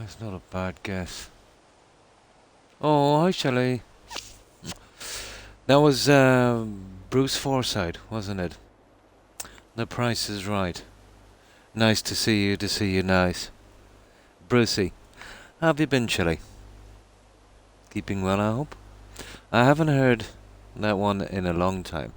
That's not a bad guess. Oh, hi, Shelley. That was Bruce Forsyth, wasn't it? The Price is Right. Nice to see you nice. Brucey, how have you been, Shelley? Keeping well, I hope? I haven't heard that one in a long time.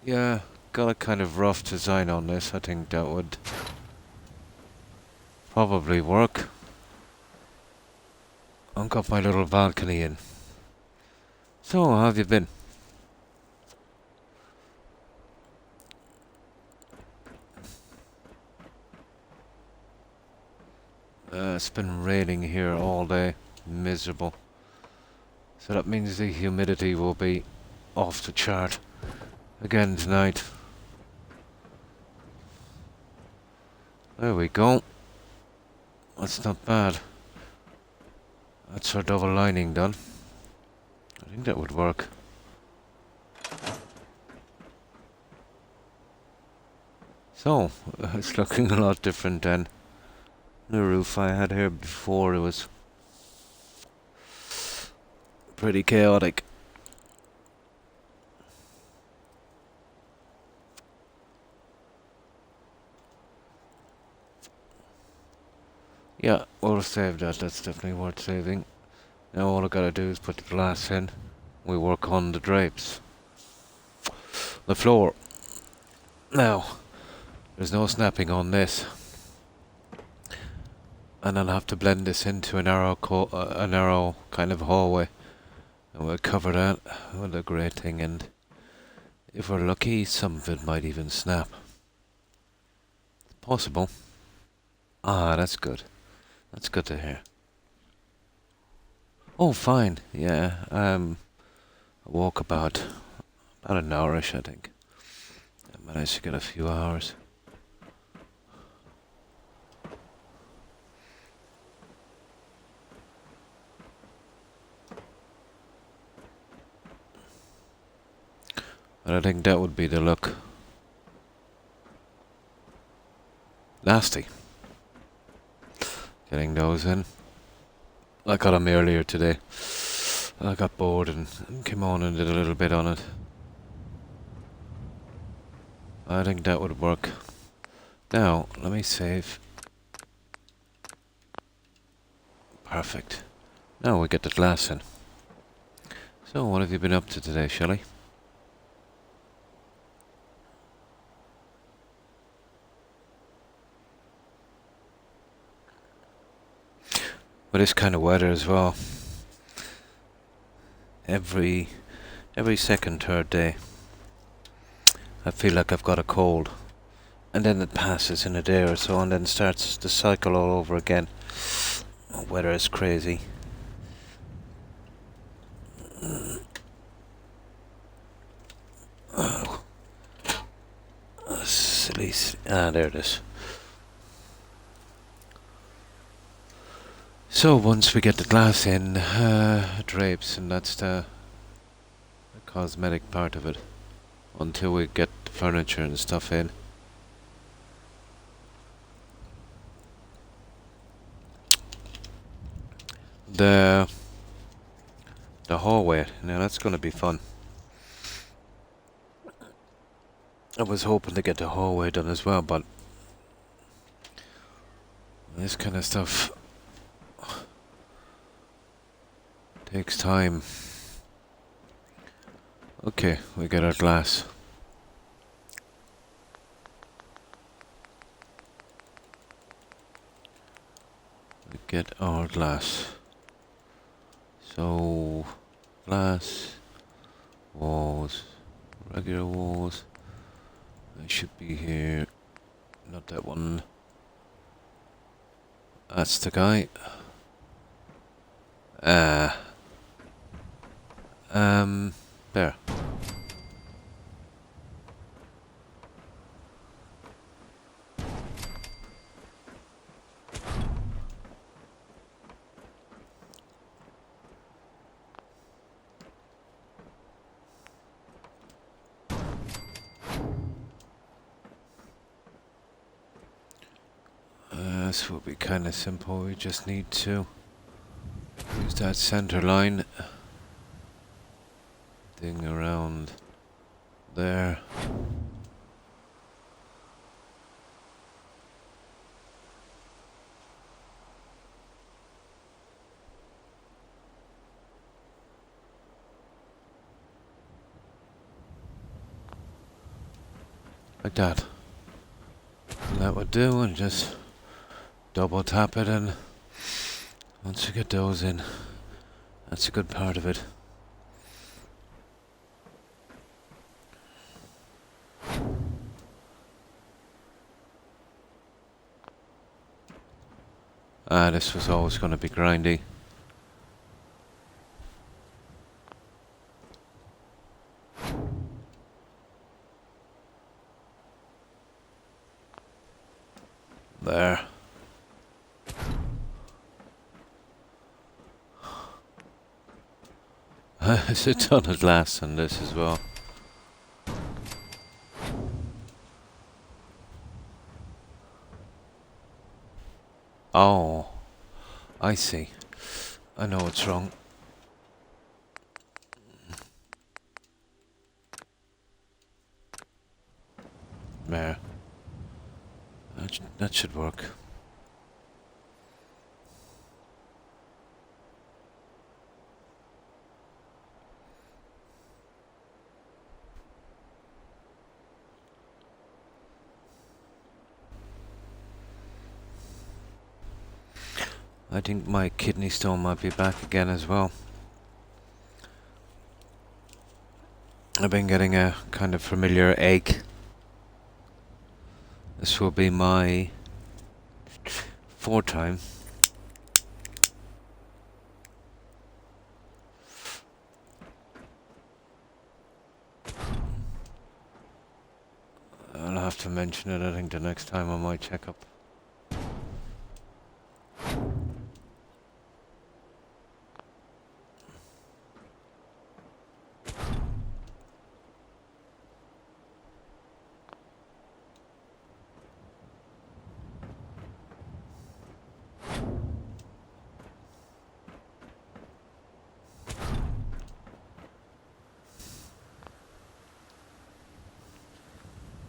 Yeah, got a kind of rough design on this. I think that would probably work. I've got my little balcony in. So, how have you been? It's been raining here all day. Miserable. So that means the humidity will be off the chart again tonight. There we go. That's not bad. That's our double lining done. I think that would work. So, it's looking a lot different than the roof I had here before. It was pretty chaotic. Yeah, we'll save that. That's definitely worth saving. Now all I gotta do is put the glass in. We work on the drapes. The floor. Now, there's no snapping on this. And I'll have to blend this into a narrow kind of hallway. And we'll cover that with a grating, and if we're lucky, some of it might even snap. Possible. Ah, that's good. That's good to hear. Oh, fine. Yeah. A walk about an hourish, I think. I managed to get a few hours. But I think that would be the look. Nasty. Getting those in. I got them earlier today. I got bored and came on and did a little bit on it. I think that would work. Now, let me save. Perfect. Now we get the glass in. So, what have you been up to today, Shelley? With this kind of weather as well. Every second, third day, I feel like I've got a cold. And then it passes in a day or so and then starts the cycle all over again. Weather is crazy. Oh. Silly. Ah, there it is. So once we get the glass in, drapes, and that's the cosmetic part of it. Until we get the furniture and stuff in. The hallway, now that's going to be fun. I was hoping to get the hallway done as well, but this kind of stuff takes time. Okay, we get our glass. We get our glass. So, glass, walls, regular walls. They should be here. Not that one. That's the guy. There. this will be kind of simple. We just need to use that center line. Thing around there. Like that. And that would do, and just double tap it, and once you get those in, that's a good part of it. This was always going to be grindy. There. It's a ton of glass on this as well. Oh, I see. I know what's wrong. There. That should work. I think my kidney stone might be back again as well. I've been getting a kind of familiar ache. This will be my fourth time. I'll have to mention it, I think, the next time on my checkup.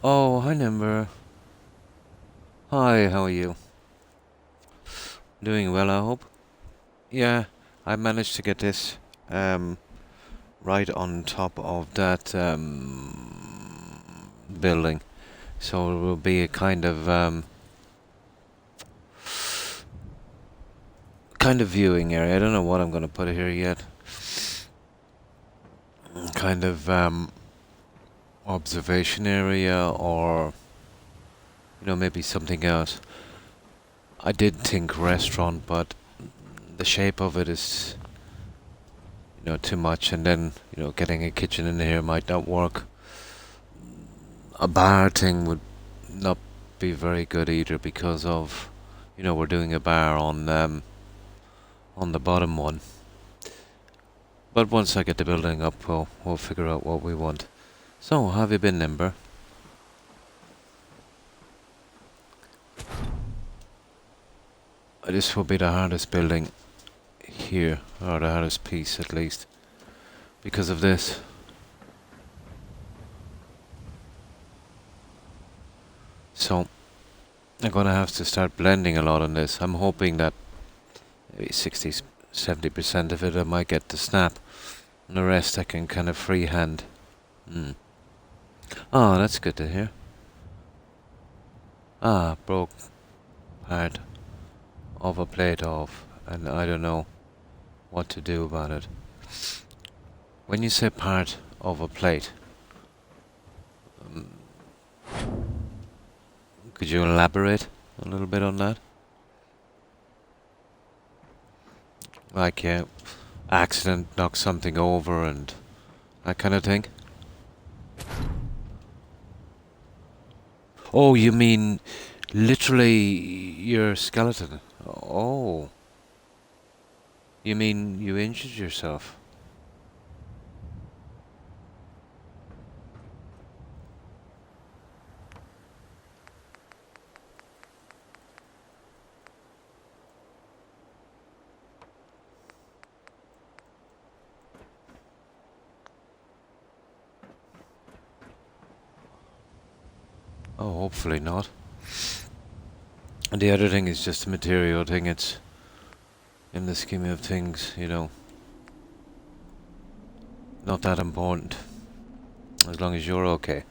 Oh, hi Nimber. Hi, how are you? Doing well, I hope. Yeah, I managed to get this right on top of that building, so it will be a kind of viewing area. I don't know what I'm going to put here yet. Kind of observation area, or maybe something else. I did think restaurant, but the shape of it is too much, and then getting a kitchen in here might not work. A bar thing would not be very good either, because of we're doing a bar on the bottom one. But once I get the building up, we'll figure out what we want. So, how have you been, Nimber? This will be the hardest building here, or the hardest piece at least, because of this. So, I'm gonna have to start blending a lot on this. I'm hoping that maybe 60-70% of it I might get to snap, and the rest I can kind of freehand. Oh, that's good to hear. Broke part of a plate off, and I don't know what to do about it. When you say part of a plate, could you elaborate a little bit on that? Like, accident, knock something over and that kind of thing? Oh, you mean literally your skeleton? Oh. You mean you injured yourself? Oh, hopefully not. And the other thing is just a material thing. It's in the scheme of things, you know, not that important. As long as you're okay.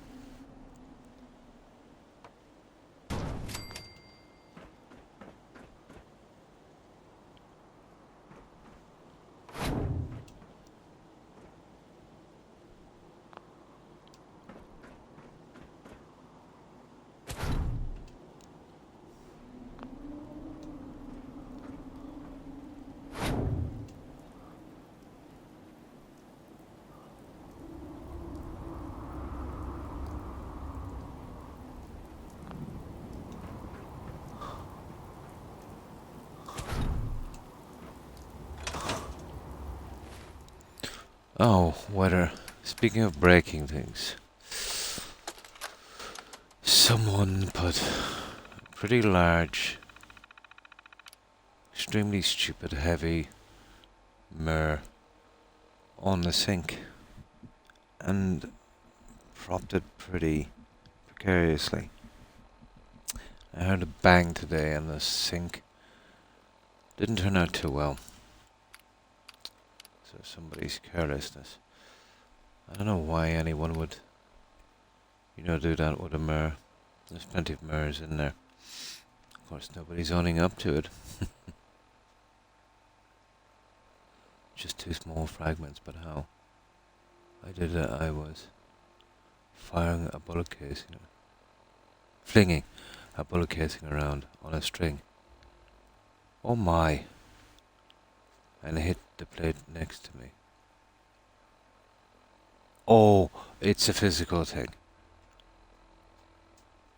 Oh, weather. Speaking of breaking things, someone put a pretty large, extremely stupid, heavy mirror on the sink and propped it pretty precariously. I heard a bang today and the sink didn't turn out too well. So somebody's carelessness. I don't know why anyone would, do that with a mirror. There's plenty of mirrors in there. Of course, nobody's owning up to it. Just two small fragments, but how? I did it, I was firing a bullet casing, flinging a bullet casing around on a string. Oh my! And it hit the plate next to me. Oh, it's a physical thing.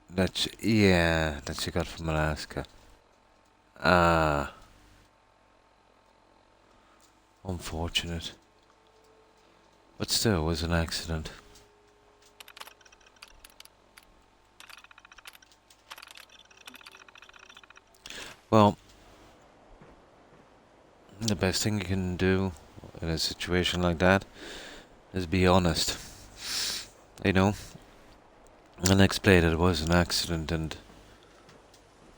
That you got from Alaska. Ah, unfortunate. But still, it was an accident. Well, the best thing you can do in a situation like that is be honest. You know, and explain it was an accident and,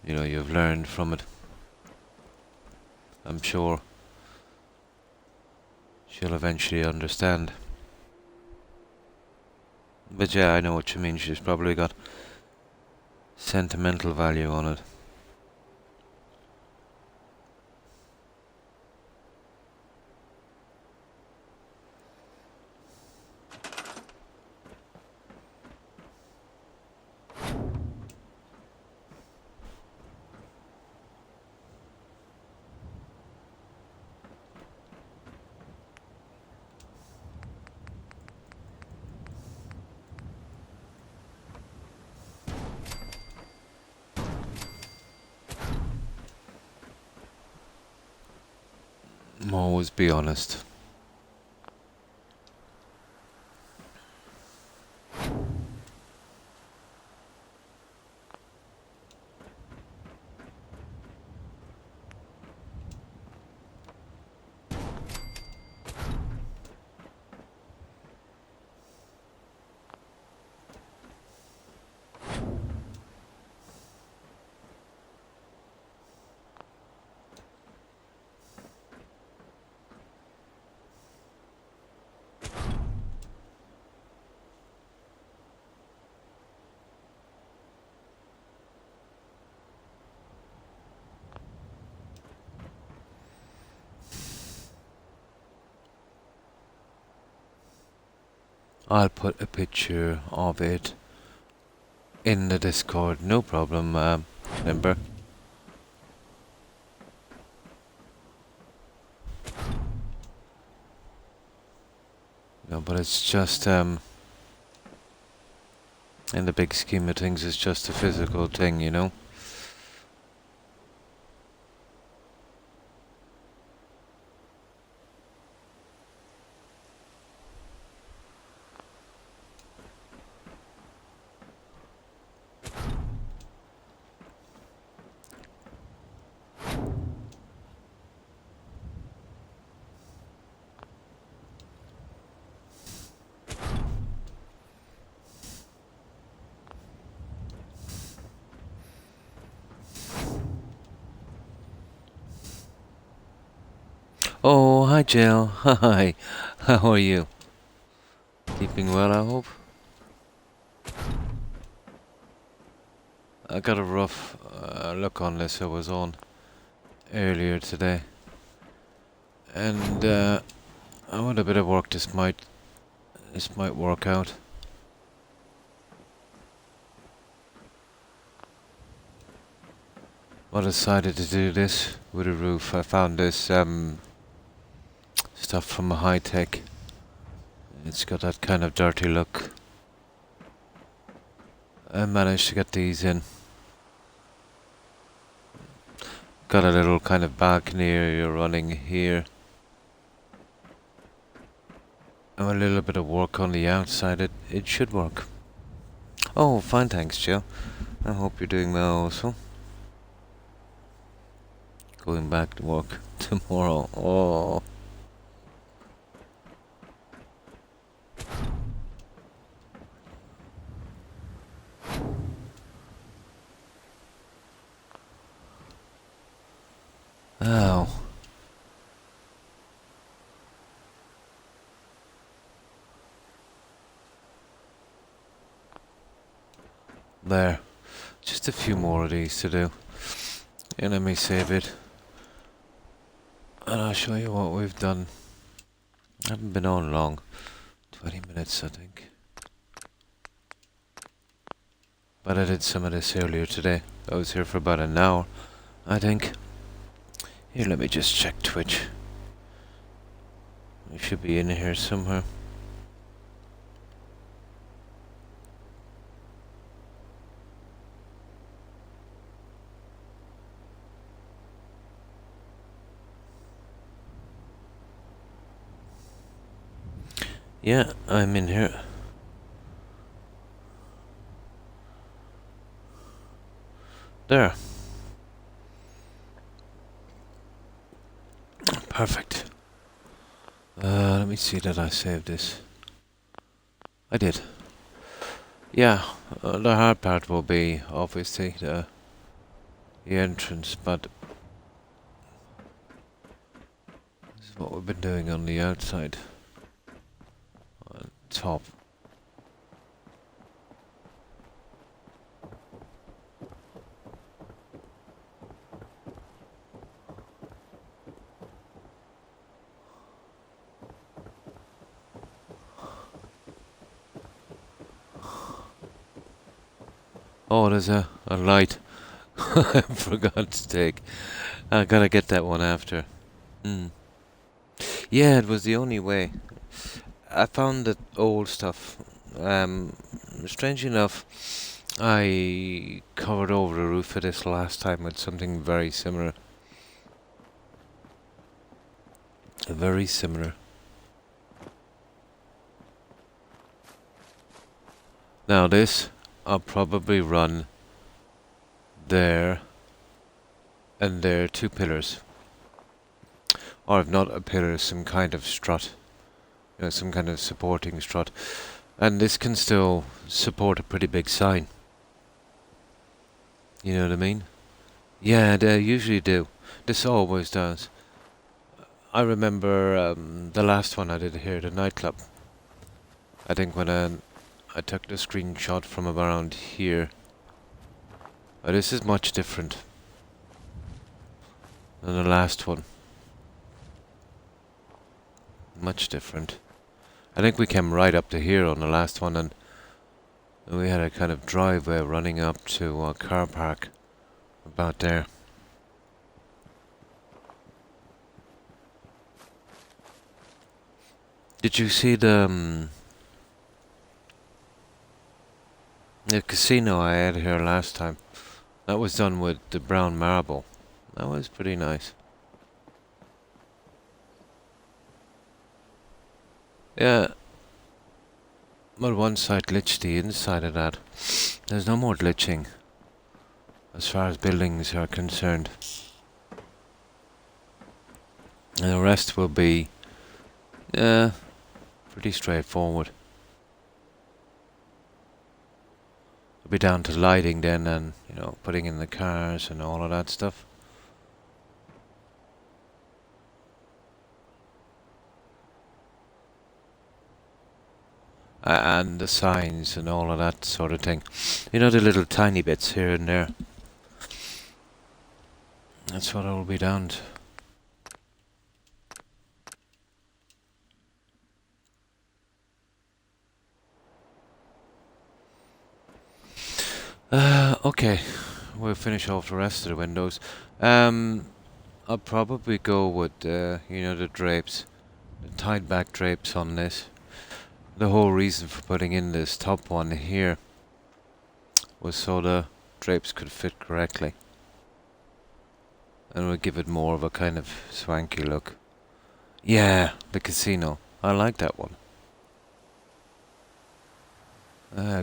you've learned from it. I'm sure she'll eventually understand. But yeah, I know what you mean. She's probably got sentimental value on it. Always be honest. I'll put a picture of it in the Discord, no problem, Limber. No, but it's just, in the big scheme of things, it's just a physical thing, you know? Oh, hi Jill. Hi. How are you? Keeping well, I hope? I got a rough look on this I was on earlier today. And I want a bit of work, this might work out. I decided to do this with a roof. I found this stuff from a high tech. It's got that kind of dirty look. I managed to get these in. Got a little kind of balcony area running here. And a little bit of work on the outside. It should work. Oh, fine, thanks, Jill. I hope you're doing well also. Going back to work tomorrow. Oh. Ow. There. Just a few more of these to do. And let me save it. And I'll show you what we've done. I haven't been on long. 20 minutes, I think. But I did some of this earlier today. I was here for about an hour, I think. Here, let me just check Twitch. We should be in here somewhere. Yeah, I'm in here. There. Perfect. Let me see that I saved this. I did. Yeah, the hard part will be obviously the entrance, but this is what we've been doing on the outside. On top. Oh, there's a light I forgot to take. I gotta get that one after. Yeah, it was the only way. I found that old stuff. Strange enough, I covered over the roof of this last time with something very similar. Very similar. Now this, I'll probably run there and there, 2 pillars. Or if not a pillar, some kind of strut. You know, some kind of supporting strut. And this can still support a pretty big sign. You know what I mean? Yeah, they usually do. This always does. I remember the last one I did here at the nightclub. I think when I took the screenshot from around here. This is much different than the last one. Much different. I think we came right up to here on the last one, and we had a kind of driveway running up to a car park about there. Did you see the casino I had here last time? That was done with the brown marble. That was pretty nice. Yeah. Well, one side glitched the inside of that. There's no more glitching as far as buildings are concerned. And the rest will be pretty straightforward. It'll be down to lighting then, and putting in the cars and all of that stuff. And the signs and all of that sort of thing. You know, the little tiny bits here and there. That's what it'll be down to. Okay, we'll finish off the rest of the windows. I'll probably go with, you know, the drapes, the tied back drapes on this. The whole reason for putting in this top one here was so the drapes could fit correctly. And would give it more of a kind of swanky look. Yeah, the casino. I like that one.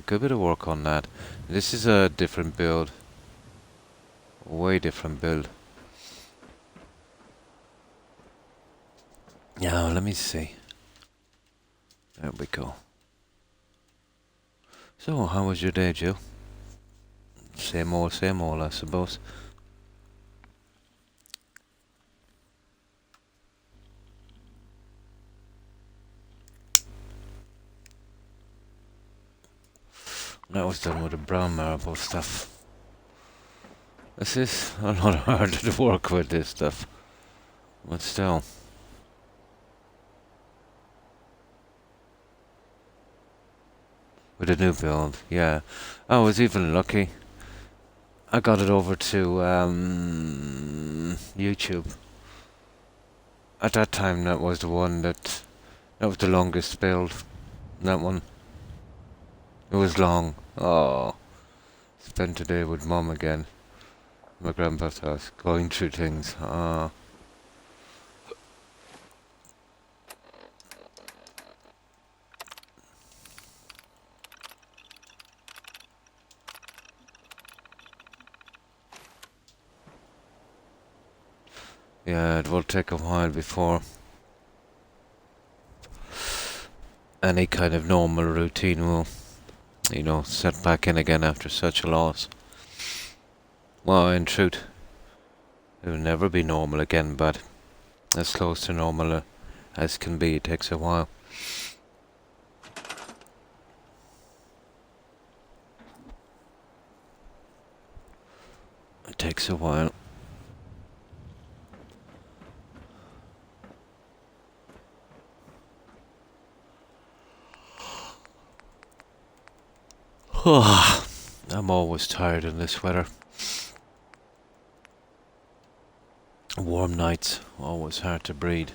Good bit of work on that. This is a different build. Way different build. Now, let me see. There we go. So, how was your day, Joe? Same old, I suppose. That was done with the brown marble stuff. This is a lot harder to work with, this stuff. But still. With a new build, yeah. I was even lucky. I got it over to YouTube. At that time, that was the one that was the longest build. That one. It was long. Oh. Spent a day with Mum again. My grandpa's house. Going through things. Ah. Yeah, it will take a while before any kind of normal routine will, you know, set back in again after such a loss. Well, in truth, it will never be normal again, but as close to normal as can be, it takes a while. It takes a while. I'm always tired in this weather. Warm nights, always hard to breathe.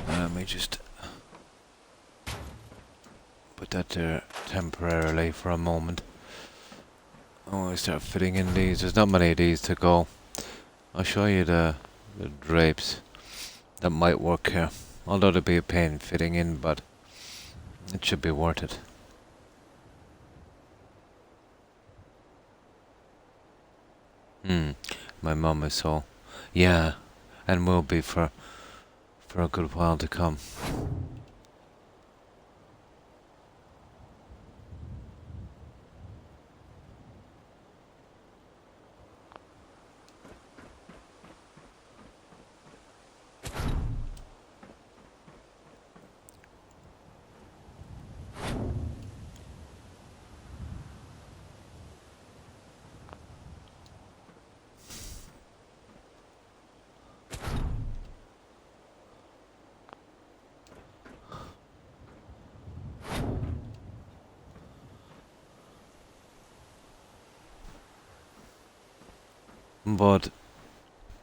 Let me just put that there temporarily for a moment. Oh, I start fitting in these. There's not many of these to go. I'll show you the drapes that might work here. Although it'll be a pain fitting in, but it should be worth it. My mum is so. Yeah, and will be for a good while to come. But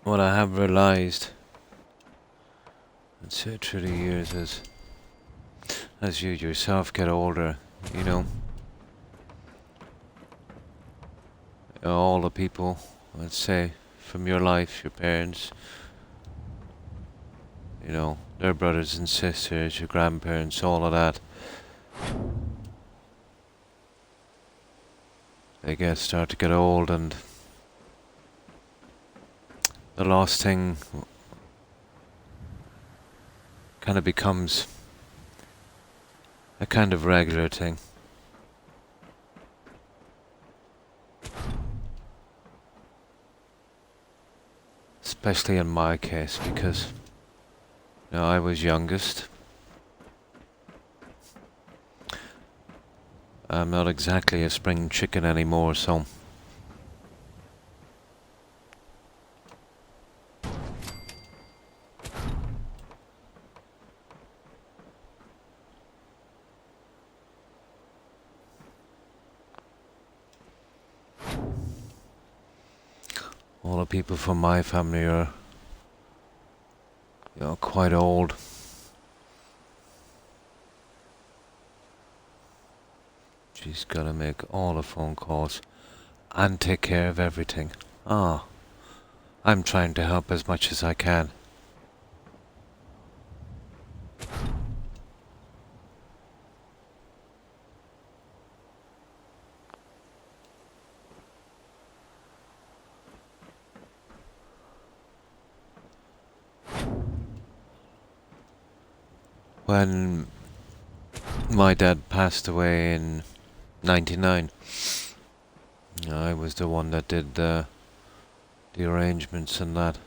what I have realized, I'd say through the years, is as you yourself get older, you know, all the people, let's say, from your life, your parents, you know, their brothers and sisters, your grandparents, all of that, start to get old, and the lost thing kind of becomes a kind of regular thing. Especially in my case, because I was youngest. I'm not exactly a spring chicken anymore, so all the people from my family are, quite old. She's gotta make all the phone calls and take care of everything. Ah, I'm trying to help as much as I can. When my dad passed away in '99, I was the one that did the arrangements and that.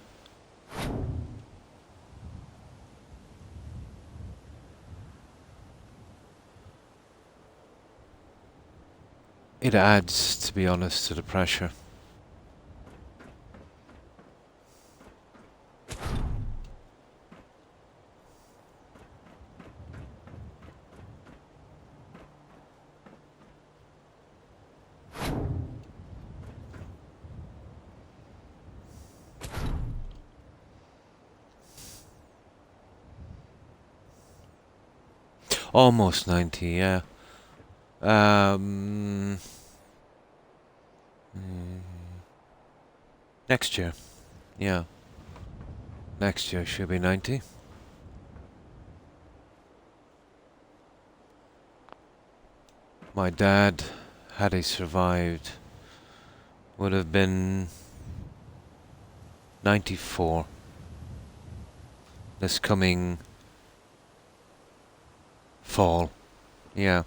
It adds, to be honest, to the pressure. Almost 90, yeah. Um, Next year, yeah. Next year she'll be 90. My dad, had he survived, would have been 94. This coming fall. Yeah.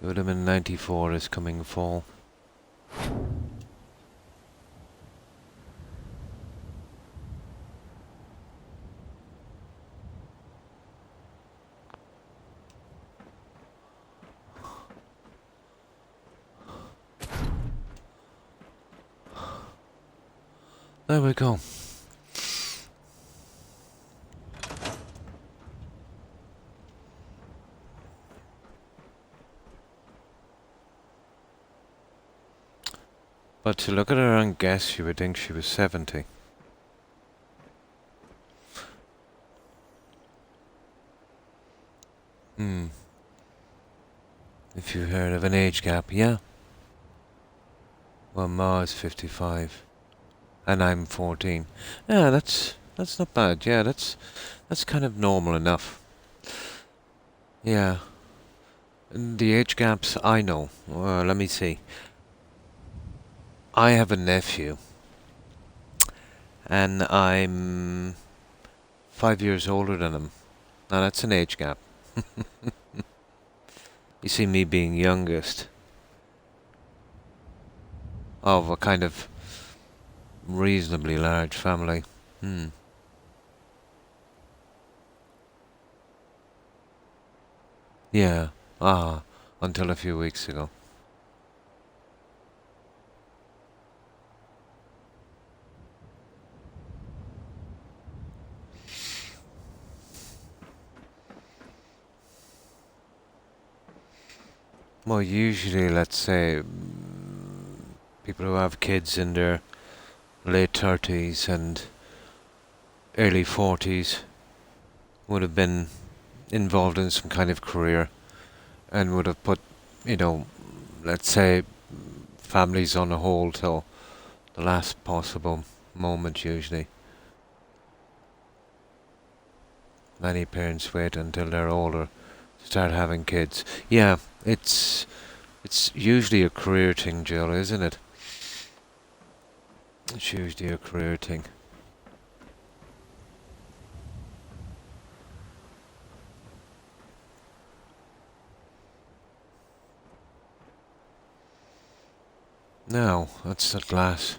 It would have been 94 this coming fall. There we go. But to look at her and guess, you would think she was 70. If you heard of an age gap, yeah. Well, Ma is 55, and I'm 14. Yeah, that's not bad. Yeah, that's kind of normal enough. Yeah. And the age gaps, I know. Let me see. I have a nephew, and I'm 5 years older than him. Now that's an age gap. You see, me being youngest of a kind of reasonably large family. Yeah. Until a few weeks ago. Well, usually, let's say, people who have kids in their late 30s and early 40s would have been involved in some kind of career and would have put, let's say, families on a hold till the last possible moment, usually. Many parents wait until they're older to start having kids. Yeah, it's It's usually a career thing, Jill, isn't it? It's usually a career thing. Now, that's the glass.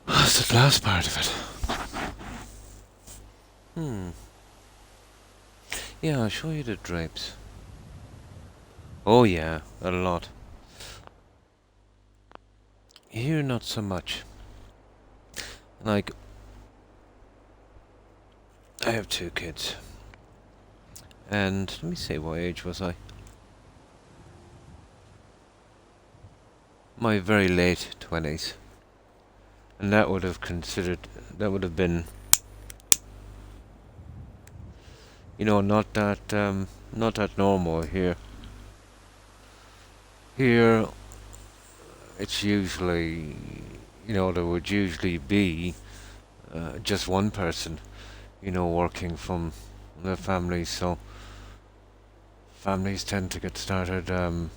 That's the glass part of it. Hmm. Yeah, I'll show you the drapes. Oh yeah, a lot. Here, not so much. Like, I have two kids. And let me see, what age was I? My very late 20s. And that would have that would have been, not that normal here. Here, it's usually, there would usually be just one person, working from the family, so families tend to get started a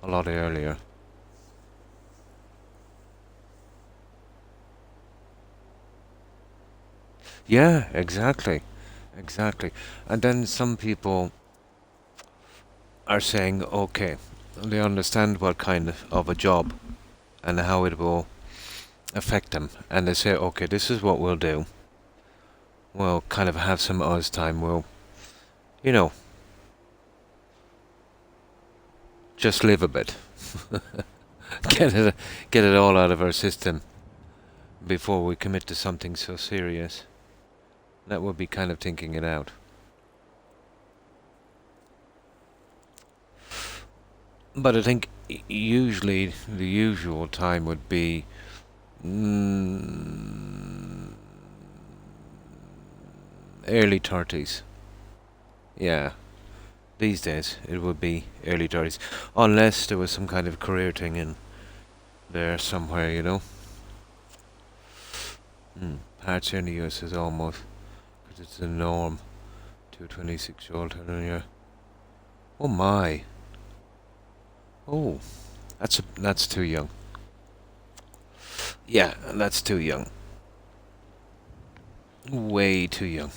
lot earlier. Yeah, exactly. Exactly. And then some people are saying, okay, they understand what kind of a job and how it will affect them. And they say, okay, this is what we'll do. We'll kind of have some us time. We'll, you know, just live a bit. get it, get it all out of our system before we commit to something so serious. That would be kind of thinking it out. But I think usually the usual time would be mm, early 30s. Yeah, these days it would be early 30s. Unless there was some kind of career thing in there somewhere, Parts here in the US is almost, because it's the norm to a 26-year-old turning year. Oh my. Oh, that's too young. Yeah, that's too young. Way too young.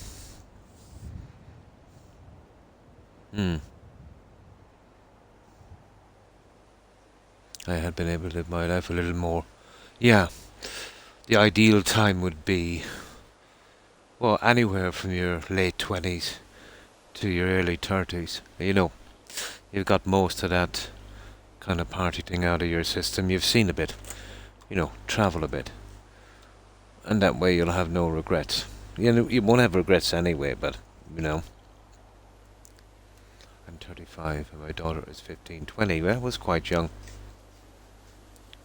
Hmm. I had been able to live my life a little more. Yeah, the ideal time would be, well, anywhere from your late 20s to your early 30s. You've got most of that kind of party thing out of your system. You've seen a bit, travel a bit. And that way you'll have no regrets. You won't have regrets anyway, but, you know. I'm 35 and my daughter is 15, 20. That was quite young.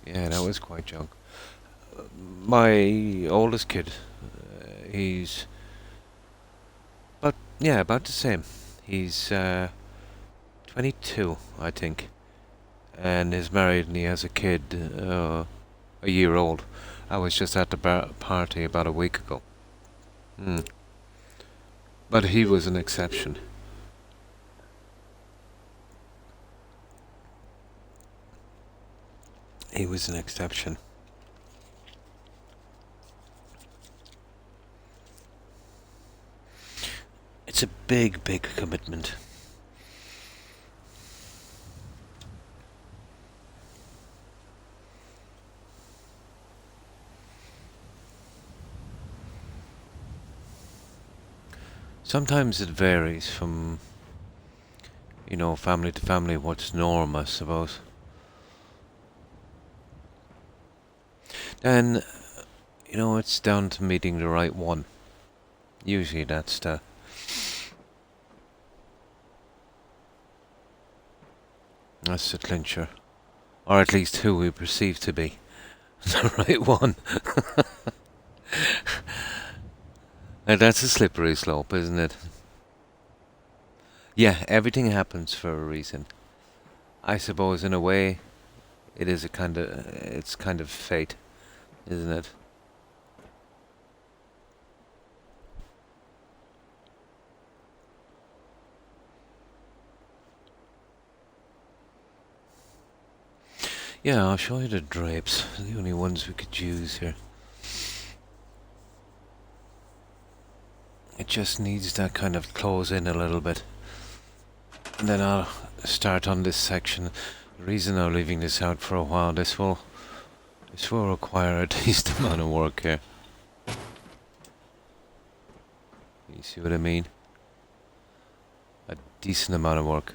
Yeah, that was quite young. My oldest kid, he's about the same. He's 22, I think, and is married and he has a kid, a year old. I was just at the party about a week ago. Hmm. But he was an exception. He was an exception. It's a big, big commitment. Sometimes it varies from, family to family, what's norm, I suppose. Then, it's down to meeting the right one. Usually that's the clincher. Or at least who we perceive to be the right one. And that's a slippery slope, isn't it? Yeah, everything happens for a reason. I suppose in a way it's kind of fate. isn't it? Yeah, I'll show you the drapes. They're the only ones we could use here. It just needs that kind of close in a little bit. And then I'll start on this section. The reason I'm leaving this out for a while, this will require a decent amount of work here. You see what I mean? A decent amount of work.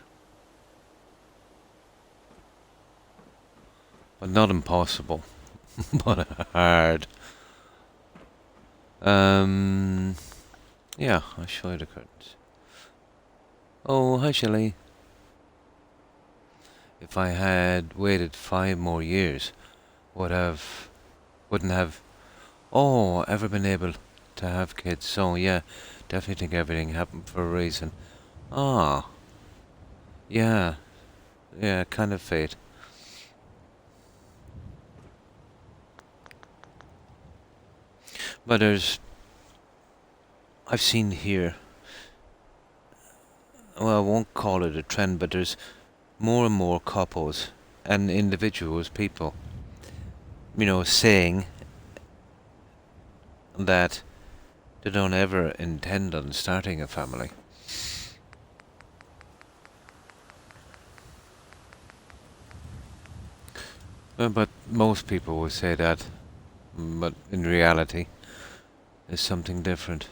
But not impossible. But hard. Yeah, I'll show you the curtains. Oh, hi Shelley. If I had waited 5 more years, wouldn't have ever been able to have kids. So yeah, definitely think everything happened for a reason. Ah, yeah, kind of fate. But I've seen here, well, I won't call it a trend, but there's more and more couples and individuals, people, saying that they don't ever intend on starting a family. But most people will say that, but in reality, there's something different.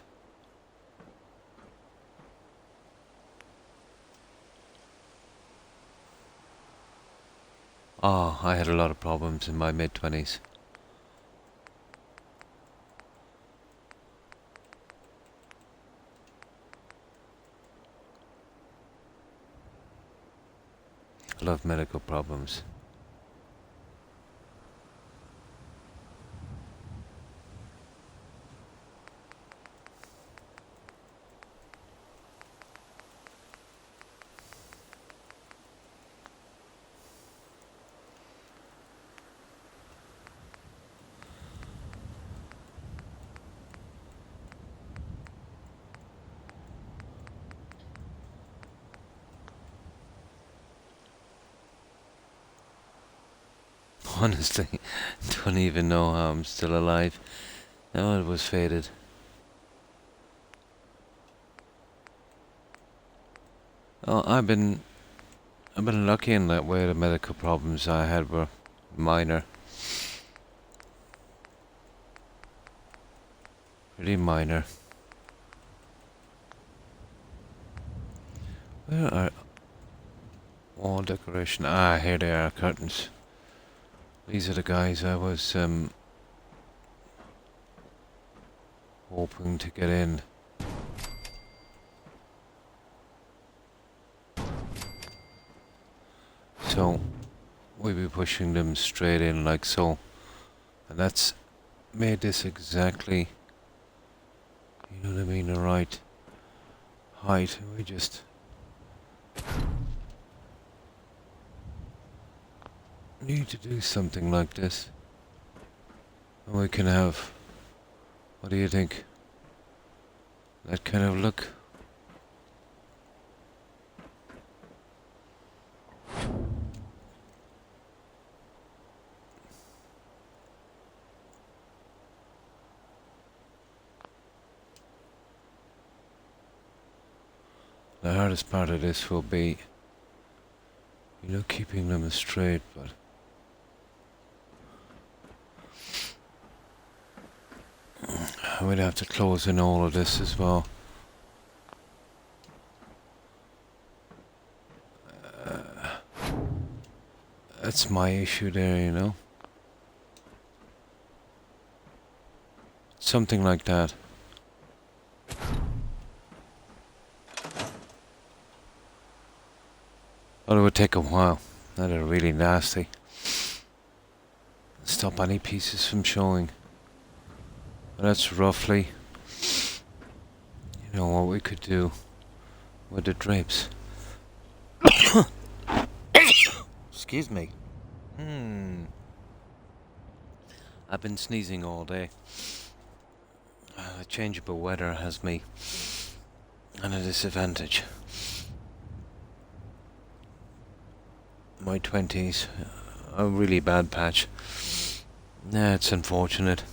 Oh, I had a lot of problems in my mid-20s. A lot of medical problems. Honestly, don't even know how I'm still alive. No, it was fated. Oh, I've been lucky in that way. The medical problems I had were minor. Pretty minor. Where are wall decoration? Ah, here they are, curtains. These are the guys I was hoping to get in. So we'll be pushing them straight in like so. And that's made this exactly, you know what I mean, the right height. We just need to do something like this. And we can have, what do you think? That kind of look. The hardest part of this will be, keeping them straight, but we'd have to close in all of this as well. That's my issue there, Something like that. Well, it would take a while. That are really nasty. Stop any pieces from showing. But that's roughly, what we could do with the drapes. Excuse me. I've been sneezing all day. The changeable weather has me at a disadvantage. My 20s, a really bad patch. Yeah, it's unfortunate.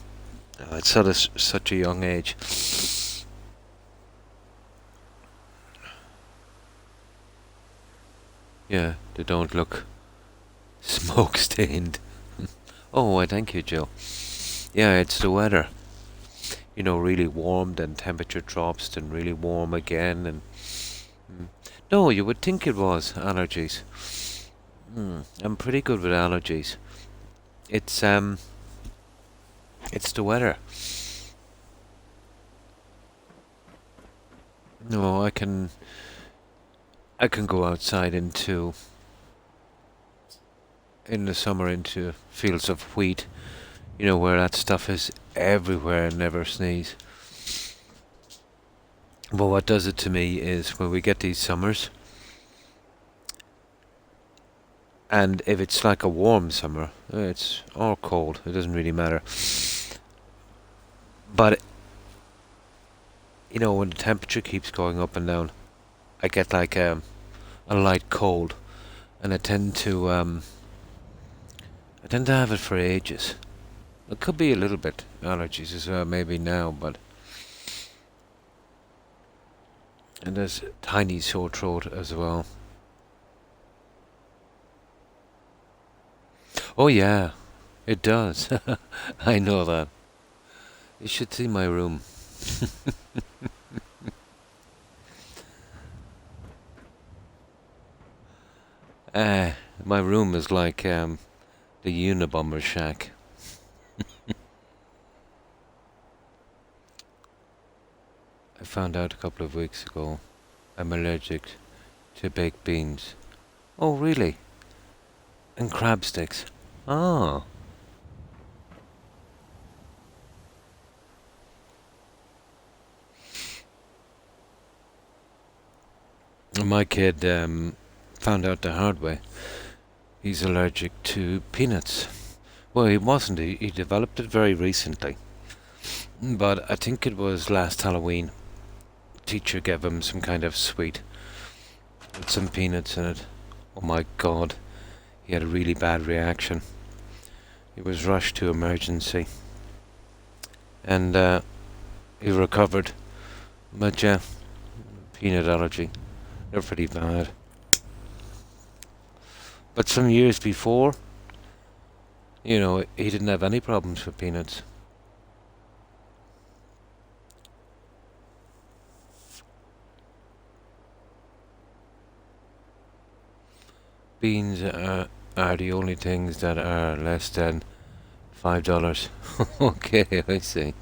It's such a young age. Yeah, they don't look smoke stained. Oh, why thank you, Joe. Yeah, it's the weather. You know, really warm, then temperature drops, then really warm again, and no, you would think it was allergies. I'm pretty good with allergies. It's it's the weather. No, I can go outside in the summer into fields of wheat, you know, where that stuff is everywhere and never sneeze. But what does it to me is when we get these summers, and if it's like a warm summer, it's or cold, it doesn't really matter. But you know, when the temperature keeps going up and down, I get like a light cold, and I tend to have it for ages. It could be a little bit allergies as well, maybe now, but and there's tiny sore throat as well. Oh yeah, it does. I know that. You should see my room. Uh, my room is like the Unabomber shack. I found out a couple of weeks ago I'm allergic to baked beans. Oh really? And crab sticks. Oh. My kid found out the hard way. He's allergic to peanuts. Well, he wasn't. He developed it very recently. But I think it was last Halloween. Teacher gave him some kind of sweet with some peanuts in it. Oh my god. He had a really bad reaction. He was rushed to emergency. And he recovered. But yeah, peanut allergy. They're pretty bad. But some years before, you know, he didn't have any problems with peanuts. Beans are the only things that are less than $5. Okay, I see.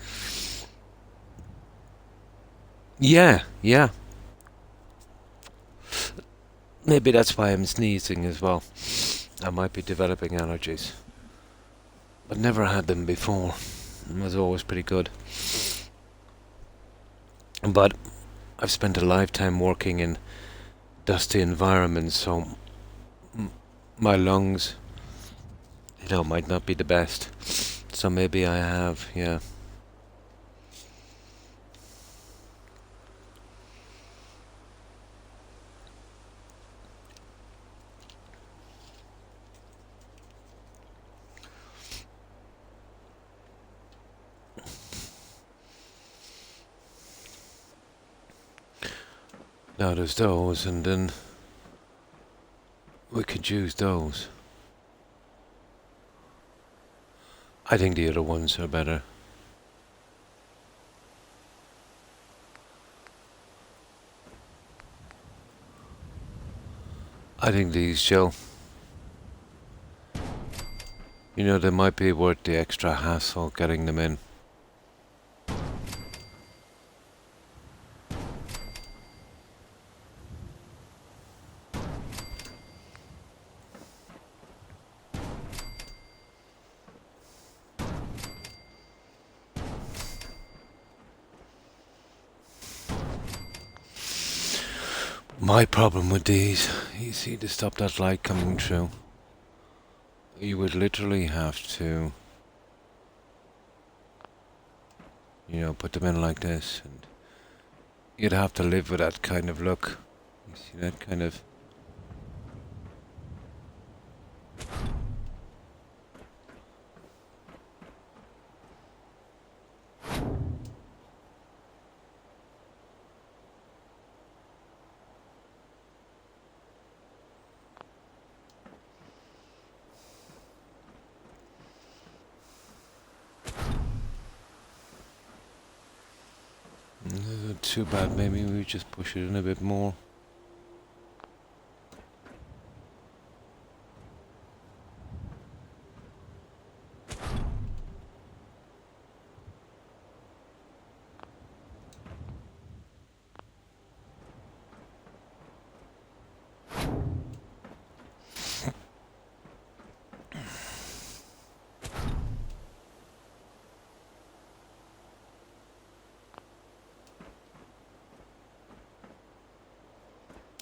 Yeah, yeah. Maybe that's why I'm sneezing as well. I might be developing allergies. But never had them before. It was always pretty good. But I've spent a lifetime working in dusty environments, so my lungs, you know, might not be the best. So maybe I have, yeah. Now there's those, and then we could use those. I think the other ones are better. I think these, Joe. You know, they might be worth the extra hassle getting them in. My problem with these, you see, to stop that light coming through, you would literally have to You know, put them in like this, and you'd have to live with that kind of look. You see that kind of... Not too bad, maybe we just push it in a bit more.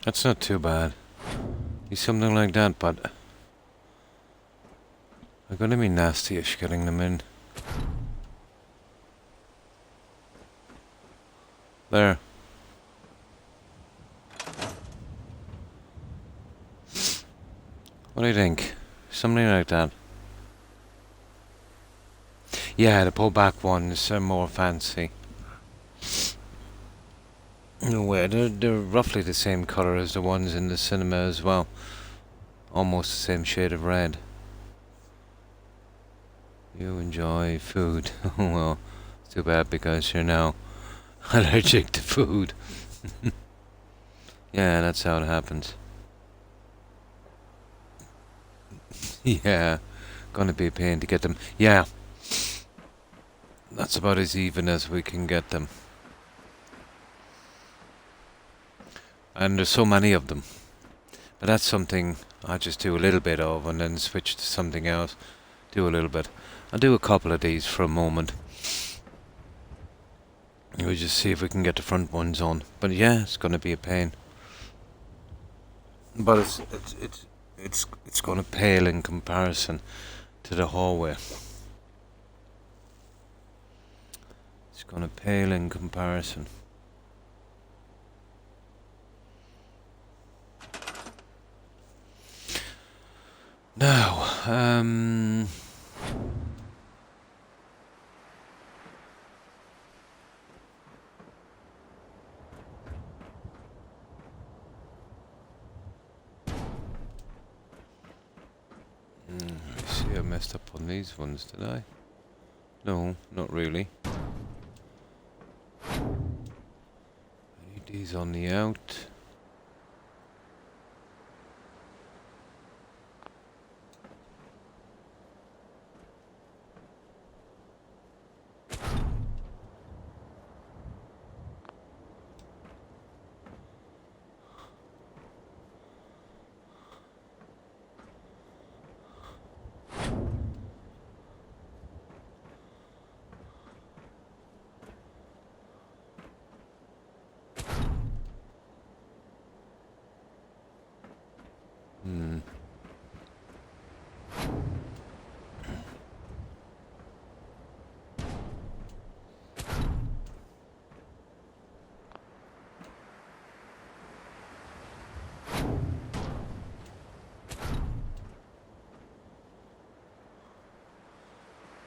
That's not too bad. He's something like that, but I'm gonna be nasty-ish getting them in. There. What do you think? Something like that. Yeah, the pull-back ones are more fancy. No way, they're roughly the same colour as the ones in the cinema as well. Almost the same shade of red. You enjoy food. Well, it's too bad because you're now allergic to food. Yeah, that's how it happens. Yeah, gonna be a pain to get them. Yeah, that's about as even as we can get them. And there's so many of them. But that's something I just do a little bit of and then switch to something else. Do a little bit. I'll do a couple of these for a moment. We'll just see if we can get the front ones on. But yeah, it's gonna be a pain. But it's gonna pale in comparison to the hallway. It's gonna pale in comparison. Now, I see I messed up on these ones, did I? No, not really. I need these on the out.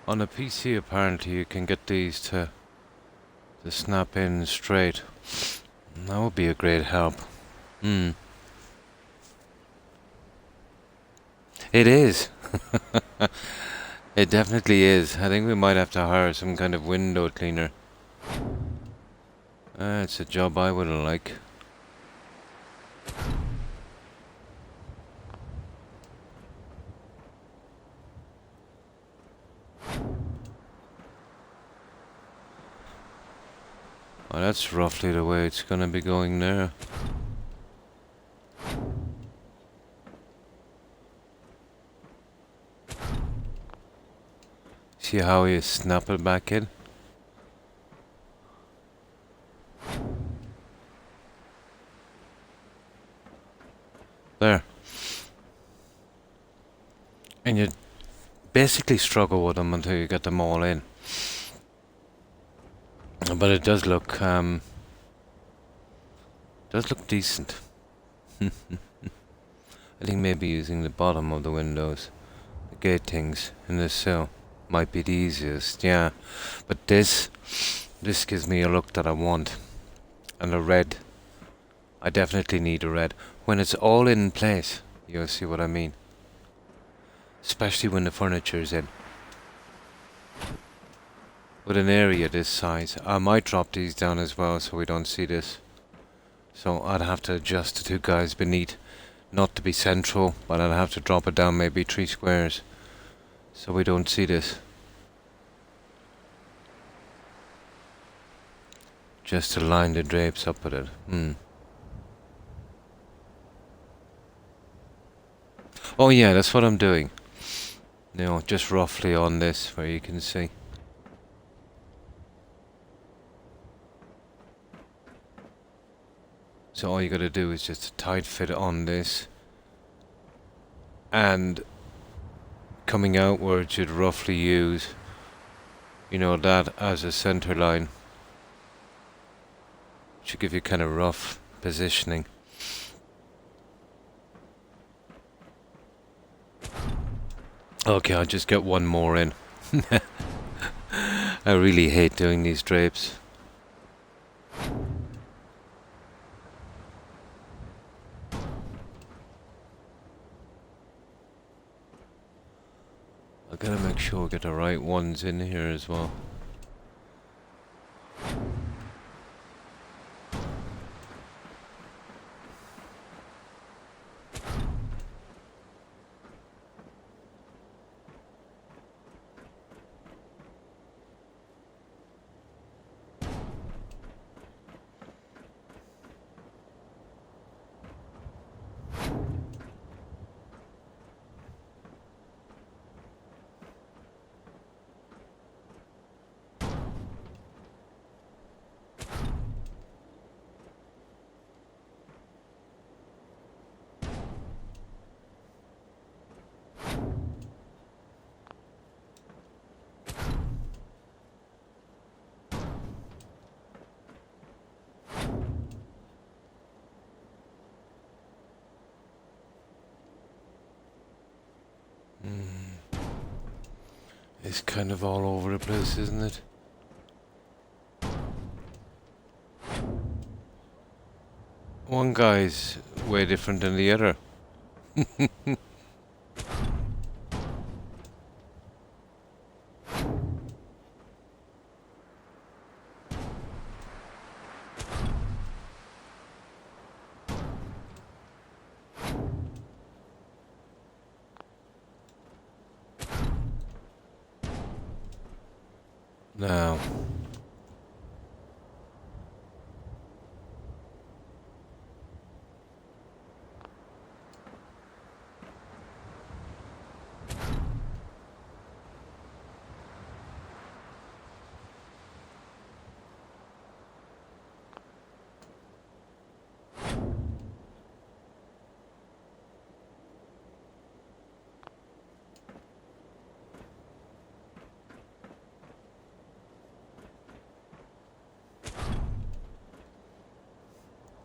On a PC, apparently, you can get these to snap in straight. That would be a great help. It is. It definitely is. I think we might have to hire some kind of window cleaner. It's a job I would like. Well, that's roughly the way it's gonna be going there. See how you snap it back in? There. And you basically struggle with them until you get them all in. But it does look decent. I think maybe using the bottom of the windows, the gate things in the sill, might be the easiest, yeah. But this gives me a look that I want. And a red, I definitely need a red. When it's all in place, you'll see what I mean. Especially when the furniture is in. With an area this size, I might drop these down as well so we don't see this. So I'd have to adjust the two guys beneath, not to be central, but I'd have to drop it down maybe 3 squares so we don't see this. Just to line the drapes up with it. Oh yeah, that's what I'm doing. You know, just roughly on this where you can see. So all you gotta do is just a tight fit on this, and coming outwards you'd roughly use, you know, that as a center line. Should give you kind of rough positioning. Okay, I'll just get one more in. I really hate doing these drapes. I gotta make sure we get the right ones in here as well. It's kind of all over the place, isn't it? One guy's way different than the other. Now,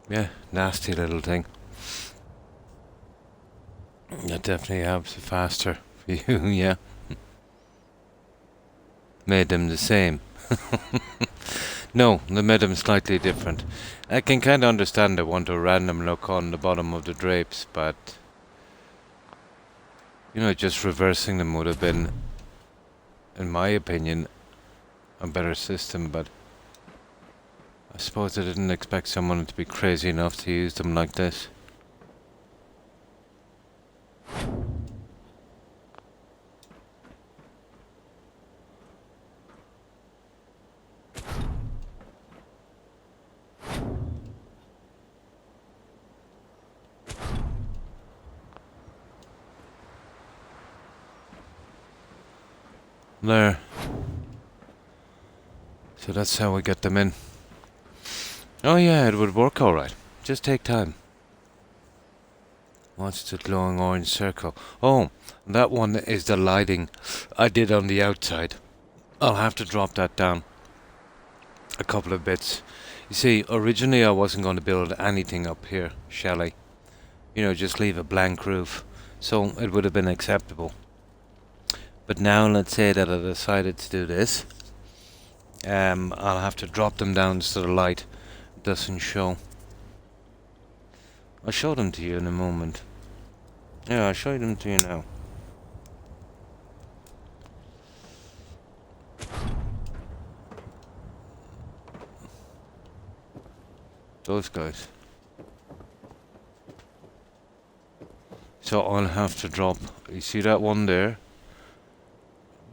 yeah, nasty little thing. That definitely helps it faster for you, yeah. Made them the same. No, they made them slightly different. I can kind of understand they want a random look on the bottom of the drapes, but you know, just reversing them would have been, in my opinion, a better system, but I suppose I didn't expect someone to be crazy enough to use them like this. There. So that's how we get them in. Oh yeah, it would work alright. Just take time. What's the glowing orange circle? Oh, that one is the lighting I did on the outside. I'll have to drop that down. a couple of bits. You see, originally I wasn't going to build anything up here, Shelley. You know, just leave a blank roof. So it would have been acceptable. But now let's say that I decided to do this. I'll have to drop them down so the light doesn't show. I'll show them to you in a moment. Yeah, I'll show them to you now. Those guys. So I'll have to drop, you see that one there?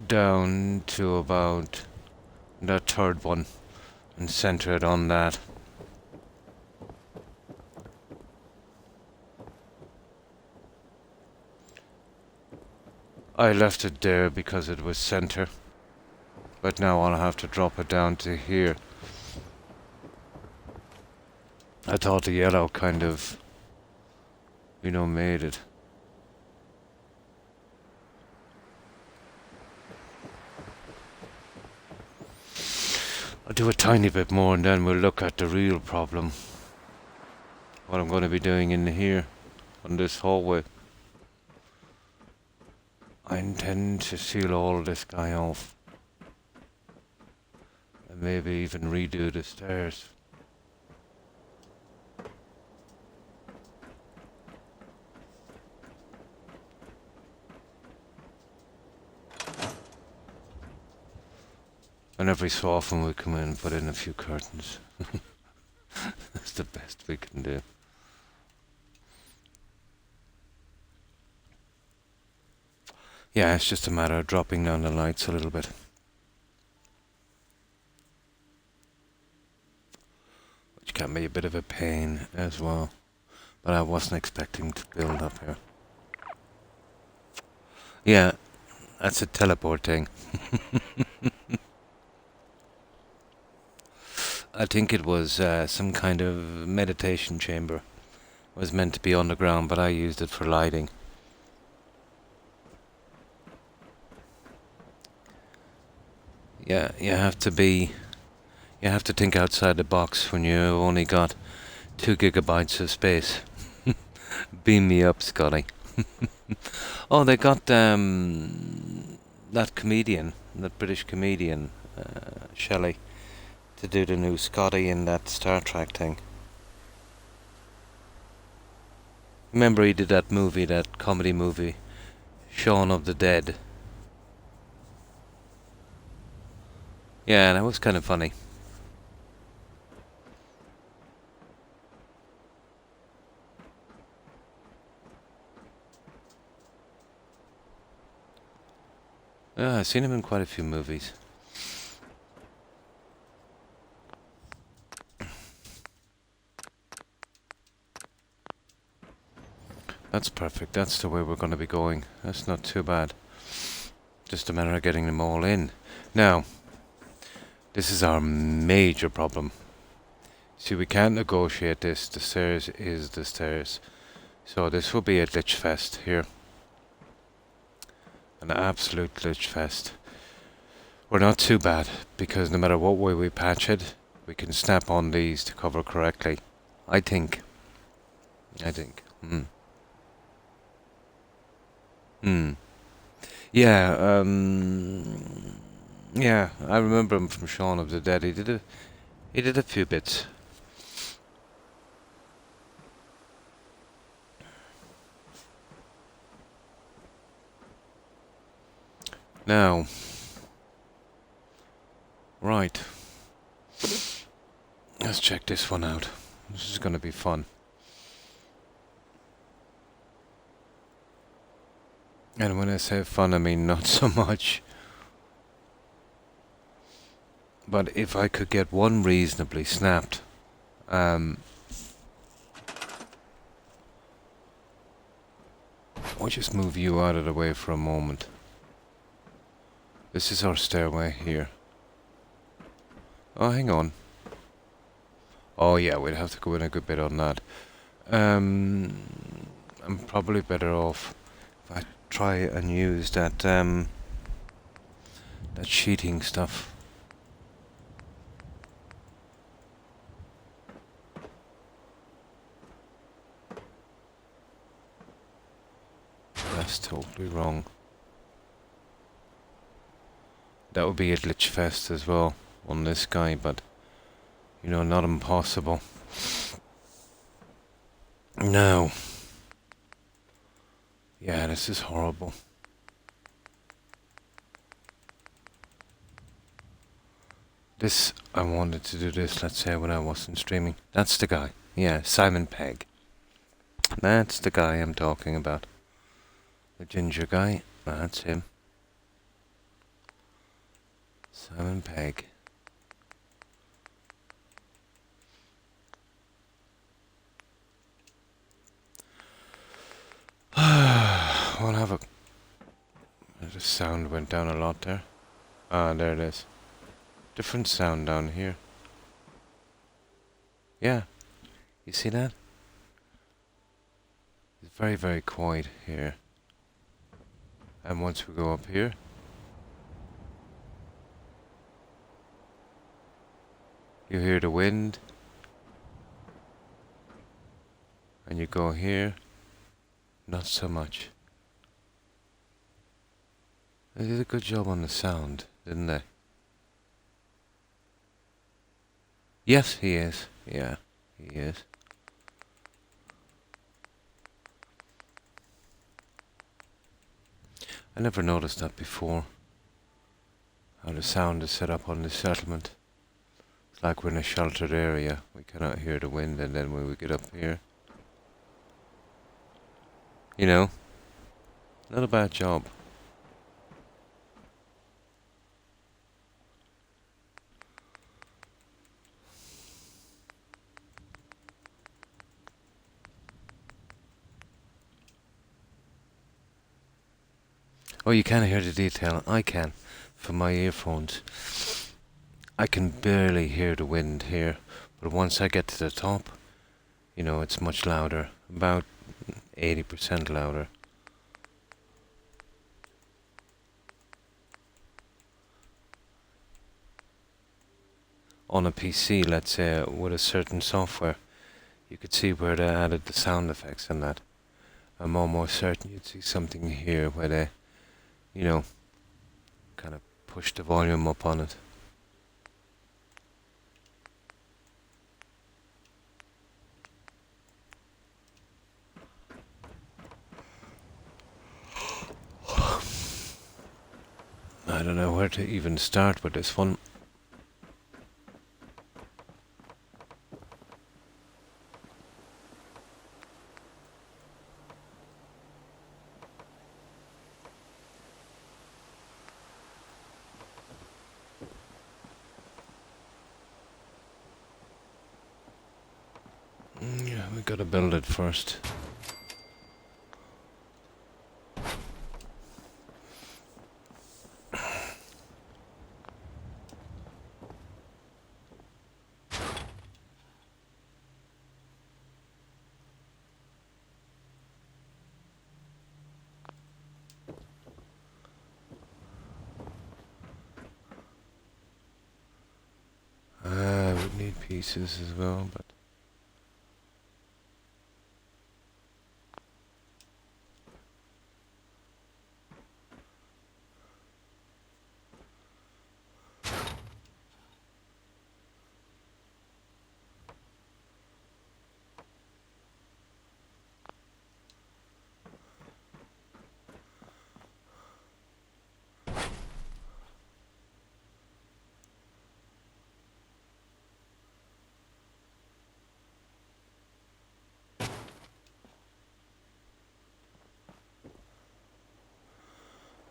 Down to about that third one and center it on that. I left it there because it was center, but now I'll have to drop it down to here. I thought the yellow kind of, you know, made it. I'll do a tiny bit more and then we'll look at the real problem. What I'm going to be doing in here on this hallway. I intend to seal all this guy off. And maybe even redo the stairs. And every so often we come in and put in a few curtains. That's the best we can do. Yeah, it's just a matter of dropping down the lights a little bit. Which can be a bit of a pain as well. But I wasn't expecting to build up here. Yeah, that's a teleport thing. I think it was some kind of meditation chamber. It was meant to be underground, but I used it for lighting. Yeah, you have to think outside the box when you only got 2 gigabytes of space. Beam me up, Scotty. Oh, they got that comedian, that British comedian, Shelley, to do the new Scotty in that Star Trek thing. Remember he did that movie, that comedy movie, Shaun of the Dead. Yeah, that was kind of funny. Yeah, I've seen him in quite a few movies. That's perfect. That's the way we're going to be going. That's not too bad. Just a matter of getting them all in. Now, this is our major problem. See, we can't negotiate this. The stairs is the stairs. So this will be a glitch fest here. An absolute glitch fest. We're not too bad, because no matter what way we patch it, we can snap on these to cover correctly. I think. Yeah, yeah, I remember him from Shaun of the Dead. He did a few bits. Now, right. Let's check this one out. This is going to be fun. And when I say fun, I mean not so much. But if I could get one reasonably snapped, I'll just move you out of the way for a moment. This is our stairway here. Oh, hang on. Oh yeah, we'd have to go in a good bit on that. I'm probably better off if I try and use that that sheeting stuff. totally wrong. That would be a glitch fest as well on this guy, but you know, not impossible. No. Yeah, this is horrible. This, I wanted to do this, let's say, when I wasn't streaming. That's the guy. Yeah, Simon Pegg. That's the guy I'm talking about. The ginger guy. That's him. Simon Pegg. We'll have a... The sound went down a lot there. Ah, there it is. Different sound down here. Yeah. You see that? It's very, very quiet here. And once we go up here... You hear the wind. And you go here. Not so much. They did a good job on the sound, didn't they? Yes, he is. Yeah, he is. I never noticed that before. How the sound is set up on the settlement. It's like we're in a sheltered area. We cannot hear the wind, and then when we get up here... You know, not a bad job. Oh, you can hear the detail. I can, from my earphones. I can barely hear the wind here, but once I get to the top, you know, it's much louder. About 80% louder. On a PC, let's say, with a certain software, you could see where they added the sound effects and that. I'm almost certain you'd see something here where they, you know, kind of push the volume up on it. I don't know where to even start with this one. Yeah, we gotta build it first. Would need pieces as well, but...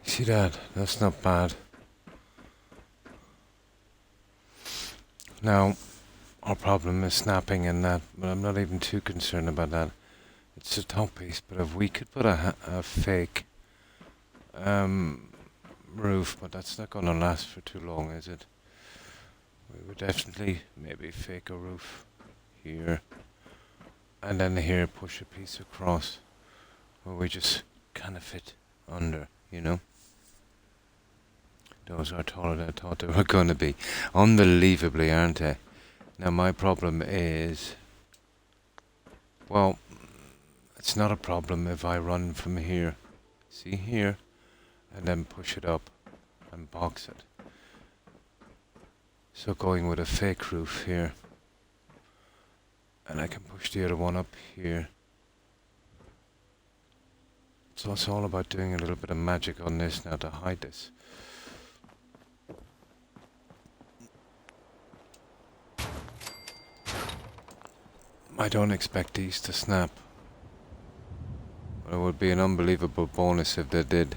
See that? That's not bad. Now, our problem is snapping and that, but I'm not even too concerned about that. It's a top piece, but if we could put a fake roof, but that's not gonna last for too long, is it? We would definitely maybe fake a roof here, and then here push a piece across, where we just kind of fit under, you know? Those are taller than I thought they were going to be. Unbelievably, aren't they? Now my problem is... Well, it's not a problem if I run from here. See here, and then push it up and box it. So going with a fake roof here, and I can push the other one up here. So it's all about doing a little bit of magic on this now to hide this. I don't expect these to snap, but it would be an unbelievable bonus if they did.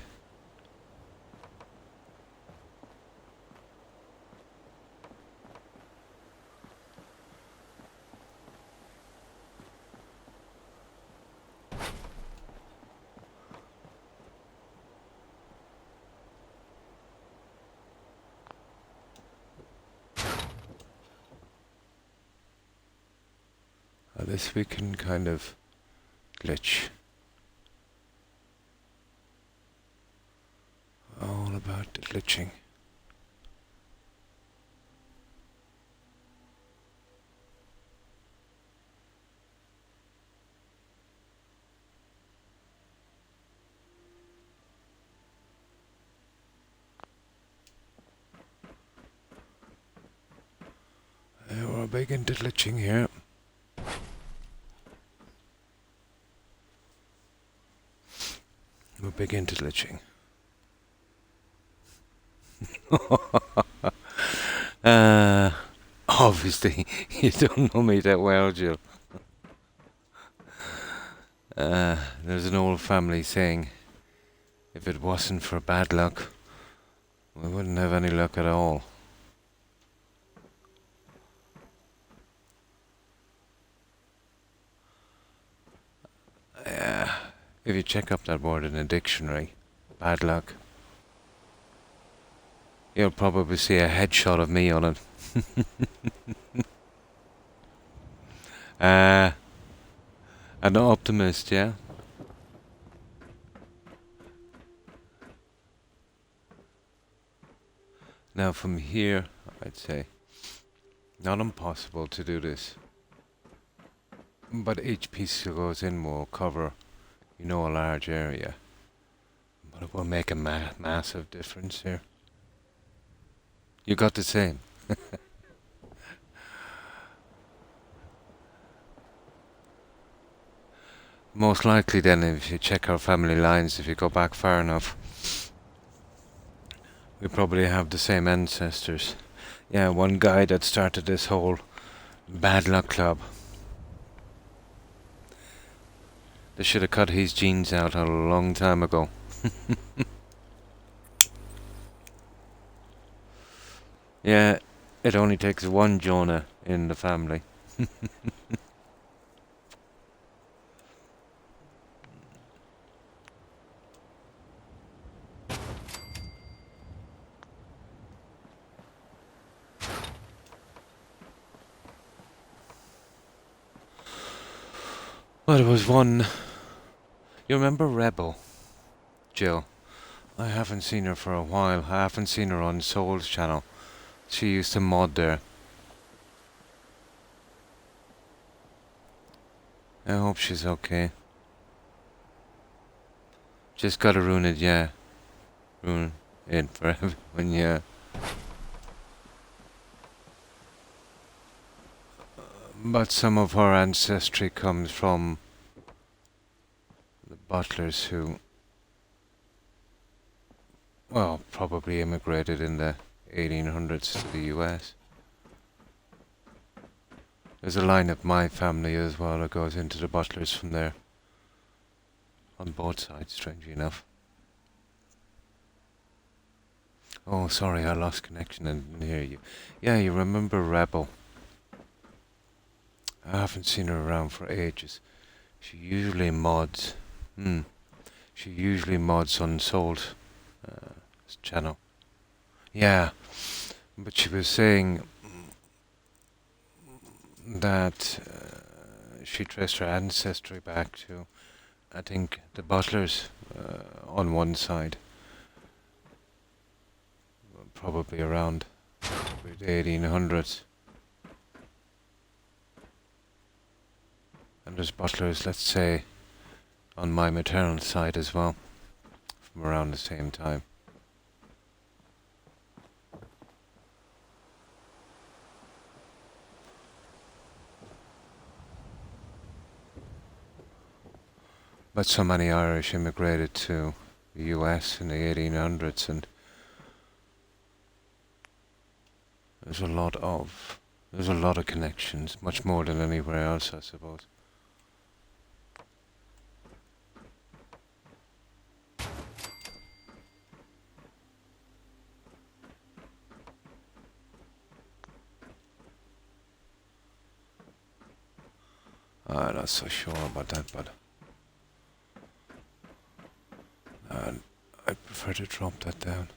This we can kind of glitch. All about the glitching. We're big into glitching here. We're big into glitching. Obviously, you don't know me that well, Jill. There's an old family saying, if it wasn't for bad luck, we wouldn't have any luck at all. If you check up that word in a dictionary, bad luck, you'll probably see a headshot of me on it. An optimist, yeah? Now from here, I'd say, not impossible to do this. But each piece that goes in will cover, a large area. But it will make a massive difference here. You got the same. Most likely then, if you check our family lines, if you go back far enough, we probably have the same ancestors. Yeah, one guy that started this whole bad luck club. They should have cut his genes out a long time ago. Yeah, it only takes one Jonah in the family. Well, there was one. You remember Rebel, Jill? I haven't seen her for a while. I haven't seen her on Soul's channel. She used to mod there. I hope she's okay. Just gotta ruin it, yeah. Ruin it for everyone, yeah. But some of her ancestry comes from the butlers who, well, probably immigrated in the 1800s to the US. There's a line of my family as well that goes into the butlers from there. On both sides, strangely enough. Oh, sorry, I lost connection and didn't hear you. Yeah, you remember Rebel. I haven't seen her around for ages. She usually mods. She usually mods on Soul's channel. Yeah, but she was saying that she traced her ancestry back to, I think, the butlers on one side. Probably around the 1800s. And there's butlers, let's say, on my maternal side as well. from around the same time. But so many Irish immigrated to the US in the 1800s, and there's a lot of connections, much more than anywhere else, I suppose. I'm not so sure about that, but I prefer to drop that down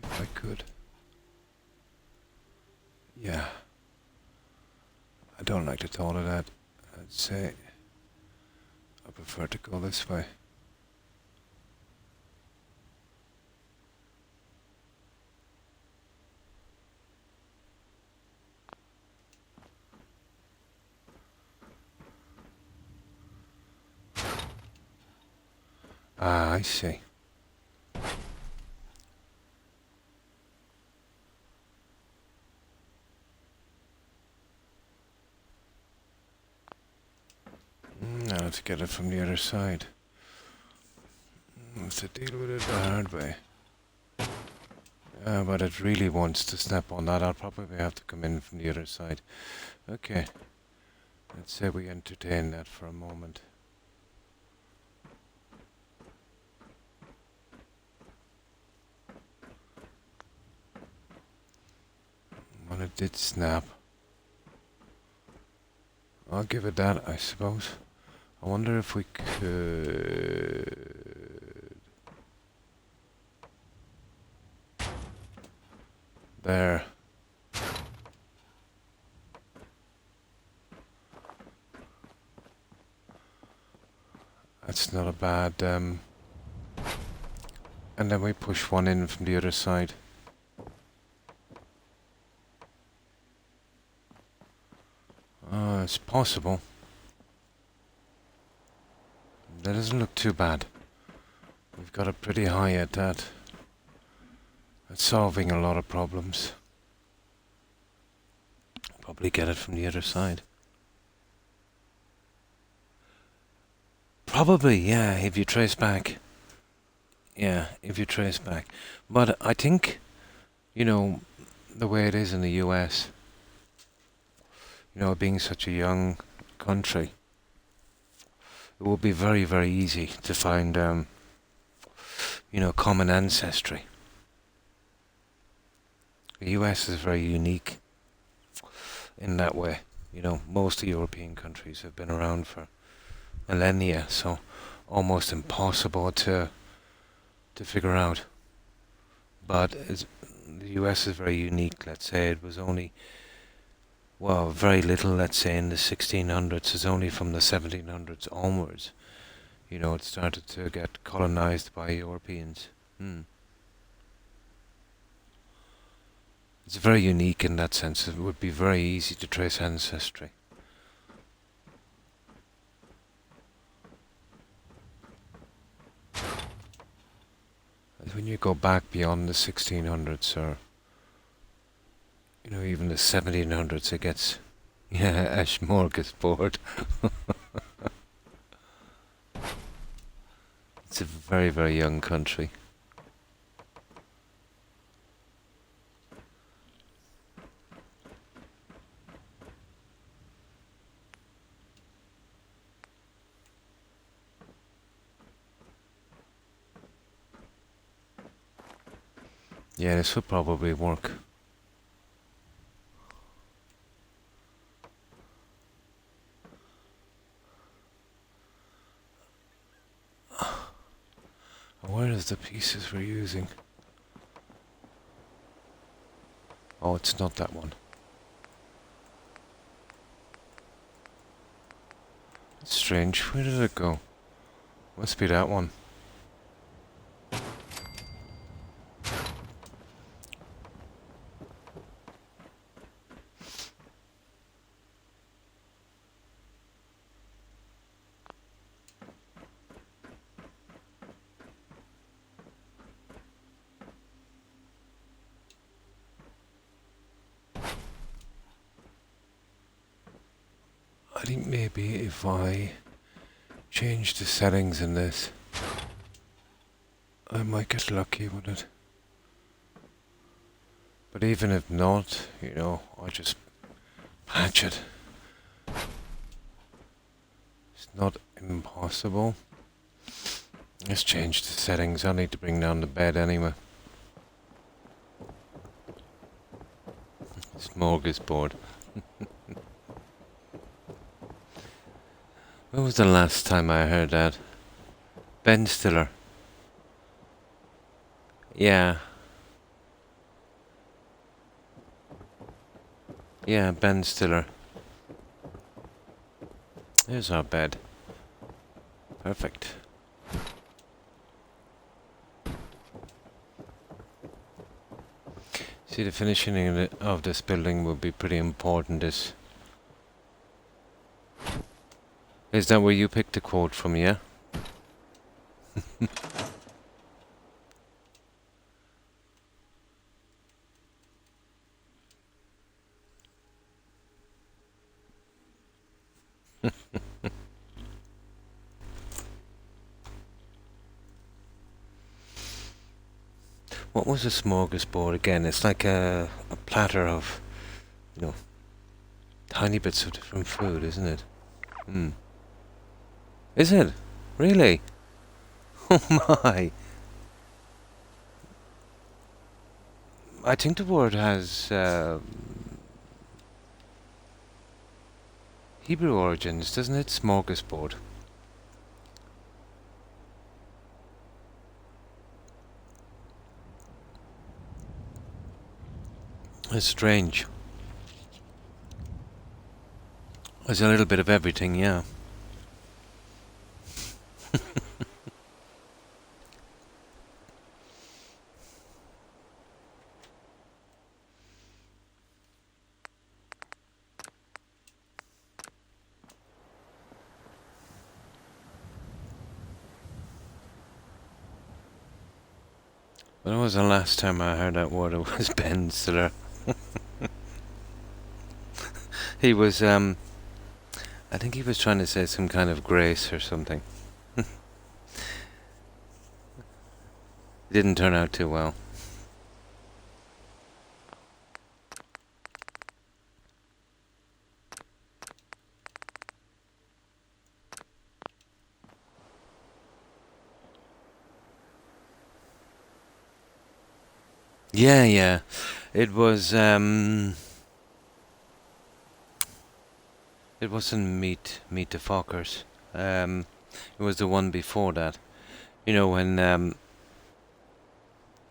if I could. Yeah, I don't like the thought of that. I'd say I prefer to go this way. Ah, I see. I have to get it from the other side. I have to deal with it the hard way. But it really wants to snap on that. I'll probably have to come in from the other side. Okay. Let's say we entertain that for a moment. When it did snap, I'll give it that, I suppose. I wonder if we could... There. That's not a bad... And then we push one in from the other side. It's possible. That doesn't look too bad. We've got it pretty high at that. It's solving a lot of problems. Probably get it from the other side. Probably, yeah, if you trace back. Yeah, if you trace back. But I think, you know, the way it is in the US, you know, being such a young country, it would be very, very easy to find, you know, common ancestry. The US is very unique in that way. You know, most European countries have been around for millennia, so almost impossible to figure out. But the US is very unique. Let's say it was only, well, very little, let's say, in the 1600s. It's only from the 1700s onwards, you know, it started to get colonized by Europeans. It's very unique in that sense. It would be very easy to trace ancestry. When you go back beyond the 1600s, or, you know, even the 1700s, it gets, yeah, a smorgasbord. It's a very, very young country. Yeah, this would probably work. Where is the pieces we're using? Oh, it's not that one. It's strange. Where did it go? Must be that one. I think maybe if I change the settings in this, I might get lucky with it. But even if not, you know, I just patch it. It's not impossible. Let's change the settings. I need to bring down the bed anyway. Smorgasbord. When was the last time I heard that? Ben Stiller. Yeah. Yeah, Ben Stiller. There's our bed. Perfect. See, the finishing of this building will be pretty important. Is that where you picked the quote from, yeah? What was a smorgasbord again? It's like a platter of, you know, tiny bits of different food, isn't it? Hmm. Is it? Really? Oh my! I think the word has Hebrew origins, doesn't it? Smorgasbord. It's strange. There's a little bit of everything, yeah. When was the last time I heard that word? It was Ben Stiller. He was, I think he was trying to say some kind of grace or something. Didn't turn out too well. Yeah, yeah. It was, it wasn't Meet the Fockers. It was the one before that. You know, when,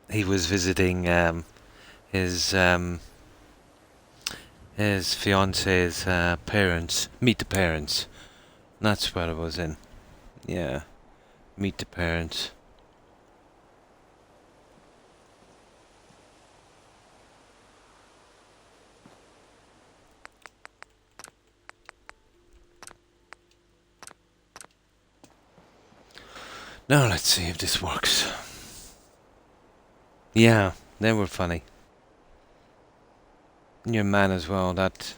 he was visiting, his, his fiance's, parents. Meet the Parents. That's what it was in. Yeah. Meet the Parents. Now let's see if this works. Yeah, they were funny. Your man as well, that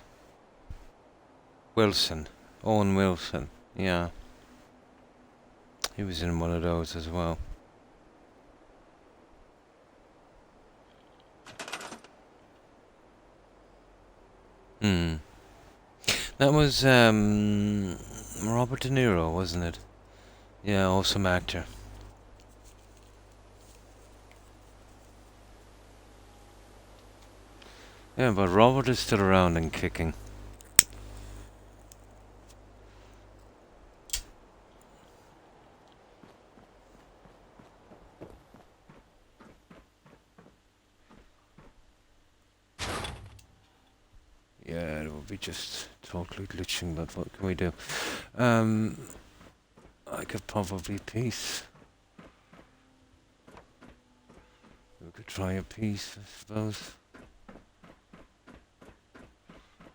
Wilson. Owen Wilson. Yeah. He was in one of those as well. Hmm. That was Robert De Niro, wasn't it? Yeah, awesome actor. Yeah, but Robert is still around and kicking. Yeah, it will be just totally glitching, but what can we do? I could probably piece. We could try a piece, I suppose.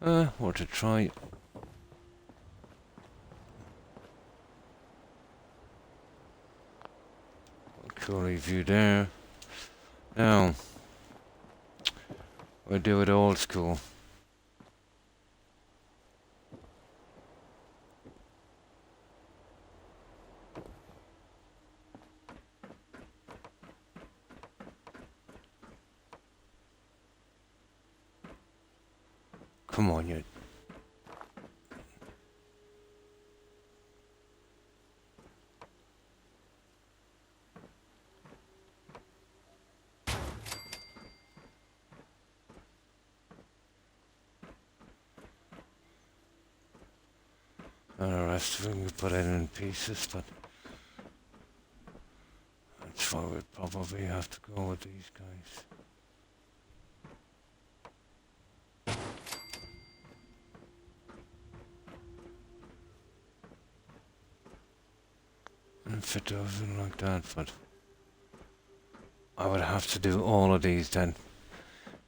Or to try. Cool review there. Now, we'll do it old school. Come on, you. And the rest of them we put in pieces, but that's why we'd probably have to go with these guys. And fit those in like that, but I would have to do all of these then.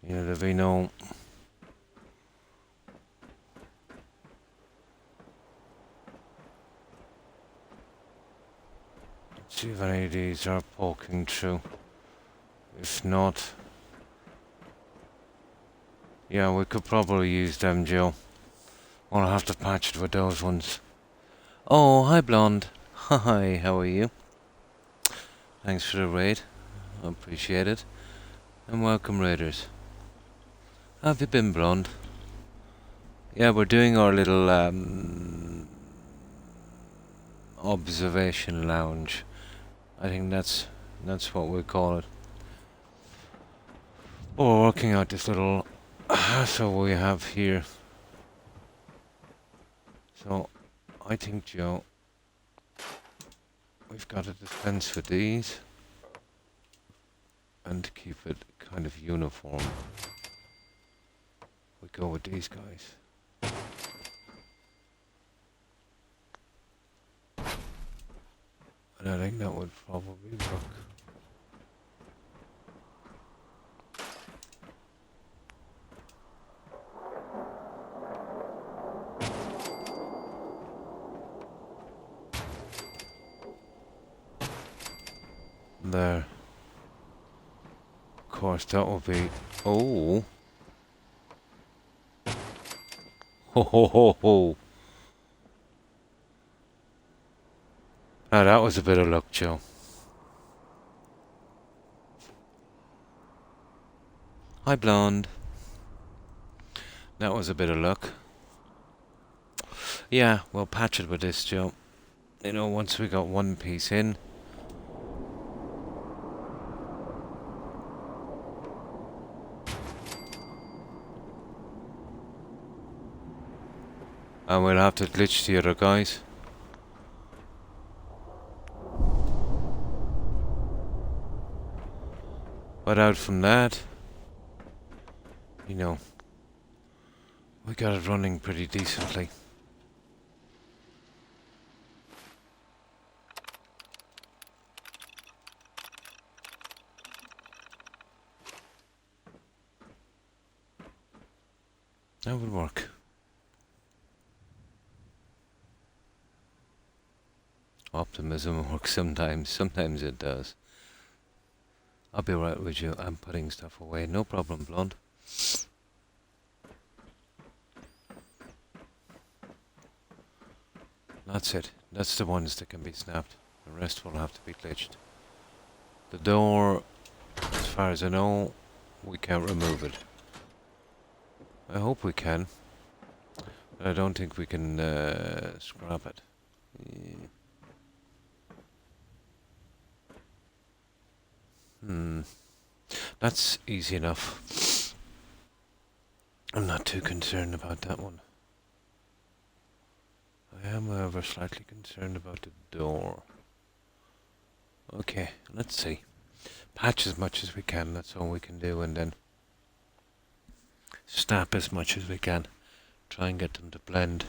You know, there'd be no... Let's see if any of these are poking through. If not... Yeah, we could probably use them, Joe. I'll have to patch it with those ones. Oh, hi, Blonde. Hi, how are you? Thanks for the raid. I appreciate it. And welcome, raiders. How have you been, Blonde? Yeah, we're doing our little observation lounge. I think that's what we call it. Oh, we're working out this little hassle we have here. So, I think, Joe, we've got to dispense with these and keep it kind of uniform. We go with these guys. And I think that would probably work. There. Of course, that will be... Oh! Ho ho ho ho! Now that was a bit of luck, Joe. Hi, Blonde. That was a bit of luck. Yeah, we'll patch it with this, Joe. You know, once we got one piece in... And we'll have to glitch the other guys. But out from that, you know, we got it running pretty decently. That would work. Optimism works sometimes. Sometimes it does. I'll be right with you. I'm putting stuff away. No problem, Blonde. That's it. That's the ones that can be snapped. The rest will have to be glitched. The door, as far as I know, we can't remove it. I hope we can. But I don't think we can scrap it. That's easy enough. I'm not too concerned about that one. I am, however, slightly concerned about the door. Okay, let's see. Patch as much as we can, that's all we can do, and then snap as much as we can. Try and get them to blend.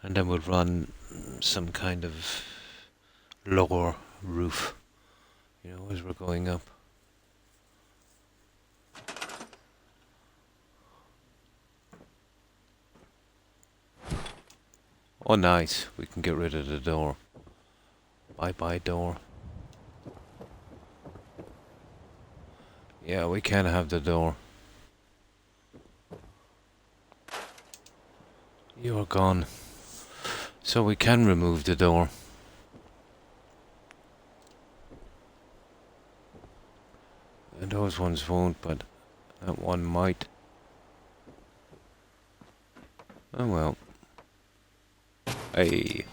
And then we'll run some kind of lower roof, you know, as we're going up. Oh nice, we can get rid of the door. Bye bye door. Yeah, we can have the door. You're gone. So we can remove the door. And those ones won't, but that one might. Oh well. Hey.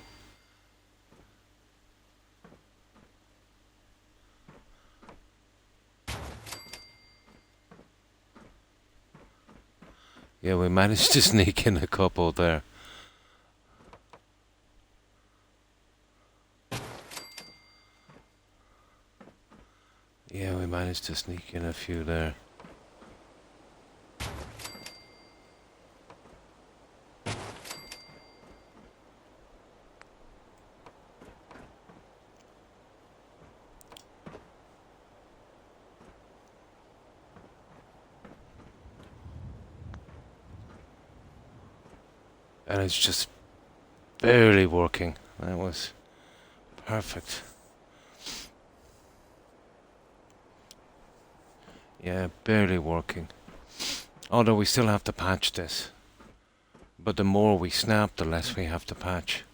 Yeah, we managed to sneak in a couple there. Yeah, we managed to sneak in a few there. And it's just barely working. That was perfect. Yeah, barely working. Although we still have to patch this. But the more we snap, the less we have to patch.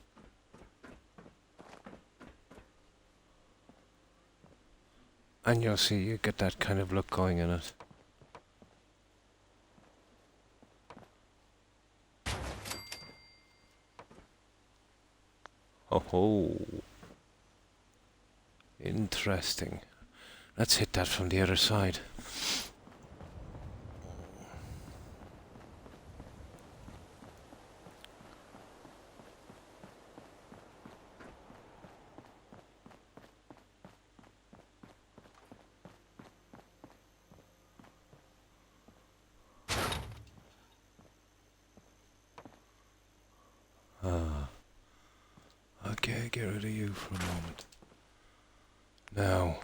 And you'll see, you get that kind of look going in it. Oh ho. Interesting. Let's hit that from the other side. Okay, get rid of you for a moment. Now,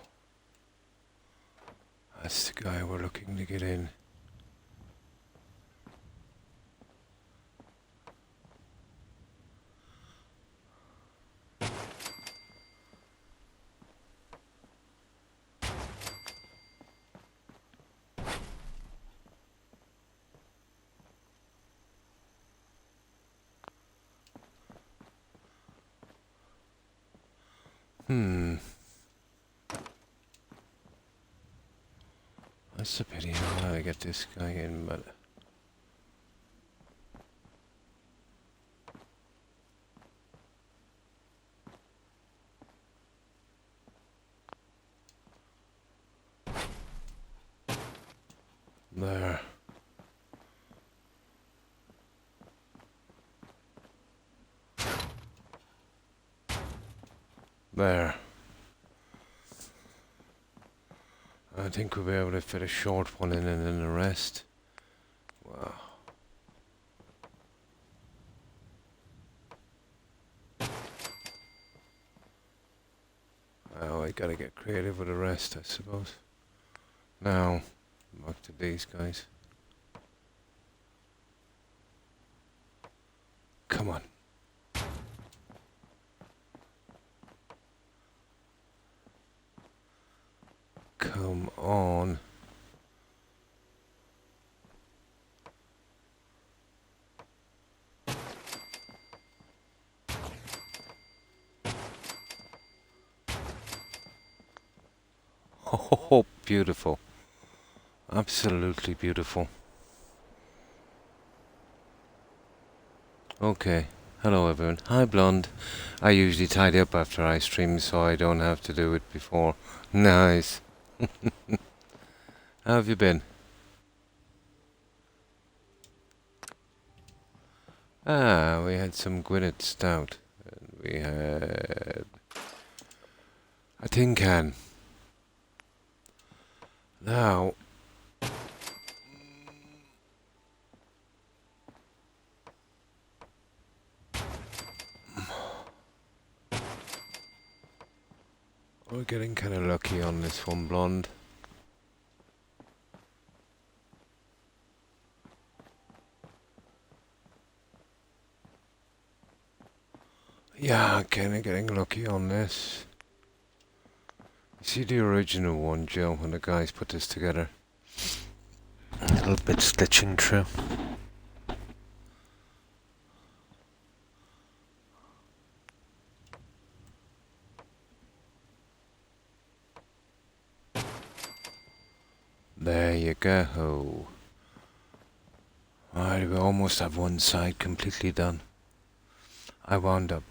that's the guy we're looking to get in. That's a pity. How do I get this guy in, but... There. There. I think we'll be able to fit a short one in and then the rest. Wow. Oh, I gotta get creative with the rest, I suppose. Now, back to these guys. Come on. Come on. Oh, beautiful. Absolutely beautiful. Okay. Hello everyone. Hi Blonde. I usually tidy up after I stream so I don't have to do it before. Nice. How have you been? Ah, we had some Gwynedd Stout. And we had a tin can. Now, we're getting kind of lucky on this one, Blonde. Yeah, kind of getting lucky on this. You see the original one, Joe, when the guys put this together? A little bit stitching through. There you go. Alright, we almost have one side completely done. I wound up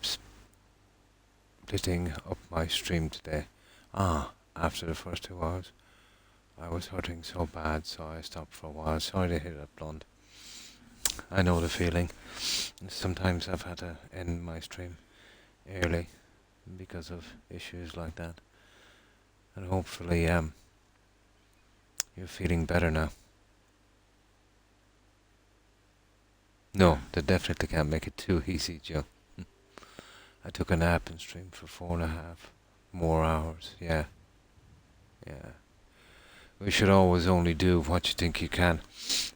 splitting up my stream today. After the first 2 hours, I was hurting so bad, so I stopped for a while. Sorry to hear that, Blonde. I know the feeling. Sometimes I've had to end my stream early because of issues like that. And hopefully, you're feeling better now. No, they definitely can't make it too easy, Joe. I took a nap and streamed for 4.5 more hours. Yeah. We should always only do what you think you can.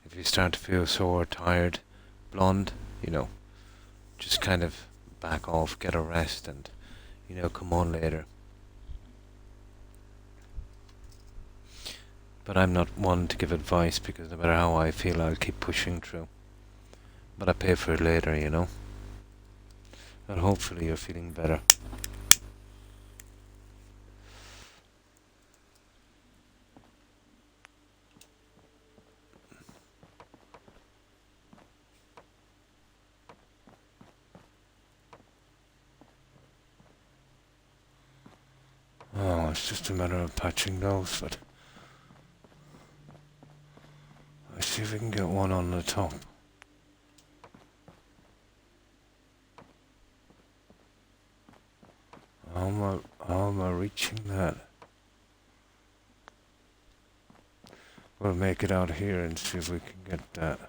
If you start to feel sore, tired, Blonde, just kind of back off, get a rest, and, come on later. But I'm not one to give advice, because no matter how I feel, I'll keep pushing through. But I pay for it later, And hopefully you're feeling better. Oh, it's just a matter of patching those, but let's see if we can get one on the top. How am I reaching that? We'll make it out here and see if we can get that.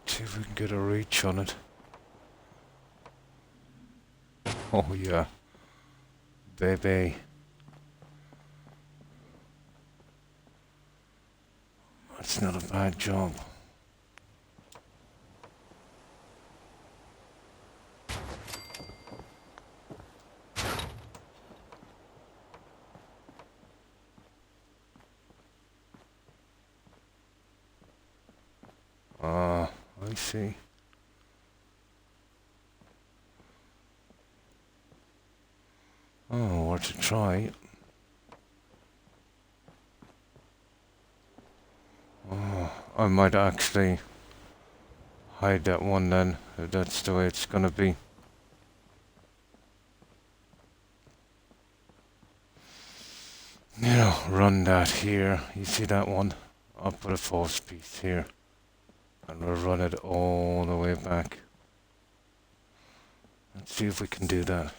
See if we can get a reach on it. Oh yeah. Baby. That's not a bad job. I see. Oh, worth a try. Oh, I might actually hide that one then, if that's the way it's gonna be. Run that here. You see that one? I'll put a false piece here. And we'll run it all the way back. Let's see if we can do that.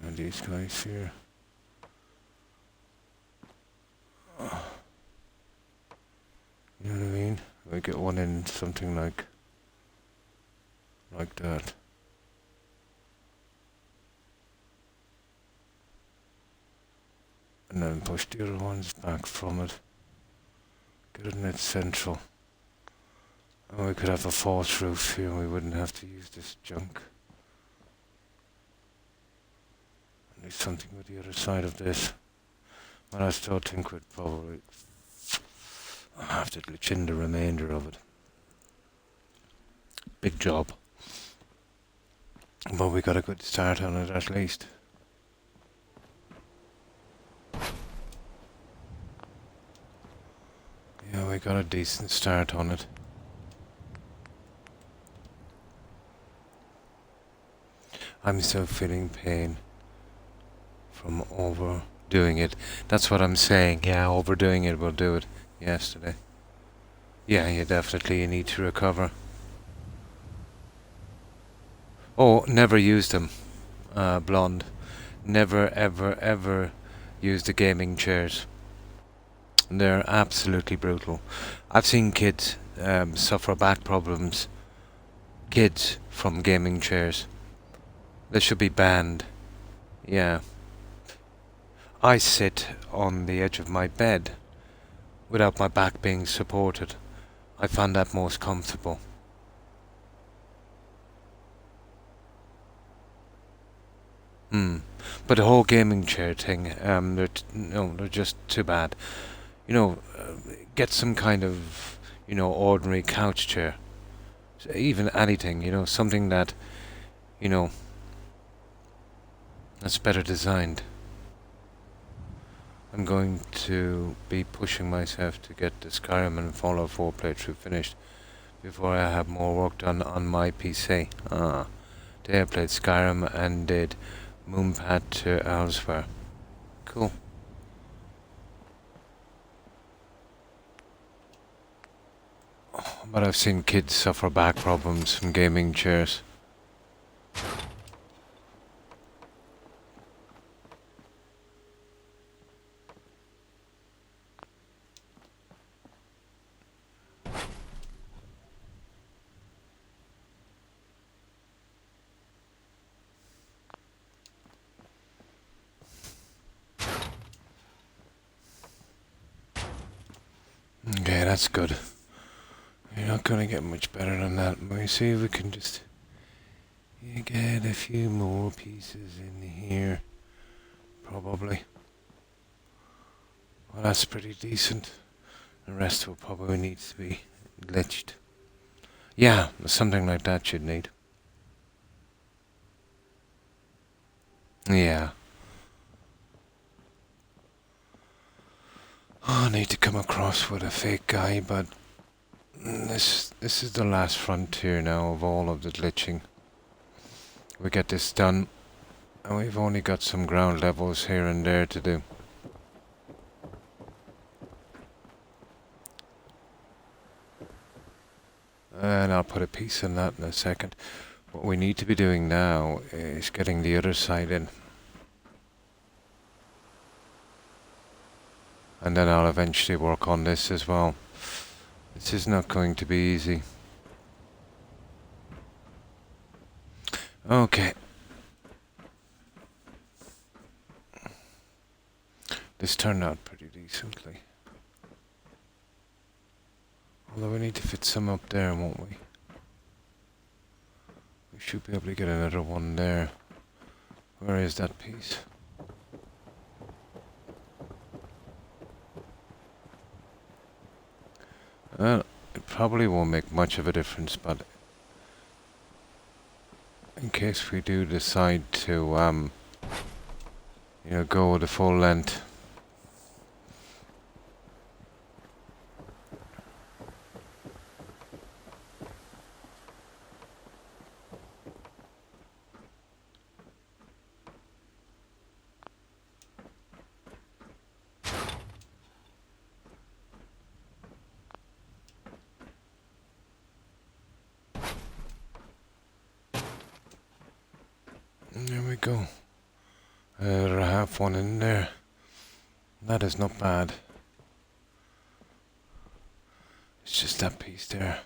And these guys here. You know what I mean? We get one in something like that. And then push the other ones back from it. Get it in its central. And we could have a false roof here and we wouldn't have to use this junk. And do something with the other side of this. But I still think we'd probably have to glitch in the remainder of it. Big job. But we got a good start on it at least. Yeah, we got a decent start on it. I'm still feeling pain from overdoing it. That's what I'm saying. Yeah, overdoing it will do it. Yesterday. Yeah, you need to recover. Oh, never used them, Blonde. Never, ever, ever use the gaming chairs. They're absolutely brutal. I've seen kids suffer back problems. Kids from gaming chairs. They should be banned. Yeah. I sit on the edge of my bed without my back being supported. I find that most comfortable. Hmm. But the whole gaming chair thing, no, they're just too bad. You know, get some kind of, ordinary couch chair. Even anything, something that, you know, that's better designed. I'm going to be pushing myself to get the Skyrim and Fallout 4 playthrough finished before I have more work done on my PC. Today I played Skyrim and did Moonpad to Elsewhere. Cool. But I've seen kids suffer back problems from gaming chairs. Okay, that's good. You're not gonna get much better than that. Let me see if we can just get a few more pieces in here. Probably. Well, that's pretty decent. The rest will probably need to be glitched. Yeah, something like that you'd need. Yeah. Oh, I need to come across with a fake guy, but this is the last frontier now of all of the glitching. We get this done, and we've only got some ground levels here and there to do. And I'll put a piece in that in a second. What we need to be doing now is getting the other side in. And then I'll eventually work on this as well. This is not going to be easy. Okay. This turned out pretty decently. Although we need to fit some up there, won't we? We should be able to get another one there. Where is that piece? Well, it probably won't make much of a difference, but in case we do decide to, go the full length. There we go. I have one in there. That is not bad. It's just that piece there.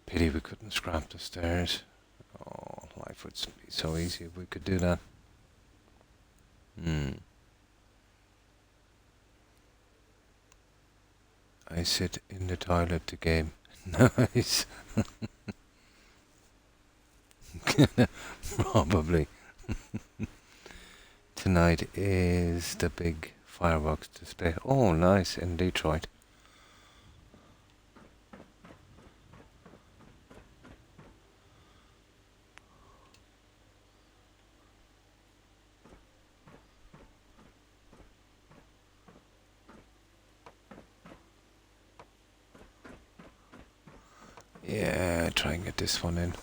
Pity we couldn't scrap the stairs. Oh, life would be so easy if we could do that. I sit in the toilet to game. Nice. Probably. Tonight is the big fireworks display. Oh, nice, in Detroit. Yeah, try and get this one in.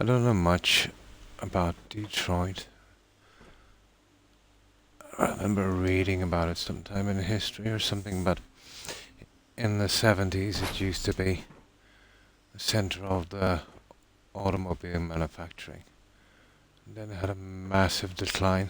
I don't know much about Detroit. I remember reading about it sometime in history or something, but in the 70s it used to be the center of the automobile manufacturing. And then it had a massive decline.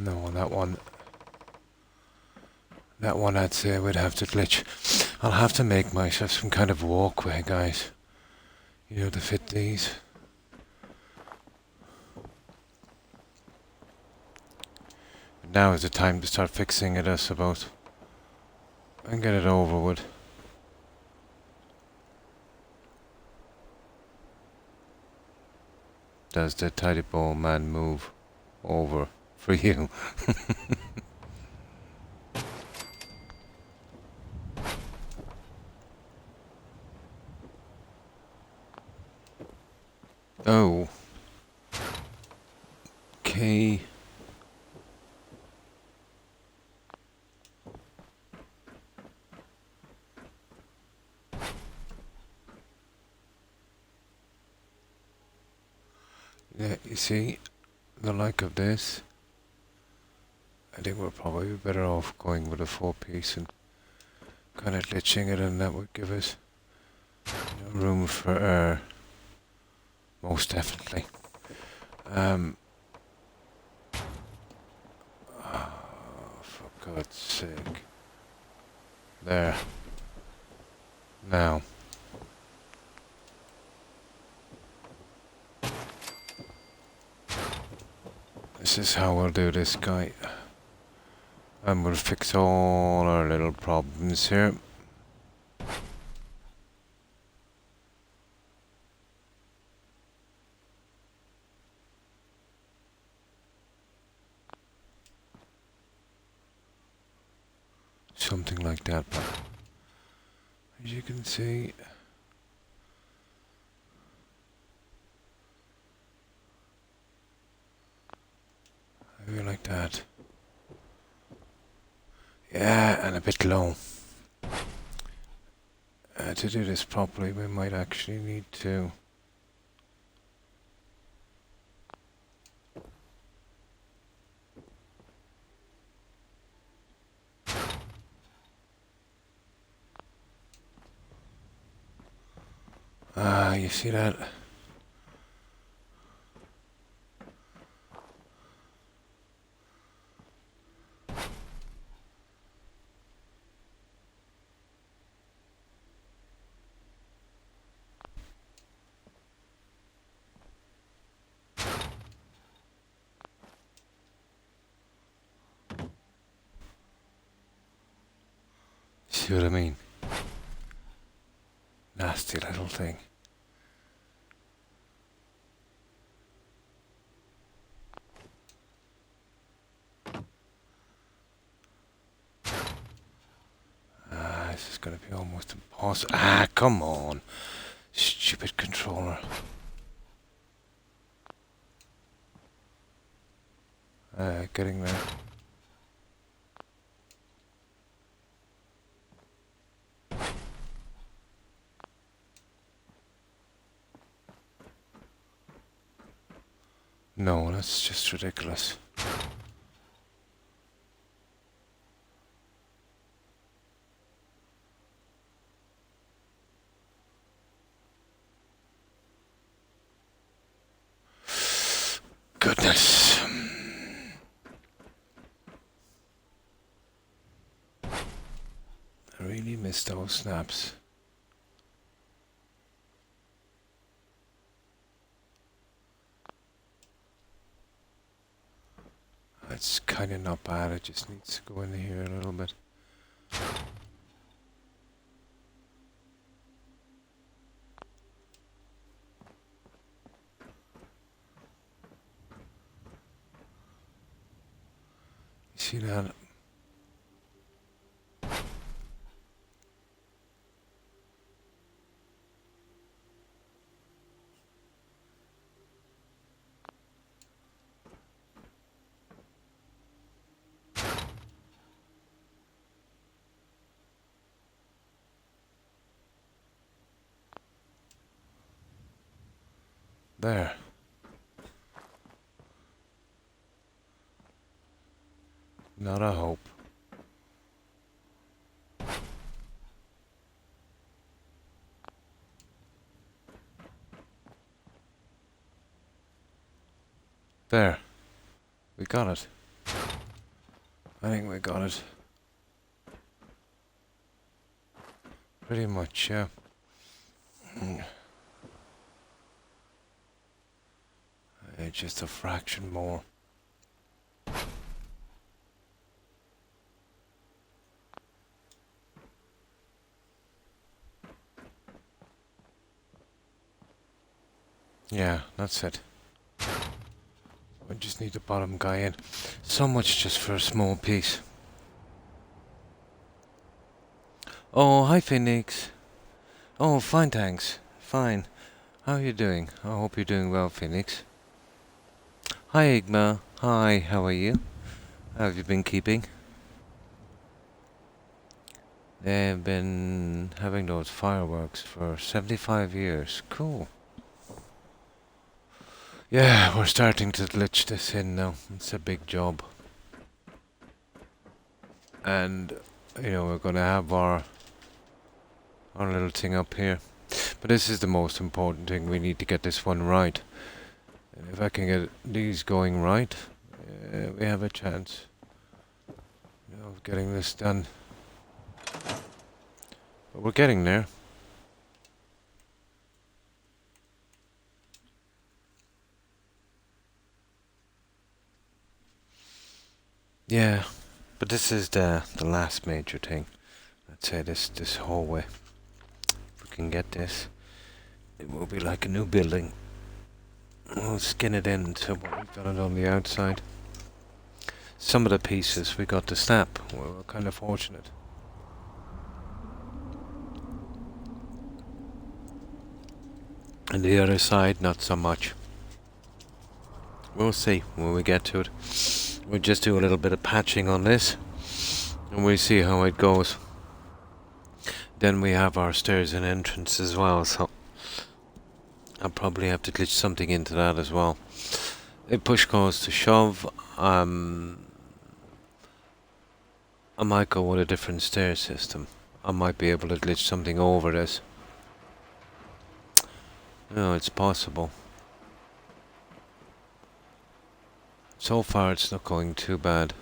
No, that one... That one I'd say would have to glitch. I'll have to make myself some kind of walkway, guys. You know, to fit these. Now is the time to start fixing it, I suppose. And get it over with. Does the tidy ball man move over for you? Oh. Okay. Yeah, you see, the like of this, I think we're probably better off going with a 4-piece and kind of glitching it, and that would give us room for error, most definitely. Oh, for God's sake. There. Now. This is how we'll do this, guy. And we'll fix all our little problems here. Something like that, but as you can see, maybe like that. Yeah, and a bit low. To do this properly, we might actually need to you see that? See what I mean? Nasty little thing. This is gonna be almost impossible. Come on. Stupid controller. Getting there. No, that's just ridiculous. Goodness. I really missed those snaps. It's kind of not bad, it just needs to go in here a little bit. You see that? There. Not a hope. There. We got it. I think we got it. Pretty much, yeah. Just a fraction more. Yeah, that's it. We just need the bottom guy in. So much just for a small piece. Oh, hi Phoenix. Oh, fine, thanks. Fine. How are you doing? I hope you're doing well, Phoenix. Hi, Igma. Hi, how are you? How have you been keeping? They've been having those fireworks for 75 years. Cool. Yeah, we're starting to glitch this in now. It's a big job. And, you know, we're going to have our little thing up here. But this is the most important thing. We need to get this one right. And if I can get these going right, we have a chance of getting this done. But we're getting there. Yeah, but this is the last major thing. I'd say this hallway. If we can get this, it will be like a new building. We'll skin it into what we've done it on the outside. Some of the pieces we got to snap. We were kind of fortunate. And the other side, not so much. We'll see when we get to it. We'll just do a little bit of patching on this, and we'll see how it goes. Then we have our stairs and entrance as well, so I'll probably have to glitch something into that as well. If push goes to shove, I might go with a different stair system. I might be able to glitch something over this. No, it's possible. So far it's not going too bad.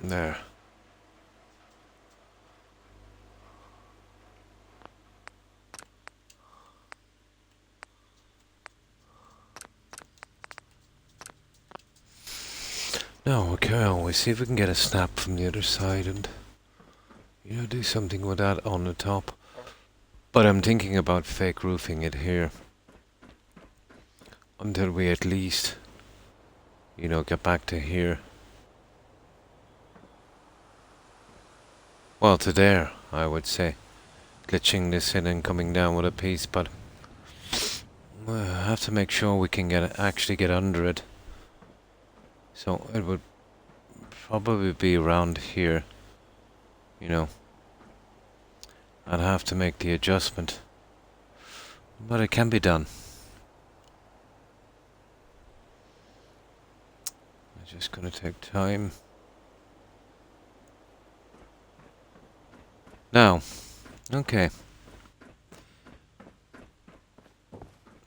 There. Now we can always see if we can get a snap from the other side and, you know, do something with that on the top. But I'm thinking about fake roofing it here until we at least, you know, get back to here. Well, to there, I would say. Glitching this in and coming down with a piece, but I have to make sure we can actually get under it. So it would probably be around here, you know. I'd have to make the adjustment, but it can be done. It's just gonna take time. Now, okay.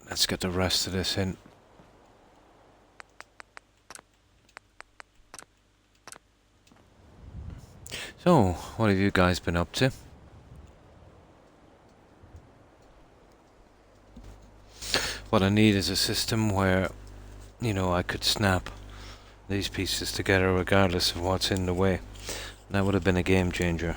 Let's get the rest of this in. So, what have you guys been up to? What I need is a system where, you know, I could snap these pieces together regardless of what's in the way. That would have been a game changer.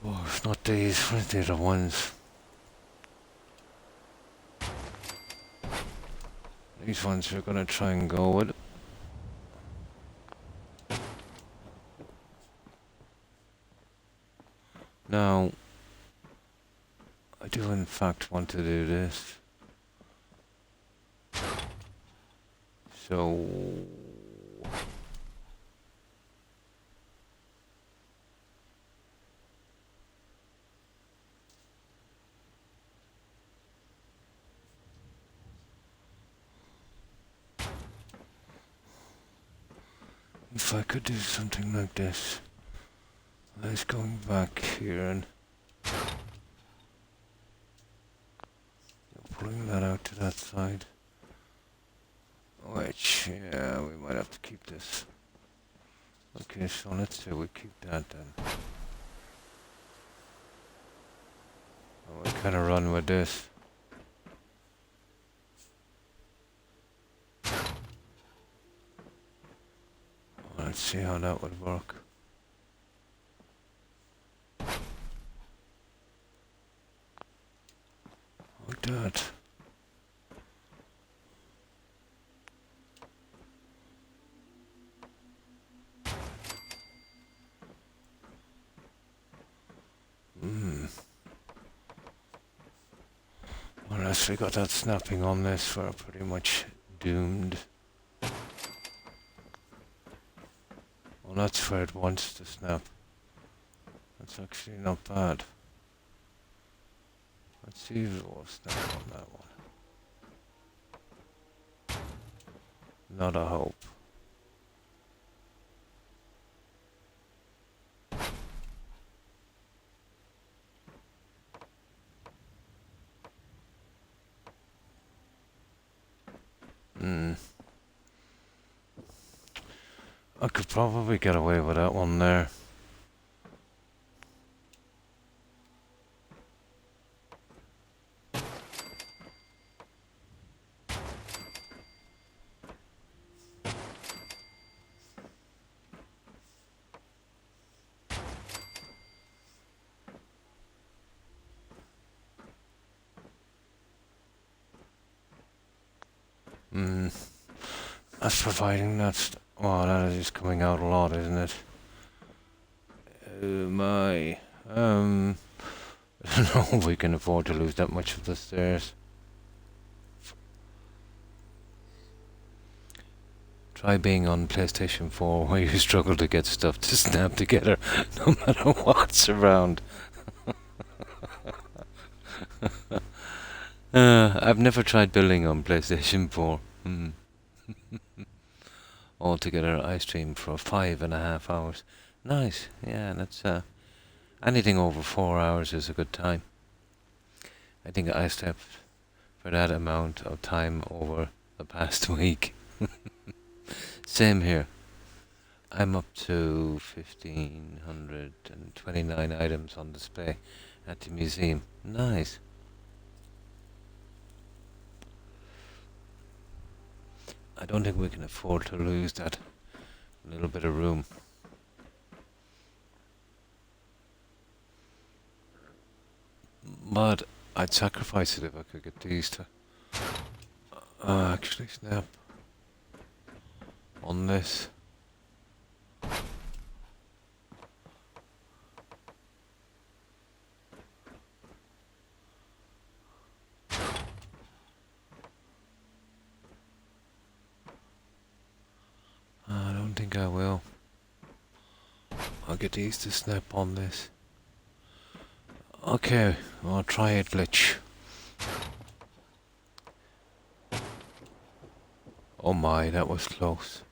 Oh, if not these, what are the other ones? These ones we're gonna try and go with. Now, I do in fact want to do this. So, If I could do something like this. Let's going back here and pulling that out to that side. Which, yeah, we might have to keep this. Okay, so let's say we keep that then. And we kind of run with this. Let's see how that would work. Like that. Unless we got that snapping on this, we're pretty much doomed. Well, that's where it wants to snap. That's actually not bad. Let's see if it will snap on that one. Not a hope. I could probably get away with that one there. That's providing that's... Oh, that is just coming out a lot, isn't it? Oh my. I don't know if we can afford to lose that much of the stairs. Try being on PlayStation 4 where you struggle to get stuff to snap together no matter what's around. I've never tried building on PlayStation 4. Altogether, I streamed for 5.5 hours. Nice, yeah, that's anything over 4 hours is a good time. I think I slept for that amount of time over the past week. Same here. I'm up to 1,529 items on display at the museum. Nice. I don't think we can afford to lose that little bit of room. But I'd sacrifice it if I could get these to actually snap on this. I don't think I will. I'll get these to snap on this. Okay, I'll try it, glitch. Oh my, that was close.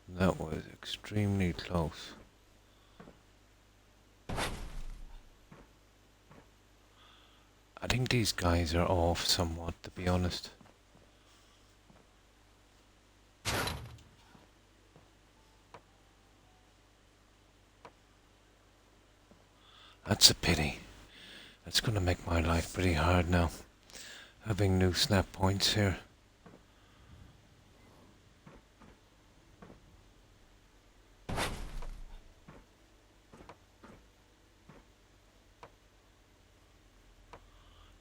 That was extremely close. I think these guys are off somewhat, to be honest. That's a pity. That's gonna make my life pretty hard now, having new snap points here.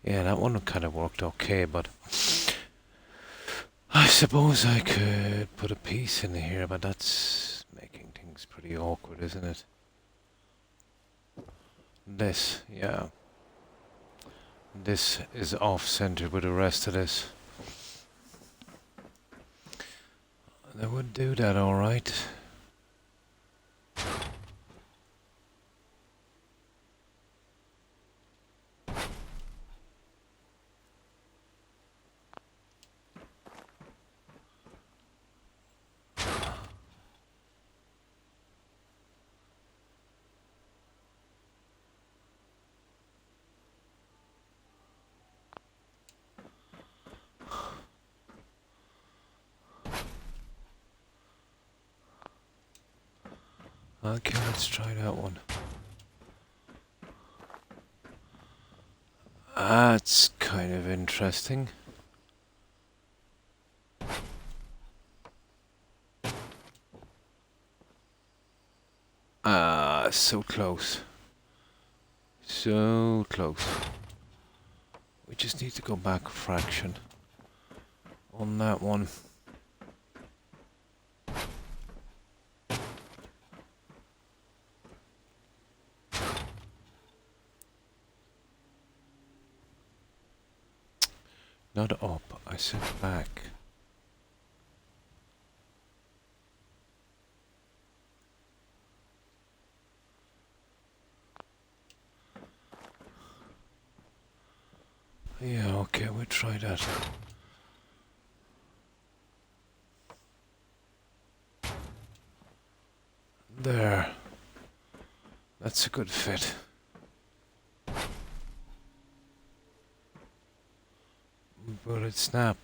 Yeah, that one kind of worked okay, but I suppose I could put a piece in here, but that's making things pretty awkward, isn't it? This, yeah. This is off-centered with the rest of this. That would do that alright. Okay, let's try that one. That's kind of interesting. So close. So close. We just need to go back a fraction on that one. Not up, I said back. Yeah, okay, we'll try that. There. That's a good fit. Will it snap?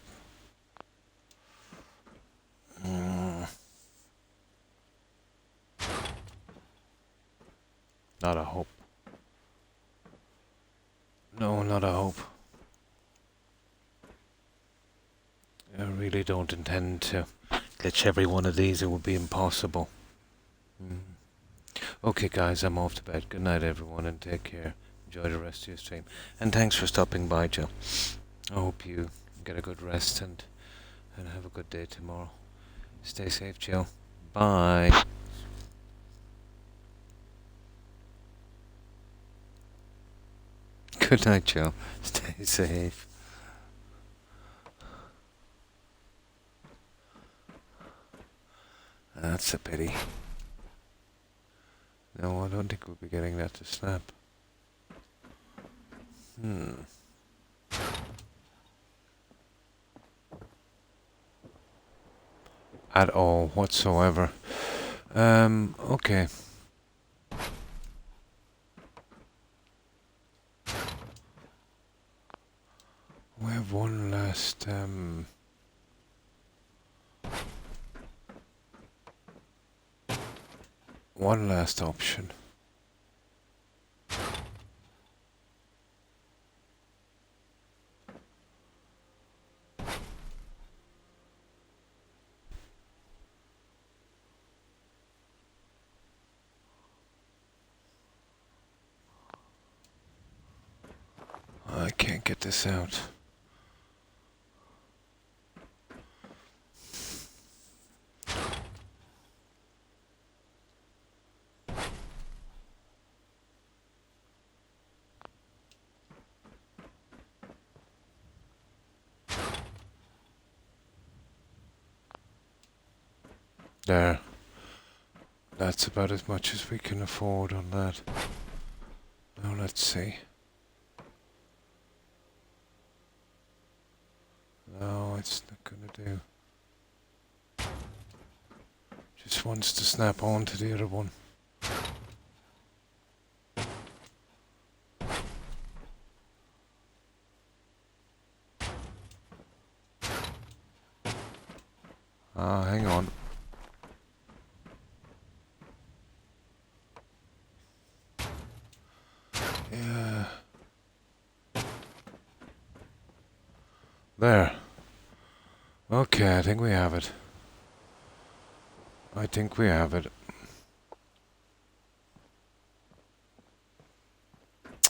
Not a hope. No, not a hope. I really don't intend to glitch every one of these. It would be impossible. Okay, guys, I'm off to bed. Good night, everyone, and take care. Enjoy the rest of your stream. And thanks for stopping by, Joe. I hope you get a good rest and have a good day tomorrow. Stay safe, Joe. Bye. Good night, Joe. Stay safe. That's a pity. No, I don't think we'll be getting that to snap. At all, whatsoever. Okay. We have one last, option. I can't get this out. There. That's about as much as we can afford on that. Now let's see. No, it's not gonna do. Just wants to snap onto the other one. Hang on. Yeah. There. Okay, I think we have it. I think we have it.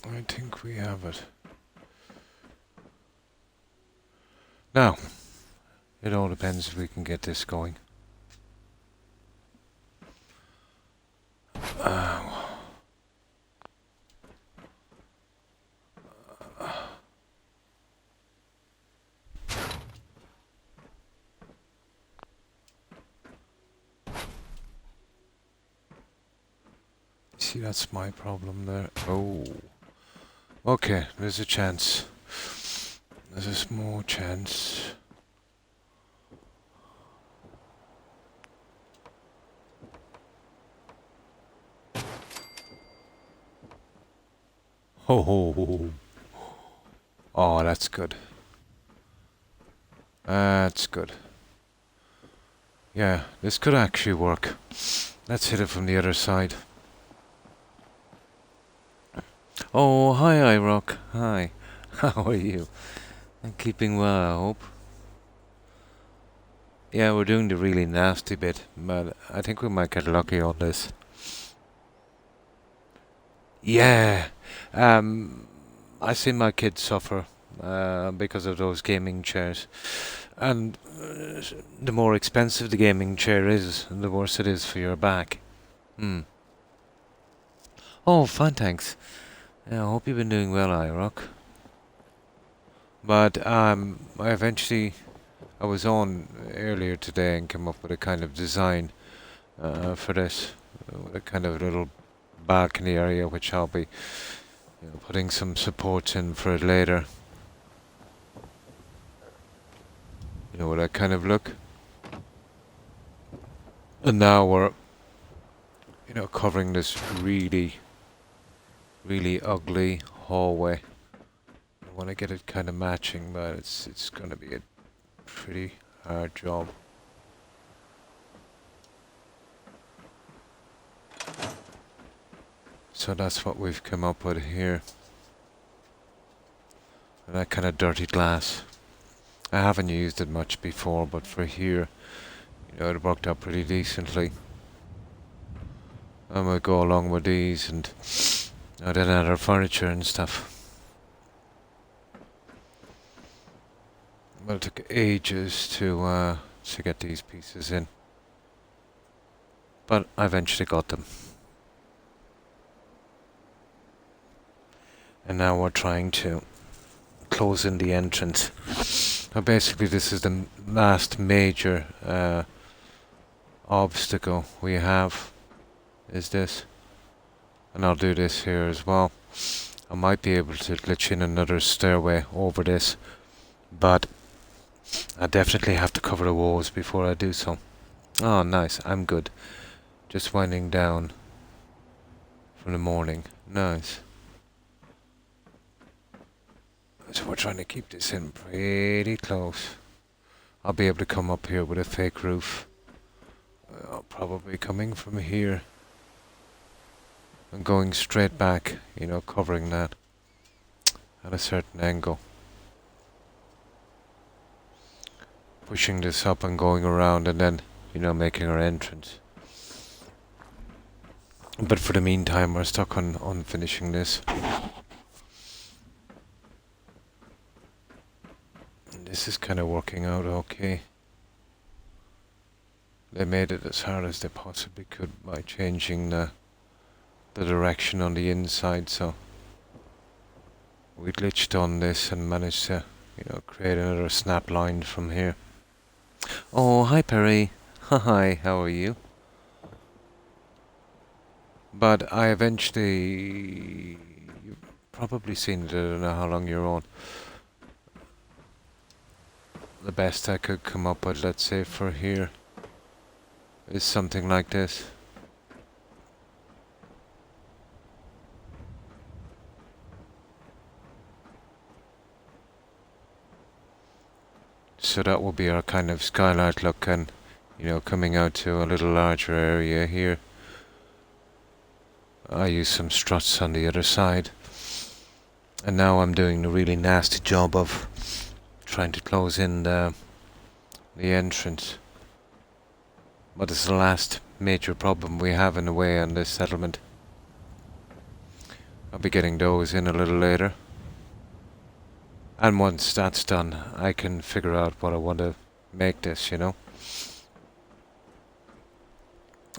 I think we have it. Now, it all depends if we can get this going. See, that's my problem there. Oh. Okay, there's a chance. There's a small chance. Ho ho ho. Oh, that's good. That's good. Yeah, this could actually work. Let's hit it from the other side. Oh, hi, Rock. Hi. How are you? I'm keeping well, I hope. Yeah, we're doing the really nasty bit, but I think we might get lucky on this. Yeah. I see my kids suffer because of those gaming chairs. And the more expensive the gaming chair is, the worse it is for your back. Hmm. Oh, fine, thanks. Yeah, I hope you've been doing well, Rock. But I was on earlier today and came up with a kind of design for this, with a kind of little balcony area which I'll be putting some supports in for it later. You know what that kind of look? And now we're covering this really, really ugly hallway. I want to get it kind of matching, but it's going to be a pretty hard job. So that's what we've come up with here. And that kind of dirty glass. I haven't used it much before, but for here, it worked out pretty decently. And we'll go along with these and then add our furniture and stuff. Well, it took ages to get these pieces in. But I eventually got them. And now we're trying to close in the entrance. Now basically this is the last major obstacle we have, is this. And I'll do this here as well. I might be able to glitch in another stairway over this, but I definitely have to cover the walls before I do so. Oh, nice, I'm good. Just winding down from the morning. Nice. So we're trying to keep this in pretty close. I'll be able to come up here with a fake roof. Probably coming from here. And going straight back, covering that at a certain angle. Pushing this up and going around and then, making our entrance. But for the meantime, we're stuck on finishing this. And this is kind of working out okay. They made it as hard as they possibly could by changing the direction on the inside, so we glitched on this and managed to, create another snap line from here. Oh, hi Perry. Hi, how are you? But I eventually, you've probably seen it, I don't know how long you're on. The best I could come up with, let's say for here, is something like this. So that will be our kind of skylight look, and coming out to a little larger area here. I use some struts on the other side, and now I'm doing the really nasty job of trying to close in the entrance. But it's the last major problem we have in a way on this settlement. I'll be getting those in a little later. And once that's done, I can figure out what I want to make this, It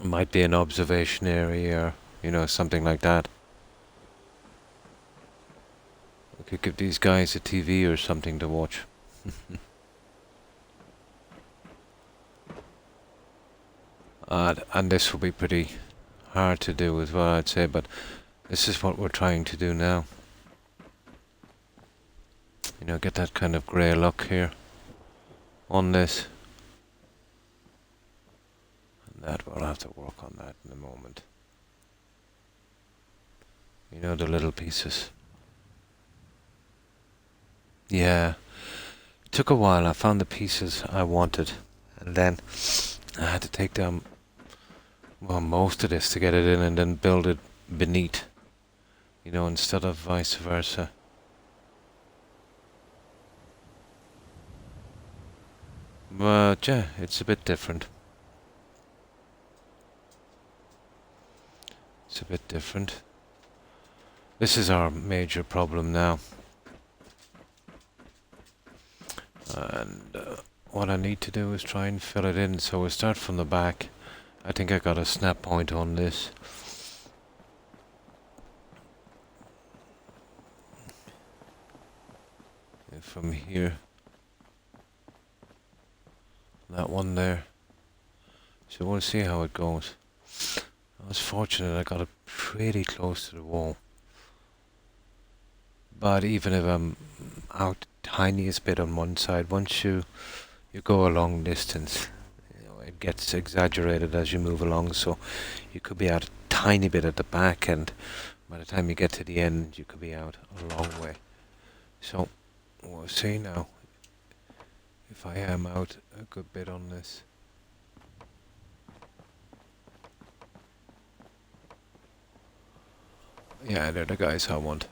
might be an observation area or, something like that. We could give these guys a TV or something to watch. And this will be pretty hard to do as well, I'd say, but this is what we're trying to do now. Get that kind of grey look here on this. And that, we'll have to work on that in a moment. The little pieces. Yeah. It took a while. I found the pieces I wanted. And then I had to take them well, most of this to get it in and then build it beneath, instead of vice versa. But yeah, it's a bit different. It's a bit different. This is our major problem now. And what I need to do is try and fill it in. So we'll start from the back. I think I got a snap point on this. And from here. That one there. So we'll see how it goes. I was fortunate I got it pretty close to the wall. But even if I'm out tiniest bit on one side, once you go a long distance, it gets exaggerated as you move along, so you could be out a tiny bit at the back, and by the time you get to the end you could be out a long way. So we'll see now if I am out a good bit on this. Yeah, they're the guys I want.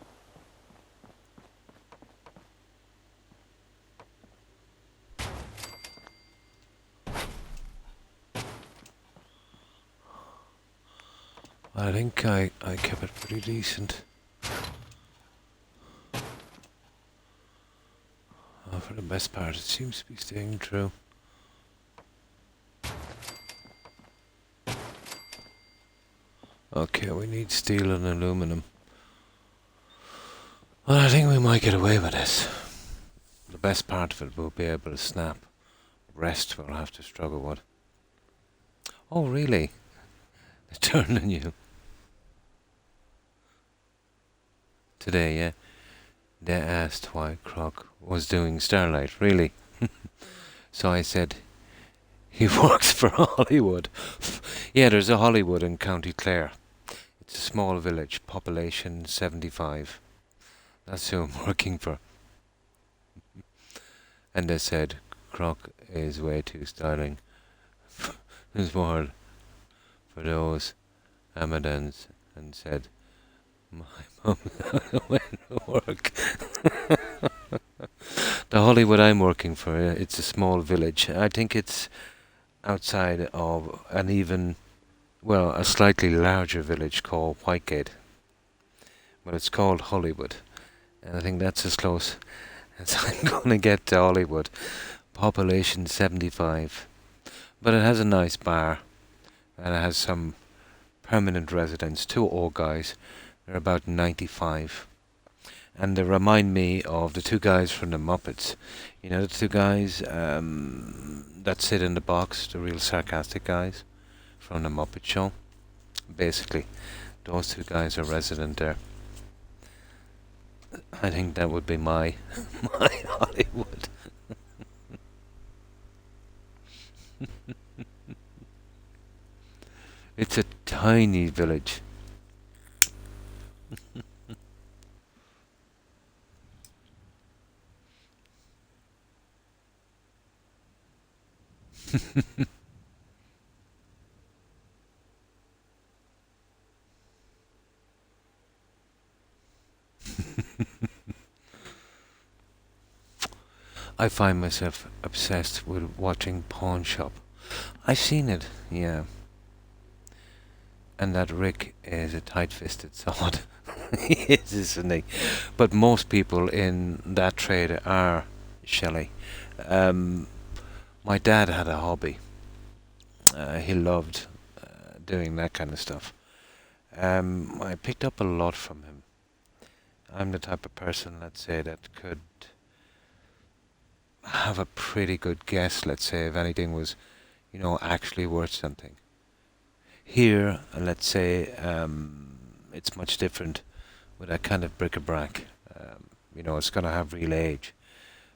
I think I kept it pretty decent. For the best part, it seems to be staying true. Okay, we need steel and aluminum. Well, I think we might get away with this. The best part of it will be able to snap. The rest we'll have to struggle with. Oh, really? They turned on you. Today, yeah. They asked why Croc was doing Starlight, really. So I said, he works for Hollywood. Yeah, there's a Hollywood in County Clare. It's a small village, population 75. That's who I'm working for. And they said, Croc is way too styling. His word for those Hamadans, and said, my mum went to work. The Hollywood I'm working for, it's a small village. I think it's outside of a slightly larger village called Whitegate. But it's called Hollywood. And I think that's as close as I'm going to get to Hollywood. Population 75. But it has a nice bar. And it has some permanent residents, 2 old guys. They're about 95. And they remind me of the 2 guys from the Muppets. You know, the 2 guys that sit in the box, the real sarcastic guys from the Muppet Show. Basically, those 2 guys are resident there. I think that would be my Hollywood. It's a tiny village. I find myself obsessed with watching Pawn Shop. I've seen it, yeah. And that Rick is a tight-fisted sod. He is, isn't he? But most people in that trade are, Shelley. My dad had a hobby. He loved doing that kind of stuff. I picked up a lot from him. I'm the type of person, let's say, that could have a pretty good guess, let's say, if anything was, actually worth something. Here, let's say, it's much different with that kind of bric-a-brac. It's going to have real age.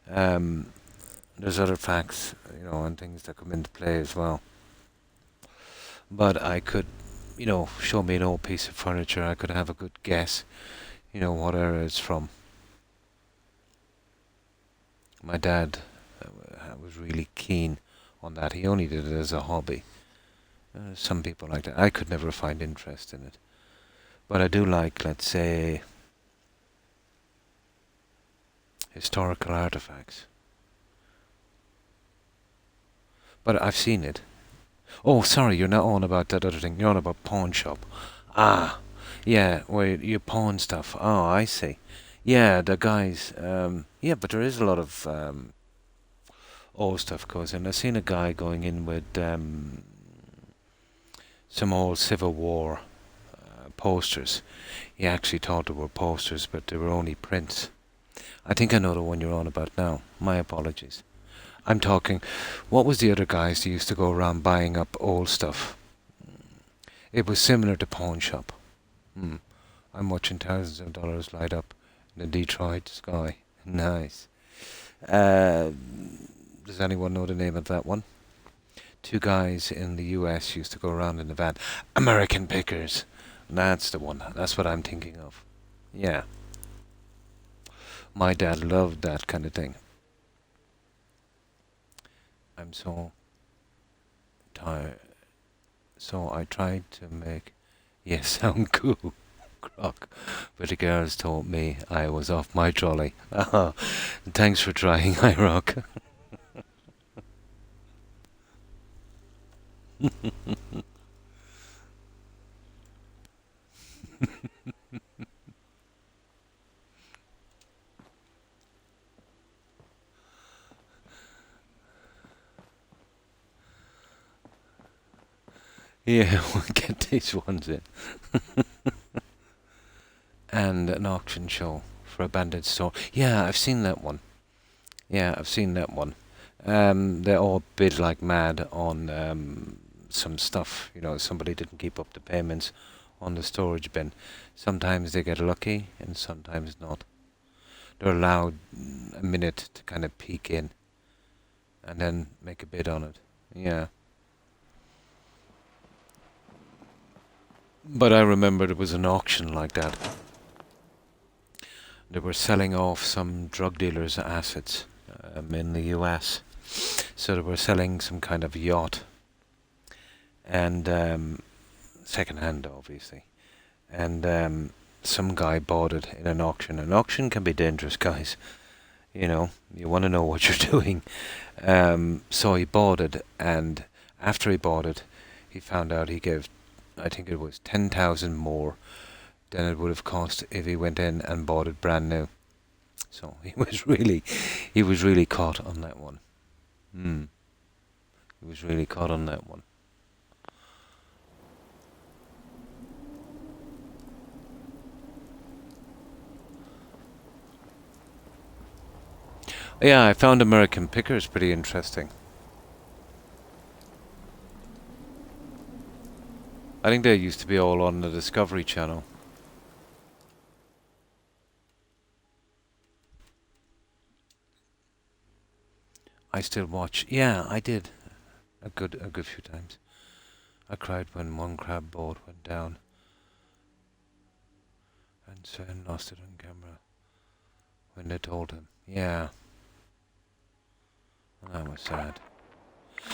There's other facts, and things that come into play as well. But I could, show me an old piece of furniture, I could have a good guess, what era it's from. My dad was really keen on that. He only did it as a hobby. Some people like that. I could never find interest in it. But I do like, let's say, historical artifacts. But I've seen it. Oh, sorry, you're not on about that other thing. You're on about pawn shop. Ah, yeah, where you pawn stuff. Oh, I see. Yeah, the guys. Yeah, but there is a lot of old stuff goes in. I've seen a guy going in with some old Civil War posters. He actually thought they were posters, but they were only prints. I think I know the one you're on about now. My apologies. I'm talking, what was the other guys that used to go around buying up old stuff? It was similar to pawn shop. Hmm. I'm watching thousands of dollars light up in the Detroit sky. Nice. Does anyone know the name of that one? Two guys in the US used to go around in a van. American Pickers. That's the one. That's what I'm thinking of. Yeah. My dad loved that kind of thing. I'm so tired. So I tried to make sound cool, Croc, but the girls told me I was off my trolley. Thanks for trying, I rock. Yeah, we'll get these ones in. And an auction show for a banded store. Yeah, I've seen that one. Yeah, I've seen that one. They all bid like mad on some stuff. You know, somebody didn't keep up the payments on the storage bin. Sometimes they get lucky, and sometimes not. They're allowed a minute to kind of peek in, and then make a bid on it. Yeah. But I remember there was an auction like that. They were selling off some drug dealers' assets in the US. So they were selling some kind of yacht, and second hand, obviously. And some guy bought it in an auction. An auction can be dangerous, guys. You know, you want to know what you're doing. So he bought it, and after he bought it, he found out he gave, I think it was 10,000 more than it would have cost if he went in and bought it brand new. So he was really caught on that one. He was really caught on that one. Yeah, I found American Pickers pretty interesting. I think they used to be all on the Discovery Channel. I still watch. Yeah, I did. A good few times. I cried when one crab boat went down and Sven lost it on camera when they told him. Yeah, that was sad.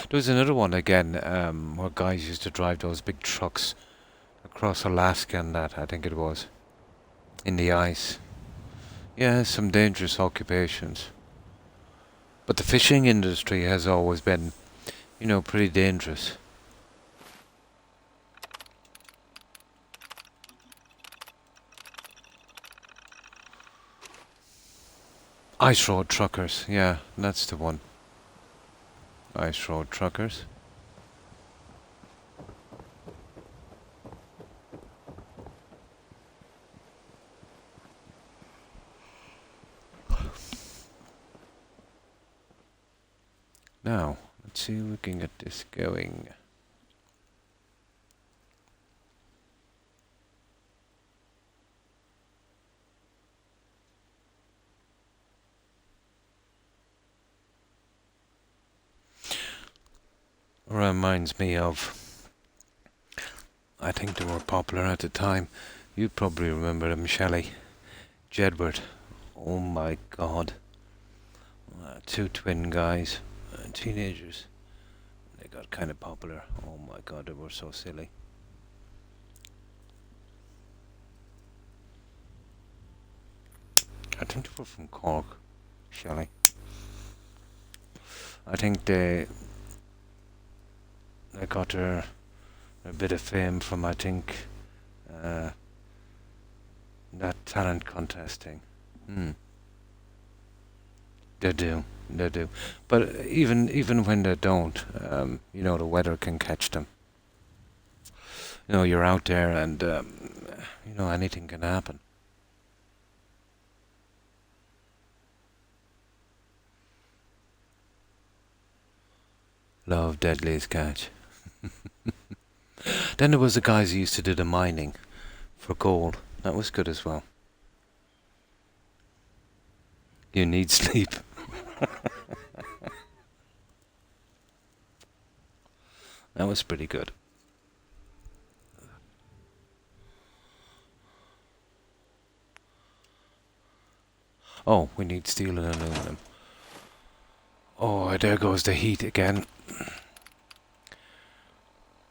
There was another one again where guys used to drive those big trucks across Alaska and that, I think it was, in the ice. Yeah, some dangerous occupations. But the fishing industry has always been, you know, pretty dangerous. Ice road truckers, yeah, that's the one. Ice road truckers. Now, let's see if we can get this going. Reminds me of, I think they were popular at the time. You probably remember them, Shelley. Jedward. Oh my god. Two twin guys, teenagers. They got kind of popular. Oh my god, they were so silly. I think they were from Cork, Shelley. I think they got their a bit of fame from, I think, uh, that talent contest thing. They do, they do. But even when they don't, the weather can catch them. You're out there, and anything can happen. Love Deadliest Catch. Then there was the guys who used to do the mining for gold. That was good as well. You need sleep. That was pretty good. Oh, we need steel and aluminum. Oh, there goes the heat again.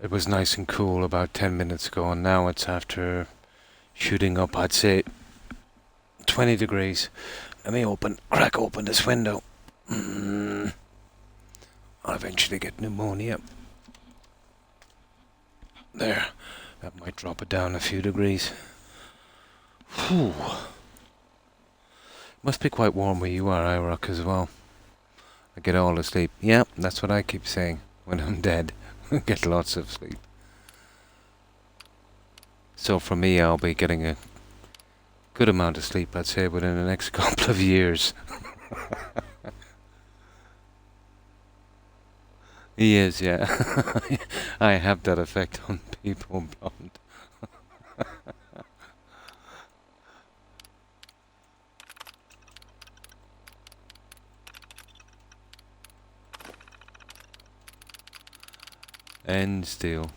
It was nice and cool about 10 minutes ago, and now it's after shooting up, I'd say, 20 degrees. Let me crack open this window. I'll eventually get pneumonia. There, that might drop it down a few degrees. Whew. Must be quite warm where you are, IROC, as well. I get all the sleep. Yeah, that's what I keep saying when I'm dead. Get lots of sleep. So for me, I'll be getting a good amount of sleep, I'd say, within the next couple of years. He is, yeah. I have that effect on people, blonde. And steel.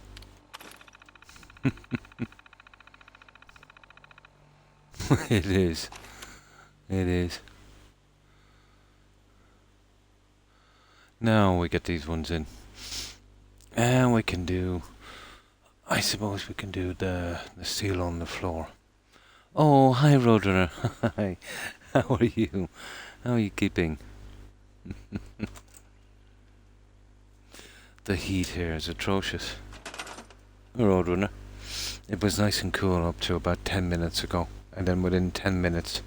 It is. It is. Now we get these ones in. And we can do... I suppose we can do the steel on the floor. Oh, hi, Roadrunner. Hi. How are you? How are you keeping? The heat here is atrocious. Roadrunner. It was nice and cool up to about 10 minutes ago. And then within 10 minutes,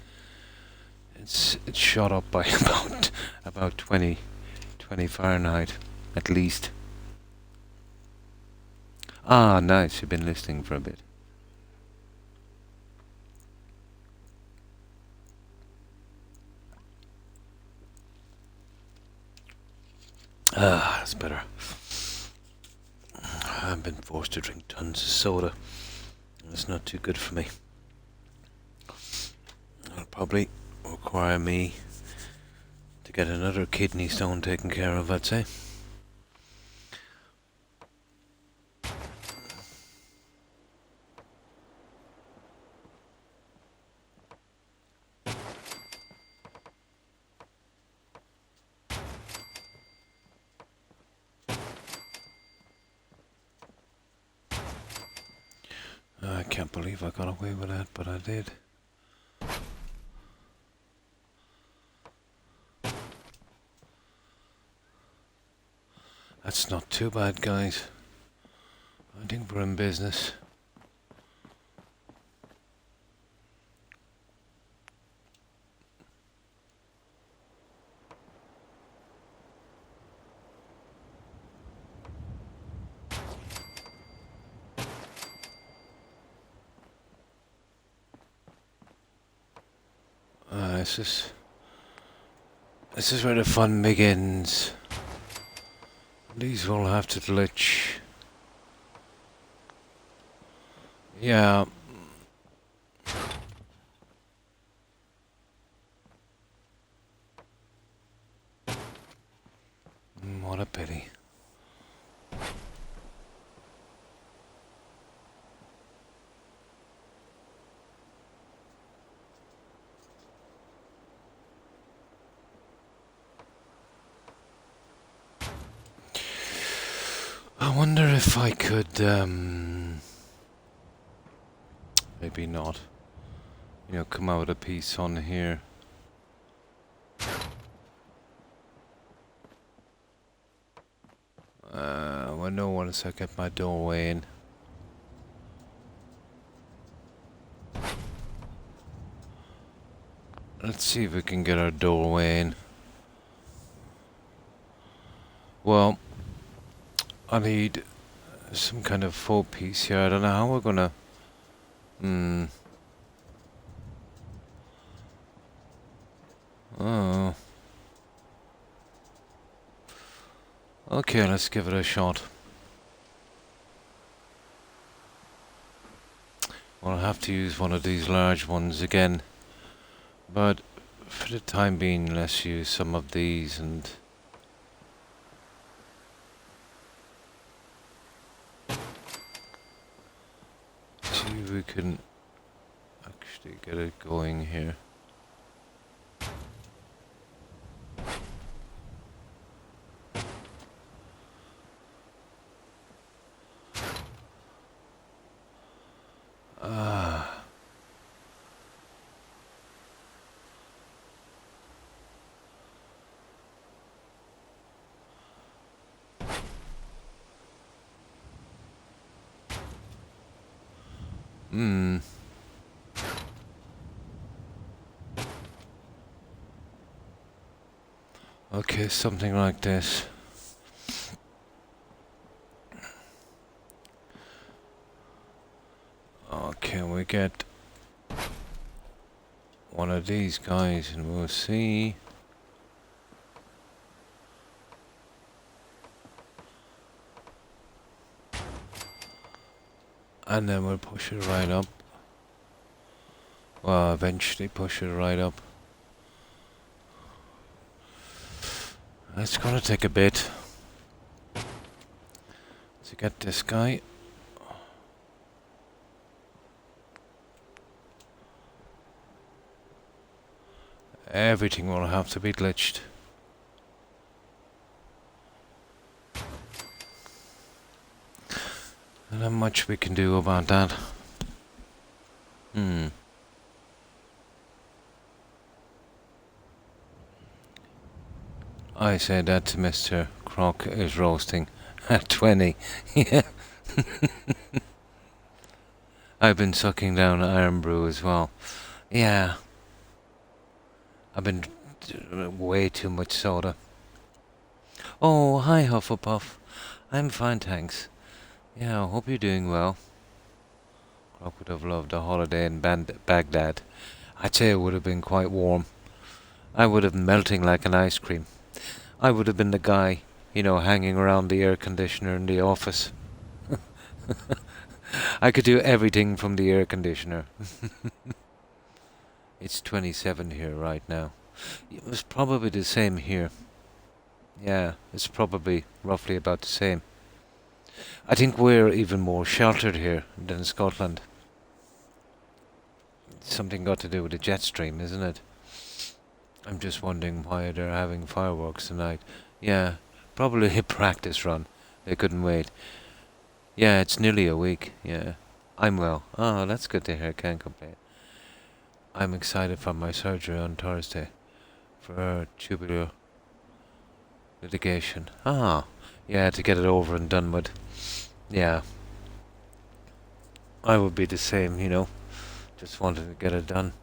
it shot up by about 20 Fahrenheit, at least. Ah, nice. You've been listening for a bit. Ah, that's better. I've been forced to drink tons of soda. It's not too good for me. It'll probably require me to get another kidney stone taken care of, I'd say. I can't believe I got away with that, but I did. That's not too bad, guys. I think we're in business. This is where the fun begins. These will have to glitch. Yeah. What a pity. I wonder if I could, maybe not. You know, come out a piece on here. Well, no, once I get my doorway in. Let's see if we can get our doorway in. Well, I need some kind of faux piece here. I don't know how we're gonna... Oh. Okay, let's give it a shot. Well, I'll have to use one of these large ones again. But for the time being, let's use some of these and... see if we can actually get it going here. Okay, something like this. Okay, we get one of these guys and we'll see. And then we'll push it right up. Well, eventually push it right up. It's gonna take a bit to get this guy. Everything will have to be glitched. And not much we can do about that. I say that to Mr. Croc is roasting at 20. Yeah. I've been sucking down iron brew as well. Yeah. I've been way too much soda. Oh, hi Hufflepuff. I'm fine, thanks. Yeah, I hope you're doing well. Croc would have loved a holiday in Baghdad. I'd say it would have been quite warm. I would have been melting like an ice cream. I would have been the guy, you know, hanging around the air conditioner in the office. I could do everything from the air conditioner. It's 27 here right now. It was probably the same here. Yeah, it's probably roughly about the same. I think we're even more sheltered here than Scotland. Something got to do with the jet stream, isn't it? I'm just wondering why they're having fireworks tonight. Yeah, probably a practice run. They couldn't wait. Yeah, it's nearly a week. Yeah, I'm well. Oh, that's good to hear. Can't complain. I'm excited for my surgery on Thursday for tubular litigation. Ah, yeah, to get it over and done with. Yeah, I would be the same, you know. Just wanted to get it done.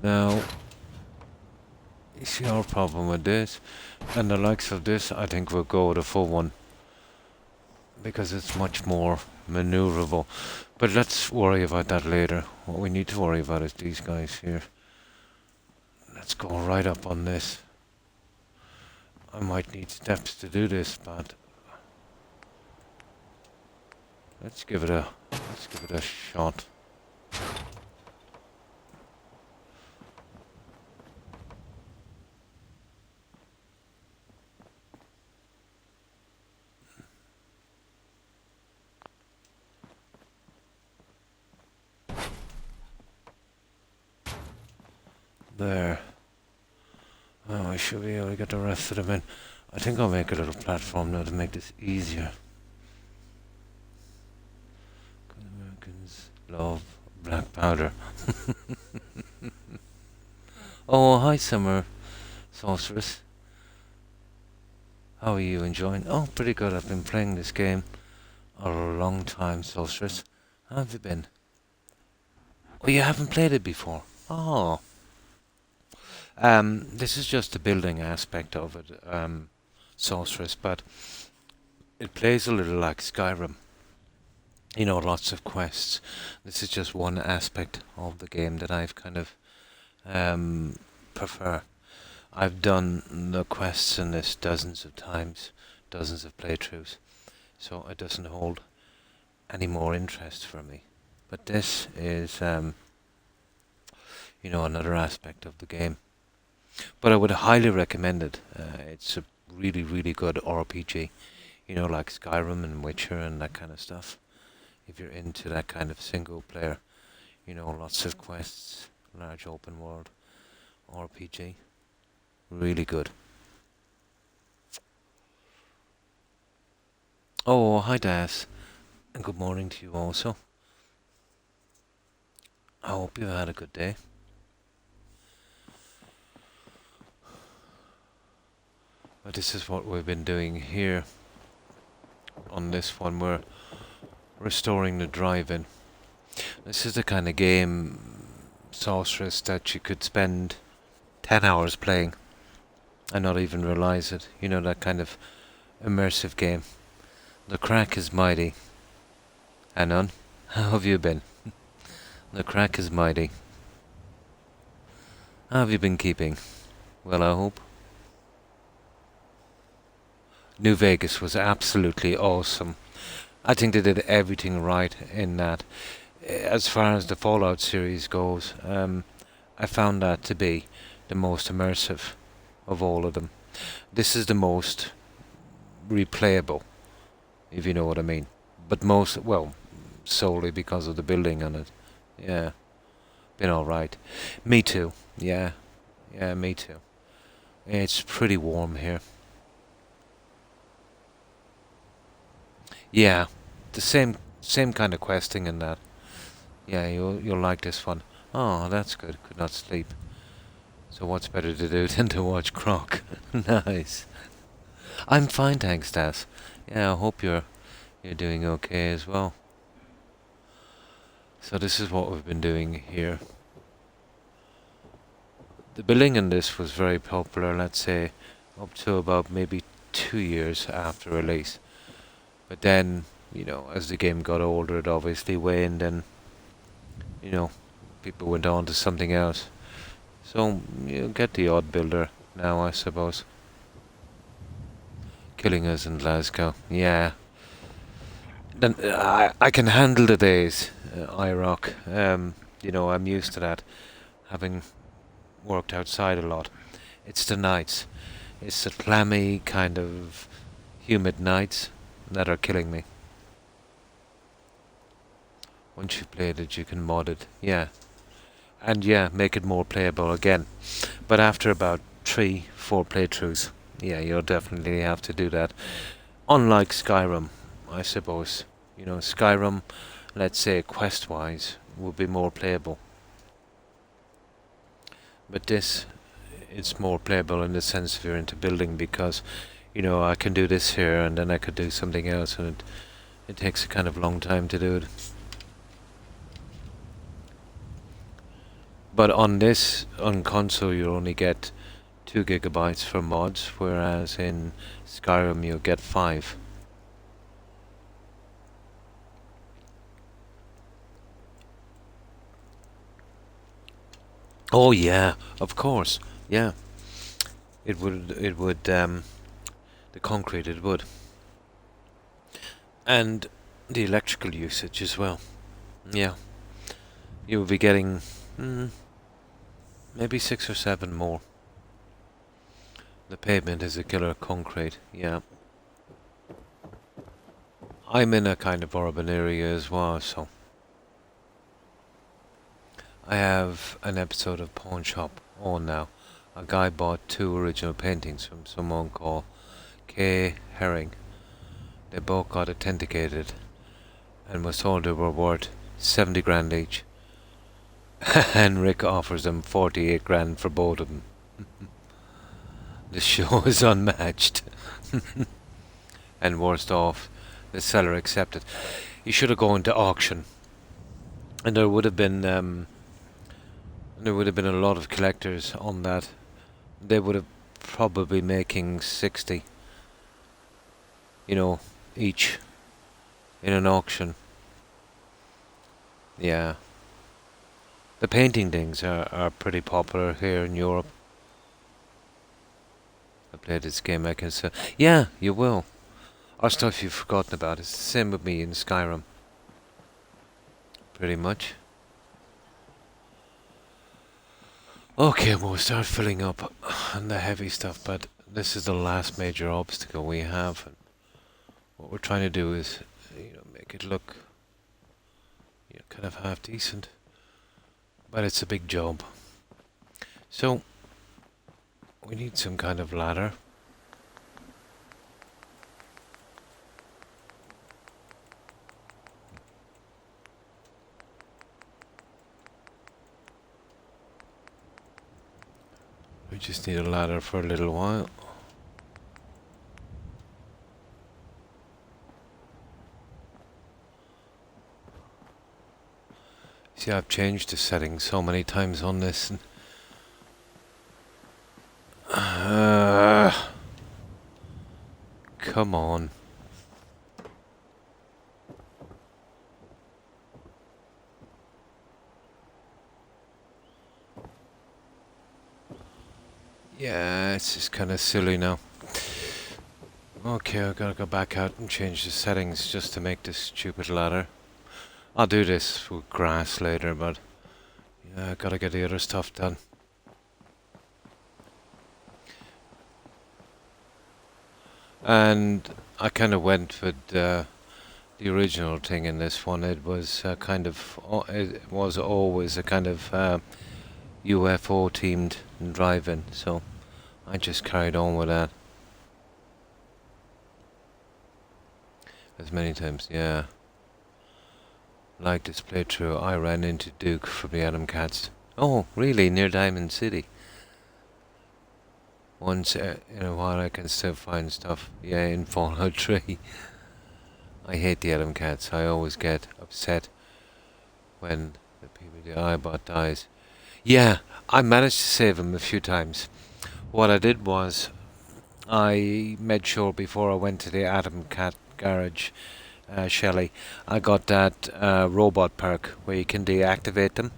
Now, you see our problem with this, and the likes of this, I think we'll go with a full one. Because it's much more maneuverable. But let's worry about that later. What we need to worry about is these guys here. Let's go right up on this. I might need steps to do this, but let's give it a shot. There. Oh, I should be able to get the rest of them in. I think I'll make a little platform now to make this easier. Americans love black powder. Oh, hi, Summer Sorceress. How are you enjoying? Oh, pretty good. I've been playing this game a long time, Sorceress. How have you been? Oh, you haven't played it before? Oh. This is just the building aspect of it, Sorceress, but it plays a little like Skyrim. You know, lots of quests. This is just one aspect of the game that I've kind of prefer. I've done the quests in this dozens of times, dozens of playthroughs, so it doesn't hold any more interest for me. But this is, you know, another aspect of the game. But I would highly recommend it. It's a really, really good RPG. You know, like Skyrim and Witcher and that kind of stuff. If you're into that kind of single player, you know, lots of quests, large open world RPG. Really good. Oh, hi Daz. And good morning to you also. I hope you've had a good day. But this is what we've been doing here. On this one, we're restoring the drive-in. This is the kind of game, Sorceress, that you could spend 10 hours playing and not even realize it. You know, that kind of immersive game. The Croc is mighty. Anon, how have you been? The Croc is mighty. How have you been keeping? Well, I hope. New Vegas was absolutely awesome. I think they did everything right in that. As far as the Fallout series goes, I found that to be the most immersive of all of them. This is the most replayable, if you know what I mean. But most, well, solely because of the building on it. Yeah, been alright. Me too, yeah, me too. It's pretty warm here. Yeah, the same kind of questing in that. Yeah, you'll like this one. Oh, that's good. Could not sleep. So what's better to do than to watch Croc? Nice. I'm fine, thanks, Stas. Yeah, I hope you're doing okay as well. So this is what we've been doing here. The building in this was very popular, let's say, up to about maybe 2 years after release. But then, you know, as the game got older, it obviously waned and, you know, people went on to something else. So, you get the odd builder now, I suppose. Killing us in Glasgow, yeah. Then I can handle the days, IROC. You know, I'm used to that, having worked outside a lot. It's the nights. It's the clammy, kind of humid nights that are killing me. Once you've played it, you can mod it, yeah. And yeah, make it more playable again. But after about 3-4 playthroughs, yeah, you'll definitely have to do that. Unlike Skyrim, I suppose. You know, Skyrim, let's say quest-wise, would be more playable. But this, it's more playable in the sense if you're into building because, you know, I can do this here and then I could do something else and it takes a kind of long time to do it. But on this, on console, you only get 2 gigabytes for mods, whereas in Skyrim you'll get 5. Oh yeah, of course, yeah. It would, the concrete, it would. And the electrical usage as well. Yeah. You would be getting, maybe 6 or 7 more. The pavement is a killer concrete, yeah. I'm in a kind of urban area as well, so I have an episode of Pawn Shop Oh, now. A guy bought 2 original paintings from someone called K. Herring. They both got authenticated and was told they were worth 70 grand each. And Rick offers them 48 grand for both of them. The show is unmatched. And worst off, the seller accepted. He should have gone to auction, and there would have been a lot of collectors on that. They would have probably making 60, each in an auction. Yeah, the painting things are pretty popular here in Europe. I played this game, I can say. Yeah, you will. Or stuff you've forgotten about. It's the same with me in Skyrim. Pretty much. Okay, we'll start filling up on the heavy stuff, but this is the last major obstacle we have. And what we're trying to do is, make it look, kind of half decent. But it's a big job. So, we need some kind of ladder. We just need a ladder for a little while. See, I've changed the settings so many times on this. And come on. Yeah, it's just kind of silly now. Okay, I've got to go back out and change the settings just to make this stupid ladder. I'll do this with grass later, but yeah, I've got to get the other stuff done. And I kind of went with the original thing in this one. It was it was always a kind of UFO themed drive-in, so I just carried on with that. As many times, yeah. Like this playthrough, I ran into Duke from the Atom Cats. Oh, really? Near Diamond City? Once in a while I can still find stuff. Yeah, in Fallout 3. I hate the Atom Cats. I always get upset when the iBot dies. Yeah, I managed to save him a few times. What I did was, I made sure before I went to the Atom Cat garage, Shelley, I got that robot perk where you can deactivate them.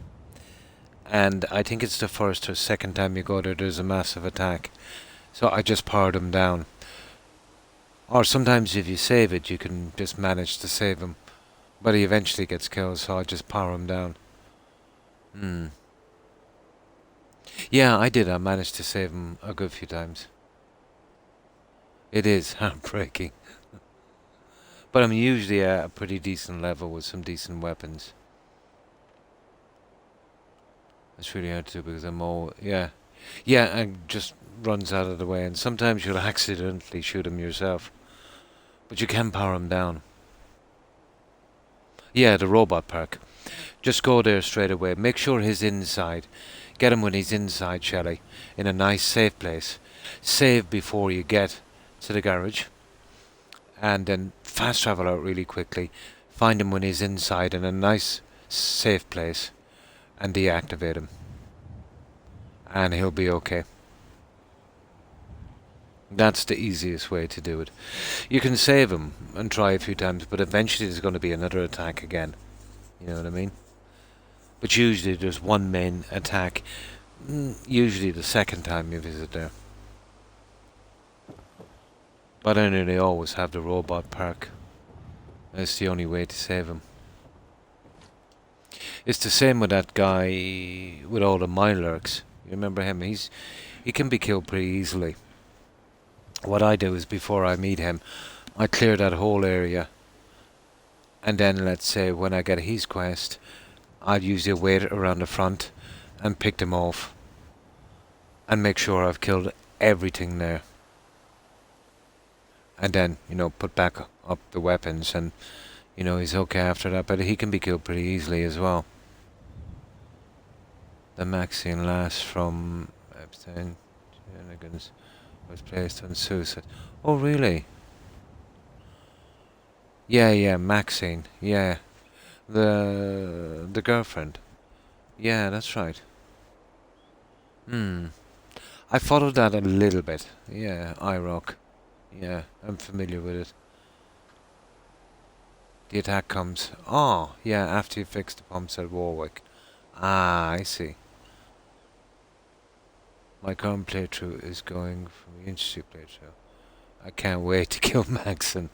And I think it's the first or second time you go there, there's a massive attack. So I just powered them down. Or sometimes if you save it, you can just manage to save him. But he eventually gets killed, so I just power him down. Yeah, I did. I managed to save him a good few times. It is heartbreaking. But I'm usually at a pretty decent level with some decent weapons. It's really hard to do because I'm all... Yeah, and just runs out of the way. And sometimes you'll accidentally shoot him yourself. But you can power him down. Yeah, the robot perk. Just go there straight away. Make sure he's inside. Get him when he's inside, Shelley. In a nice, safe place. Save before you get to the garage. And then fast travel out really quickly. Find him when he's inside in a nice, safe place. And deactivate him. And he'll be okay. That's the easiest way to do it. You can save him and try a few times, but eventually there's going to be another attack again. You know what I mean? But usually there's one main attack. Usually the second time you visit there. But I nearly always have the robot perk. That's the only way to save him. It's the same with that guy with all the Milurks. You remember him? He can be killed pretty easily. What I do is before I meet him, I clear that whole area. And then let's say when I get his quest, I'd usually wait around the front and pick them off. and make sure I've killed everything there. And then, put back up the weapons, and, he's okay after that. But he can be killed pretty easily as well. The Maxine lasts from Epstein shenanigans was placed on suicide. Oh, really? Yeah, Maxine. Yeah. The girlfriend. Yeah, that's right. I followed that a little bit. Yeah, IROC. Yeah, I'm familiar with it. The attack comes. Oh, yeah, after you fix the pumps at Warwick. Ah, I see. My current playthrough is going from the Institute playthrough. I can't wait to kill Maxon.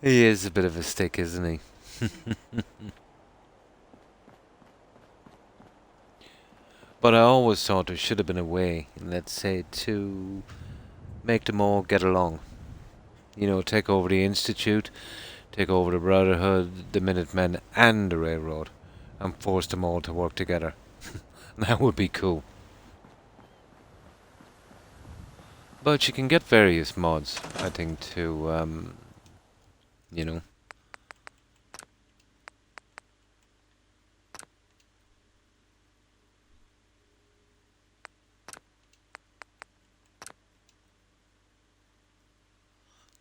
He is a bit of a stick, isn't he? But I always thought there should have been a way, let's say, to make them all get along. Take over the Institute, take over the Brotherhood, the Minutemen, and the Railroad, and force them all to work together. That would be cool. But you can get various mods, I think, to,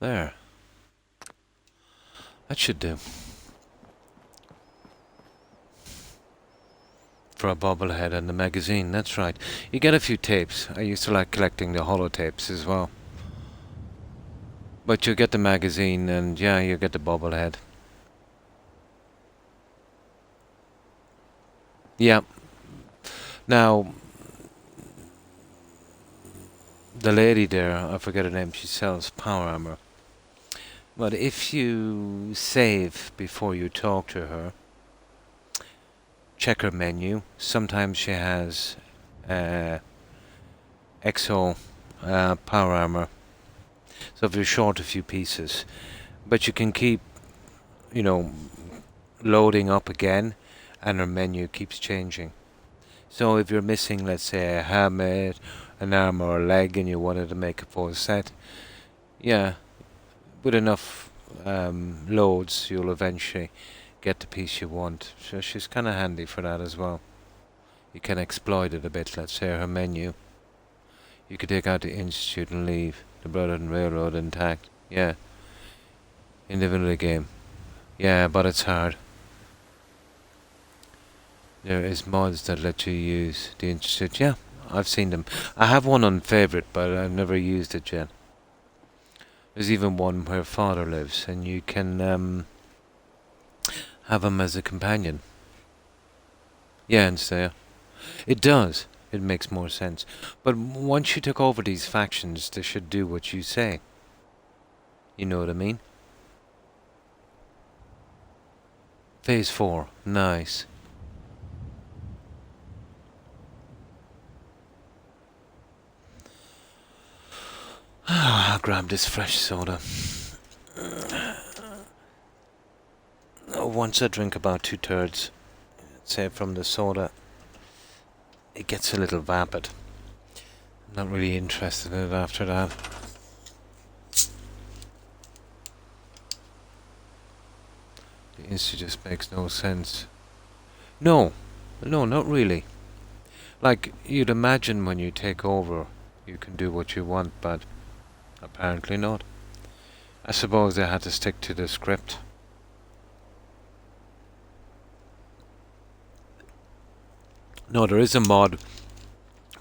There. That should do. For a bobblehead and the magazine, that's right. You get a few tapes. I used to like collecting the holotapes as well. But you get the magazine and, yeah, you get the bobblehead. Yeah. Now, the lady there, I forget her name, she sells power armor. But if you save before you talk to her, check her menu. Sometimes she has exo power armor. So if you're short a few pieces, but you can keep, loading up again, and her menu keeps changing. So if you're missing, let's say, a helmet, an arm or a leg, and you wanted to make a full set, yeah, with enough loads, you'll eventually get the piece you want. So she's kind of handy for that as well. You can exploit it a bit. Let's say her menu. You could take out the Institute and leave the Brotherhood and Railroad intact. Yeah. In the vanilla game. Yeah, but it's hard. There is mods that let you use the Institute. Yeah, I've seen them. I have one on favorite, but I've never used it yet. There's even one where father lives, and you can have him as a companion. Yeah, and so it does. It makes more sense. But once you took over these factions, they should do what you say. You know what I mean? Phase 4. Nice. I'll grab this fresh soda. Once I drink about 2/3, say from the soda, it gets a little vapid. I'm not really interested in it after that. The Insta just makes no sense. No, not really. Like, you'd imagine when you take over, you can do what you want, but apparently not. I suppose they had to stick to the script. No, there is a mod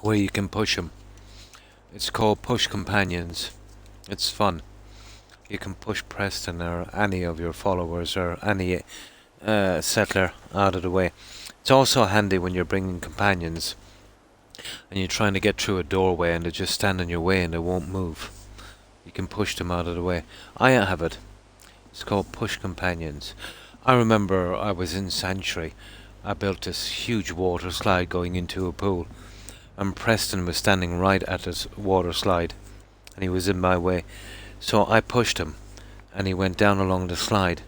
where you can push them. It's called Push Companions. It's fun. You can push Preston or any of your followers or any settler out of the way. It's also handy when you're bringing companions and you're trying to get through a doorway and they just stand in your way and they won't move. You can push them out of the way. I have it. It's called Push Companions. I remember I was in Sanctuary. I built this huge water slide going into a pool, and Preston was standing right at this water slide, and he was in my way. So I pushed him, and he went down along the slide,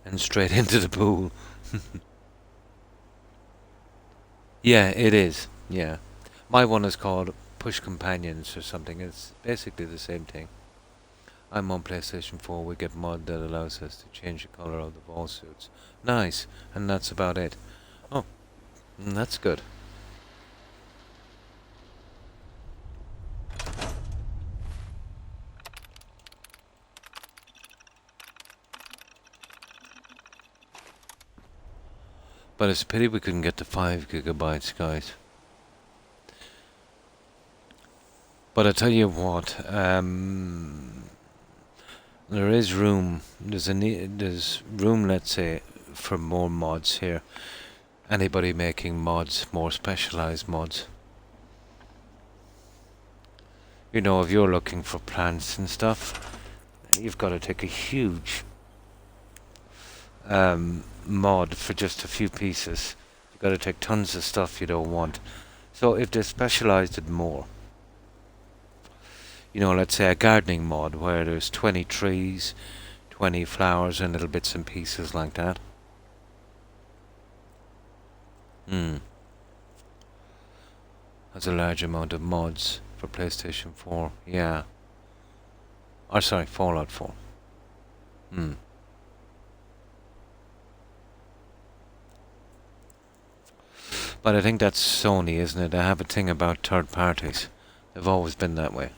and straight into the pool. Yeah, it is. Yeah. My one is called Push Companions or something. It's basically the same thing. I'm on PlayStation 4. We get mod that allows us to change the color of the ball suits. Nice. And that's about it. Oh, that's good. But it's a pity we couldn't get to 5 gigabytes, guys. But I tell you what, there is room. There's room, let's say, for more mods here. Anybody making mods, more specialized mods. You know, if you're looking for plants and stuff, you've got to take a huge mod for just a few pieces. You've got to take tons of stuff you don't want. So if they specialized it more, you know, let's say a gardening mod where there's 20 trees, 20 flowers and little bits and pieces like that. That's a large amount of mods for PlayStation 4. Yeah. Or sorry, Fallout 4. But I think that's Sony, isn't it? They have a thing about third parties. They've always been that way.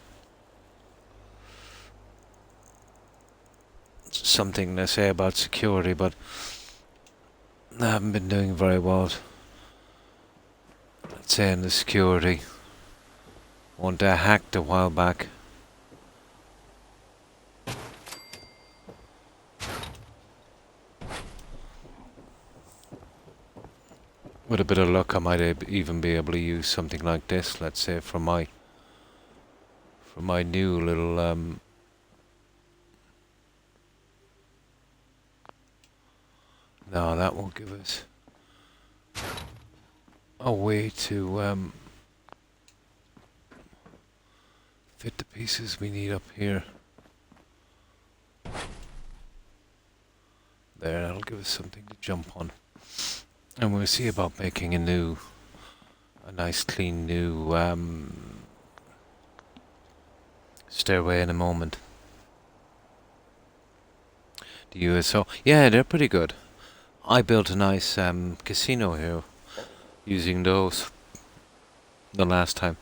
It's something they say about security, but they haven't been doing very well. Let's say in the security. One they hacked a while back. With a bit of luck, I might even be able to use something like this. Let's say for my new little No, that won't give us a way to fit the pieces we need up here. There, that'll give us something to jump on. And we'll see about making a nice clean new stairway in a moment. The USO, yeah, they're pretty good. I built a nice casino here using those the last time.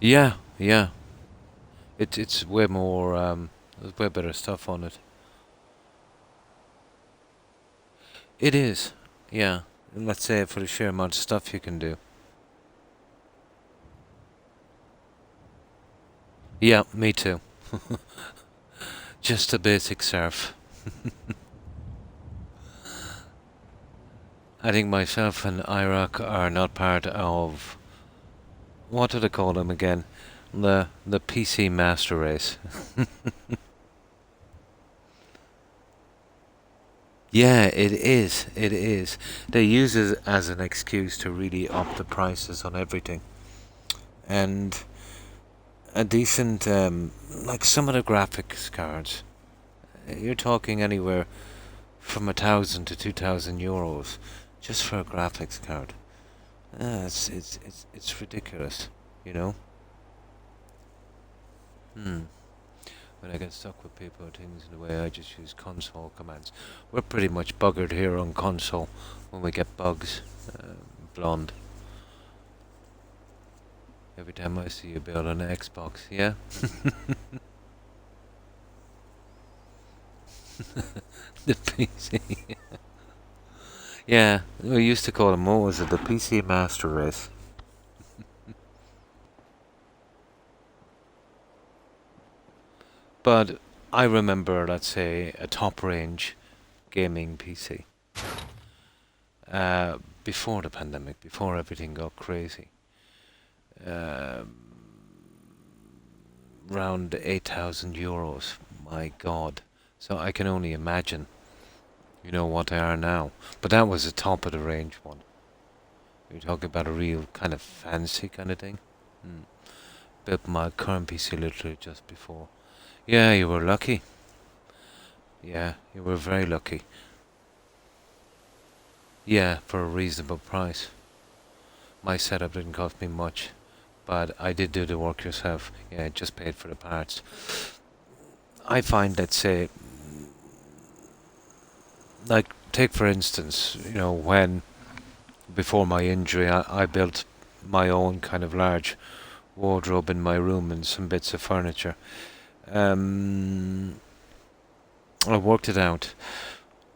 Yeah, yeah. It's way more there's way better stuff on it. It is, yeah. And let's say for the sheer amount of stuff you can do. Yeah, me too. Just a basic surf. I think myself and Iraq are not part of, what do they call them again? The PC master race. Yeah, it is. It is. They use it as an excuse to really up the prices on everything. And a decent, like some of the graphics cards, you're talking anywhere from 1,000 to 2,000 euros just for a graphics card. It's ridiculous, you know. When I get stuck with people or things in the way, I just use console commands. We're pretty much buggered here on console when we get bugs. Blonde. Every time I see you build an Xbox, yeah? The PC. Yeah, we used to call them, what was it, the PC Master Race. But I remember, let's say, a top range gaming PC. Before the pandemic, before everything got crazy. Around 8,000 euros. My God. So I can only imagine, you know, what they are now. But that was the top of the range one. You're talking about a real kind of fancy kind of thing. Built my current PC literally just before. Yeah, you were lucky. Yeah, you were very lucky. Yeah, for a reasonable price. My setup didn't cost me much, but I did do the work yourself. Yeah, just paid for the parts. I find, let's say, like, take for instance, when before my injury, I built my own kind of large wardrobe in my room and some bits of furniture. Um, I worked it out.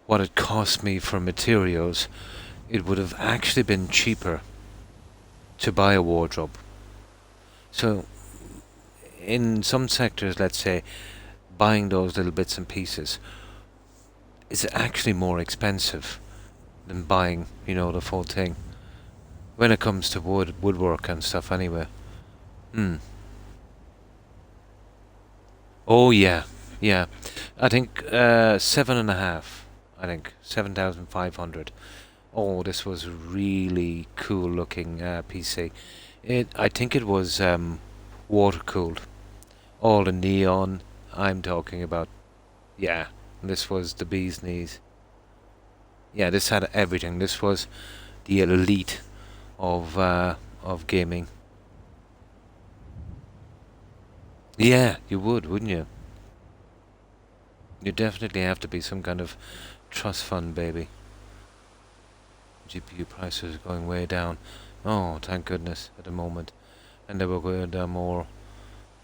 What it cost me for materials, it would have actually been cheaper to buy a wardrobe. So, in some sectors, let's say, buying those little bits and pieces is actually more expensive than buying, the full thing. When it comes to woodwork and stuff, anyway. Hmm. Oh yeah, yeah. I think 7.5. I think 7,500. Oh, this was really cool looking PC. I think it was water cooled. All the neon I'm talking about. Yeah, this was the bee's knees. Yeah, this had everything. This was the elite of gaming. Yeah, you would, wouldn't you? You definitely have to be some kind of trust fund baby. GPU prices are going way down. Oh, thank goodness at the moment. And they will go down more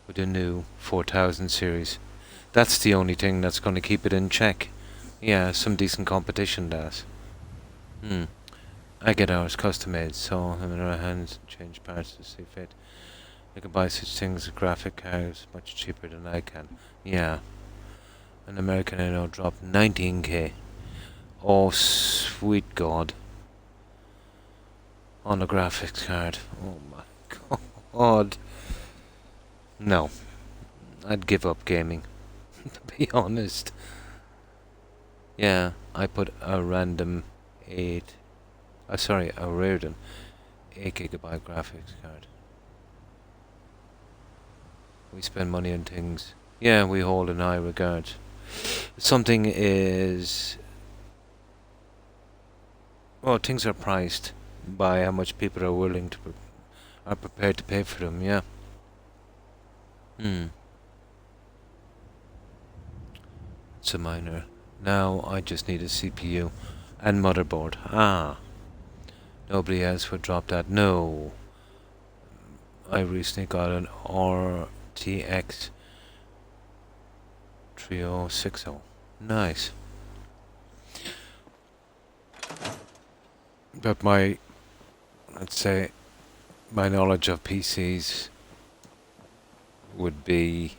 with the new 4000 series. That's the only thing that's going to keep it in check. Yeah, some decent competition does. Hmm. I get ours custom made, so I'm in our hands and change parts to see fit. I can buy such things as graphic cards much cheaper than I can. Yeah. An American I know dropped 19k. Oh, sweet God. On a graphics card. Oh my God. No. I'd give up gaming, to be honest. Yeah, I put a random 8... sorry, a Reardon 8 GB graphics card. We spend money on things. Yeah, we hold in high regard. Something is... Well, things are priced by how much people are willing to... are prepared to pay for them, yeah. Hmm. It's a minor. Now I just need a CPU and motherboard. Ah. Nobody else would drop that. No. I recently got an RTX 3060. Nice. But let's say, my knowledge of PCs would be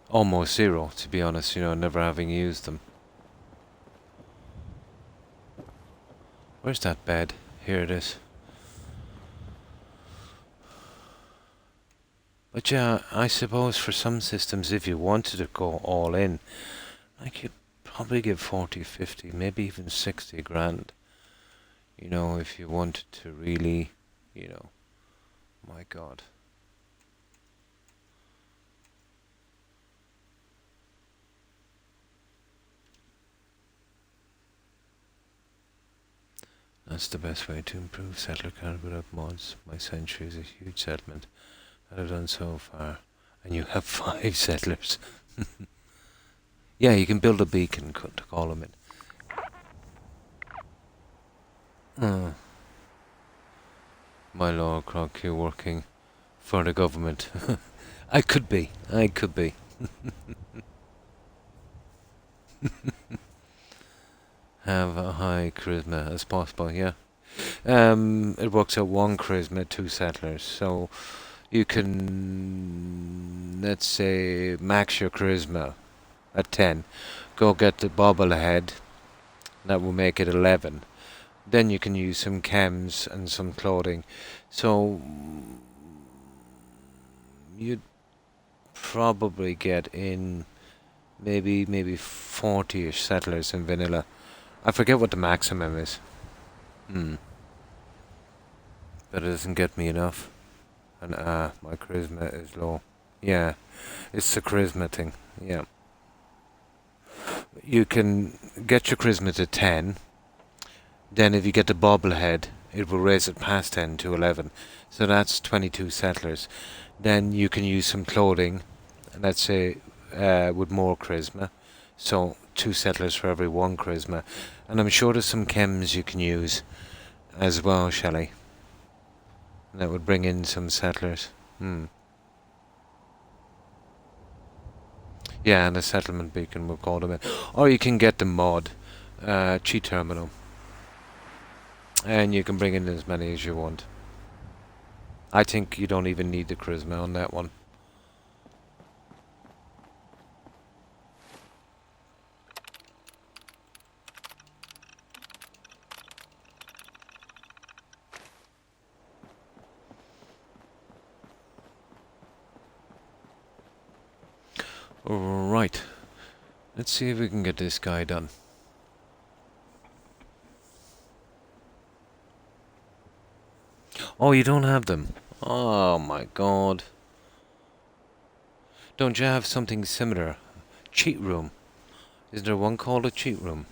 almost zero, to be honest, never having used them. Where's that bed? Here it is. But yeah, I suppose for some systems, if you wanted to go all in, I could probably give 40, 50, maybe even 60 grand. If you wanted to really, my God. That's the best way to improve settler count without mods. My century is a huge settlement that I've done so far. And you have 5 settlers. Yeah, you can build a beacon to call them in. My lord, Croc, you're working for the government. I could be. Have a high charisma as possible, yeah. It works out 1 charisma, 2 settlers. So you can, let's say, max your charisma at 10. Go get the bobblehead. That will make it 11. Then you can use some chems and some clothing. So you'd probably get in maybe 40-ish settlers in vanilla. I forget what the maximum is. But it doesn't get me enough. And my charisma is low. Yeah, it's the charisma thing. Yeah. You can get your charisma to 10. Then if you get the bobblehead, it will raise it past 10 to 11. So that's 22 settlers. Then you can use some clothing, let's say, with more charisma. So 2 settlers for every 1 charisma. And I'm sure there's some chems you can use as well, Shelley. That would bring in some settlers. Yeah, and a settlement beacon, we'll call them in. Or you can get the mod, cheat terminal. And you can bring in as many as you want. I think you don't even need the charisma on that one. Right. Let's see if we can get this guy done. Oh, you don't have them. Oh my god. Don't you have something similar? Cheat room. Is there one called a cheat room?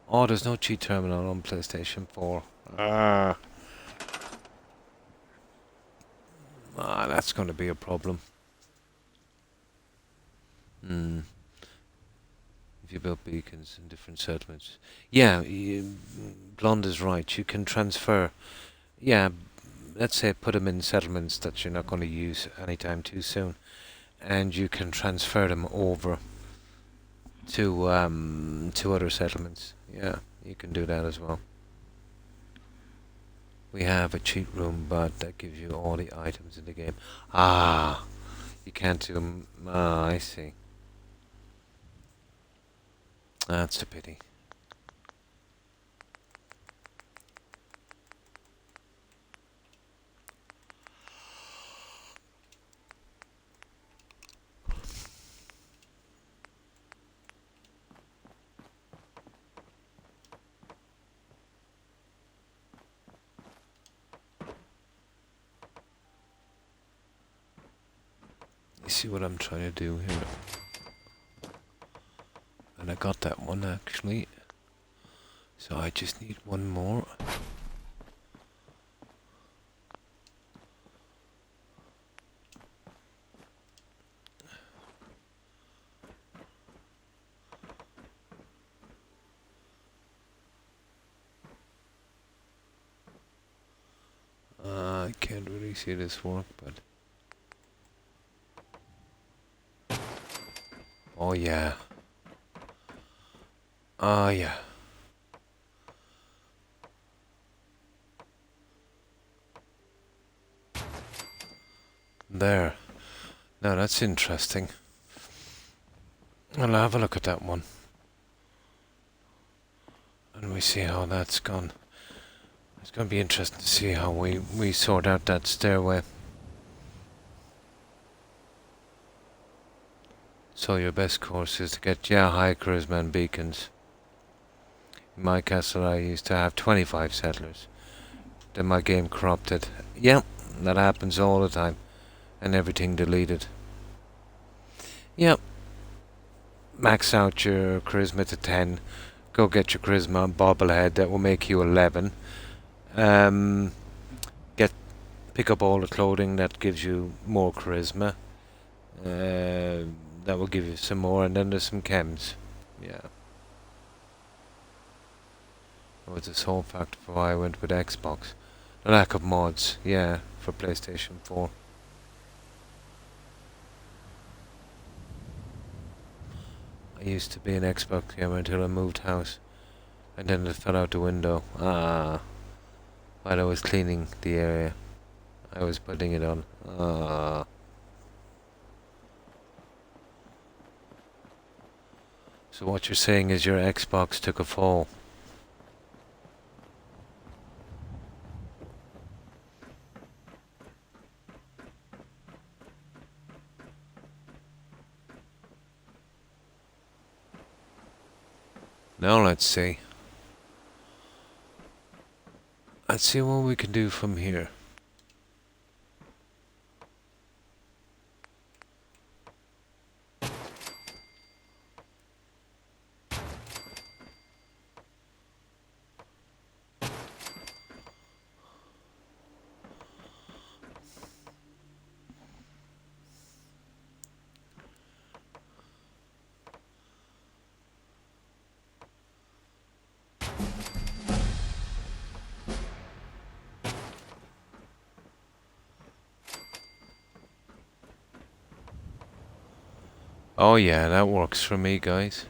Oh, there's no cheat terminal on PlayStation 4. That's going to be a problem. If you build beacons in different settlements. Yeah, Blonde is right. You can transfer. Yeah, let's say put them in settlements that you're not going to use anytime too soon. And you can transfer them over to other settlements. Yeah, you can do that as well. We have a cheat room, but that gives you all the items in the game. Ah, you can't do them. Ah, I see. That's a pity. You see what I'm trying to do here? And I got that one actually. So I just need one more. I can't really see this work, but... Oh yeah. Oh yeah. There. Now that's interesting. I'll have a look at that one. And we see how that's gone. It's going to be interesting to see how we sort out that stairway. So your best course is to get high charisma and beacons. In my castle I used to have 25 settlers. Then my game corrupted. Yeah, that happens all the time. And everything deleted. Yep. Max out your charisma to 10. Go get your charisma bobblehead, that will make you 11. Pick up all the clothing, that gives you more charisma. That will give you some more, and then there's some chems. Yeah. That was the sole factor for why I went with Xbox. The lack of mods, yeah, for PlayStation 4. I used to be an Xbox gamer until I moved house. And then it fell out the window. While I was cleaning the area, I was putting it on. So what you're saying is your Xbox took a fall. Now let's see. Let's see what we can do from here. Oh yeah, that works for me, guys.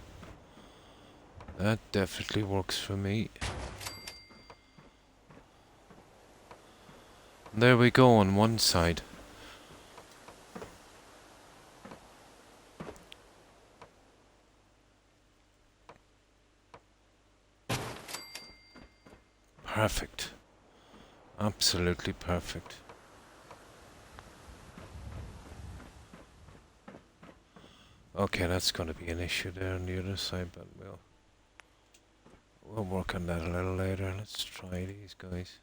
That definitely works for me. There we go on one side. Perfect. Absolutely perfect. Okay, that's going to be an issue there on the other side, but we'll work on that a little later. Let's try these guys.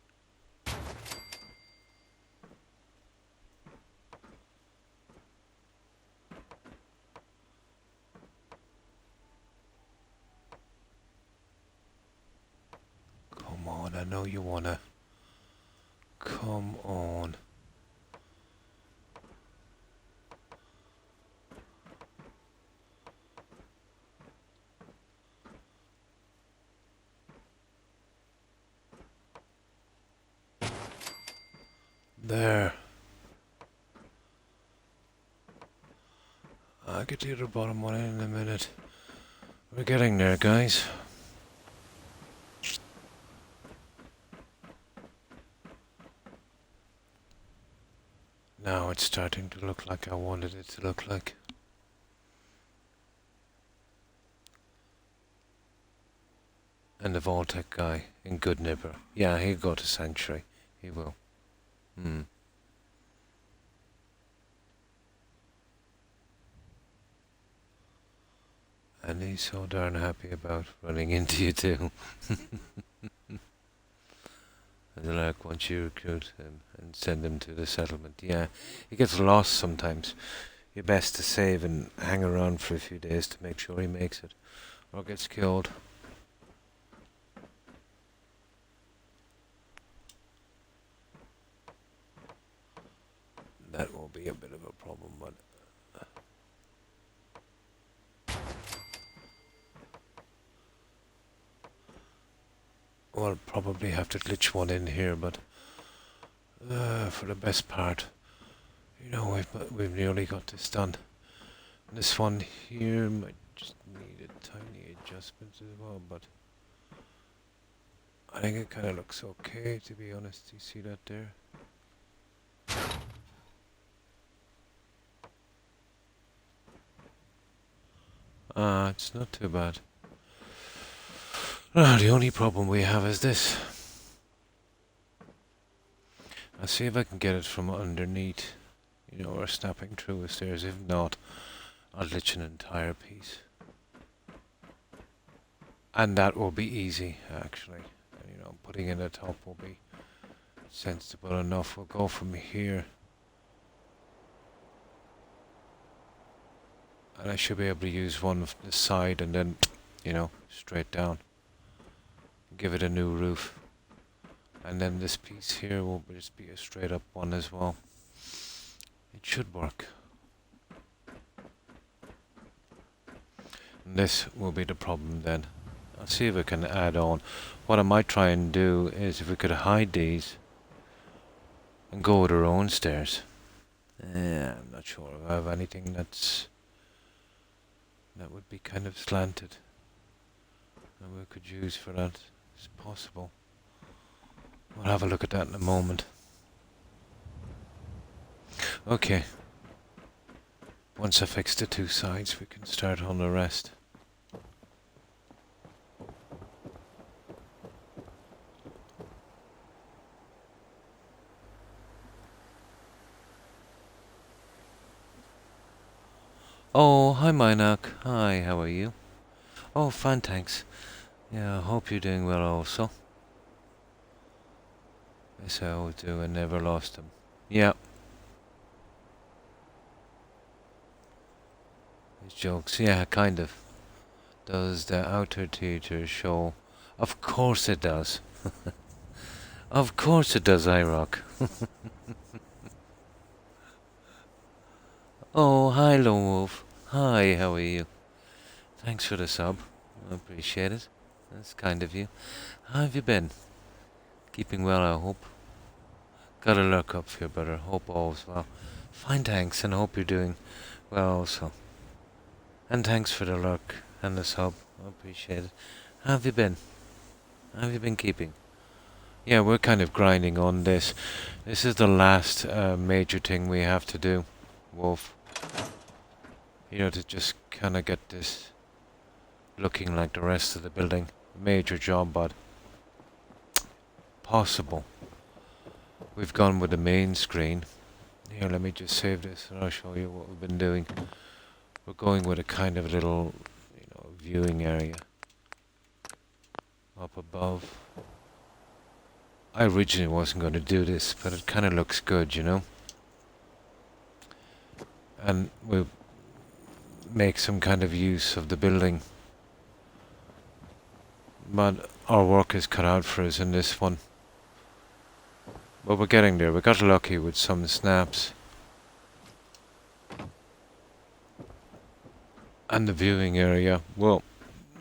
Come on, I know you wanna. Come on. There. I'll get to the bottom one in a minute. We're getting there, guys. Now it's starting to look like I wanted it to look like. And the Vault-Tec guy in Good Nipper. Yeah, he'll go to Sanctuary. He will. And he's so darn happy about running into you too. And like, once you recruit him and send him to the settlement, yeah, he gets lost sometimes. You're best to save and hang around for a few days to make sure he makes it, or gets killed. That will be a bit of a problem, but we'll probably have to glitch one in here, but for the best part, you know, we've nearly got this done. This one here might just need a tiny adjustment as well, but I think it kind of looks okay, to be honest. You see that there? It's not too bad. The only problem we have is this. I'll see if I can get it from underneath, you know, or snapping through the stairs. If not, I'll glitch an entire piece. And that will be easy, actually. And, you know, putting in the top will be sensible enough. We'll go from here. And I should be able to use one of the side and then, you know, straight down. Give it a new roof. And then this piece here will just be a straight up one as well. It should work. And this will be the problem then. I'll see if I can add on. What I might try and do is if we could hide these and go with our own stairs. I'm not sure if I have anything that would be kind of slanted and we could use for that. It's possible. We'll have a look at that in a moment. Okay. Once I fix the two sides, we can start on the rest. Oh, hi Minak. Hi, how are you? Oh, fine, thanks. Yeah, I hope you're doing well also. Yes, I always do. I never lost them. Yeah. These jokes. Yeah, kind of. Does the outer teacher show? Of course it does. Of course it does, iRock. Oh, hi Lone Wolf. Hi, how are you? Thanks for the sub. I appreciate it. That's kind of you. How have you been? Keeping well, I hope. Got a look up here, brother. Hope all's well. Fine, thanks, and hope you're doing well also. And thanks for the lurk and the sub. I appreciate it. How have you been? How have you been keeping? Yeah, we're kind of grinding on this. This is the last major thing we have to do, Wolf. You know, to just kind of get this looking like the rest of the building. Major job, but possible. We've gone with the main screen. Here, let me just save this and I'll show you what we've been doing. We're going with a kind of little, viewing area up above. I originally wasn't going to do this, but it kind of looks good, you know? And we'll make some kind of use of the building. But our work is cut out for us in this one. But we're getting there. We got lucky with some snaps. And the viewing area, well,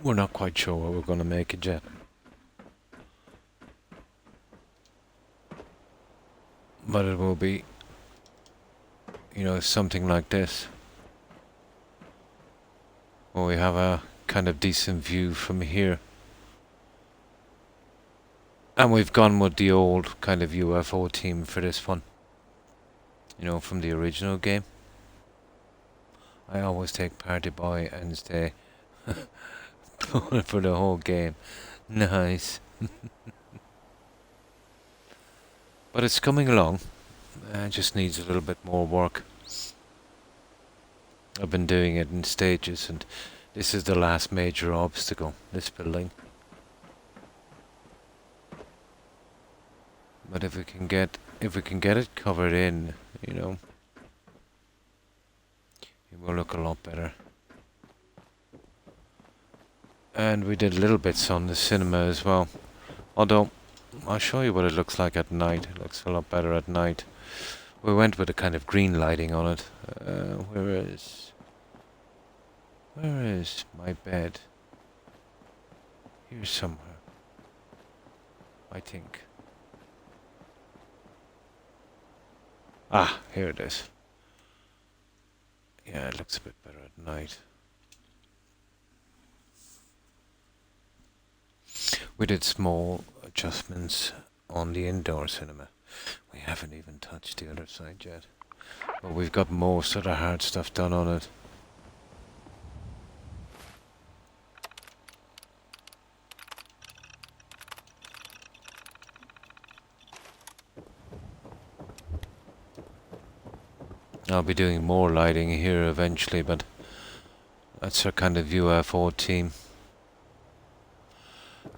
we're not quite sure what we're going to make it yet. But it will be, something like this. Well, we have a kind of decent view from here. And we've gone with the old kind of UFO team for this one. From the original game. I always take Party Boy and stay for the whole game. Nice. But it's coming along. It just needs a little bit more work. I've been doing it in stages, and this is the last major obstacle, this building. But if we can get it covered in, it will look a lot better. And we did little bits on the cinema as well. Although, I'll show you what it looks like at night. It looks a lot better at night. We went with a kind of green lighting on it. Where is my bed? Here somewhere, I think. Ah, here it is. Yeah, it looks a bit better at night. We did small adjustments on the indoor cinema. We haven't even touched the other side yet. But we've got most of the hard stuff done on it. I'll be doing more lighting here eventually, but that's our kind of UFO team.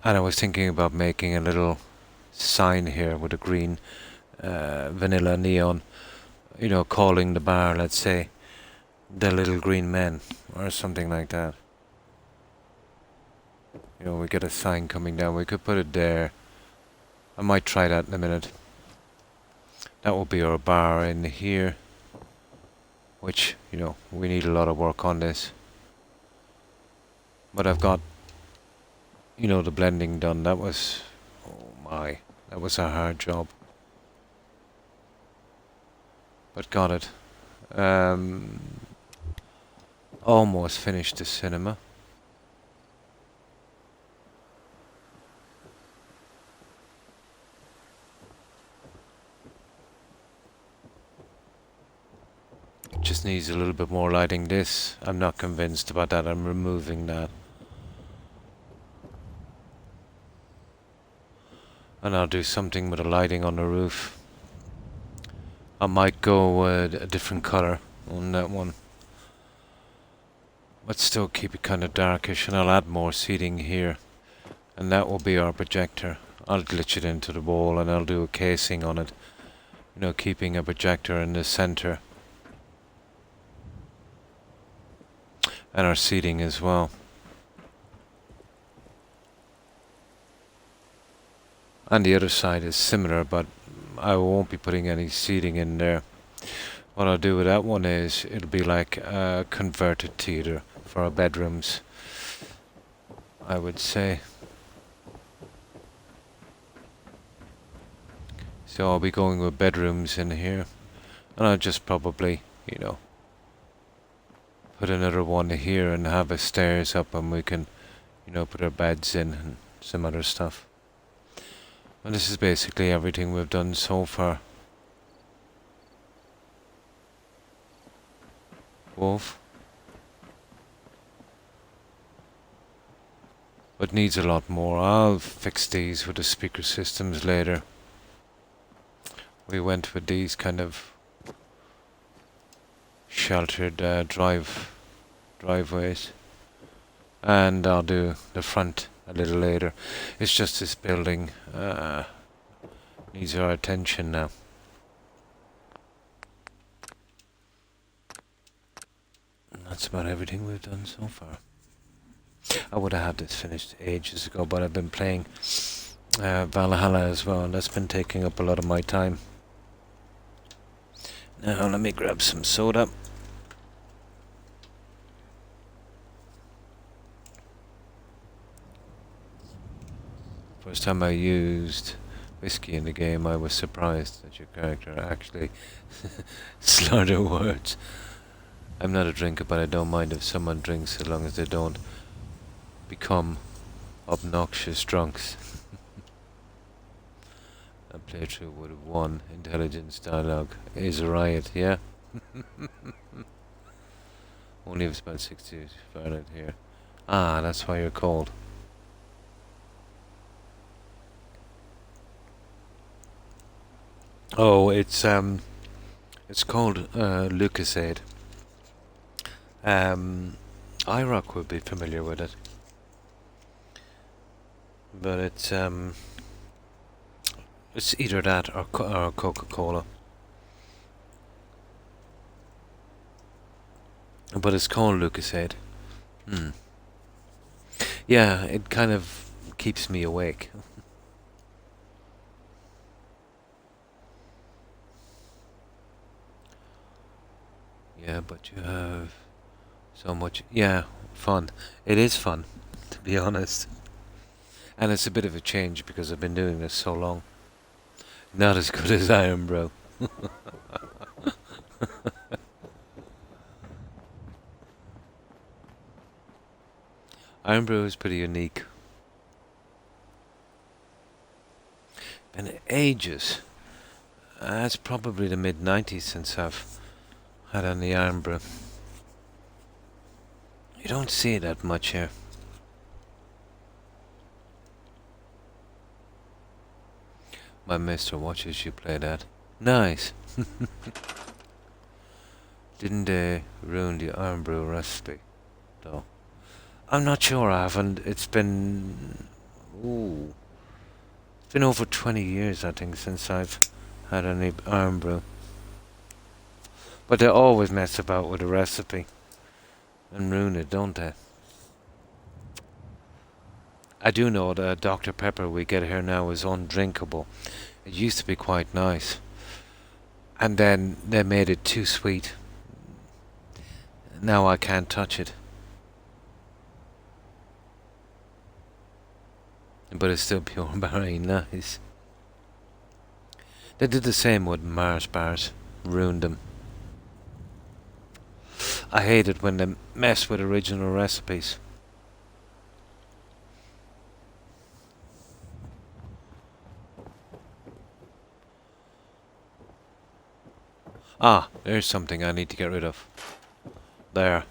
And I was thinking about making a little sign here with a green vanilla neon, calling the bar, let's say, the Little Green Men, or something like that. We get a sign coming down, we could put it there. I might try that in a minute. That will be our bar in here. Which, we need a lot of work on this. But I've got, the blending done. That was, that was a hard job. But got it. Almost finished the cinema. Just needs a little bit more lighting. This, I'm not convinced about that. I'm removing that. And I'll do something with the lighting on the roof. I might go with a different color on that one. But still keep it kind of darkish, and I'll add more seating here. And that will be our projector. I'll glitch it into the wall and I'll do a casing on it. Keeping a projector in the center. And our seating as well. And the other side is similar, but I won't be putting any seating in there. What I'll do with that one is, it'll be like a converted theatre for our bedrooms, I would say. So I'll be going with bedrooms in here. And I'll just probably, put another one here and have a stairs up, and we can, put our beds in and some other stuff. And this is basically everything we've done so far. Wolf. But needs a lot more. I'll fix these with the speaker systems later. We went with these kind of sheltered driveways. And I'll do the front a little later. It's just this building needs our attention now. And that's about everything we've done so far. I would have had this finished ages ago, but I've been playing Valhalla as well, and that's been taking up a lot of my time. Now let me grab some soda. First time I used whiskey in the game, I was surprised that your character actually slurred words. I'm not a drinker, but I don't mind if someone drinks as long as they don't become obnoxious drunks. A playthrough with one intelligence dialogue is a riot, yeah? Only if it's about 60 Fahrenheit here. Ah, that's why you're cold. Oh, it's called Lucasade. IROC would be familiar with it. But it's either that or Coca-Cola. But it's called Lucasade. Yeah, it kind of keeps me awake. Yeah, but you have so much. Yeah, fun. It is fun, to be honest. And it's a bit of a change because I've been doing this so long. Not as good as Iron Bro. Iron Brew is pretty unique. Been ages. It's probably the mid-90s since I've had any Iron Brew. You don't see it that much here. My mister watches you play that. Nice. Didn't they ruin the Iron Brew recipe, though? I'm not sure I haven't. It's been over 20 years, I think, since I've had any Iron Brew. But they always mess about with the recipe and ruin it, don't they? I do know that Dr. Pepper we get here now is undrinkable. It used to be quite nice. And then they made it too sweet. Now I can't touch it. But it's still pure berry, nice. They did the same with Mars bars. Ruined them. I hate it when they mess with original recipes. Ah, there's something I need to get rid of. There.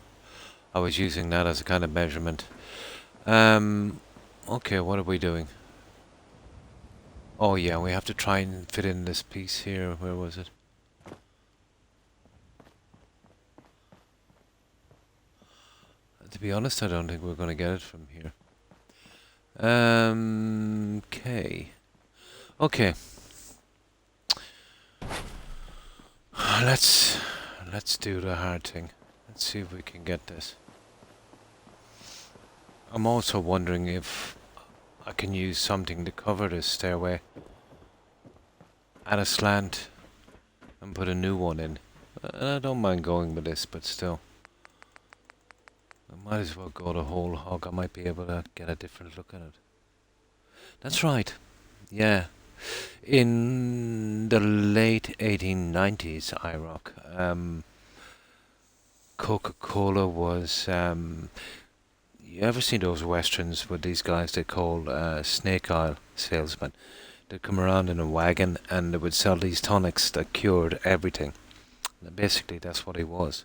I was using that as a kind of measurement. Okay, what are we doing? Oh yeah, we have to try and fit in this piece here. Where was it? To be honest, I don't think we're going to get it from here. Okay. Let's do the hard thing. Let's see if we can get this. I'm also wondering if I can use something to cover this stairway. Add a slant and put a new one in. I don't mind going with this, but still. I might as well go the whole hog. I might be able to get a different look at it. That's right. Yeah. In the late 1890s, IROC, Coca-Cola was, you ever seen those westerns with these guys they call snake oil salesmen? They'd come around in a wagon and they would sell these tonics that cured everything. And basically, that's what he was.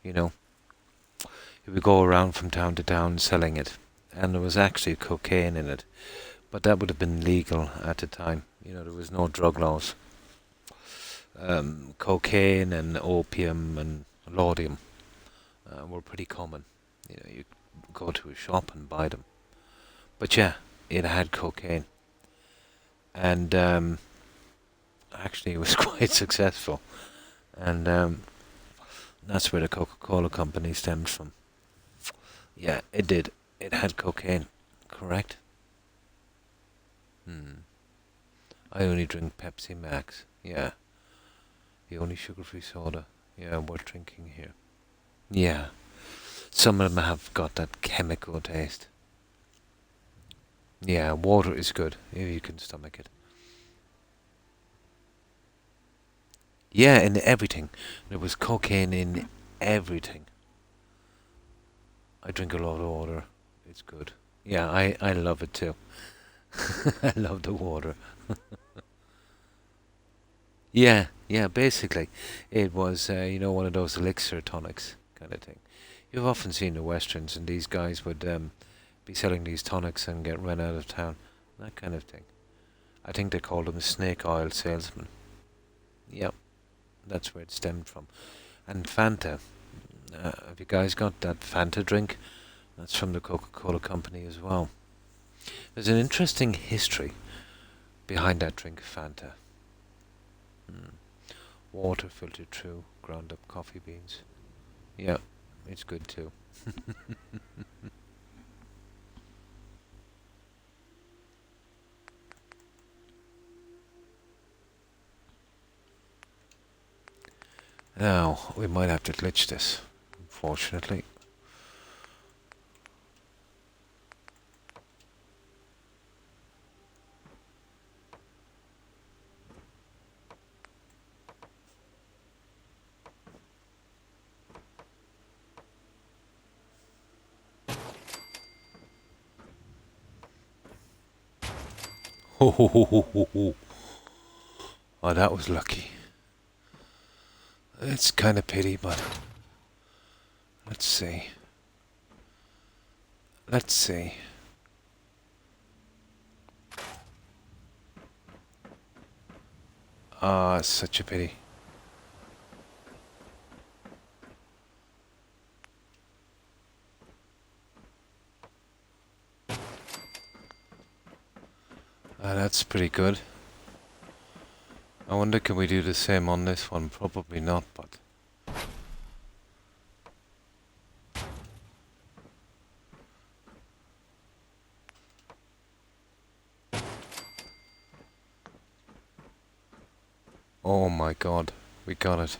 You know, he would go around from town to town selling it, and there was actually cocaine in it, but that would have been legal at the time. You know, there was no drug laws. Cocaine and opium and laudanum were pretty common. You know, you go to a shop and buy them. But yeah, it had cocaine, and actually it was quite successful, and that's where the Coca-Cola company stemmed from. Yeah, it did. It had cocaine, correct? Hmm. I only drink Pepsi Max. Yeah, the only sugar-free soda. Yeah, worth drinking here. Yeah, some of them have got that chemical taste. Yeah, water is good if you can stomach it. Yeah, in everything. There was cocaine in everything. I drink a lot of water. It's good. Yeah, I love it too. I love the water. Yeah, yeah, basically. It was, one of those elixir tonics kind of thing. You've often seen the westerns, and these guys would be selling these tonics and get run out of town. That kind of thing. I think they called them snake oil salesmen. Yep, that's where it stemmed from. And Fanta. Have you guys got that Fanta drink? That's from the Coca-Cola company as well. There's an interesting history behind that drink, Fanta. Mm. Water filtered through ground up coffee beans. Yeah, it's good too. Now, we might have to glitch this, unfortunately. Ho ho ho ho ho ho. Oh, that was lucky. It's kind of pity, but let's see. Let's see. Ah, it's such a pity. That's pretty good. I wonder can we do the same on this one? Probably not, but... Oh my god, we got it.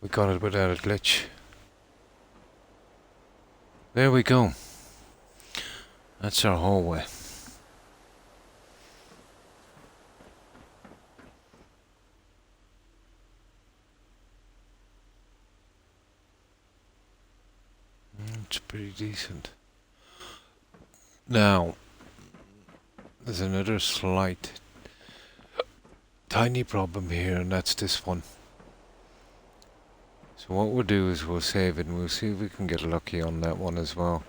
We got it without a glitch. There we go. That's our hallway. It's pretty decent. Now, there's another slight, tiny problem here, and that's this one. So what we'll do is we'll save it and we'll see if we can get lucky on that one as well.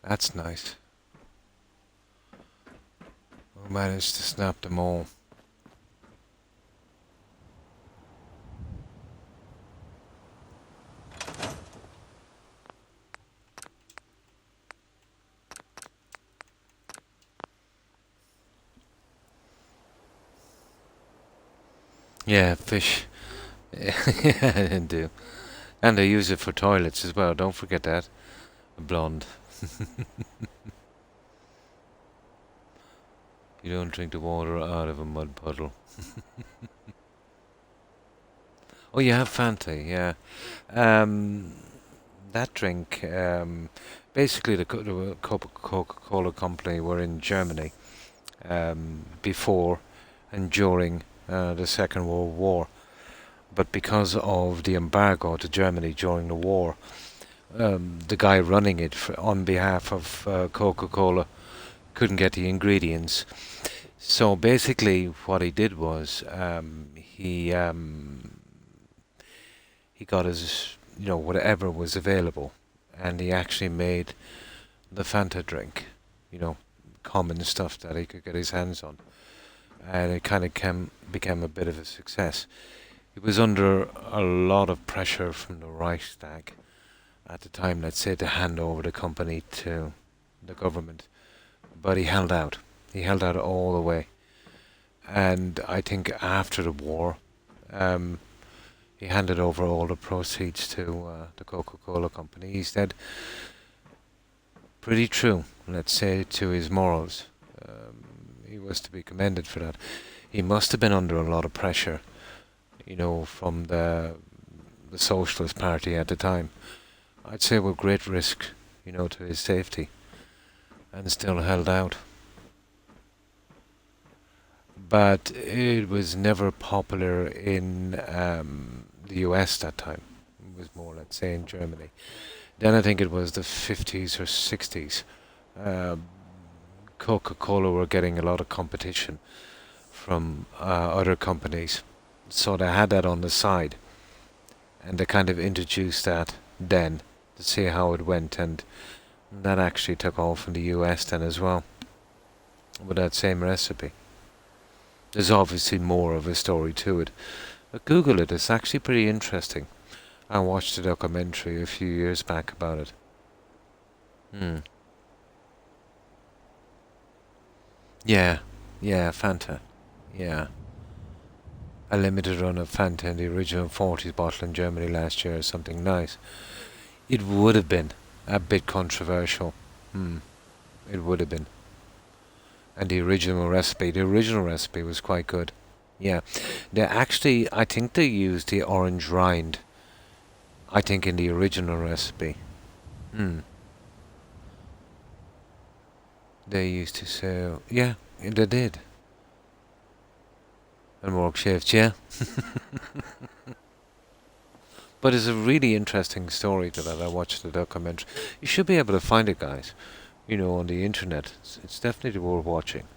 That's nice. We managed to snap them all. Yeah, fish. Yeah, I do. And they use it for toilets as well, don't forget that. A blonde. You don't drink the water out of a mud puddle. Oh, you have Fanta, yeah. Um, that drink, basically the Coca-Cola company were in Germany before and during the Second World War. but because of the embargo to Germany during the war, the guy running it on behalf of Coca-Cola couldn't get the ingredients. So basically, what he did was he got his whatever was available, and he actually made the Fanta drink, you know, common stuff that he could get his hands on, and it kind of became a bit of a success. He was under a lot of pressure from the Reichstag at the time, let's say, to hand over the company to the government, but he held out. He held out all the way, and I think after the war, he handed over all the proceeds to the Coca-Cola company. He said, pretty true, let's say, to his morals. He was to be commended for that. He must have been under a lot of pressure, from the Socialist Party at the time. I'd say with great risk, to his safety, and still held out. But it was never popular in the US that time. It was more, let's say, in Germany. Then I think it was the 50s or 60s. Coca-Cola were getting a lot of competition from other companies. So they had that on the side. And they kind of introduced that then to see how it went. And that actually took off in the US then as well, with that same recipe. There's obviously more of a story to it. But Google it, it's actually pretty interesting. I watched a documentary a few years back about it. Yeah, Fanta. Yeah. A limited run of Fanta in the original 40s bottle in Germany last year or something nice. It would have been a bit controversial. It would have been. And the original recipe was quite good. Yeah. I think they used the orange rind, I think, in the original recipe. They used to say, yeah, they did. And Morg shaved, yeah. But it's a really interesting story to that. I watched the documentary. You should be able to find it, guys, on the internet. It's definitely worth watching.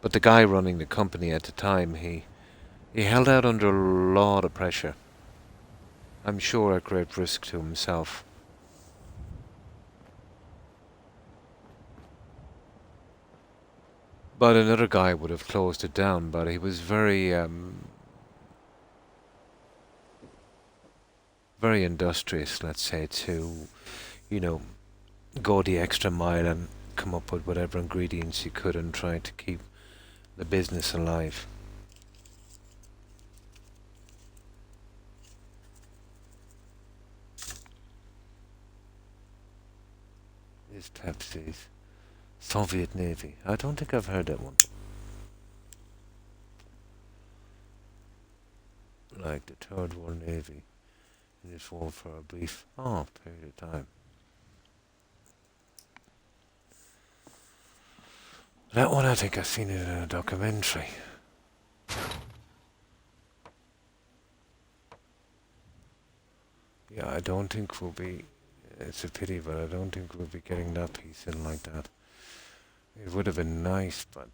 But the guy running the company at the time, he held out under a lot of pressure. I'm sure at great risk to himself. But another guy would have closed it down, but he was very industrious, let's say, to, go the extra mile and come up with whatever ingredients he could and try to keep the business alive. Is Pepsi's Soviet Navy. I don't think I've heard that one. Like the Third World Navy in this war for a brief period of time. That one I think I've seen it in a documentary. Yeah, I don't think we'll be... It's a pity, but I don't think we'll be getting that piece in like that. It would have been nice, but...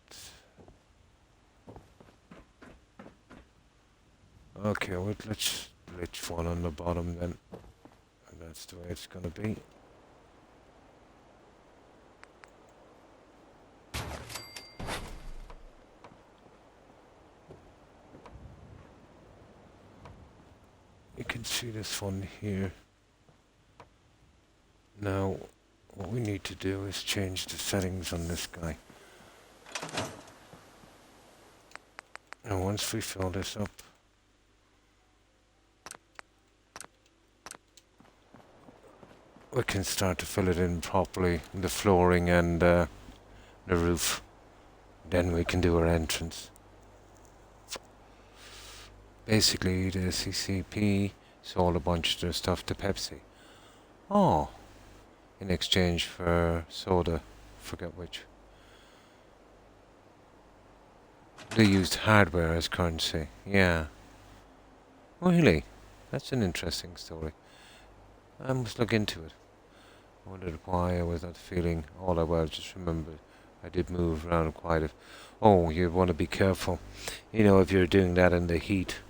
Okay, well, let's glitch one on the bottom then. And that's the way it's gonna be. You can see this one here. Now, what we need to do is change the settings on this guy. And once we fill this up, we can start to fill it in properly, the flooring and the roof. Then we can do our entrance. Basically, the CCP sold a bunch of their stuff to Pepsi. In exchange for soda, forget which. They used hardware as currency, yeah. Really? That's an interesting story. I must look into it. I wondered why I was not feeling all that well. Just remember, I did move around quite a. Oh, you want to be careful. If you're doing that in the heat,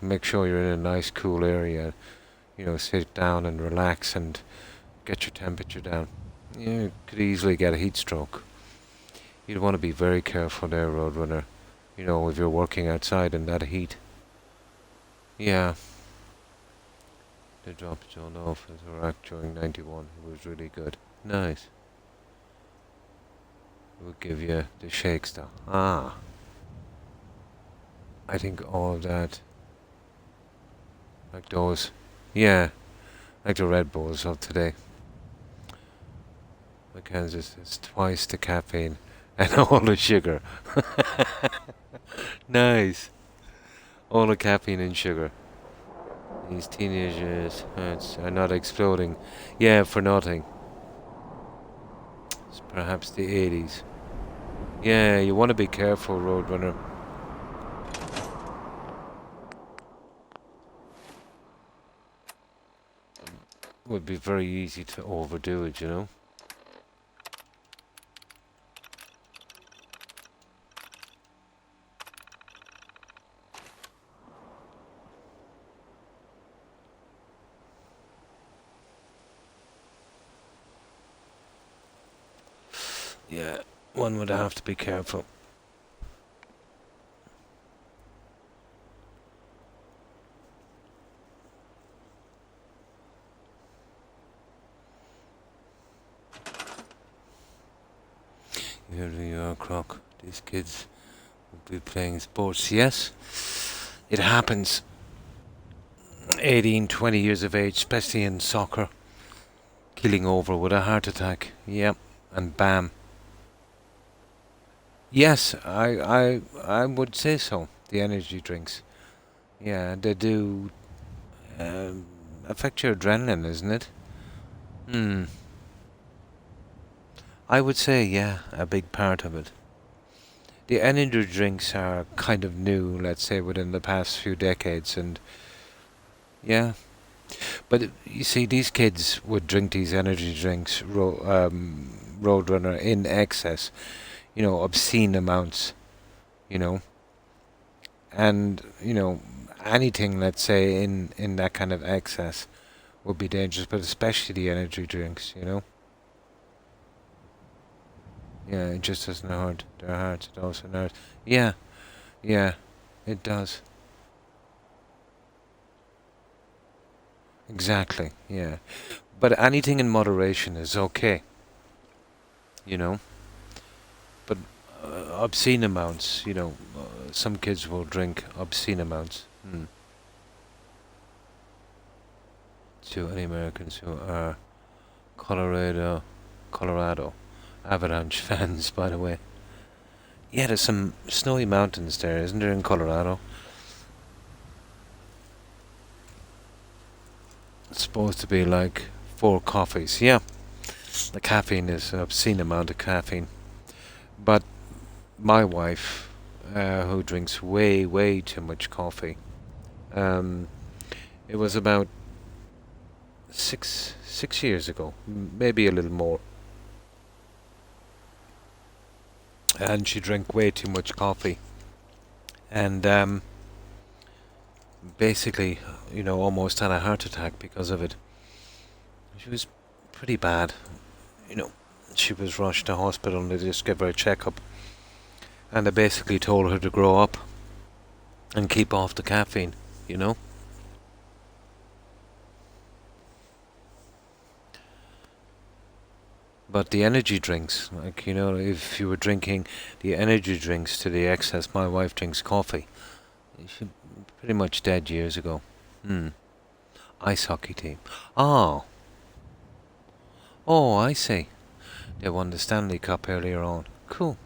make sure you're in a nice cool area. Sit down and relax and get your temperature down. You could easily get a heat stroke. You'd want to be very careful there, Roadrunner. If you're working outside in that heat. Yeah, they dropped John off as Iraq during 91. It was really good. Nice. It would give you the shakes though. Ah. I think all of that, like those, yeah, like the Red Bulls of today. Kansas is twice the caffeine and all the sugar. Nice. All the caffeine and sugar. These teenagers are not exploding. Yeah, for nothing. It's perhaps the 80s. Yeah, you want to be careful, Roadrunner. It would be very easy to overdo it. Yeah, one would have to be careful. Here you are, Croc. These kids will be playing sports. Yes, it happens. 18, 20 years of age, especially in soccer. Keeling over with a heart attack. Yep, and bam. Yes, I would say so. The energy drinks. Yeah, they do affect your adrenaline, isn't it? Hmm. I would say, yeah, a big part of it. The energy drinks are kind of new, let's say, within the past few decades, and yeah. But you see, these kids would drink these energy drinks, Roadrunner, in excess, obscene amounts, you know, and anything, let's say, in that kind of excess would be dangerous, but especially the energy drinks. Yeah, it just doesn't hurt their hearts. It also hurts. Yeah, yeah, it does. Exactly. Yeah, but anything in moderation is okay. You know, but obscene amounts. Some kids will drink obscene amounts. To any Americans who are Colorado Avalanche fans, by the way. Yeah, there's some snowy mountains there, isn't there, in Colorado? It's supposed to be like 4 coffees. Yeah, the caffeine is an obscene amount of caffeine. But my wife, who drinks way, way too much coffee, um, it was about six years ago, maybe a little more, and she drank way too much coffee, and basically, almost had a heart attack because of it. She was pretty bad. You know, she was rushed to hospital and they just gave her a checkup, and they basically told her to grow up and keep off the caffeine. You know. But the energy drinks, like, if you were drinking the energy drinks to the excess, my wife drinks coffee. She pretty much dead years ago. Hmm. Ice hockey team. Oh. Oh, I see. They won the Stanley Cup earlier on. Cool.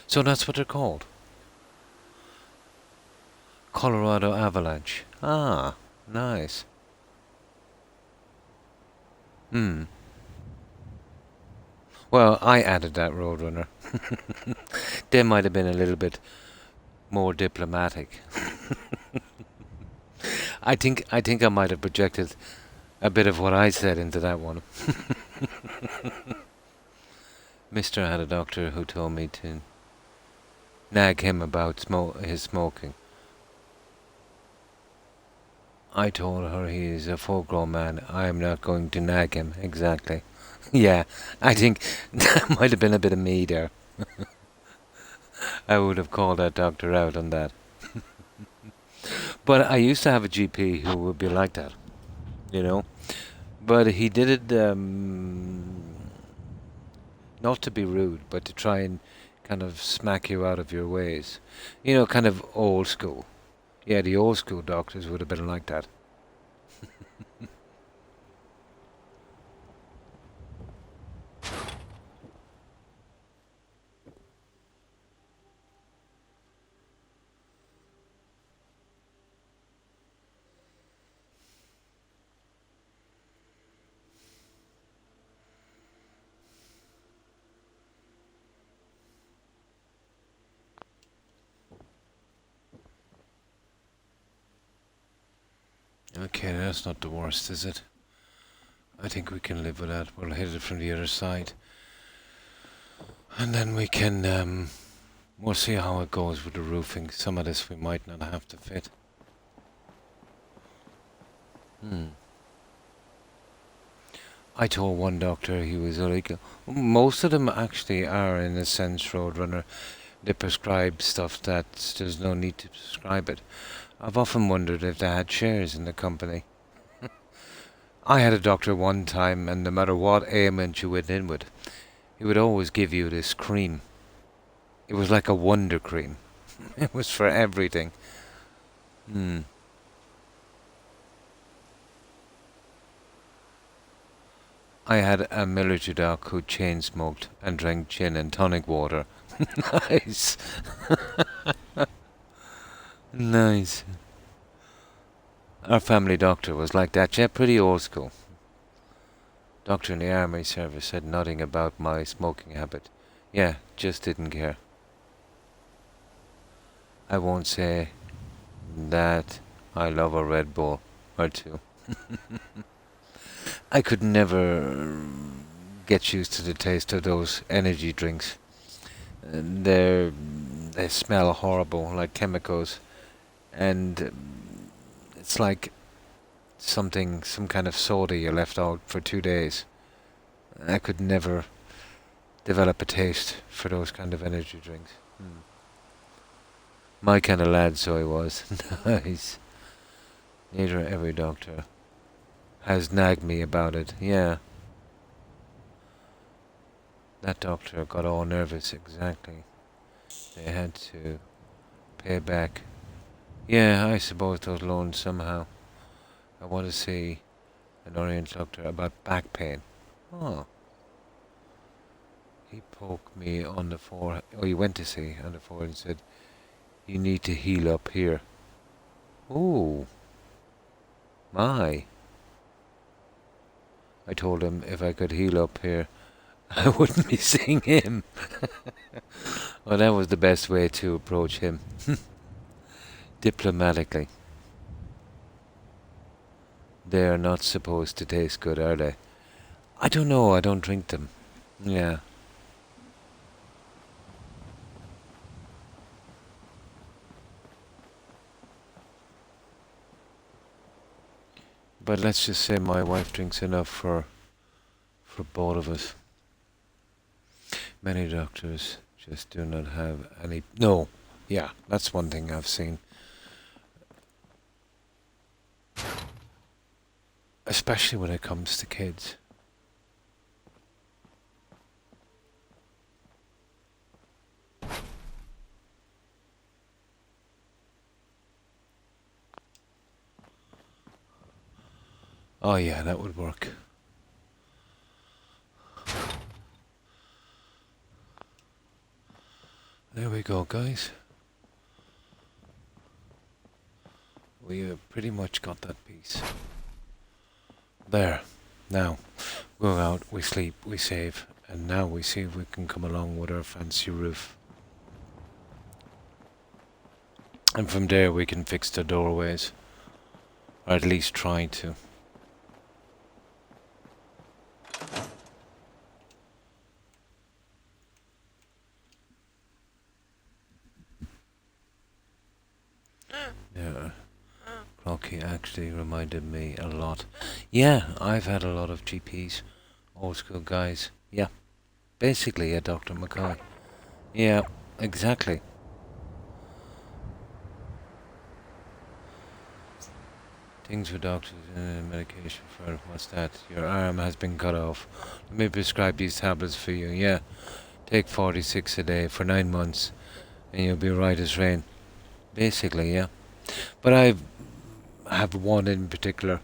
So that's what they're called. Colorado Avalanche. Ah, nice. Hmm. Well, I added that, Roadrunner. They might have been a little bit more diplomatic. I think I might have projected a bit of what I said into that one. Mister had a doctor who told me to nag him about his smoking. I told her he is a full-grown man. I am not going to nag him. Exactly. Yeah, I think that might have been a bit of me there. I would have called that doctor out on that. But I used to have a GP who would be like that, you know. But he did it not to be rude, but to try and kind of smack you out of your ways. You know, kind of old school. Yeah, the old school doctors would have been like that. Okay, that's not the worst, is it? I think we can live with that. We'll hit it from the other side. And then we can, we'll see how it goes with the roofing. Some of this we might not have to fit. I told one doctor he was illegal. Most of them actually are, in a sense, Roadrunner. They prescribe stuff that there's no need to prescribe it. I've often wondered if they had shares in the company. I had a doctor one time, and no matter what ailment you went in with, he would always give you this cream. It was like a wonder cream. It was for everything. I had a military doc who chain smoked and drank gin and tonic water. Nice. Nice. Our family doctor was like that, yeah, pretty old school. Doctor in the army service said nothing about my smoking habit. Yeah, just didn't care. I won't say that I love a Red Bull or two. I could never get used to the taste of those energy drinks. They smell horrible, like chemicals, and it's like some kind of soda you left out for 2 days. I could never develop a taste for those kind of energy drinks. My kind of lad, so he was. Nice. Neither every doctor has nagged me about it. Yeah. That doctor got all nervous, exactly. They had to pay back. Yeah, I suppose those loans somehow. I want to see an Orient doctor about back pain. Oh. He poked me on the forehead. Oh, he went to see on the forehead and said, "You need to heal up here." Oh. My. I told him if I could heal up here, I wouldn't be seeing him. Well, that was the best way to approach him. Diplomatically. They are not supposed to taste good, are they? I don't know, I don't drink them. Yeah. But let's just say my wife drinks enough for both of us. Many doctors just do not have any... No. Yeah, that's one thing I've seen. Especially when it comes to kids. Oh yeah, that would work. There we go, guys. We have pretty much got that piece. There. Now, we go out, we sleep, we save, and now we see if we can come along with our fancy roof. And from there we can fix the doorways. Or at least try to. Yeah. Crocky actually reminded me a lot. Yeah, I've had a lot of GPs. Old school guys. Yeah. Basically, yeah, Dr. McCoy. Yeah, exactly. Things with doctors and medication for what's that? Your arm has been cut off. Let me prescribe these tablets for you. Yeah. Take 46 a day for 9 months and you'll be right as rain. Basically, yeah. But I have one in particular,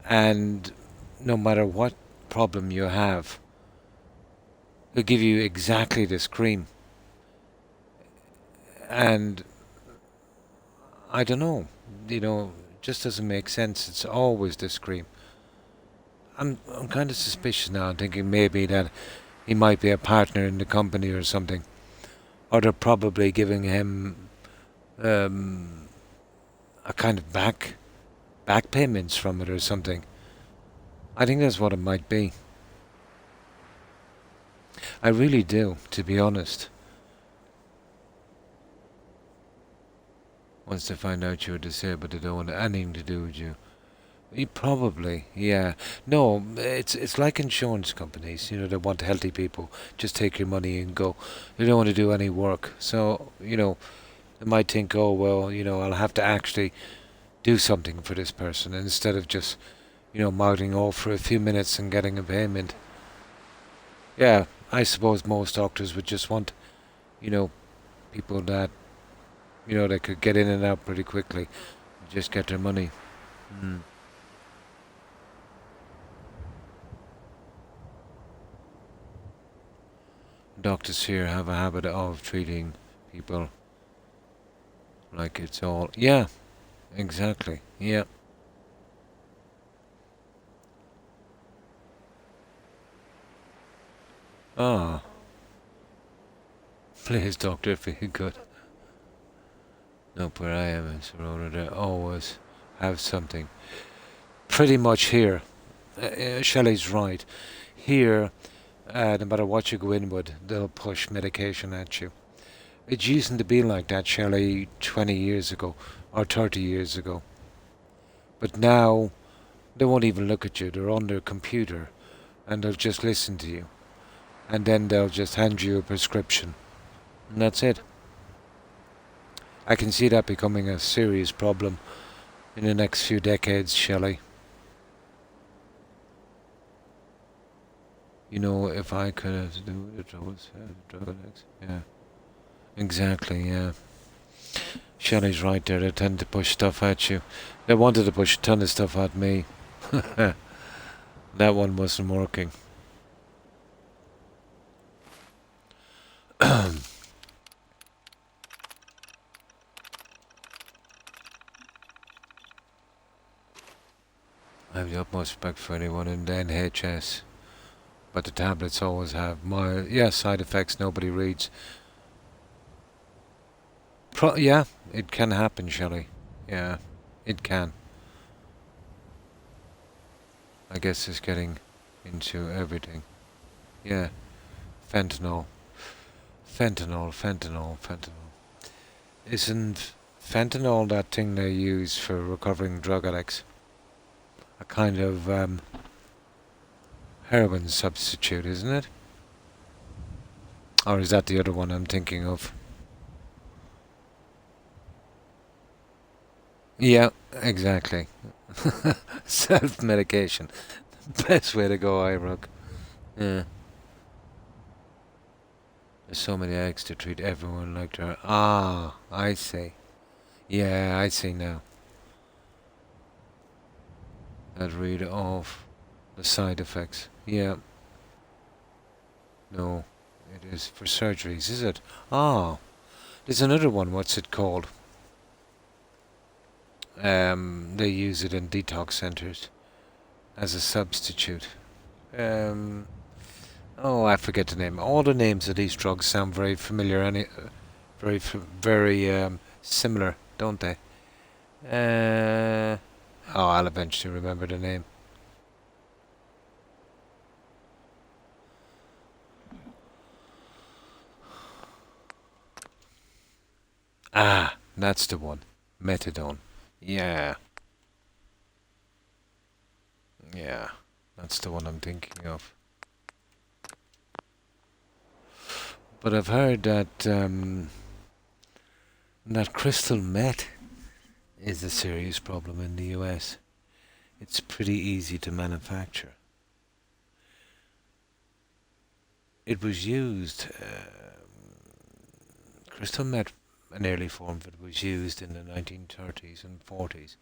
and no matter what problem you have, they'll give you exactly this cream. And I don't know, it just doesn't make sense. It's always this cream. I'm kind of suspicious now. I'm thinking maybe that he might be a partner in the company or something, or they're probably giving him a kind of back payments from it or something. I think that's what it might be. I really do, to be honest. Once they find out you're disabled, they don't want anything to do with you. Probably, yeah. No, it's like insurance companies. They want healthy people. Just take your money and go. They don't want to do any work. So they might think, oh well, I'll have to actually do something for this person instead of just, mouthing off for a few minutes and getting a payment. Yeah, I suppose most doctors would just want, people that, they could get in and out pretty quickly, just get their money. Mm. Doctors here have a habit of treating people like it's all. Yeah, exactly. Yeah. Ah, please, doctor, if you could. Nope, where I am in Sorona, they always have something. Pretty much here. Shelley's right. Here, no matter what you go in with, they'll push medication at you. It used to be like that, Shelley, 20 years ago or 30 years ago. But now, they won't even look at you. They're on their computer and they'll just listen to you. And then they'll just hand you a prescription. And that's it. I can see that becoming a serious problem in the next few decades, Shelley. If I could do it, I would drug addicts. Yeah. Exactly, yeah. Shelley's right there. They tend to push stuff at you. They wanted to push a ton of stuff at me. That one wasn't working. I have the utmost respect for anyone in the NHS, but the tablets always have mild, side effects nobody reads. Yeah, it can happen, Shelley. Yeah, it can. I guess it's getting into everything. Yeah, fentanyl. Fentanyl. Isn't fentanyl that thing they use for recovering drug addicts? A kind of heroin substitute, isn't it? Or is that the other one I'm thinking of? Yeah, exactly. Self-medication. Best way to go, Irock. Yeah. There's so many eggs to treat everyone like her. Ah, I see. Yeah, I see now. I'd read off the side effects. Yeah. No, it is for surgeries, is it? Ah, there's another one. What's it called? They use it in detox centers as a substitute. Um, oh, I forget the name. All the names of these drugs sound very familiar. Very similar. don't they? Uh, oh, I'll eventually remember the name. Ah, that's the one. Methadone. Yeah, yeah. That's the one I'm thinking of. But I've heard that that crystal meth is a serious problem in the US. It's pretty easy to manufacture. It was used, crystal meth, an early form of it, was used in the 1930s and 40s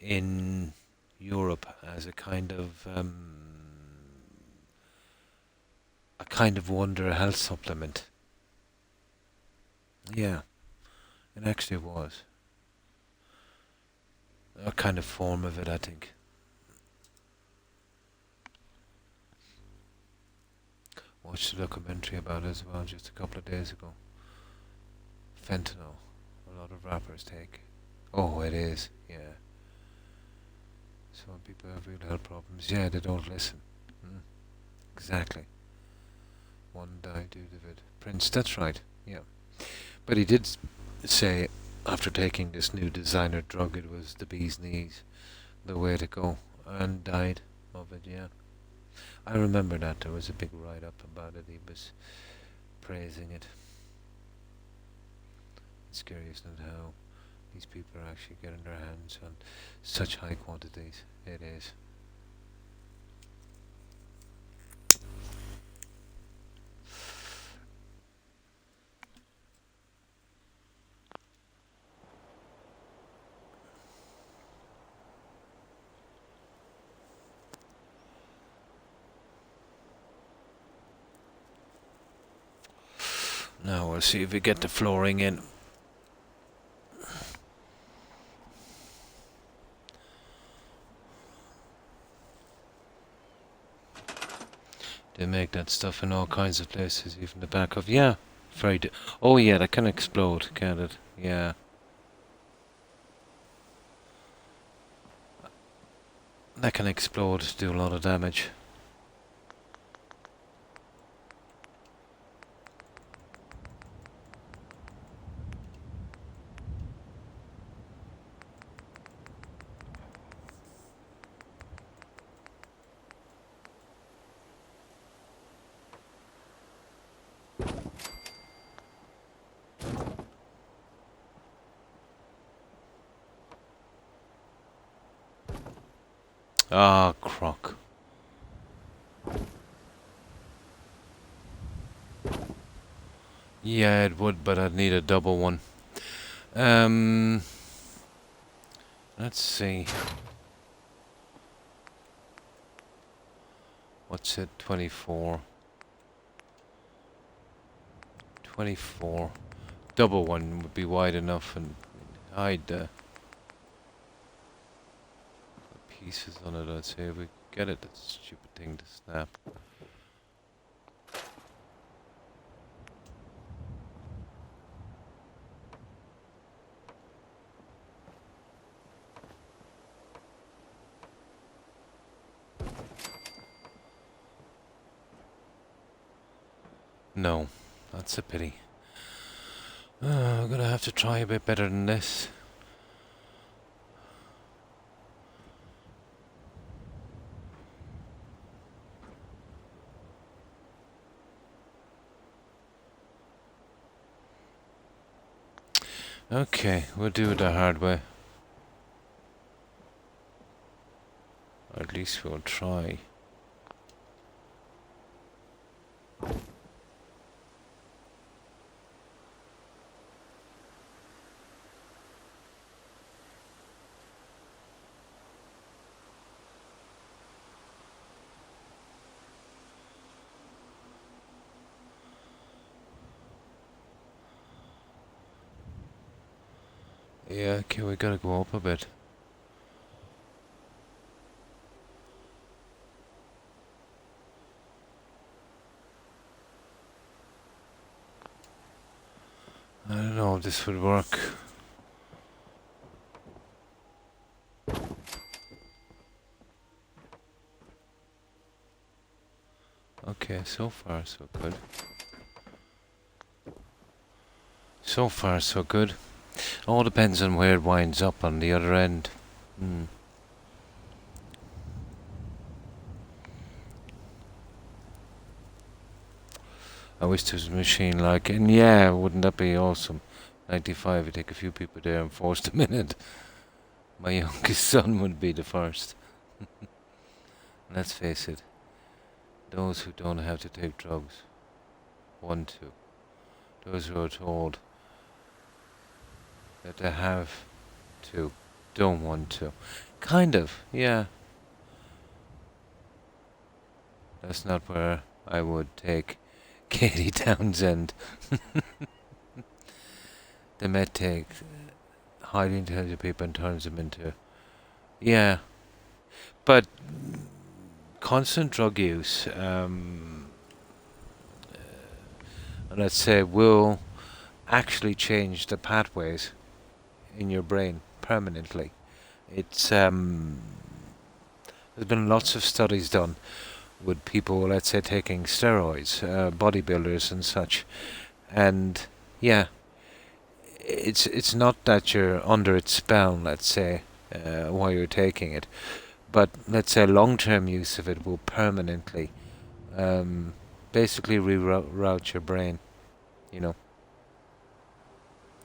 in Europe as a kind of wonder health supplement. Yeah, it actually was a kind of form of it, I think. Watched a documentary about it as well just a couple of days ago. Fentanyl, a lot of rappers take. Oh, it is, yeah. So when people have real health problems, yeah, they don't listen. Mm, exactly. One died due to it. Prince, that's right, yeah. But he did say after taking this new designer drug, it was the bee's knees, the way to go, and died of it, yeah. I remember that. There was a big write up about it. He was praising it. It's scary, isn't it, how these people are actually getting their hands on such high quantities. It is. Now we'll see if we get the flooring in. They make that stuff in all kinds of places, even the back of. Yeah, very. Oh, yeah, that can explode, can't it? Yeah. That can explode, do a lot of damage. Ah, Croc. Yeah, it would, but I'd need a double one. Um, let's see. What's it? 24. 24. Double one would be wide enough and hide the pieces on it, I'd say. If we get it, that stupid thing to snap. No, that's a pity. I'm gonna have to try a bit better than this. Okay, we'll do it the hard way. Or at least we'll try. Yeah, okay, we gotta go up a bit. I don't know if this would work. Okay, so far so good. So far so good. All depends on where it winds up on the other end. Hmm. I wish there was a machine like it. And yeah, wouldn't that be awesome? 95, you take a few people there and force them in it. My youngest son would be the first. Let's face it, those who don't have to take drugs want to. Those who are told that they have to don't want to. Kind of, yeah. That's not where I would take Katie Townsend. They may take highly intelligent people and turns them into... Yeah, but constant drug use, let's say, will actually change the pathways in your brain permanently. It's there's been lots of studies done with people, let's say, taking steroids, bodybuilders and such, and yeah, it's not that you're under its spell, let's say, while you're taking it, but let's say long-term use of it will permanently, basically reroute your brain. You know,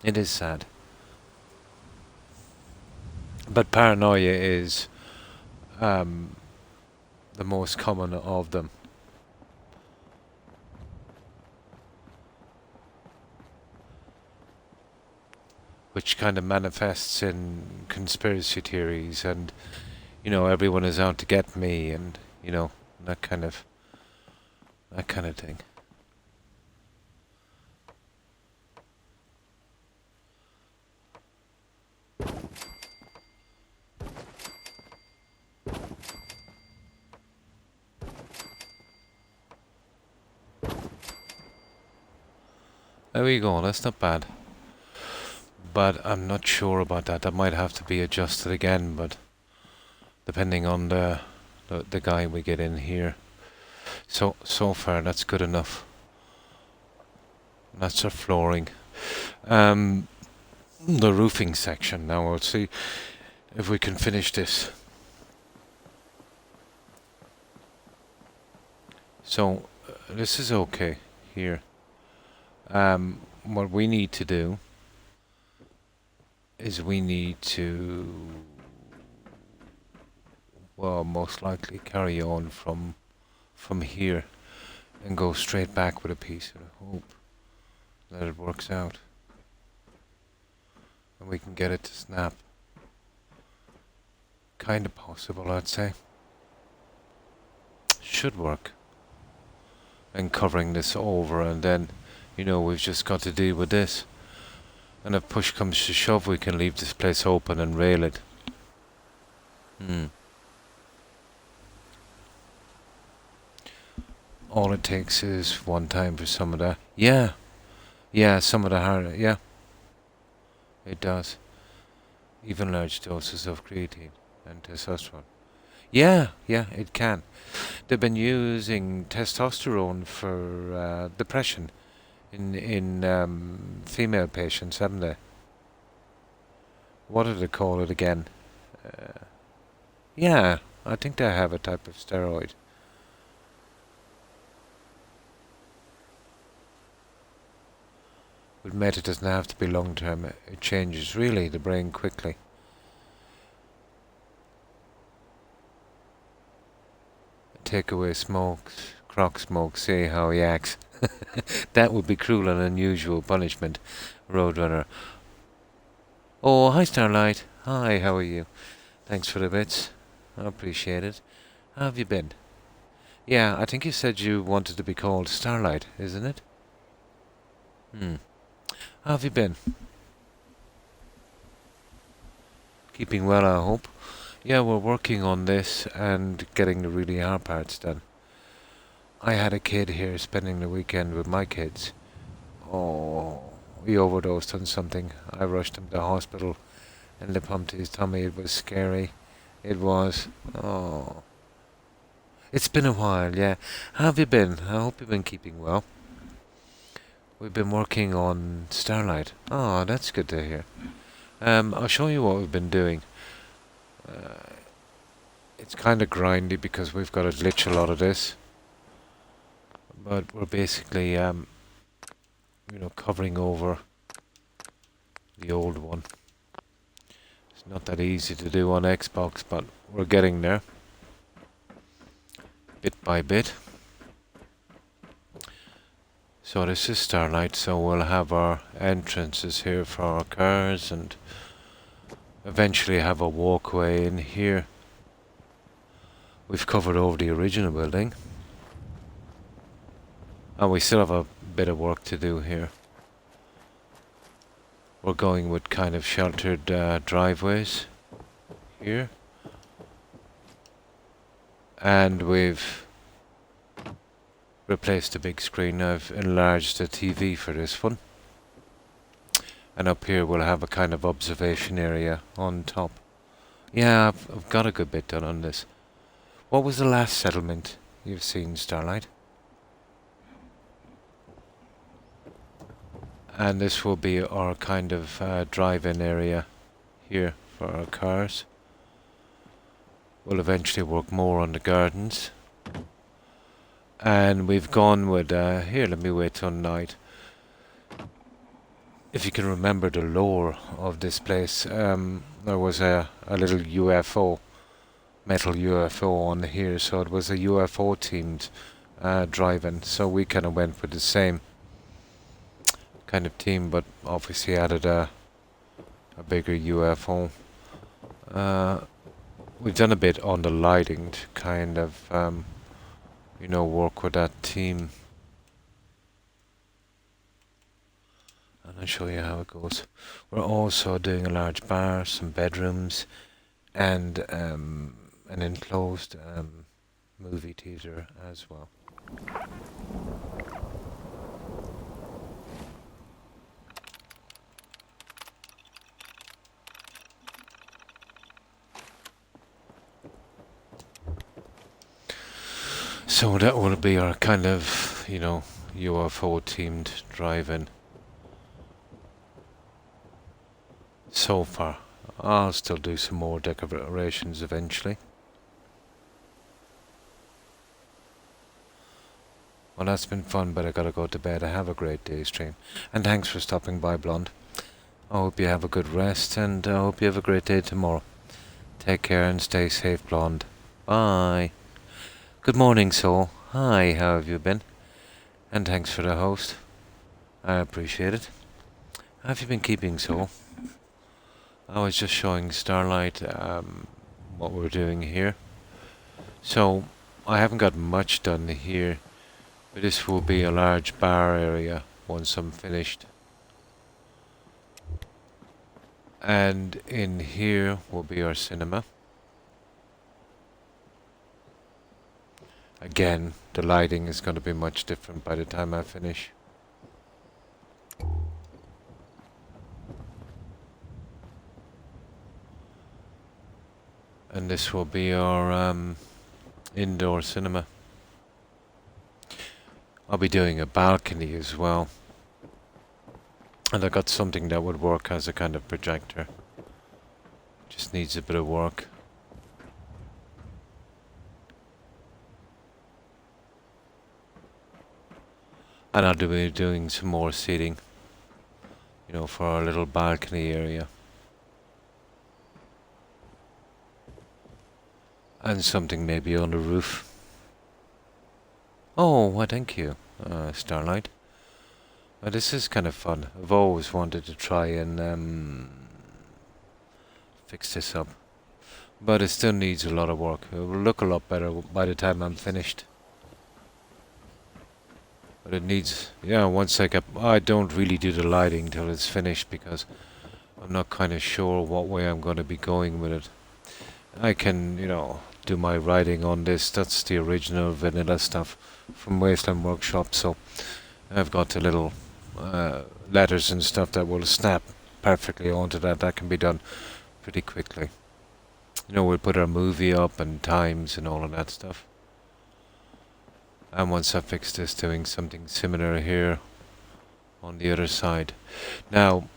it is sad, but paranoia is the most common of them. Which kind of manifests in conspiracy theories and, everyone is out to get me and, that kind of thing. There we go, that's not bad. But I'm not sure about that. That might have to be adjusted again, but depending on the guy we get in here. So far that's good enough. That's our flooring. The roofing section now. We'll see if we can finish this. So this is okay here. What we need to do is we need to, well, most likely carry on from here and go straight back with a piece, and hope that it works out and we can get it to snap. Kind of possible, I'd say. Should work. And covering this over, and then, we've just got to deal with this. And if push comes to shove, we can leave this place open and rail it. All it takes is one time for some of that. Yeah, some of the harder. Yeah, it does. Even large doses of creatine and testosterone. Yeah, it can. They've been using testosterone for depression in female patients, haven't they? What do they call it again? Yeah, I think they have a type of steroid. With meth, it doesn't have to be long term. It changes really the brain quickly. Take away smokes, Croc smokes, see how he acts. That would be cruel and unusual punishment, Roadrunner. Oh, hi Starlight. Hi, how are you? Thanks for the bits. I appreciate it. How have you been? Yeah, I think you said you wanted to be called Starlight, isn't it? How have you been? Keeping well, I hope. Yeah, we're working on this and getting the really hard parts done. I had a kid here spending the weekend with my kids. Oh, he overdosed on something. I rushed him to the hospital and they pumped his tummy. It was scary. It was. Oh. It's been a while, yeah. How have you been? I hope you've been keeping well. We've been working on Starlight. Oh, that's good to hear. I'll show you what we've been doing. Uh, it's kind of grindy because we've got to glitch a lot of this, but we're basically, covering over the old one. It's not that easy to do on Xbox, but we're getting there, bit by bit. So this is Starlight, so we'll have our entrances here for our cars and eventually have a walkway in here. We've covered over the original building. And we still have a bit of work to do here. We're going with kind of sheltered driveways here. And we've replaced the big screen. I've enlarged the TV for this one. And up here we'll have a kind of observation area on top. Yeah, I've got a good bit done on this. What was the last settlement you've seen, Starlight? And this will be our kind of drive-in area here for our cars. We'll eventually work more on the gardens. And we've gone with, here, let me wait till night. If you can remember the lore of this place, there was a little UFO, metal UFO on here, so it was a UFO themed drive-in. So we kind of went with the same kind of theme, but obviously added a bigger UFO. We've done a bit on the lighting to kind of, work with that theme. And I'll show you how it goes. We're also doing a large bar, some bedrooms, and an enclosed movie theater as well. So that will be our kind of, UFO themed drive-in. So far. I'll still do some more decorations eventually. Well, that's been fun, but I gotta go to bed. Have a great day, stream. And thanks for stopping by, Blonde. I hope you have a good rest, and I hope you have a great day tomorrow. Take care and stay safe, Blonde. Bye. Good morning, Soul. Hi, how have you been? And thanks for the host. I appreciate it. How have you been keeping, Soul? I was just showing Starlight what we're doing here. So, I haven't got much done here, but this will be a large bar area once I'm finished. And in here will be our cinema. Again, the lighting is going to be much different by the time I finish. And this will be our indoor cinema. I'll be doing a balcony as well. And I got something that would work as a kind of projector. Just needs a bit of work. And I'll be doing some more seating, for our little balcony area. And something maybe on the roof. Oh, well, thank you, Starlight. Well, this is kind of fun. I've always wanted to try and fix this up. But it still needs a lot of work. It will look a lot better by the time I'm finished. But it needs, once I don't really do the lighting till it's finished because I'm not kind of sure what way I'm going to be going with it. I can, do my writing on this. That's the original vanilla stuff from Wasteland Workshop, so I've got the little letters and stuff that will snap perfectly onto that. That can be done pretty quickly. We'll put our movie up and times and all of that stuff. And once I fix this, doing something similar here on the other side. Now,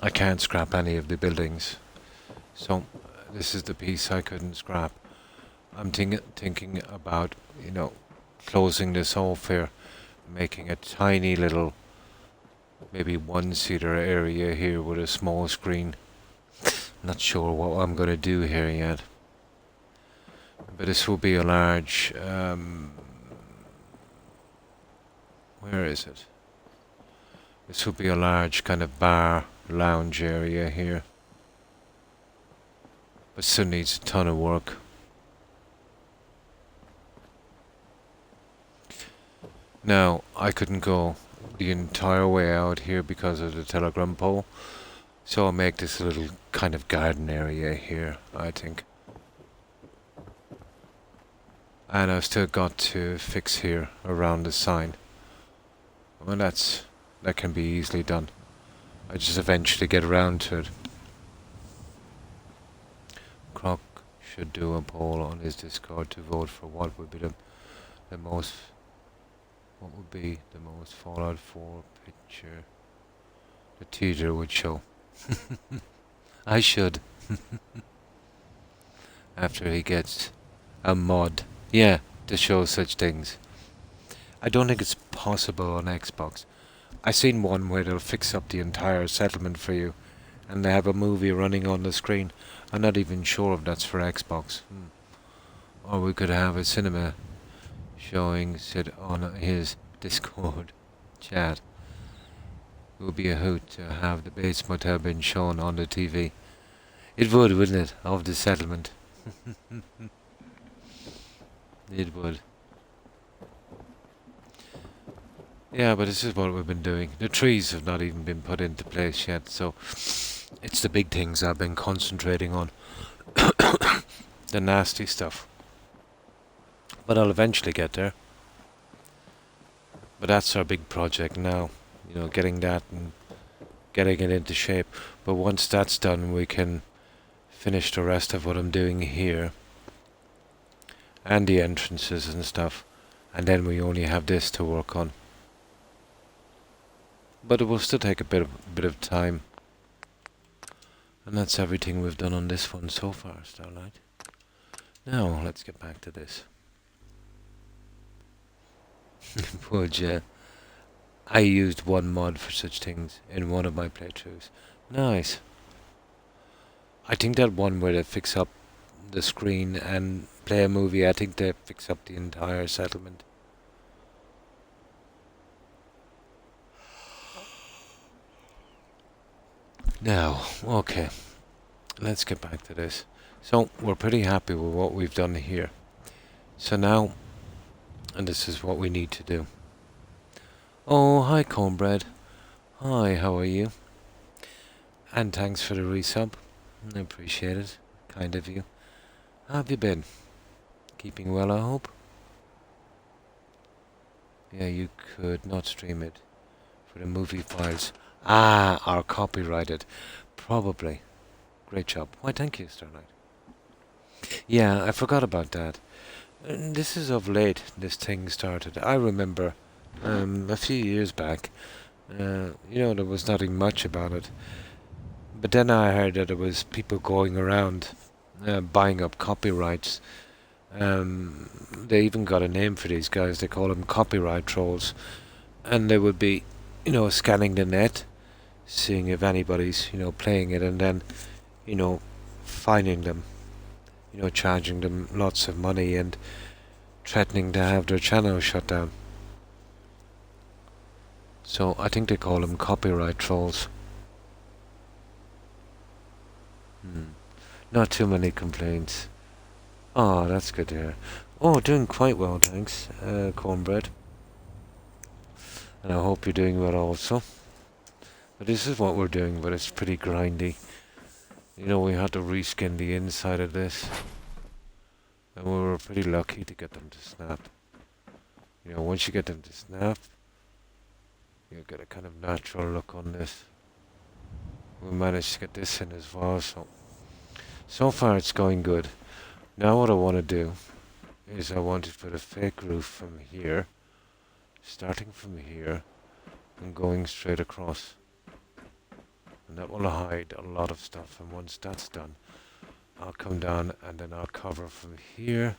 I can't scrap any of the buildings, so this is the piece I couldn't scrap. I'm thinking about, closing this off here, making a tiny little, maybe one-seater area here with a small screen. Not sure what I'm going to do here yet. But this will be a large, where is it? This will be a large kind of bar lounge area here. But still needs a ton of work. Now, I couldn't go the entire way out here because of the telegram pole. So I'll make this a little kind of garden area here, I think. And I've still got to fix here around the sign. Well, that can be easily done. I just eventually get around to it. Croc should do a poll on his Discord to vote for what would be the most Fallout 4 picture the teaser would show. I should. After he gets a mod. Yeah, to show such things. I don't think it's possible on Xbox. I seen one where they'll fix up the entire settlement for you, and they have a movie running on the screen. I'm not even sure if that's for Xbox. Or we could have a cinema showing it on his Discord chat. It would be a hoot to have the base motel being shown on the TV. It would, wouldn't it? Of the settlement. It would. Yeah, but this is what we've been doing. The trees have not even been put into place yet, so it's the big things I've been concentrating on. The nasty stuff. But I'll eventually get there. But that's our big project now. Getting that and getting it into shape. But once that's done, we can finish the rest of what I'm doing here. And the entrances and stuff. And then we only have this to work on. But it will still take a bit of time. And that's everything we've done on this one so far, Starlight. Now, let's get back to this. Would you? I used one mod for such things in one of my playthroughs. Nice. I think that one where they fix up the screen and play a movie, I think they fix up the entire settlement. Now, okay, let's get back to this. So, we're pretty happy with what we've done here. So now, and this is what we need to do. Oh, hi Cornbread. Hi, how are you? And thanks for the resub. I appreciate it. Kind of you. How have you been? Keeping well, I hope? Yeah, you could not stream it for the movie files. Are copyrighted. Probably. Great job. Why, thank you, Starlight. Yeah, I forgot about that. This is of late, this thing started. I remember a few years back, there was nothing much about it. But then I heard that there was people going around buying up copyrights. They even got a name for these guys. They call them copyright trolls. And they would be, scanning the net, seeing if anybody's, playing it, and then, finding them, charging them lots of money and threatening to have their channel shut down. So I think they call them copyright trolls. Not too many complaints. Oh, that's good to hear. Oh, doing quite well, thanks, Cornbread. And I hope you're doing well also. But this is what we're doing, but it's pretty grindy. We had to reskin the inside of this. And we were pretty lucky to get them to snap. Once you get them to snap, you get a kind of natural look on this. We managed to get this in as well, so far it's going good. Now what I want to do is I want to put a fake roof from here, starting from here, and going straight across. And that will hide a lot of stuff, and once that's done, I'll come down and then I'll cover from here,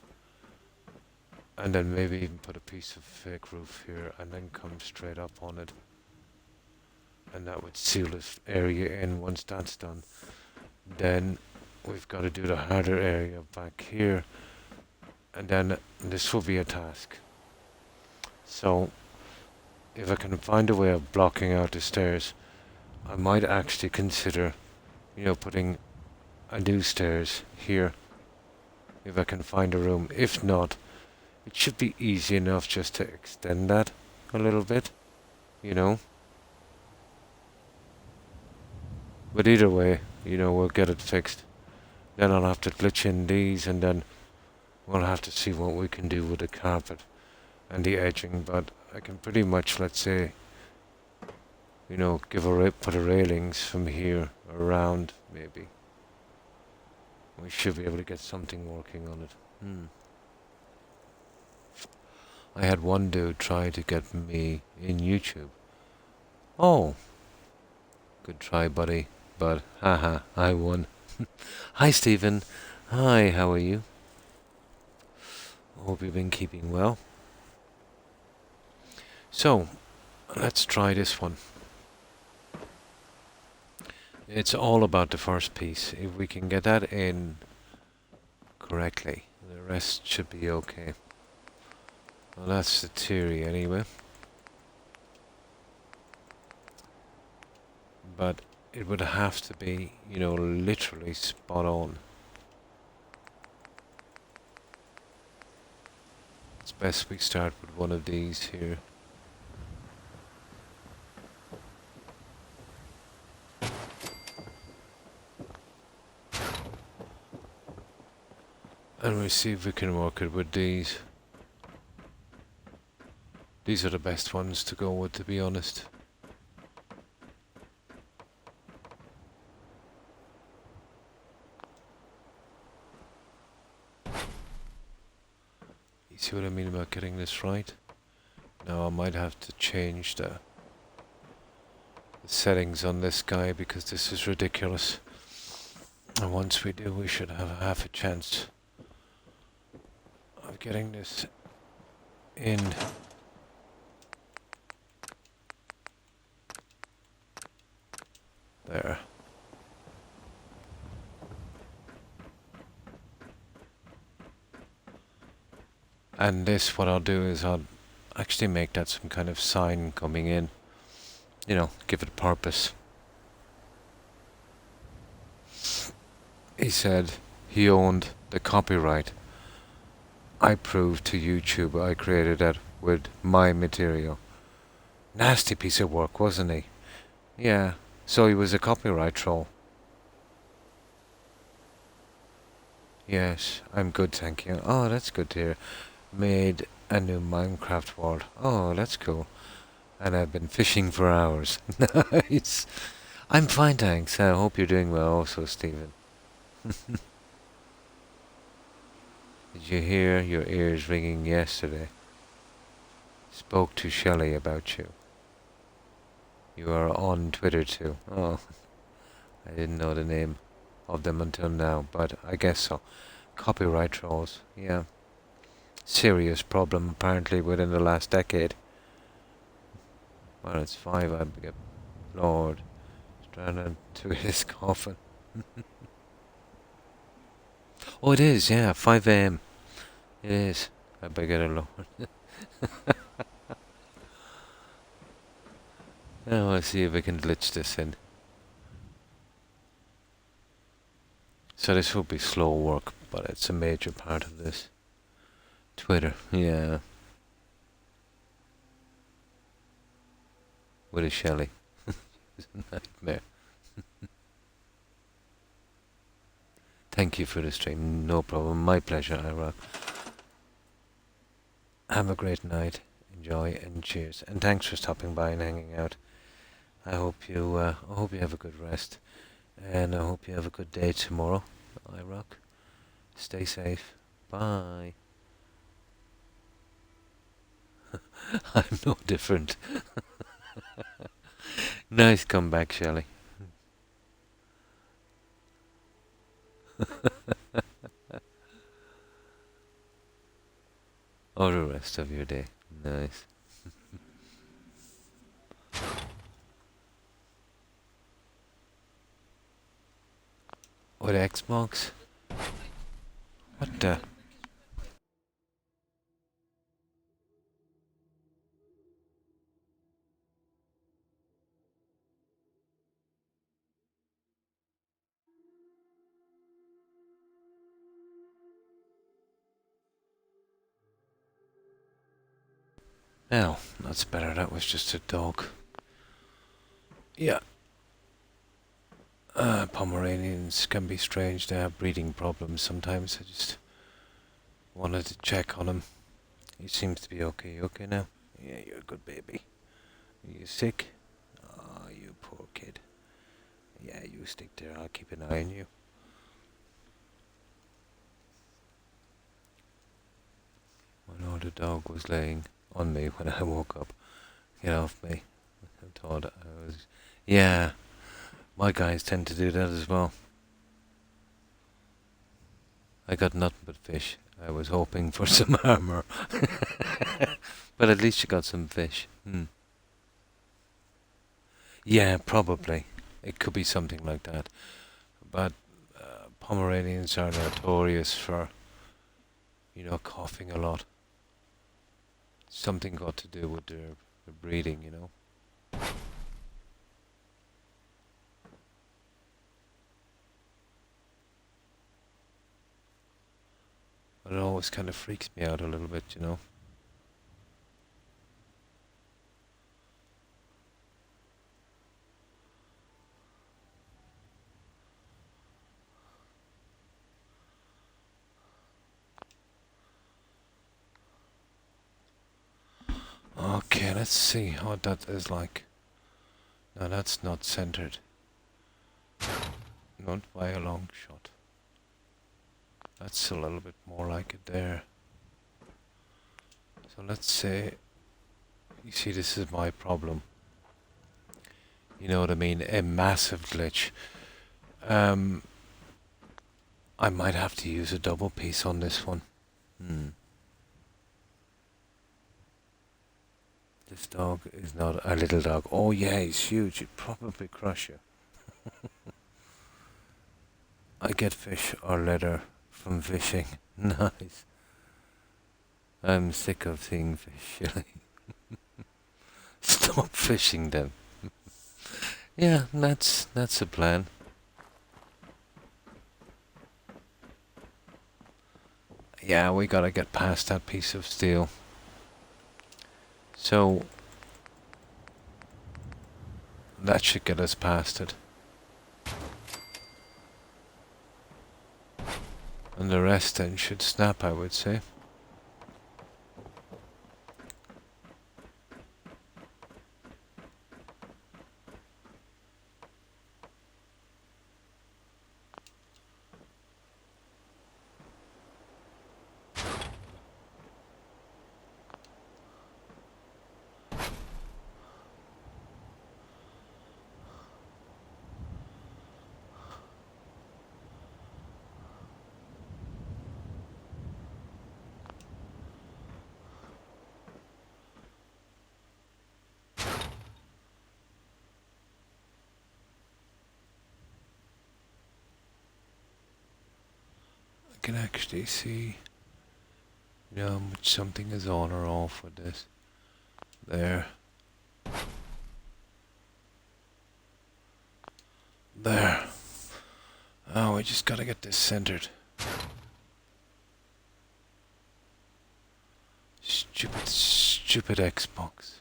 and then maybe even put a piece of fake roof here, and then come straight up on it. And that would seal this area in once that's done. Then we've got to do the harder area back here, and then this will be a task. So if I can find a way of blocking out the stairs, I might actually consider, putting a new stairs here, if I can find a room. If not, it should be easy enough just to extend that a little bit, But either way, we'll get it fixed. Then I'll have to glitch in these, and then we'll have to see what we can do with the carpet and the edging. But I can pretty much, let's say, put a railings from here around, maybe. We should be able to get something working on it. I had one dude try to get me in YouTube. Oh, good try, buddy. But, haha, I won. Hi, Stephen. Hi, how are you? Hope you've been keeping well. So, let's try this one. It's all about the first piece. If we can get that in correctly, the rest should be okay. Well, that's the theory anyway. But it would have to be, literally spot on. It's best we start with one of these here. And we see if we can work it with these. These are the best ones to go with, to be honest. You see what I mean about getting this right? Now I might have to change the settings on this guy, because this is ridiculous. And once we do, we should have half a chance of getting this in. There. And this, what I'll do is I'll actually make that some kind of sign coming in. Give it a purpose. He said he owned the copyright. I proved to YouTube I created that with my material. Nasty piece of work, wasn't he? Yeah, so he was a copyright troll. Yes, I'm good, thank you. Oh, that's good to hear. Made a new Minecraft world. Oh, that's cool. And I've been fishing for hours. Nice. I'm fine, thanks. I hope you're doing well also, Stephen. Did you hear your ears ringing yesterday? Spoke to Shelley about you. You are on Twitter too. Oh, I didn't know the name of them until now, but I guess so. Copyright trolls, yeah. Serious problem apparently within the last decade. Well, it's 5, I get Lord. Stranded to his coffin. Oh, it is, yeah, 5 AM. It is. I better get a Lord. Now I'll see if I can glitch this in. So this will be slow work, but it's a major part of this. Twitter, yeah. With a Shelley. It's a nightmare. Thank you for the stream, no problem, my pleasure, Iraq. Have a great night, enjoy and cheers, and thanks for stopping by and hanging out. I hope you have a good rest, and I hope you have a good day tomorrow, Iraq. Stay safe, bye. I'm no different. Nice comeback, Shelley. Or the rest of your day. Nice. What Xbox? What the? Oh, that's better. That was just a dog. Yeah. Pomeranians can be strange. They have breathing problems sometimes. I just wanted to check on him. He seems to be okay. You okay now? Yeah, you're a good baby. Are you sick? Oh, you poor kid. Yeah, you stick there. I'll keep an eye on you. I know the dog was laying on me when I woke up. Get off me. I thought I was... Yeah, my guys tend to do that as well. I got nothing but fish. I was hoping for some armor. But at least you got some fish. Yeah, probably. It could be something like that. But Pomeranians are notorious for, coughing a lot. Something got to do with their breeding. But it always kind of freaks me out a little bit. Okay, let's see what that is like. No, that's not centered. Not by a long shot. That's a little bit more like it there. So let's say, you see, this is my problem. You know what I mean? A massive glitch. I might have to use a double piece on this one. This dog is not a little dog. Oh yeah, he's huge. He'd probably crush you. I get fish or leather from fishing. Nice. I'm sick of seeing fish. Stop fishing them. Yeah, that's the plan. Yeah, we gotta get past that piece of steel. So that should get us past it. And the rest then should snap, I would say. I can actually see, how much something is on or off with this. There. There. Oh, we just gotta get this centered. Stupid Xbox.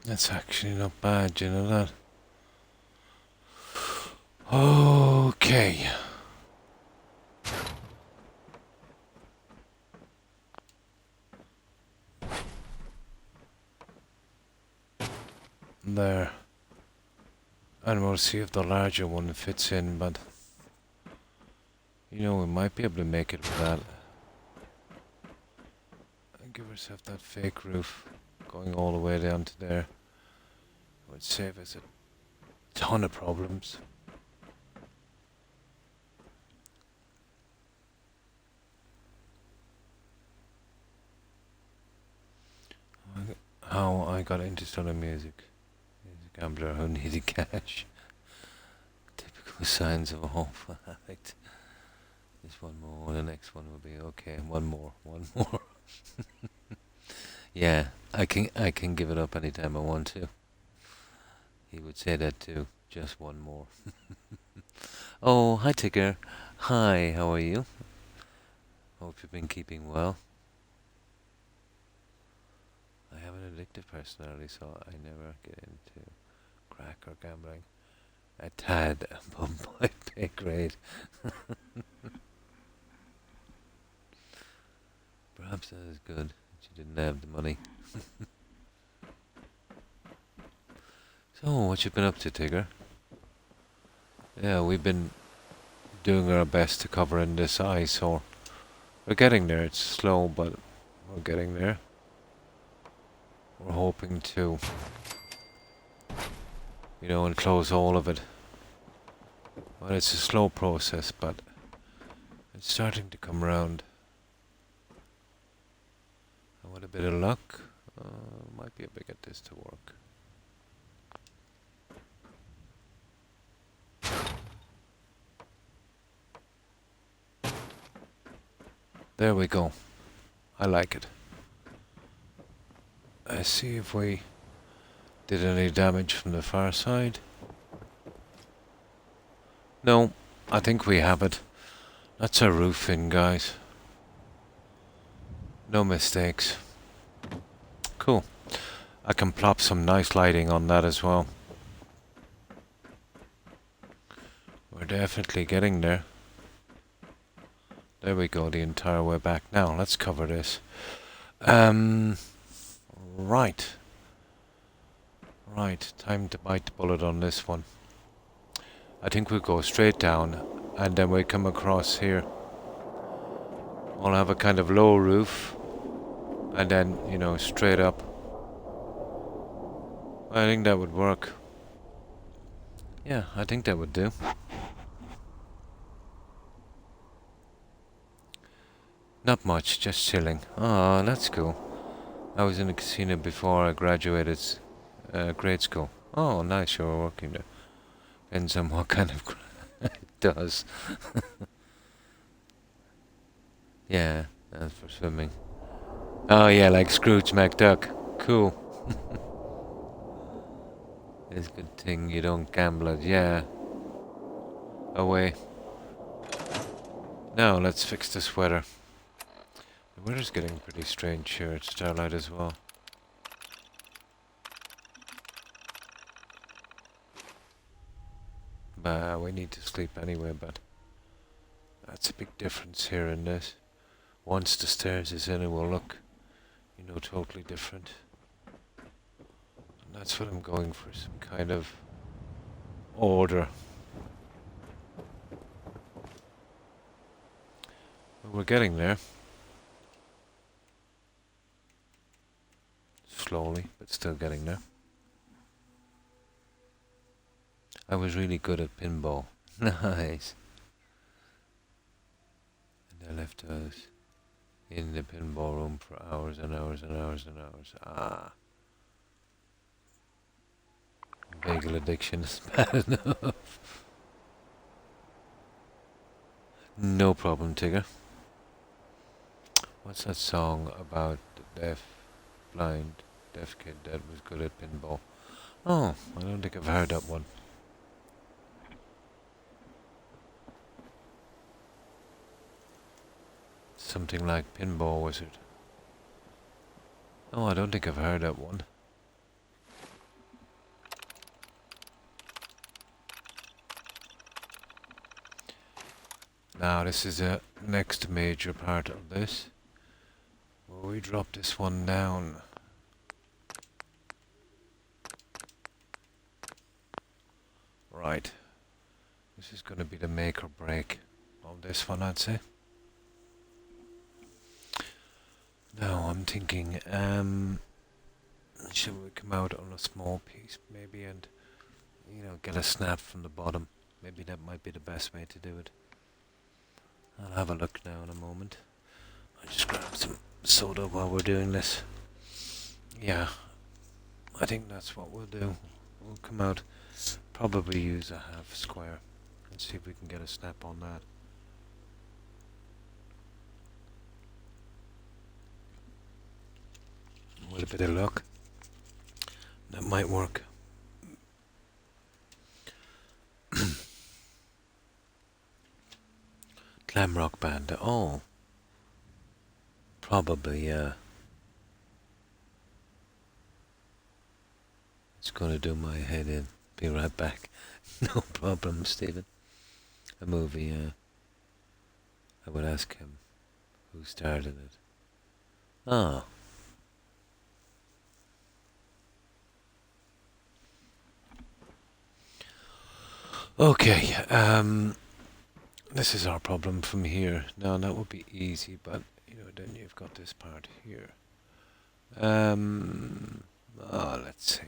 That's actually not bad, you know that? Okay. There. And we'll see if the larger one fits in, but you know, we might be able to make it with that. And give ourselves that fake roof going all the way down to there. It would save us a ton of problems. How I got into studying music. He's a gambler who needed cash. Typical signs of a hopeful addict. This one more, the next one will be okay. One more. Yeah, I can give it up anytime I want to. He would say that too. Just one more. Oh, hi Tigger. Hi, how are you? Hope you've been keeping well. I have an addictive personality, so I never get into crack or gambling. A tad above my pay grade. Perhaps that is good that you didn't have the money. So, what you been up to, Tigger? Yeah, we've been doing our best to cover in this eyesore. We're getting there. It's slow, but we're getting there. We're hoping to, enclose all of it. Well, it's a slow process, but it's starting to come around. And with a bit of luck, might be able to get this to work. There we go. I like it. Let's see if we did any damage from the far side. No, I think we have it. That's our roof in, guys. No mistakes. Cool. I can plop some nice lighting on that as well. We're definitely getting there. There we go, the entire way back. Now, let's cover this. Right. Right, time to bite the bullet on this one. I think we'll go straight down, and then we come across here. We'll have a kind of low roof, and then, straight up. I think that would work. Yeah, I think that would do. Not much, just chilling. Oh, that's cool. I was in a casino before I graduated grade school. Oh, nice, you were working there. Depends on what kind of it does. Yeah, that's for swimming. Oh yeah, like Scrooge McDuck. Cool. It's a good thing you don't gamble it. Yeah. Away. Now let's fix this weather. The weather's getting pretty strange here at Starlight as well. But we need to sleep anyway, but that's a big difference here in this. Once the stairs is in, it will look, totally different. And that's what I'm going for, some kind of order. But we're getting there. Slowly, but still getting there. I was really good at pinball. Nice. And I left us in the pinball room for hours and hours and hours and hours. Ah. Bagel addiction is bad enough. No problem, Tigger. What's that song about the blind, deaf kid that was good at pinball? Oh, I don't think I've heard that one. Something like Pinball Wizard. Oh, I don't think I've heard that one. Now this is the next major part of this, where we drop this one down. Right. This is going to be the make or break of this one, I'd say. Now I'm thinking, should we come out on a small piece maybe and, get a snap from the bottom? Maybe that might be the best way to do it. I'll have a look now in a moment. I'll just grab some soda while we're doing this. Yeah, I think that's what we'll do. We'll come out, probably use a half square and see if we can get a snap on that. With a bit of luck, that might work. Glam rock band. Oh, probably, yeah. It's gonna do my head in. Be right back. No problem, Stephen. A movie, I would ask him who started it. Ah. Okay, this is our problem from here. Now that would be easy, but then you've got this part here. Let's see.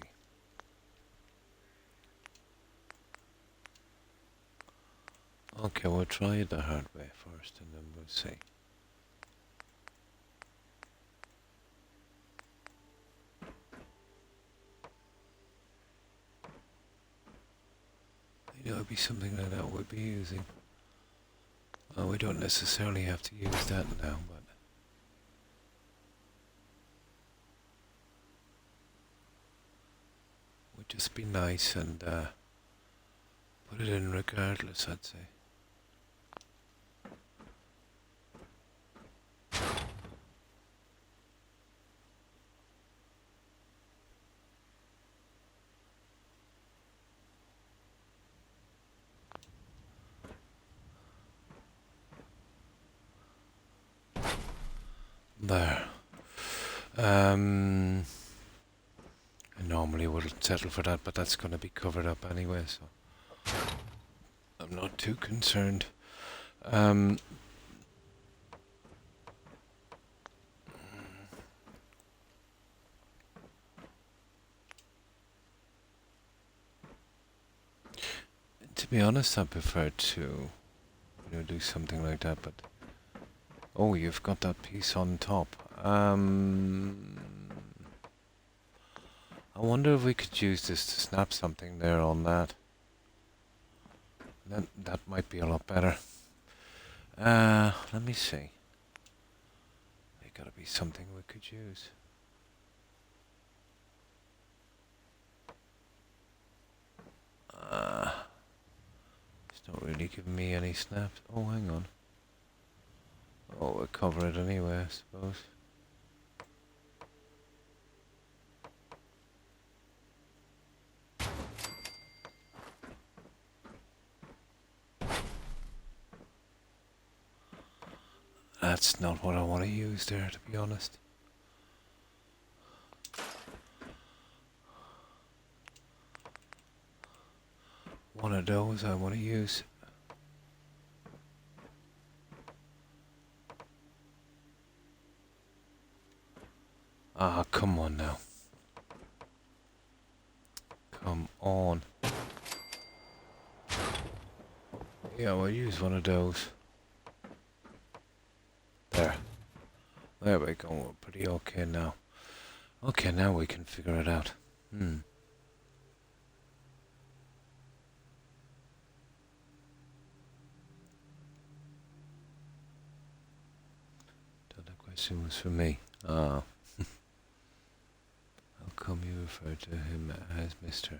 Okay, we'll try it the hard way first, and then we'll see. It'd be something like that we'll be using. Well, we don't necessarily have to use that now, but would just be nice and put it in regardless, I'd say. There. I normally wouldn't settle for that, but that's going to be covered up anyway, so I'm not too concerned. To be honest, I prefer to, do something like that, but oh, you've got that piece on top. I wonder if we could use this to snap something there on that. That might be a lot better. Let me see. There's gotta be something we could use. It's not really giving me any snaps. Oh, hang on. Oh, we'll cover it anyway, I suppose. That's not what I want to use there, to be honest. One of those I want to use. Ah, come on now. Come on. Yeah, we'll use one of those. There. There we go, we're pretty okay now. Okay, now we can figure it out. Don't that question was for me. Ah. How come you refer to him as Mr.?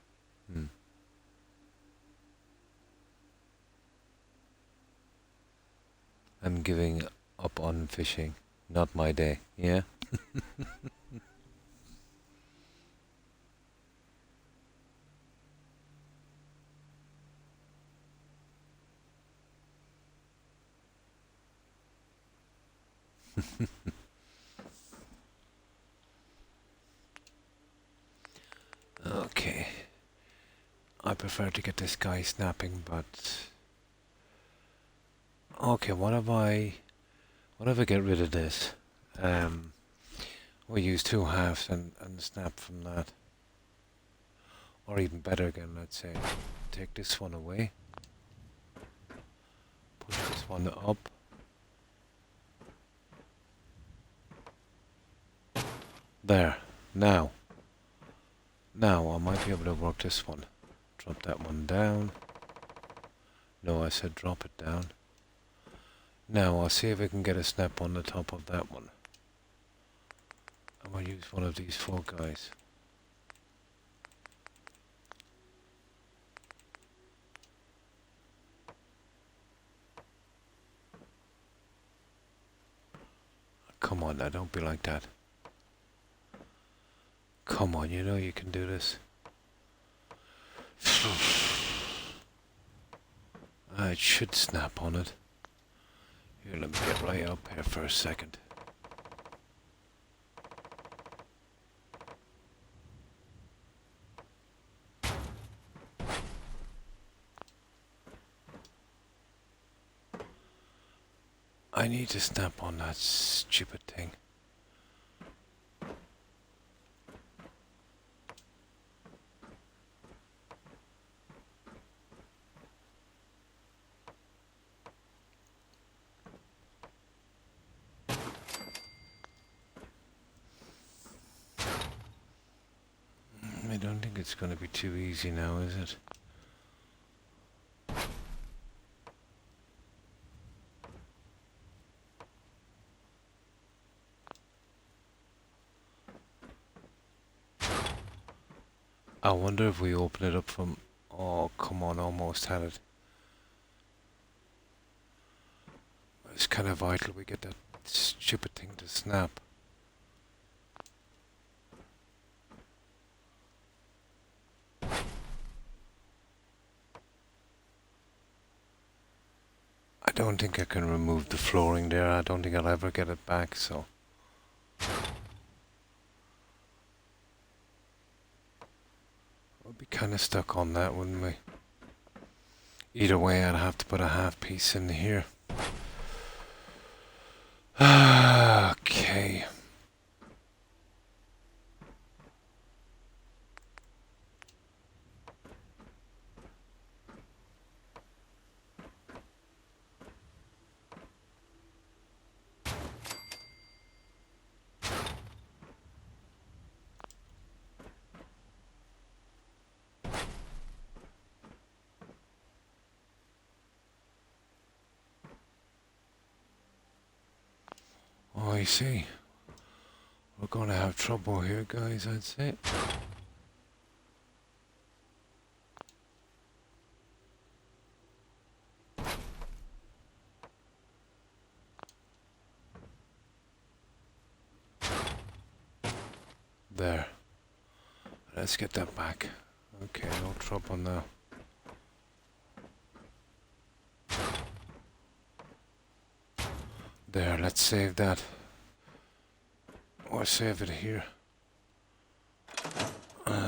I'm giving up on fishing. Not my day, yeah? Okay. I prefer to get this guy snapping, but... Okay, what if I get rid of this? We use two halves and snap from that. Or even better again, let's say. Take this one away. Push this one up. There. Now I might be able to work this one. Drop that one down. No, I said drop it down. Now I'll see if I can get a snap on the top of that one. I'm going to use one of these four guys. Come on now, don't be like that. Come on, you know you can do this. It should snap on it. Here, let me get right up here for a second. I need to snap on that stupid thing. I don't think it's going to be too easy now, is it? I wonder if we open it up from... Oh, come on, almost had it. It's kind of vital we get that stupid thing to snap. I don't think I can remove the flooring there. I don't think I'll ever get it back, so... We'll be kind of stuck on that, wouldn't we? Either way, I'd have to put a half piece in here. Okay. Oh, I see. We're going to have trouble here, guys, I'd say. There. Let's get that back. Okay, no trouble now. There, let's save that. Or save it here.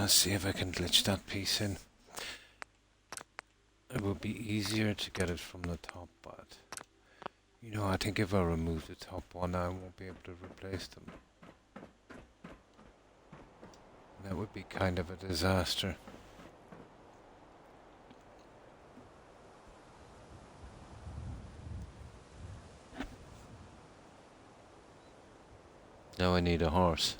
See if I can glitch that piece in. It will be easier to get it from the top, but... You know, I think if I remove the top one, I won't be able to replace them. That would be kind of a disaster. Now I need a horse.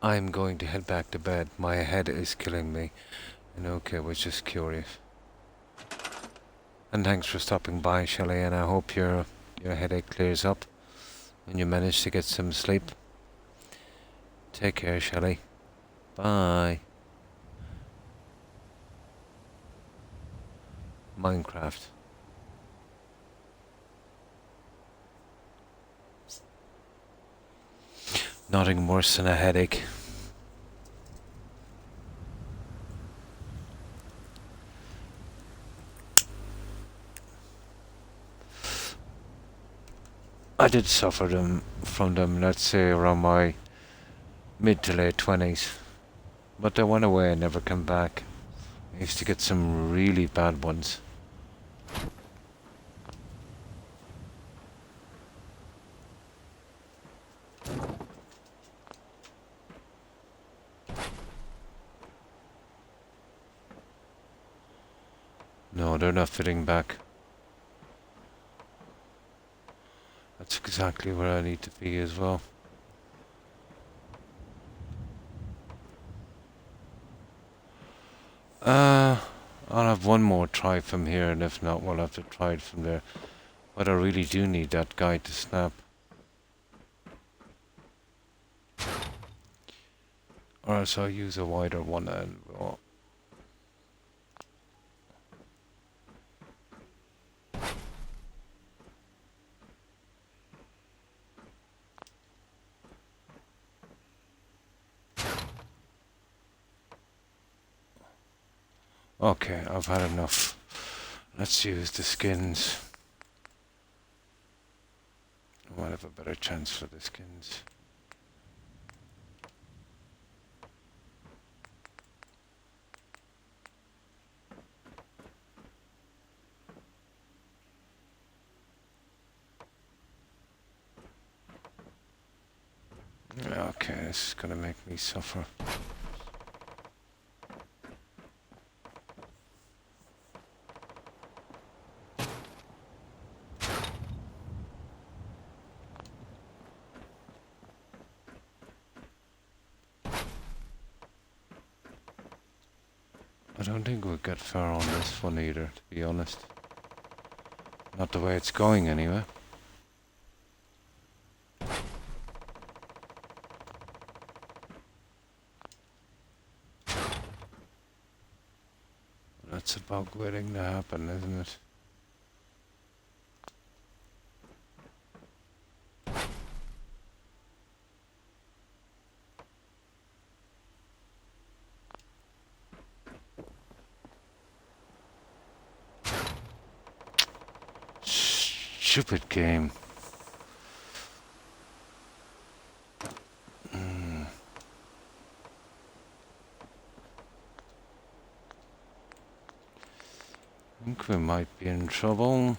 I'm going to head back to bed. My head is killing me. And okay, was just curious. And thanks for stopping by, Shelley, and I hope your headache clears up and you manage to get some sleep. Take care, Shelley. Bye. Minecraft. Nothing worse than a headache. I did suffer from them, let's say around my mid to late 20s. But they went away and never came back. I used to get some really bad ones. No, they're not fitting back. That's exactly where I need to be as well. I'll have one more try from here, and if not, we'll have to try it from there. But I really do need that guy to snap. Or else I'll use a wider one and we'll... Okay, I've had enough. Let's use the skins. I might have a better chance for the skins. Okay, this is gonna make me suffer. I don't think we'll get far on this one either, to be honest. Not the way it's going, anyway. That's about waiting to happen, isn't it? Stupid game. I think we might be in trouble.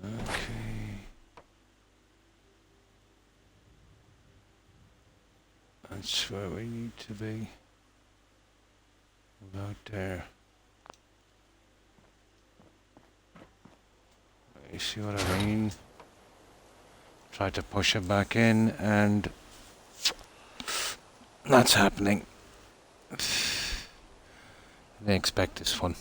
Okay. That's where we need to be. About there. You see what I mean? Try to push it back in, and that's happening. I didn't expect this one.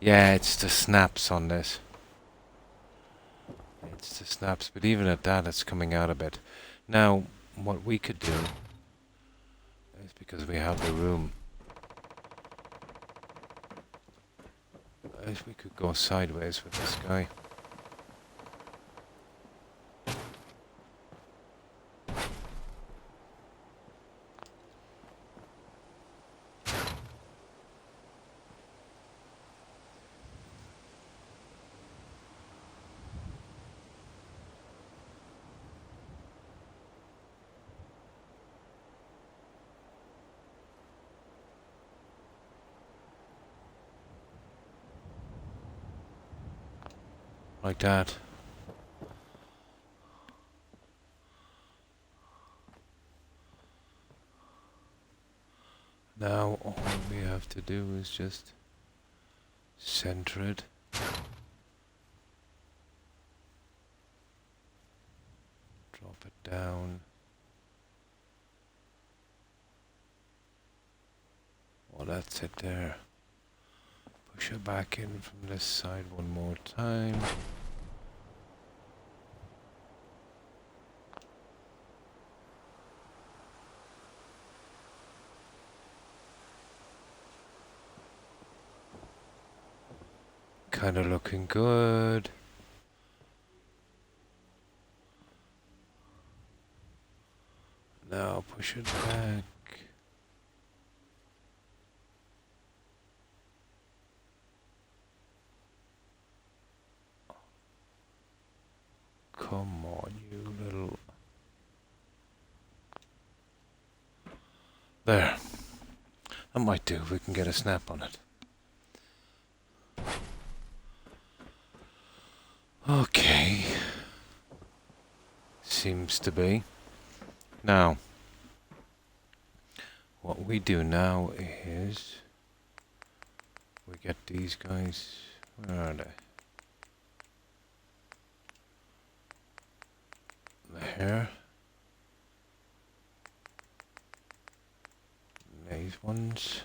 Yeah, it's the snaps on this. It's the snaps, but even at that, it's coming out a bit. Now, what we could do is, because we have the room, is we could go sideways with this guy. Like that. Now all we have to do is just center it down. Well, that's it there. Push it back in from this side one more time. Kind of looking good. Now push it back. Come on, you little... There. That might do if we can get a snap on it. Okay. Seems to be. Now, what we do now is we get these guys. Where are they? There. These ones.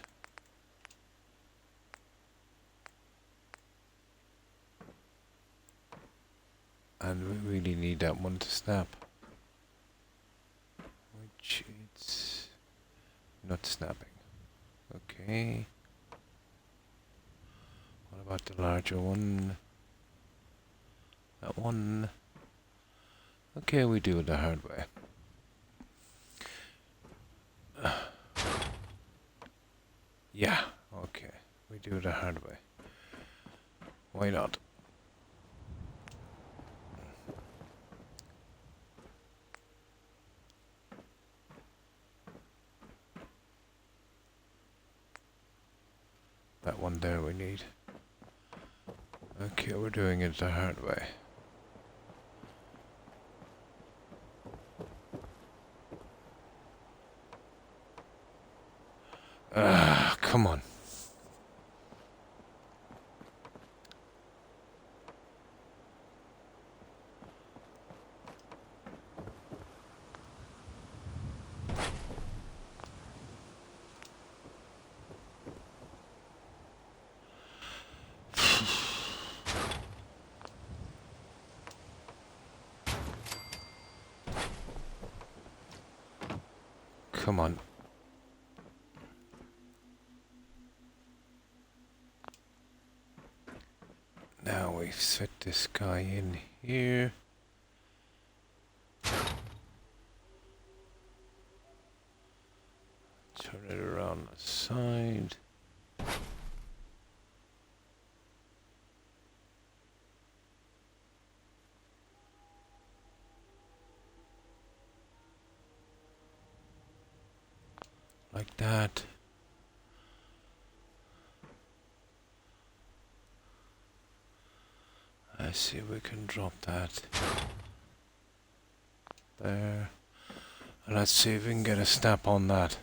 And we really need that one to snap. Which it's not snapping. Okay. What about the larger one? That one. Okay, we do it the hard way. Yeah, okay. We do it the hard way. Why not? That one there we need. Okay, we're doing it the hard way. Come on. Come on. Now we've set this guy in here. Turn it around the side. Like that. Let's see if we can drop that there. And let's see if we can get a snap on that.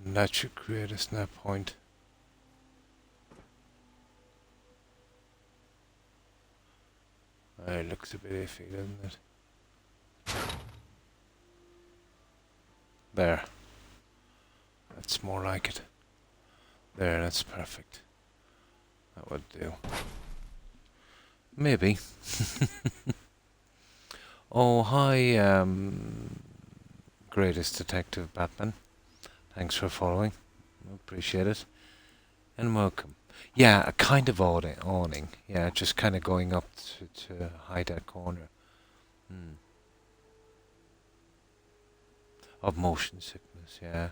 And that should create a snap point. It looks a bit iffy, doesn't it? There. That's more like it. There, that's perfect. That would do. Maybe. Oh, hi, greatest detective Batman. Thanks for following. Appreciate it. And welcome. Yeah, a kind of awning. Yeah, just kind of going up to hide that corner. Of motion sickness, yeah.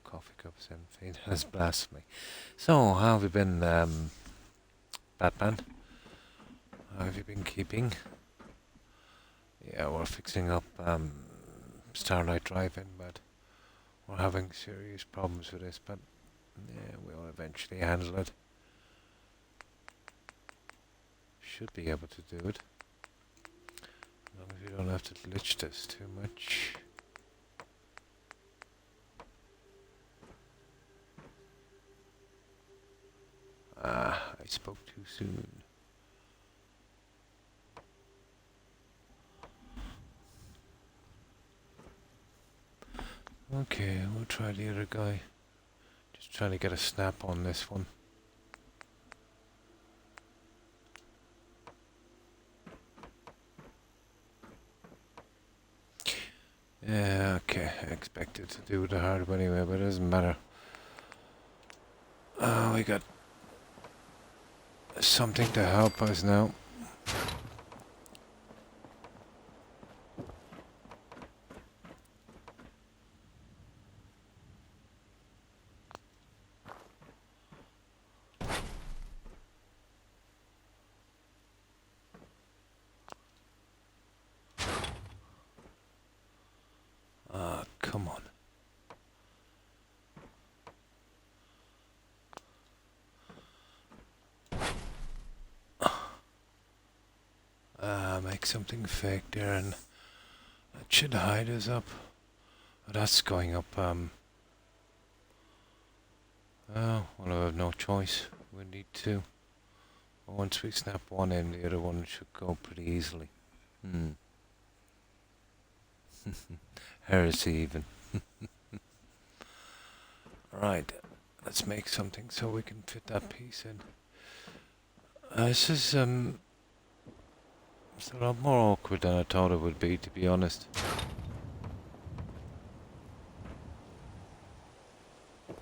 Coffee cups empty. That's blasphemy. So, how have you been, Batman? How have you been keeping? Yeah, we're fixing up Starlight Drive-In, but we're having serious problems with this, but yeah, we'll eventually handle it. Should be able to do it. As long as we don't have to glitch this too much. I spoke too soon. Okay, we'll try the other guy. Just trying to get a snap on this one. Yeah, okay. I expected to do the hard one anyway, but it doesn't matter. Oh, we got something to help us now. Ah, come on. Make something fake there, and that should hide us up. Oh, that's going up, oh, well, I have no choice. We need to. Once we snap one in, the other one should go pretty easily. Heresy even. Right, let's make something so we can fit that piece in. This is it's a lot more awkward than I thought it would be, to be honest.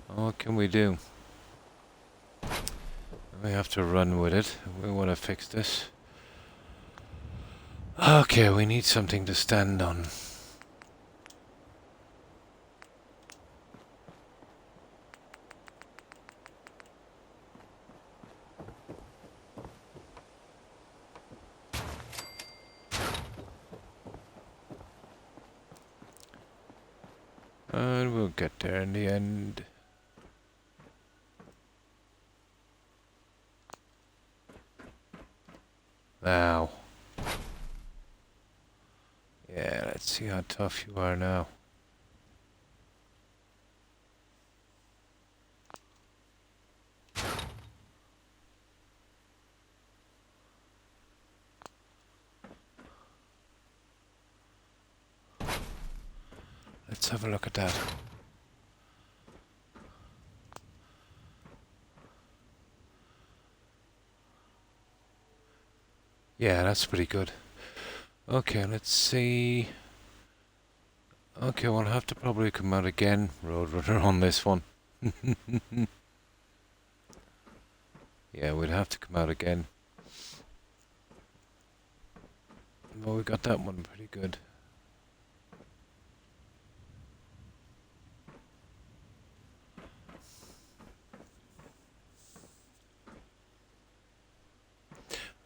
What can we do? We have to run with it. We want to fix this. Okay, we need something to stand on. And we'll get there in the end. Now. Yeah, let's see how tough you are now. Let's have a look at that. Yeah, that's pretty good. Okay, let's see. Okay, we'll have to probably come out again, Roadrunner, on this one. Yeah, we'd have to come out again. Well, we got that one pretty good.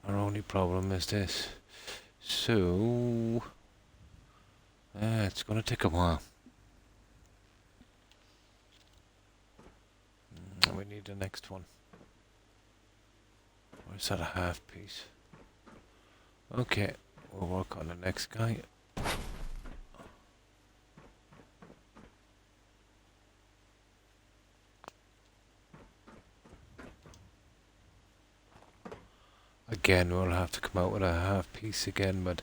Our only problem is this. So... it's gonna take a while. We need the next one. Or is that a half piece? Okay, we'll work on the next guy. Again, we'll have to come out with a half piece again, but...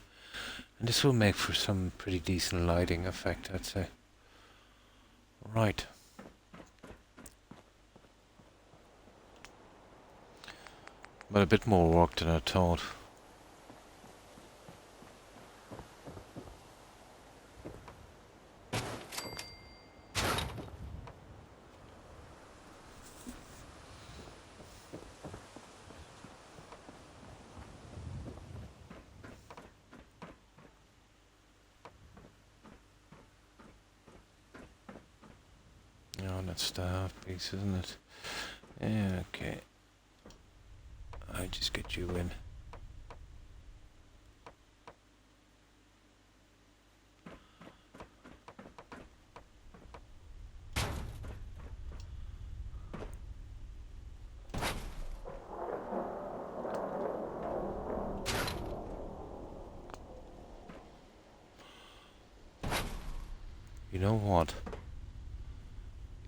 And this will make for some pretty decent lighting effect, I'd say. Right. But a bit more work than I thought. Oh, that's the half piece, isn't it? Yeah, okay. I just get you in. You know what?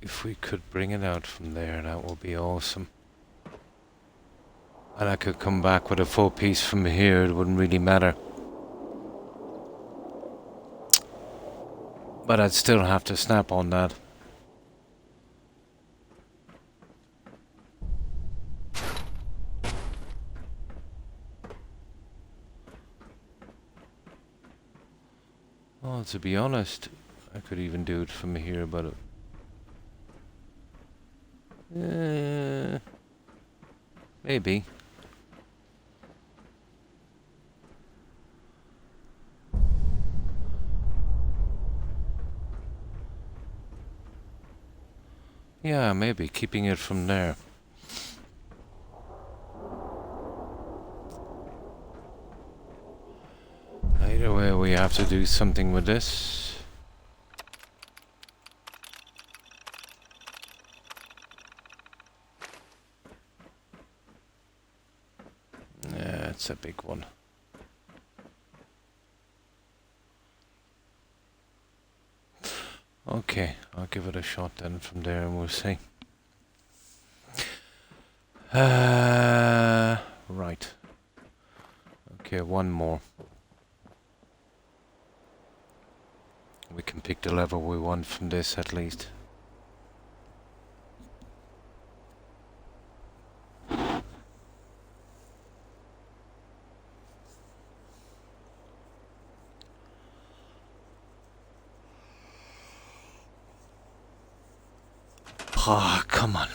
If we could bring it out from there, that would be awesome. And I could come back with a full piece from here, it wouldn't really matter. But I'd still have to snap on that. Well, to be honest, I could even do it from here, but maybe. Yeah, maybe keeping it from there. Either way, we have to do something with this. Yeah, it's a big one. Okay, I'll give it a shot then from there and we'll see. Right. Okay, one more. We can pick the level we want from this at least. Ah, come on.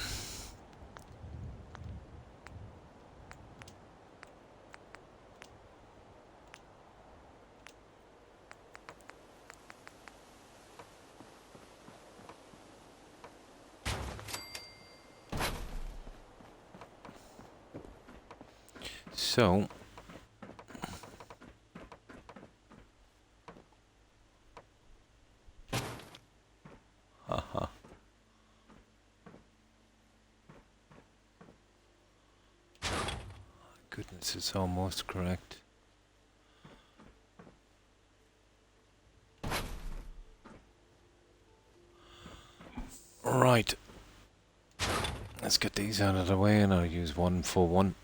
So, haha. Goodness, it's almost correct. Right. Let's get these out of the way and I'll use one for one.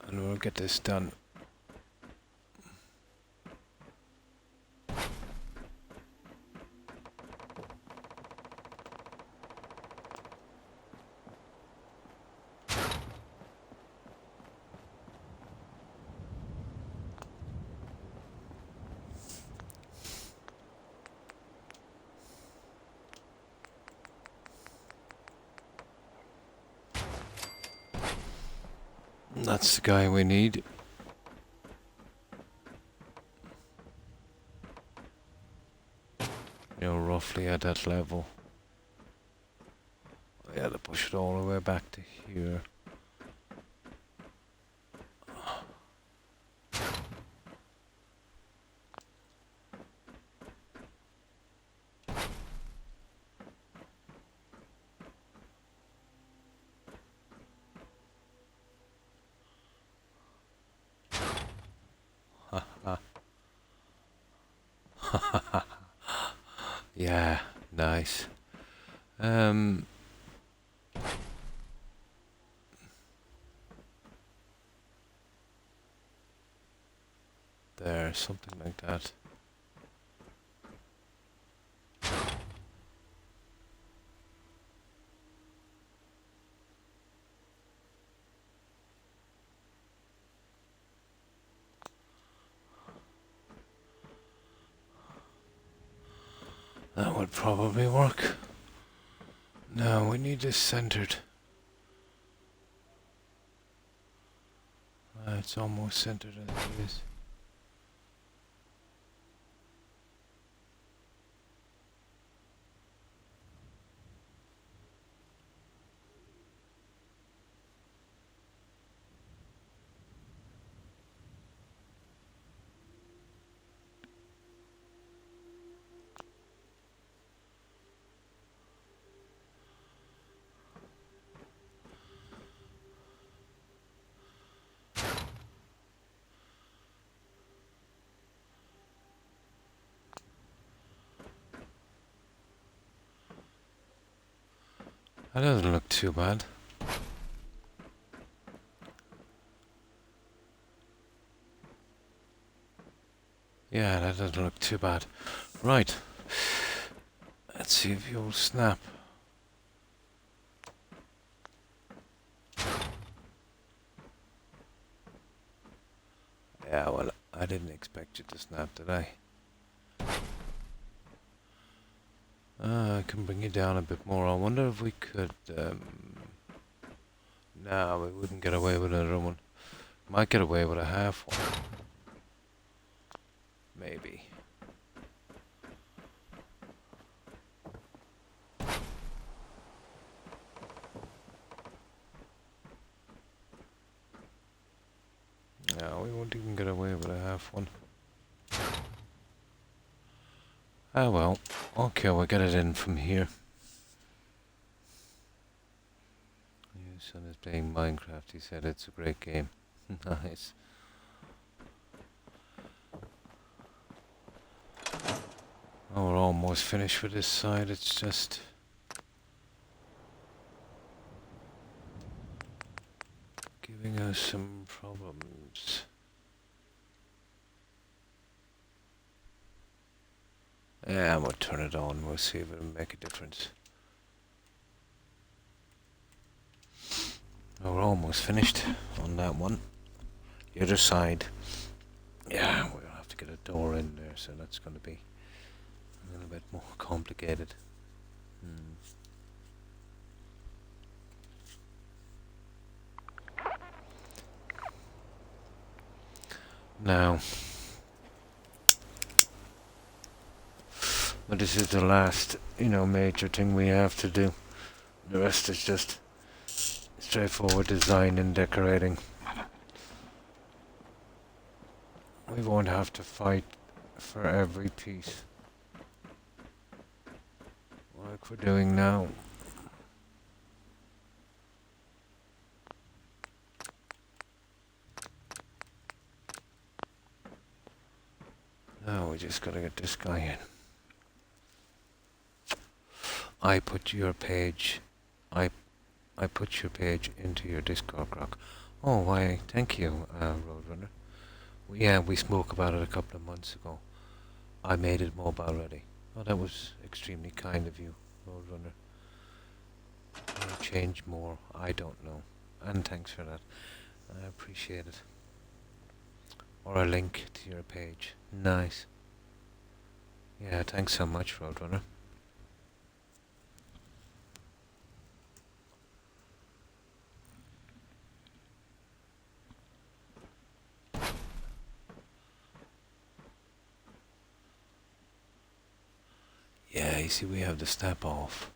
And we'll get this done. That's the guy we need. You know, roughly at that level. I had to push it all the way back to here. Yeah, nice. There, something like that. That would probably work. No, we need this centered. It's almost centered as it is. That doesn't look too bad. Yeah, that doesn't look too bad. Right. Let's see if you'll snap. Yeah, well, I didn't expect you to snap, did I? I can bring you down a bit more. I wonder if we could... No, we wouldn't get away with another one. Might get away with a half one. Maybe. No, we won't even get away with a half one. Ah well. Okay, we'll get it in from here. Your son is playing Minecraft. He said it's a great game. Nice. Oh, we're almost finished with this side. It's just... giving us some problems. Yeah, we'll turn it on. We'll see if it'll make a difference. Oh, we're almost finished on that one. The other side. Yeah, we'll have to get a door in there, so that's going to be a little bit more complicated. Now, but this is the last, major thing we have to do. The rest is just straightforward design and decorating. We won't have to fight for every piece like we're doing now. Now we just gotta get this guy in. I put your page into your Discord, Croc. Oh, why, thank you, Roadrunner. Yeah, we spoke about it a couple of months ago. I made it mobile ready. Oh, that was extremely kind of you, Roadrunner. I'll change more, I don't know. And thanks for that. I appreciate it. Or a link to your page. Nice. Yeah, thanks so much, Roadrunner. Yeah, you see we have the step off.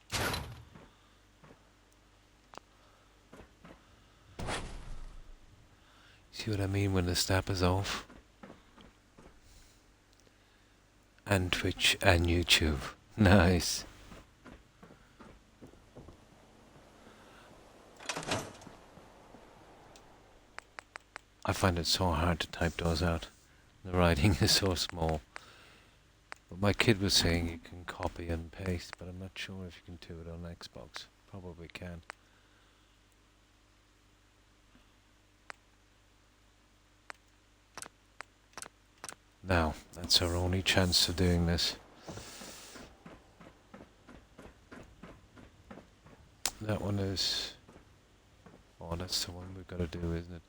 See what I mean when the step is off? And Twitch and YouTube. Nice. I find it so hard to type those out. The writing is so small. But my kid was saying you can copy and paste, but I'm not sure if you can do it on Xbox. Probably can. Now, that's our only chance of doing this. That one is... Oh, that's the one we've got to do, isn't it?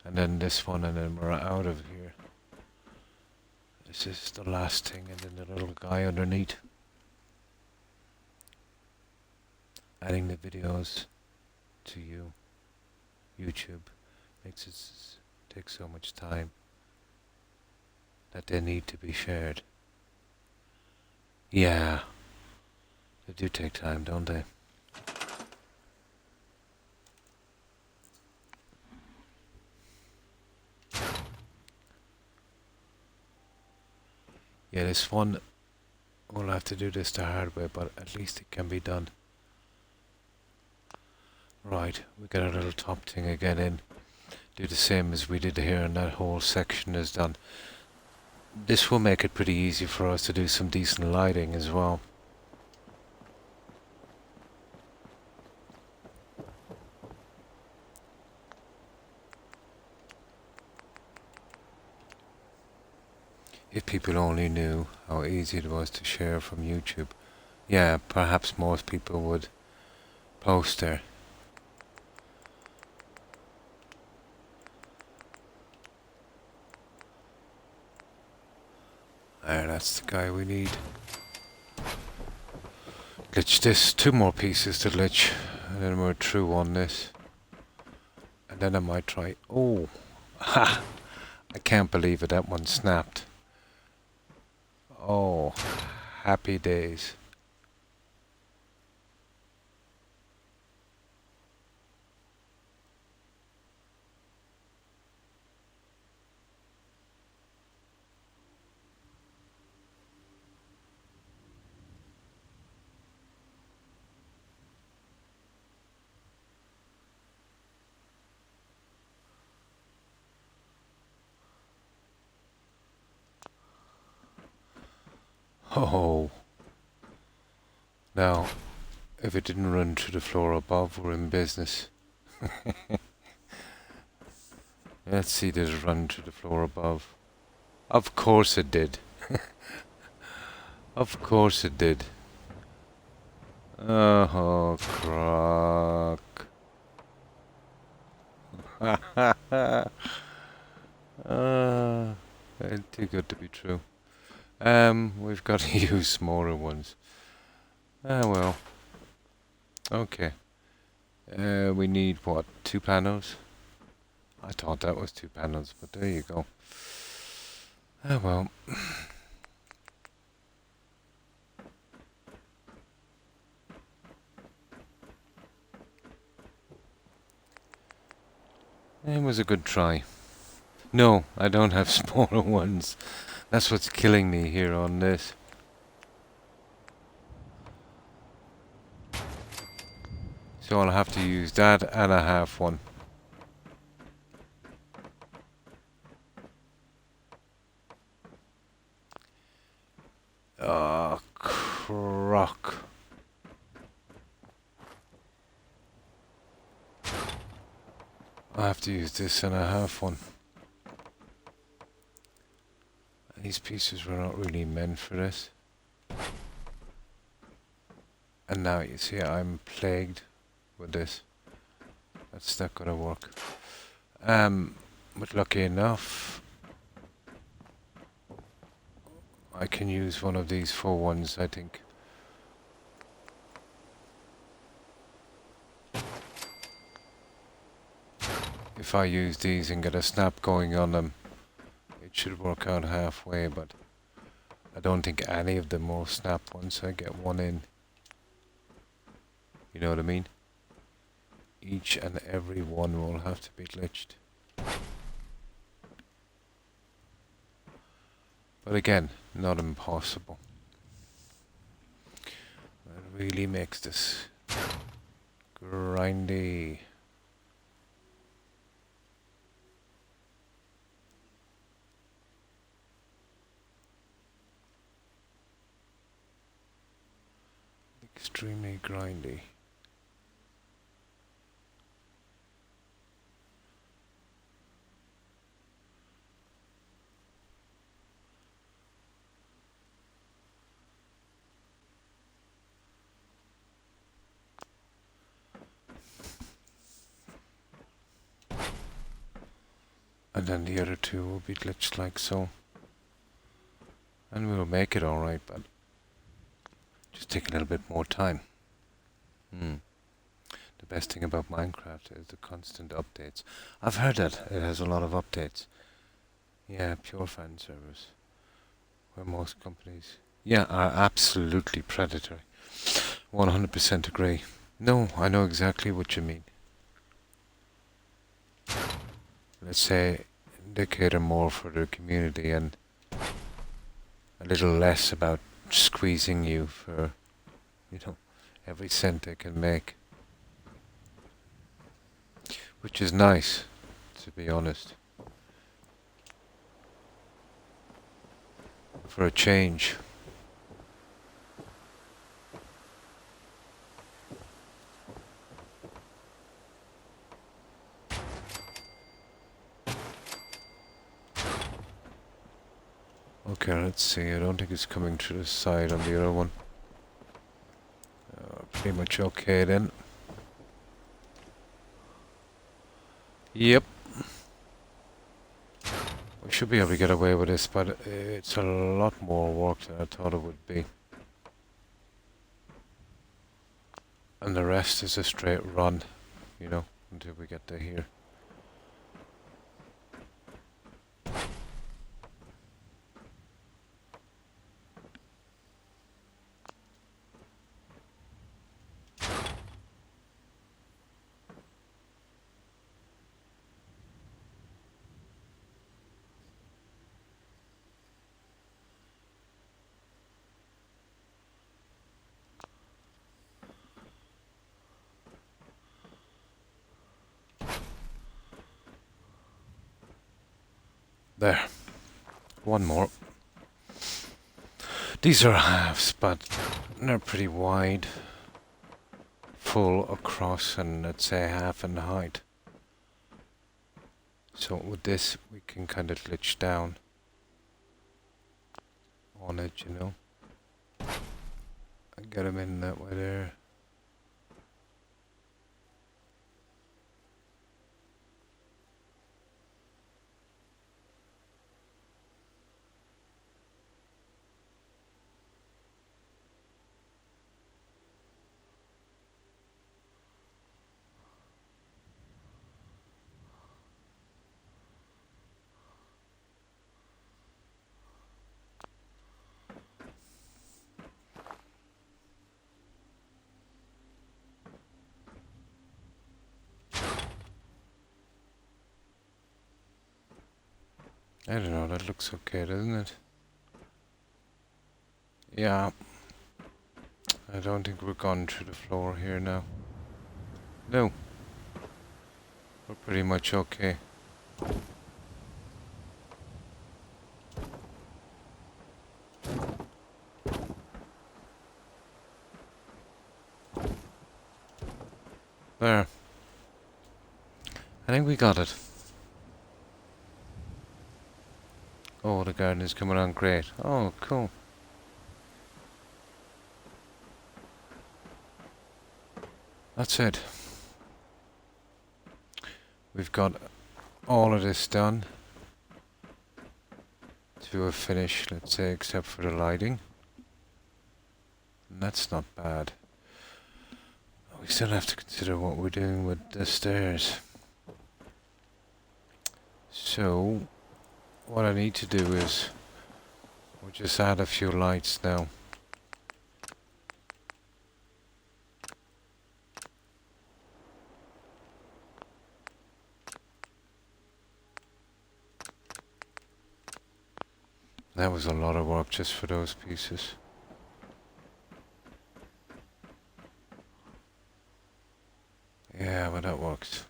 And then this one, and then we're out of here. This is the last thing, and then the little guy underneath. Adding the videos to YouTube makes it take so much time that they need to be shared. Yeah, they do take time, don't they? Yeah, this one, we'll have to do this the hard way, but at least it can be done. Right, we get our little top thing again in. Do the same as we did here, and that whole section is done. This will make it pretty easy for us to do some decent lighting as well. If people only knew how easy it was to share from YouTube. Yeah, perhaps most people would post there. There, that's the guy we need. Glitch this. 2 more pieces to glitch. And then we're through on this. And then I might try... Oh! Ha! I can't believe it. That one snapped. Oh. Happy days. Oh. Now, if it didn't run to the floor above, we're in business. Let's see this run to the floor above. Of course it did. Of course it did. Oh, Croc. Too good to be true. We've got to use smaller ones. Ah, well. Okay. We need, what, 2 panels? I thought that was 2 panels, but there you go. Ah, well. It was a good try. No, I don't have smaller ones. That's what's killing me here on this. So I'll have to use that and a half one. Oh, Croc. I have to use this and a half one. These pieces were not really meant for this. And now you see I'm plagued with this. That's not gonna work. But lucky enough, I can use one of these 4 ones, I think. If I use these and get a snap going on them, it should work out halfway, but I don't think any of them will snap once I get one in. You know what I mean? Each and every one will have to be glitched. But again, not impossible. That really makes this grindy. Extremely grindy. And then the other 2 will be glitched like so. And we'll make it alright, but just take a little bit more time. The best thing about Minecraft is the constant updates. I've heard that it has a lot of updates. Yeah, pure fan servers. Where most companies, yeah, are absolutely predatory. 100% agree. No, I know exactly what you mean. Let's say they cater more for their community and a little less about squeezing you for, you know, every cent they can make. Which is nice, to be honest. For a change. Okay, let's see. I don't think it's coming through the side on the other one. Pretty much okay then. Yep. We should be able to get away with this, but it's a lot more work than I thought it would be. And the rest is a straight run, you know, until we get to here. There. One more. These are halves, but they're pretty wide. Full across and let's say half in height. So with this we can kind of glitch down on it, you know. And get them in that way there. I don't know, that looks okay, doesn't it? Yeah. I don't think we're gone through the floor here now. No. We're pretty much okay. There. I think we got it. Oh, the garden is coming on great. Oh, cool. That's it. We've got all of this done to a finish, let's say, except for the lighting. And that's not bad. We still have to consider what we're doing with the stairs. So, what I need to do is we'll just add a few lights now. That was a lot of work just for those pieces. Yeah, but that works.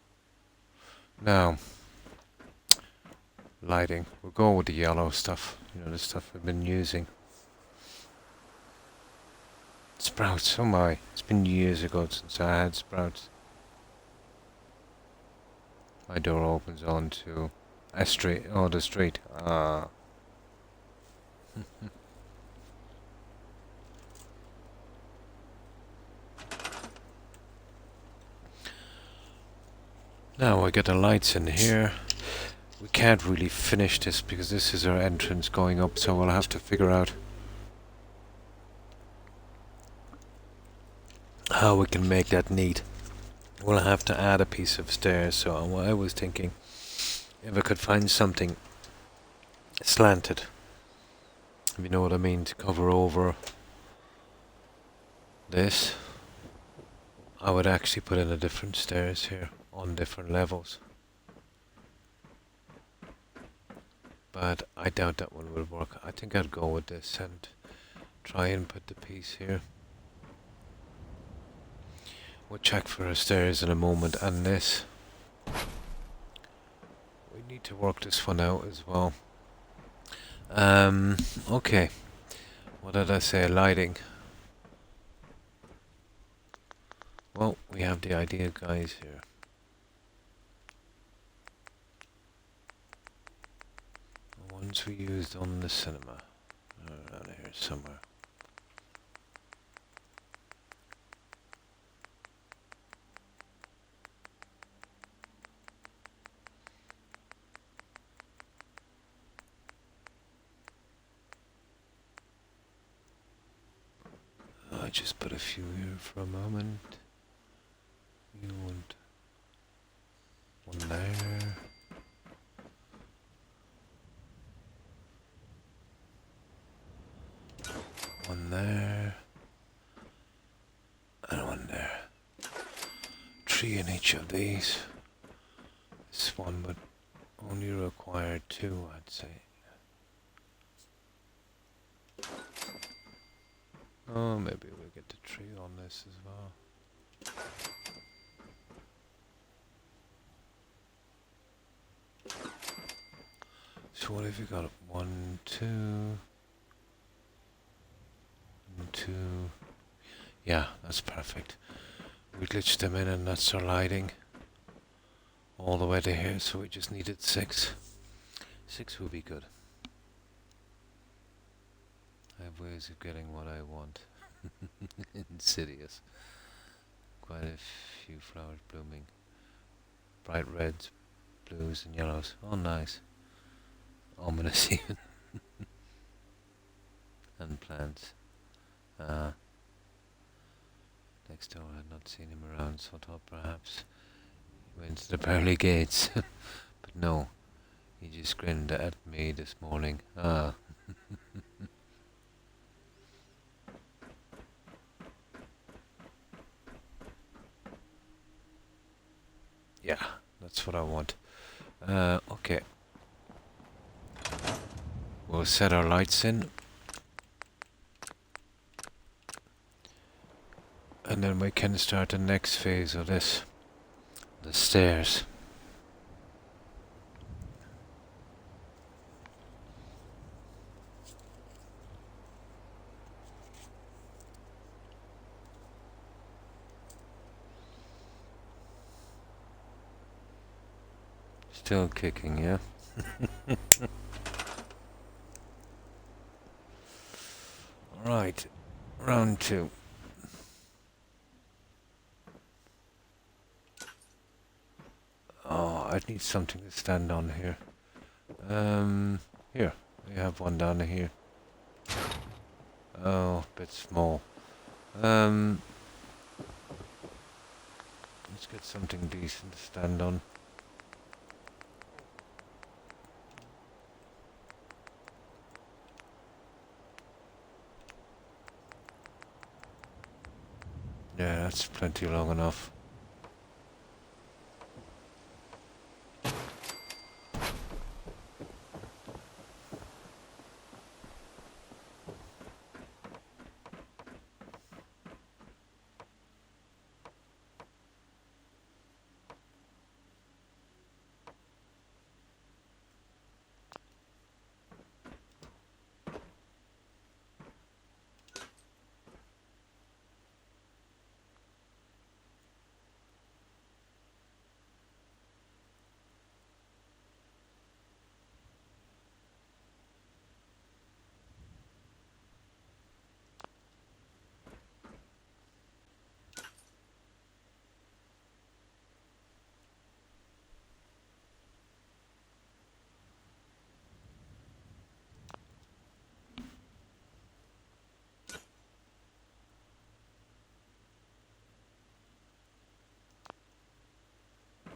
Now, lighting. We'll go with the yellow stuff. You know, the stuff I've been using. Sprouts, oh my. It's been years ago since I had sprouts. My door opens onto a street. Oh, the street. Ah. Now we get the lights in here. We can't really finish this because this is our entrance going up, so we'll have to figure out how we can make that neat. We'll have to add a piece of stairs, so I was thinking if I could find something slanted, if you know what I mean, to cover over this, I would actually put in a different stairs here on different levels. But I doubt that one will work. I think I'd go with this and try and put the piece here. We'll check for the stairs in a moment, and this. We need to work this one out as well. Okay. What did I say? Lighting. Well, we have the idea, guys, here. The ones we used on the cinema. somewhere. I just put a few here for a moment. You want one there. One there. And one there. 3 in each of these. This one would only require 2, I'd say. Oh, maybe we'll get the 3 on this as well. So what have you got? 1, 2... 1, 2... Yeah, that's perfect. We glitched them in and that's our lighting. All the way to here, so we just needed 6. 6 would be good. I have ways of getting what I want. Insidious. Quite a few flowers blooming. Bright reds, blues and yellows. Oh, nice. Ominous even. And plants. Next door I had not seen him around, so I thought perhaps he went to the pearly gates. But no, he just grinned at me this morning. Yeah, that's what I want. Okay. We'll set our lights in. And then we can start the next phase of this. The stairs. Still kicking, yeah? Right, round 2. Oh, I need something to stand on here. Here, we have one down here. Oh, a bit small. Let's get something decent to stand on. Yeah, that's plenty long enough.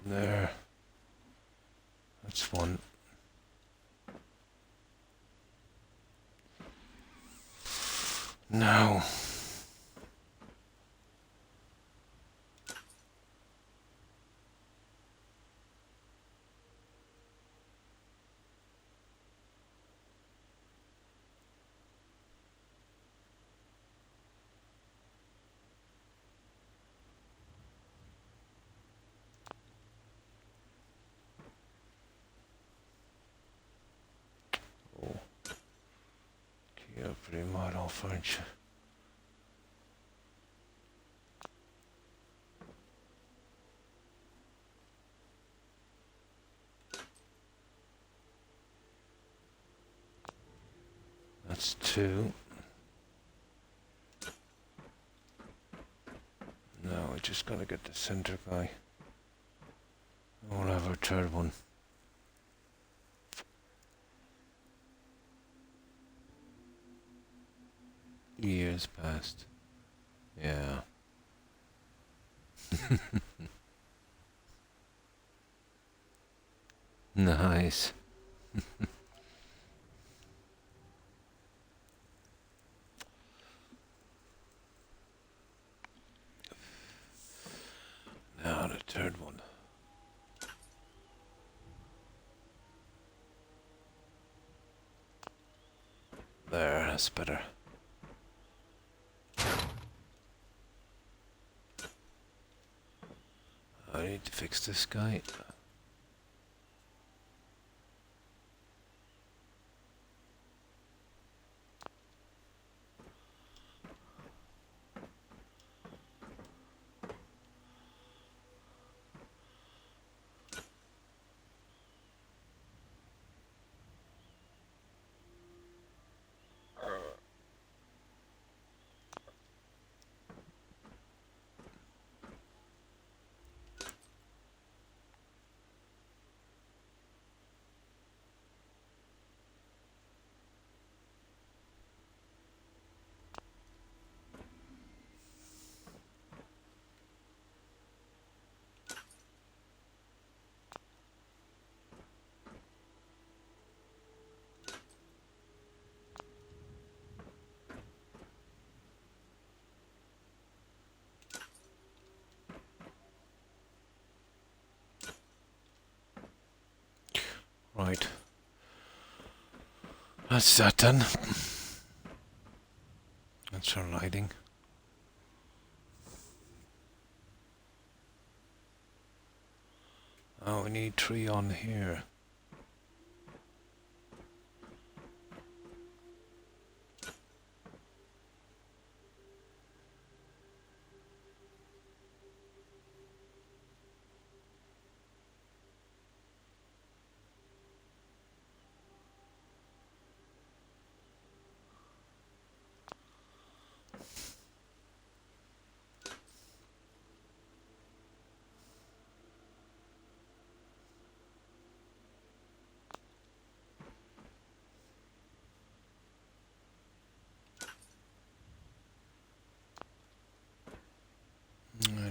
There. That's one. Now. Oh. You're pretty mad off, aren't you? That's 2. I just gotta get the center guy. We'll have our third one. Years passed. Yeah. Nice. Now the third one. There, that's better. I need to fix this guy. Right. That's that done. That's our lighting. Oh, we need 3 on here.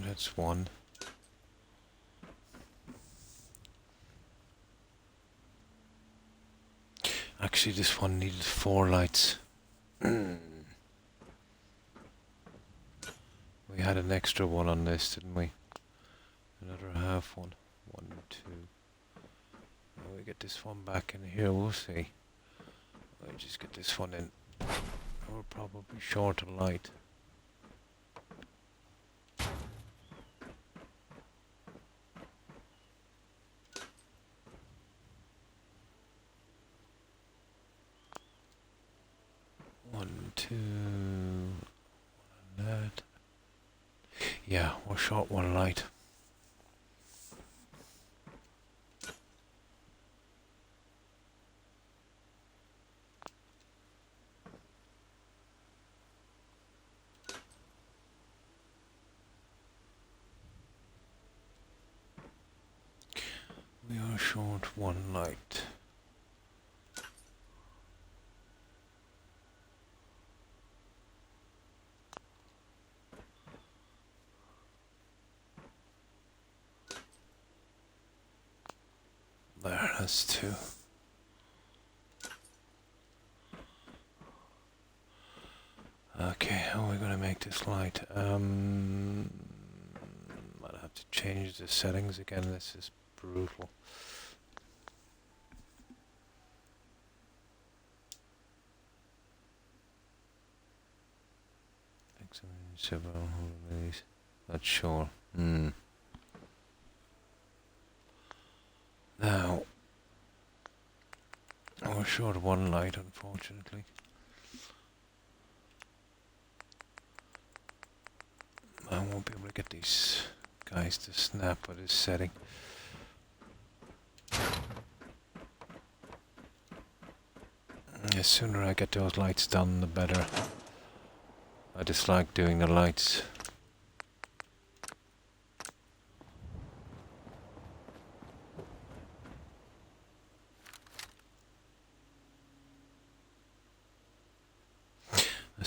That's 1. Actually, this one needed 4 lights. We had an extra one on this, didn't we? Another half one. 1, 2. Now we get this one back in here, we'll see. I'll just get this one in. We're probably short a light. That. Yeah, we're short 1 light. We are short 1 light. There, that's 2. Okay, how are we going to make this light? I'll have to change the settings again. This is brutal. Several holidays. Not sure. Now, we're short of 1 light, unfortunately. I won't be able to get these guys to snap at this setting. The sooner I get those lights done, the better. I just like doing the lights.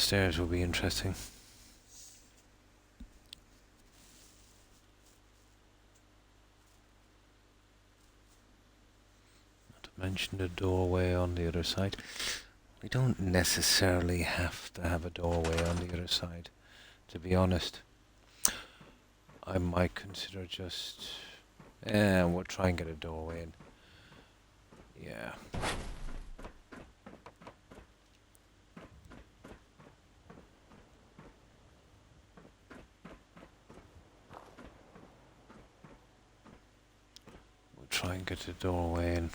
stairs will be interesting. Not to mention the doorway on the other side. We don't necessarily have to have a doorway on the other side, to be honest. I might consider just... we'll try and get a doorway in. Yeah. We'll try and get the doorway in.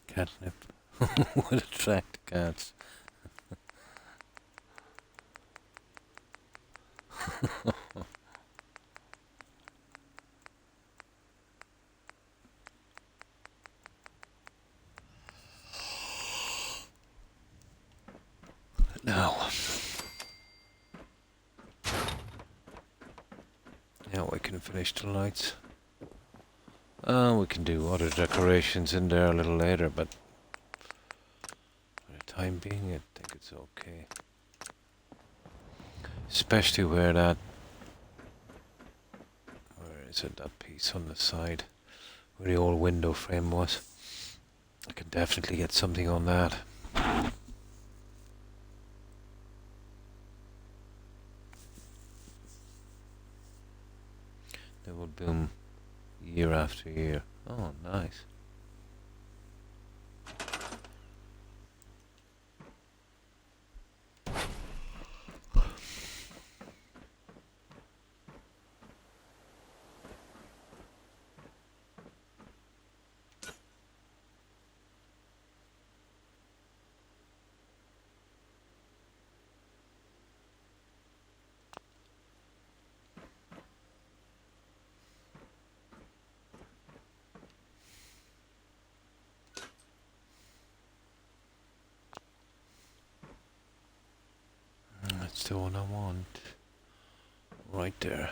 Catnip would attract cats. Now, yeah, we can finish the lights. We can do other decorations in there a little later, but for the time being, I think it's okay. Especially where that... Where is it? That piece on the side where the old window frame was. I could definitely get something on that. That will boom year after year. Oh, nice. That's the one I want. Right there.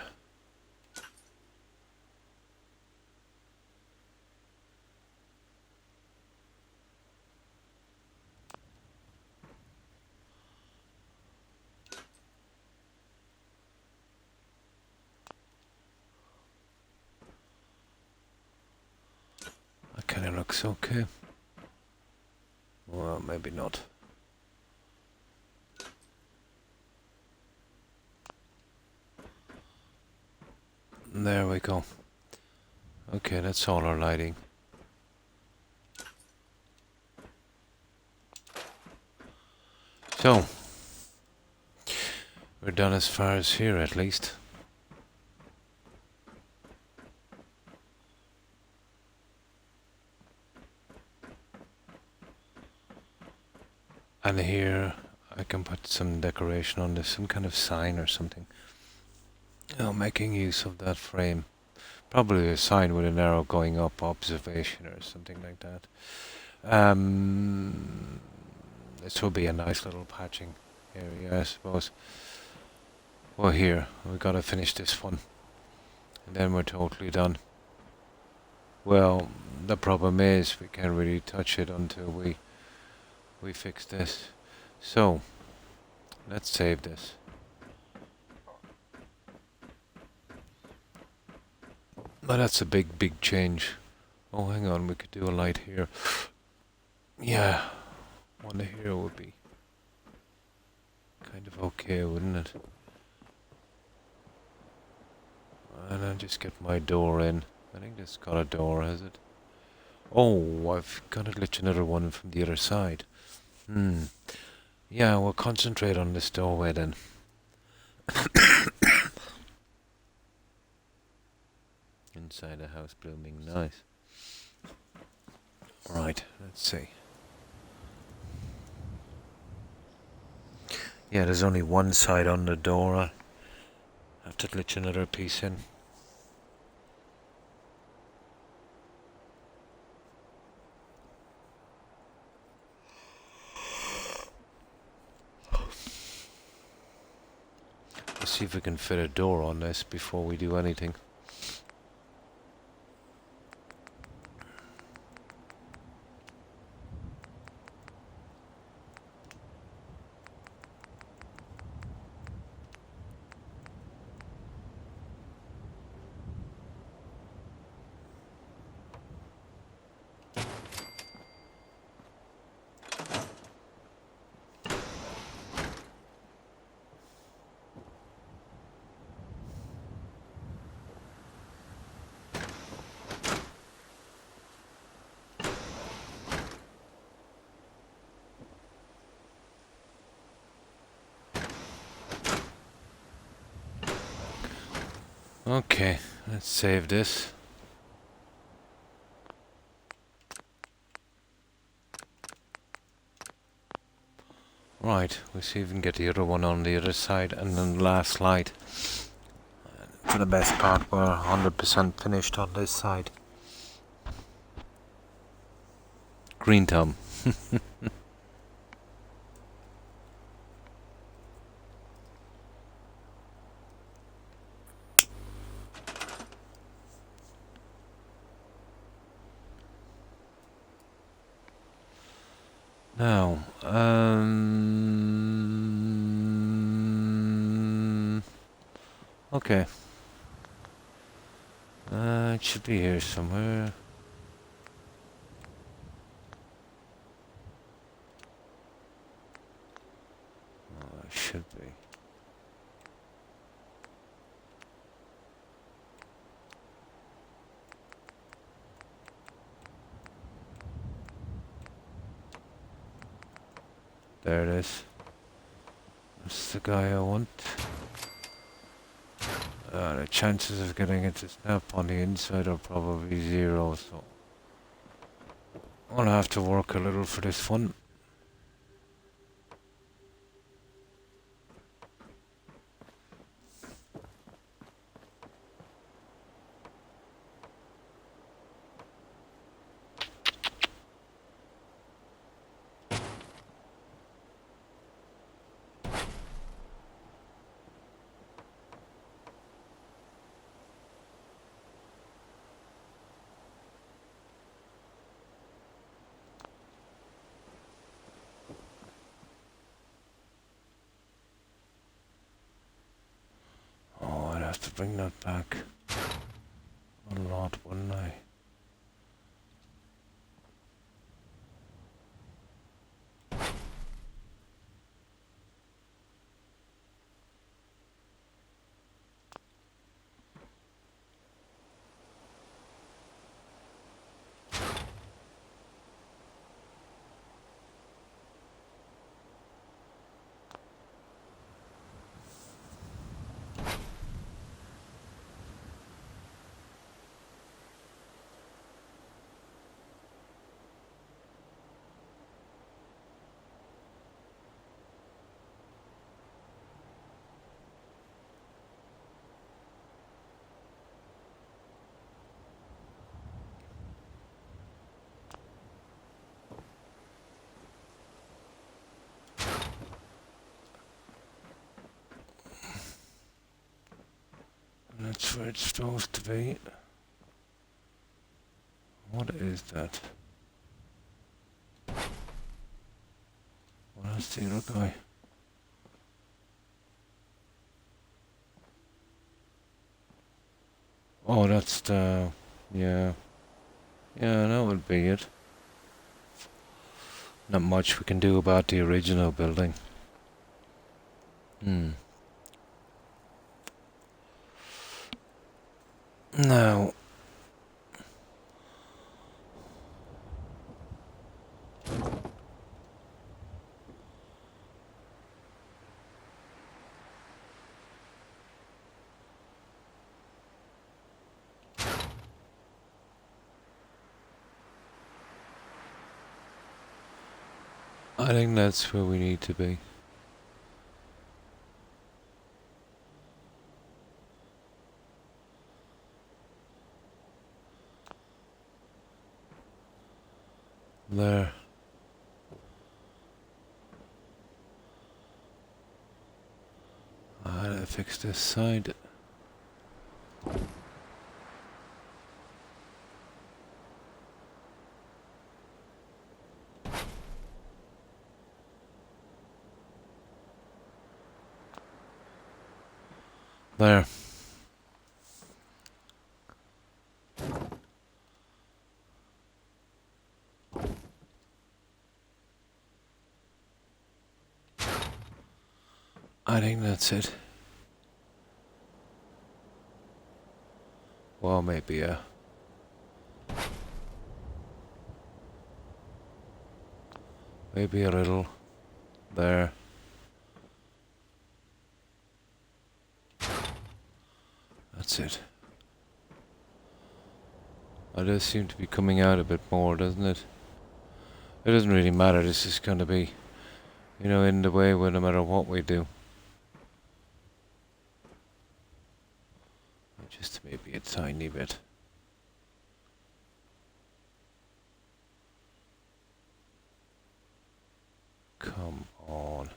That kind of looks okay. Well, maybe not. There we go. Okay, that's all our lighting. So, we're done as far as here at least. And here I can put some decoration on this, some kind of sign or something. Oh, making use of that frame. Probably a sign with an arrow going up, observation or something like that. This will be a nice little patching area, I suppose. Well, here, we've got to finish this one. And then we're totally done. Well, the problem is we can't really touch it until we fix this. So, let's save this. But that's a big change. Oh, hang on, we could do a light here. Yeah, one here would be kind of okay, wouldn't it? And I'll just get my door in. I think this got a door, has it? Oh, I've got to glitch another one from the other side. Yeah, we'll concentrate on this doorway then. Inside the house blooming nice. Right, let's see. Yeah, there's only one side on the door. I'll have to glitch another piece in. Let's see if we can fit a door on this before we do anything. Okay, let's save this. Right, we'll see if we can get the other one on the other side, and then the last slide. For the best part, we're 100% finished on this side. Green thumb. Now, okay. It should be here somewhere. Oh, it should be. There it is. That's the guy I want. The chances of getting it to snap on the inside are probably 0, so I'll have to work a little for this one. Oh, I'd have to bring that back a lot, wouldn't I? That's where it's supposed to be. What is that? Well, that's the other guy. Oh, that's the... yeah. Yeah, that would be it. Not much we can do about the original building. Now... I think that's where we need to be. There. I gotta fix this side. There. I think that's it. Well, maybe, maybe a little. There. that's it. It does seem to be coming out a bit more, doesn't it? It doesn't really matter. This is going to be, in the way no matter what we do. Just maybe a tiny bit. Come on.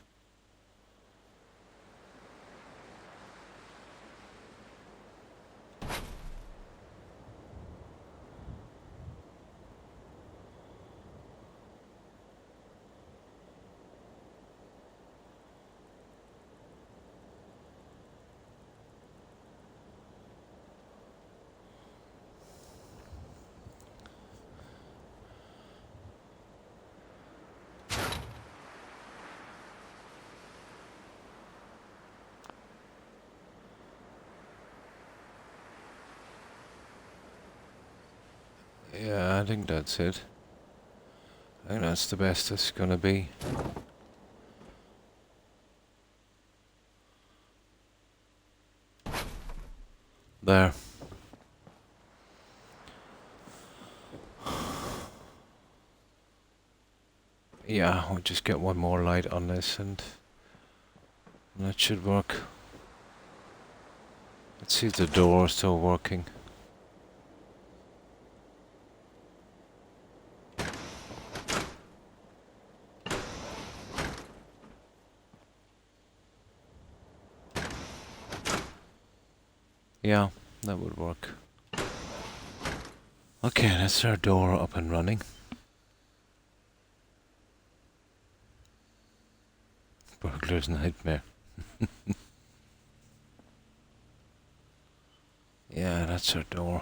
Yeah, I think that's it. I think that's the best it's gonna be. There. Yeah, we'll just get one more light on this and that should work. Let's see if the door is still working. Yeah, that would work. Okay, that's our door up and running. Burglar's nightmare. Yeah, that's our door.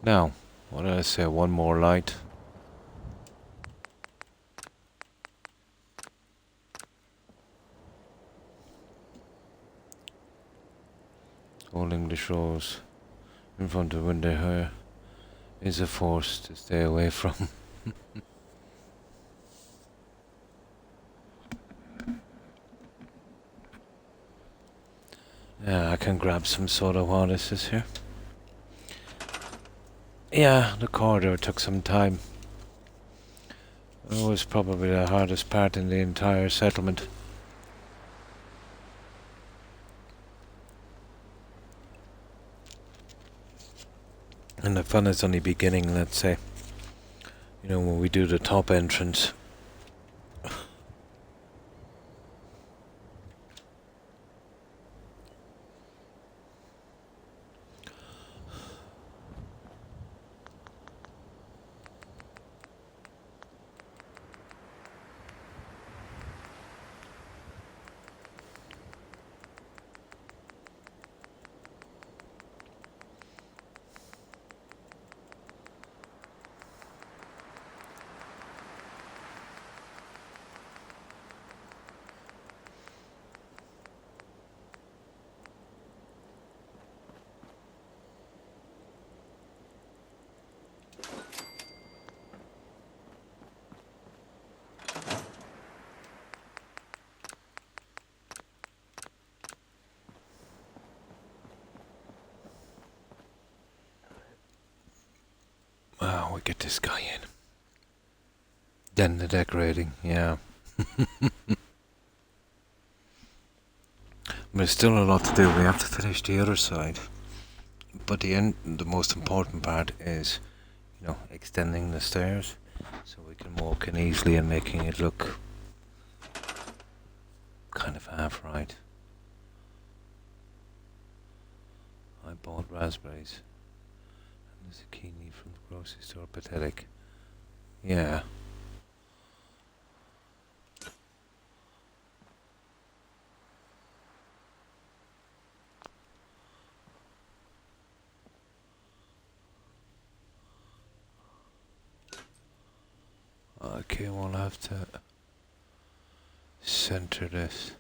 Now, what did I say? One more light. Old English rose in front of the window here is a force to stay away from. Yeah, I can grab some soda while this is here. Yeah, the corridor took some time. It was probably the hardest part in the entire settlement. And the fun is only beginning, let's say. When we do the top entrance. Wow, we get this guy in. Then the decorating, yeah. There's still a lot to do. We have to finish the other side. But the most important part is, extending the stairs so we can walk in easily and making it look kind of half right. I bought raspberries and the zucchini from the grocery store. Pathetic. Yeah. Okay, we'll have to center this.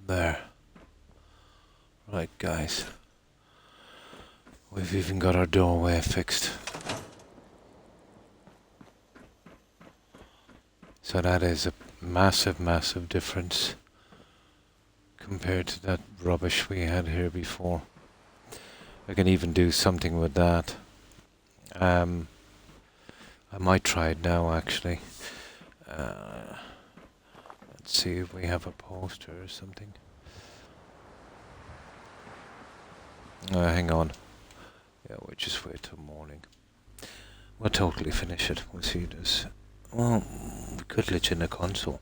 There. Right, guys. We've even got our doorway fixed. It's So that is a massive, massive difference compared to that rubbish we had here before. I can even do something with that. I might try it now, actually. Let's see if we have a poster or something. Hang on. Yeah, we'll just wait till morning. We'll totally finish it. We'll see this. Well, we could glitch in the console.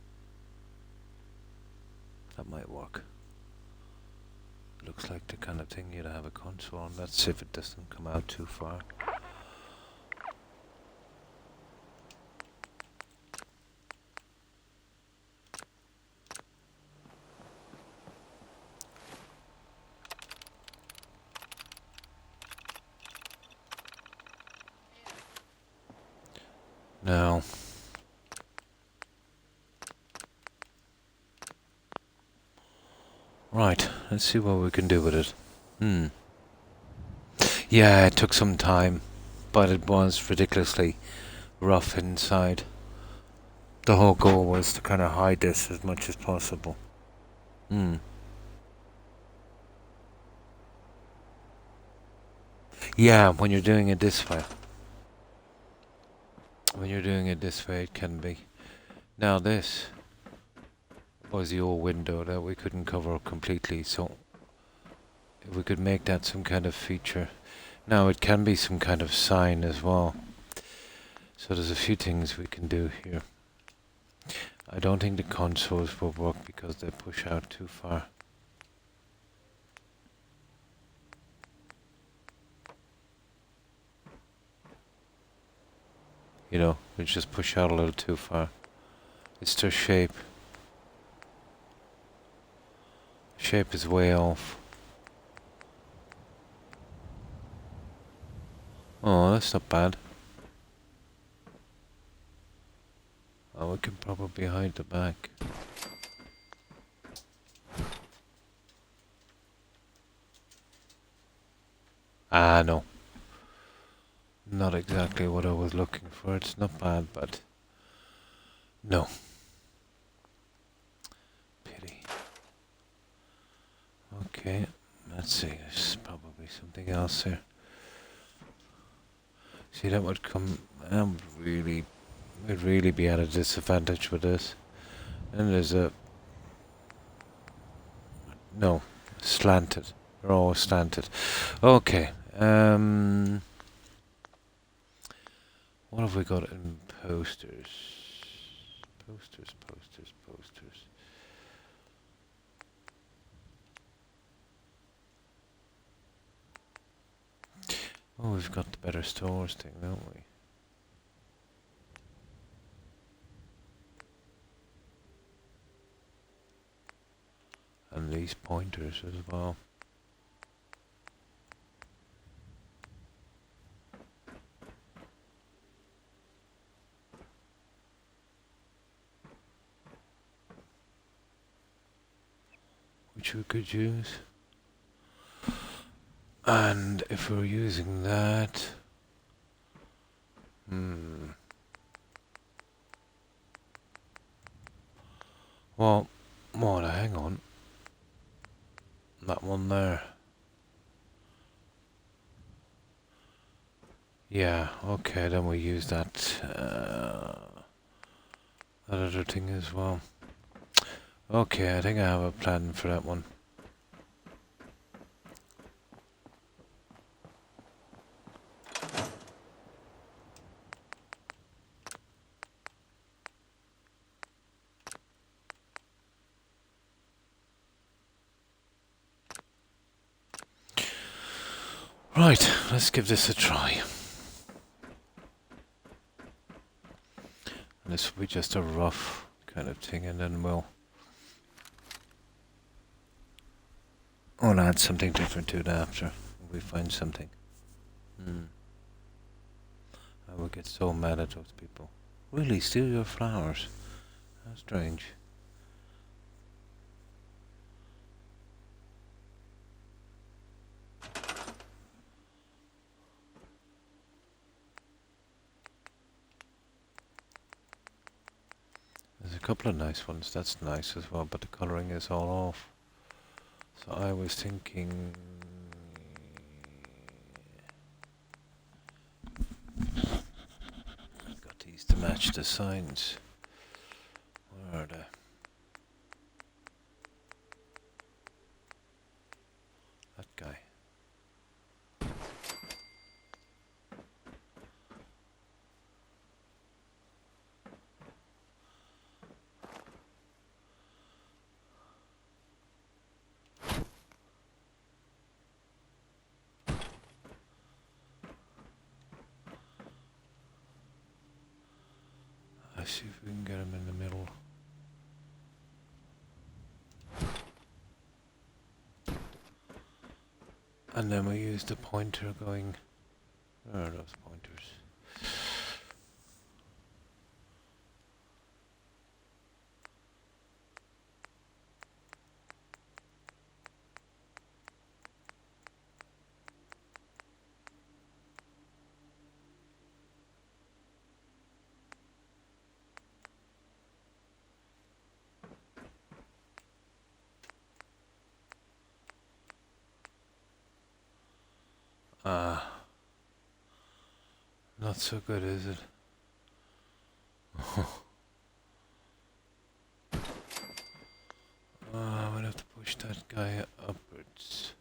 That might work. Looks like the kind of thing you'd have a console on. Let's see if it doesn't come out too far. Now, right, let's see what we can do with it. Yeah, it took some time, but it was ridiculously rough inside. The whole goal was to kind of hide this as much as possible. Yeah, when you're doing it this way. When you're doing it this way, it can be. Now this was the old window that we couldn't cover completely, so if we could make that some kind of feature. Now it can be some kind of sign as well. So there's a few things we can do here. I don't think the consoles will work because they push out too far. You know, they just push out a little too far. It's their shape. Shape is way off. Oh, that's not bad. Oh, we can probably hide the back. Ah, no. Not exactly what I was looking for. It's not bad, but no. Pity. Okay, let's see. There's probably something else here. See, that would come. We'd really be at a disadvantage with this. And there's a. No, slanted. They're all slanted. Okay. What have we got in posters? Posters. Oh, we've got the better stores thing, don't we? And these pointers as well. Which we could use. And if we're using that... Well, hang on. That one there. Yeah, okay, then we use that, that other thing as well. Okay, I think I have a plan for that one. Right, let's give this a try. And this will be just a rough kind of thing, and then we'll add something different to it after we find something. I will get so mad at those people. Really, steal your flowers? How strange. couple of nice ones. That's nice as well, but the colouring is all off. So I was thinking... I've got these to match the signs. Where are they? That guy. Let's see if we can get him in the middle. And then we use the pointer going... Where are those pointers? Not so good, is it? I'm gonna have to push that guy upwards.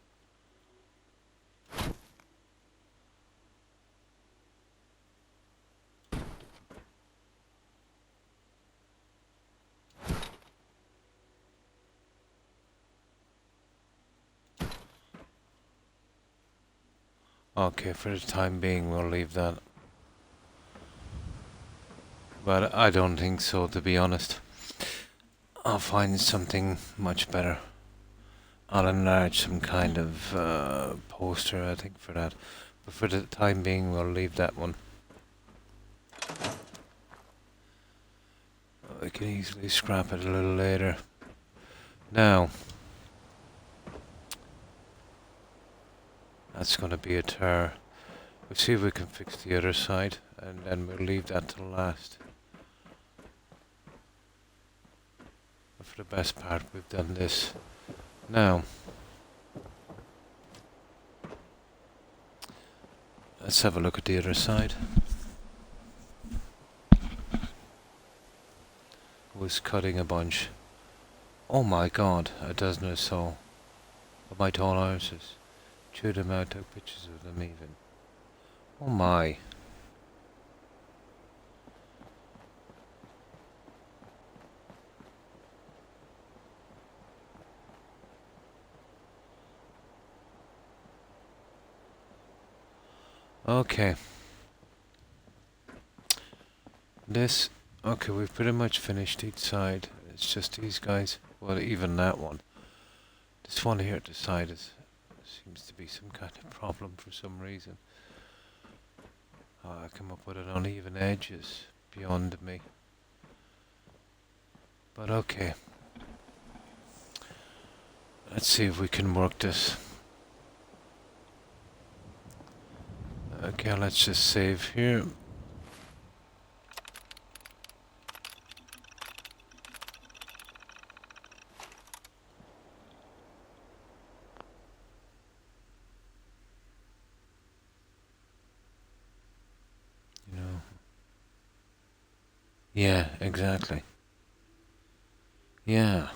Okay, for the time being, we'll leave that. But I don't think so, to be honest. I'll find something much better. I'll enlarge some kind of poster, I think, for that. But for the time being, we'll leave that one. I can easily scrap it a little later. Now, that's going to be a tear. We'll see if we can fix the other side, and then we'll leave that till last. But for the best part, we've done this. Now, let's have a look at the other side. Was cutting a bunch. Oh my god, a dozen or so of my tall irises. Chewed them out, took pictures of them even. Oh my. Okay. This, okay, we've pretty much finished each side. It's just these guys. Well, even that one. This one here at the side seems to be some kind of problem for some reason. I come up with an uneven edges beyond me. But okay. Let's see if we can work this. Okay, let's just save here. You know. Yeah, exactly. Yeah.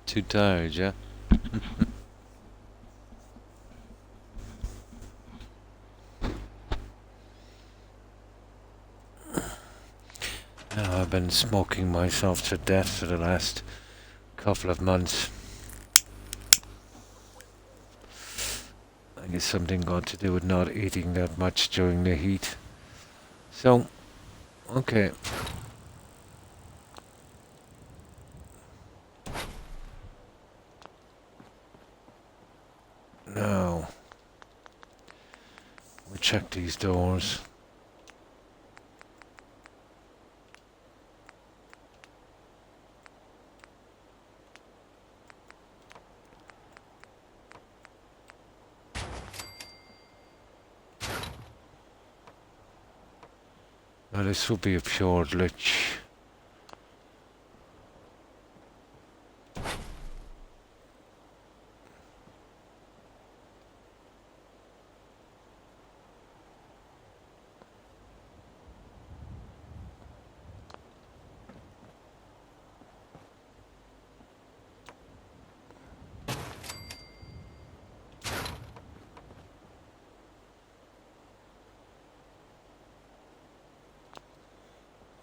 Too tired, yeah? Now I've been smoking myself to death for the last couple of months. I guess something got to do with not eating that much during the heat. So, okay. Now, we check these doors. Well, this would be a pure glitch.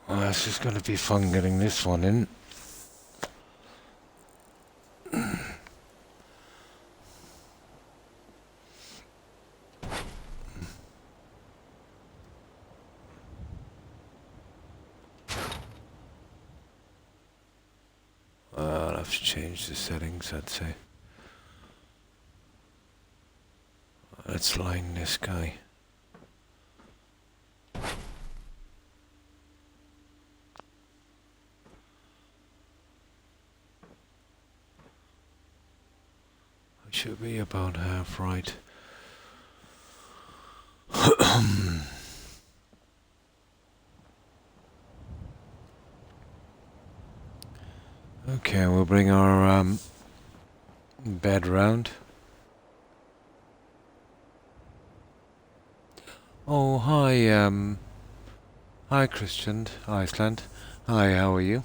Well, this is going to be fun getting this one in. I'll have to change the settings, I'd say. Let's line this guy. It should be about half right. Okay, we'll bring our bed round. Oh, hi, hi Christian, Iceland. Hi, how are you?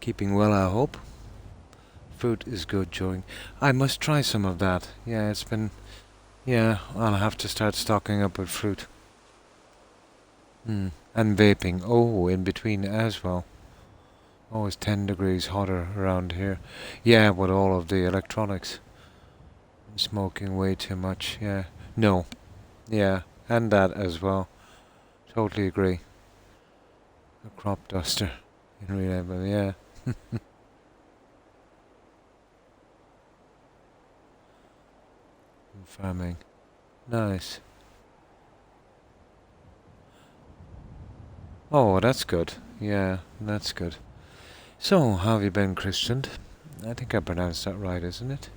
Keeping well, I hope. Fruit is good during... I must try some of that. Yeah, it's been... Yeah, I'll have to start stocking up with fruit. And vaping. Oh, in between as well. Oh, it's 10 degrees hotter around here. Yeah, with all of the electronics. I'm smoking way too much, yeah. No. Yeah, and that as well. Totally agree. A crop duster. In real life, yeah. Farming. Nice. Oh, that's good. Yeah, that's good. So, how have you been, Christian? I think I pronounced that right, isn't it?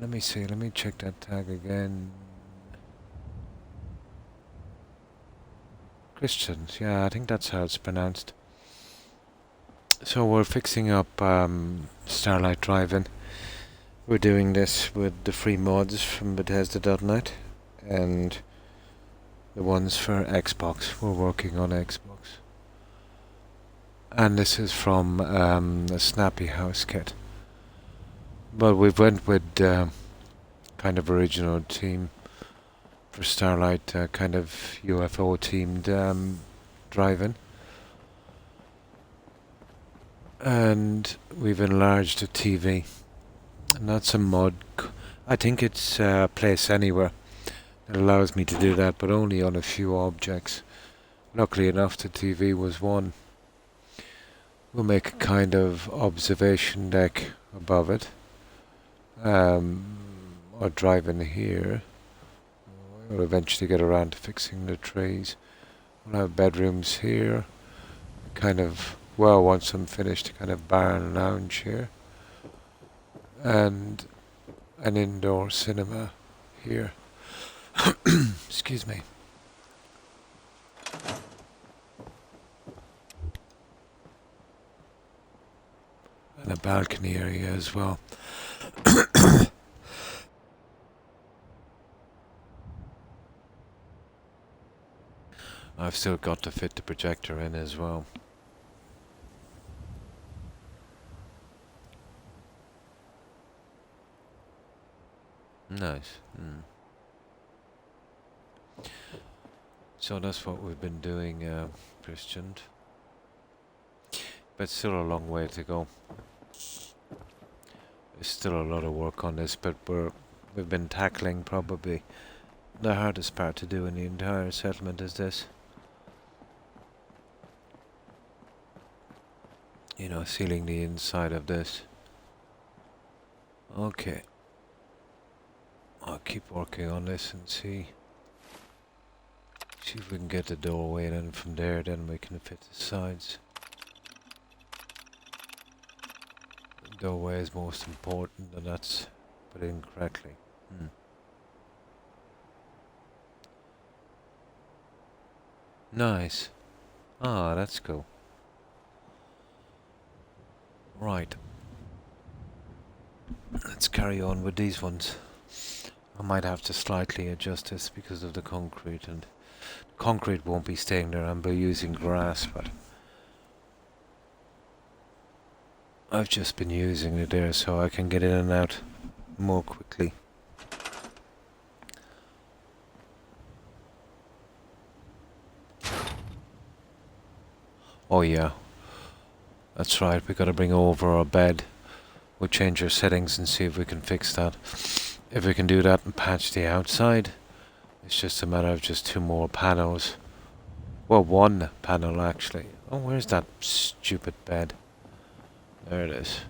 Let me see, let me check that tag again. Christians, yeah, I think that's how it's pronounced. So we're fixing up Starlight Drive-In. We're doing this with the free mods from Bethesda.net and the ones for Xbox. We're working on Xbox. And this is from the Snappy House kit. But we went with kind of original team for Starlight, kind of UFO themed drive-in. And we've enlarged the TV. And that's a mod. I think it's Place Anywhere that allows me to do that, but only on a few objects. Luckily enough, the TV was one. We'll make a kind of observation deck above it. Or drive in here. We'll eventually get around to fixing the trees. We'll have bedrooms here. Kind of, well, once I'm finished, kind of barn lounge here. And an indoor cinema here. Excuse me. And a balcony area as well. I've still got to fit the projector in as well. Nice. So that's what we've been doing, Christian. But still a long way to go. There's still a lot of work on this, but we've been tackling probably the hardest part to do in the entire settlement is this. You know, sealing the inside of this. Okay. I'll keep working on this and see if we can get the doorway, and then from there then we can fit the sides. The doorway is most important, and that's put in correctly. Nice. Ah, that's cool. Right. Let's carry on with these ones. I might have to slightly adjust this because of the concrete, and concrete won't be staying there. I'm using grass, but I've just been using it there so I can get in and out more quickly. Oh yeah, that's right, we gotta bring over our bed. We'll change our settings and see if we can fix that. If we can do that and patch the outside, it's just a matter of just 2 more panels. Well, 1 panel actually. Oh, where's that stupid bed? There it is.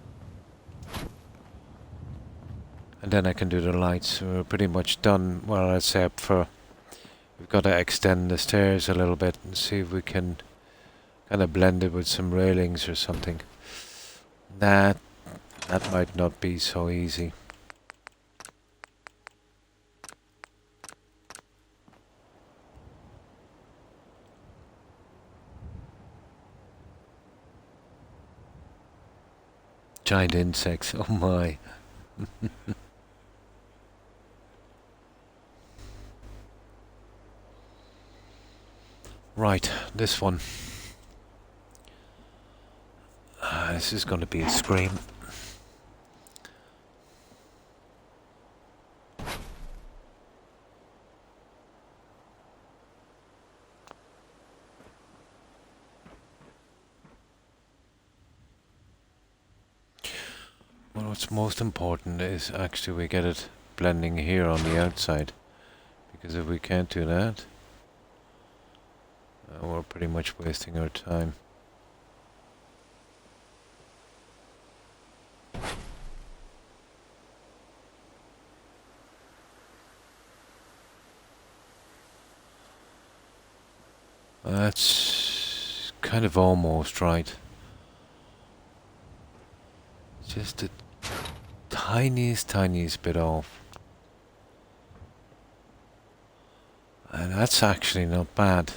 And then I can do the lights. We're pretty much done. Well, except for we've got to extend the stairs a little bit and see if we can kind of blend it with some railings or something. That might not be so easy. Giant insects. Oh my. Right, this one. This is going to be a scream. Well, what's most important is actually we get it blending here on the outside. Because if we can't do that, we're pretty much wasting our time. That's kind of almost right. Just the tiniest bit off. And that's actually not bad.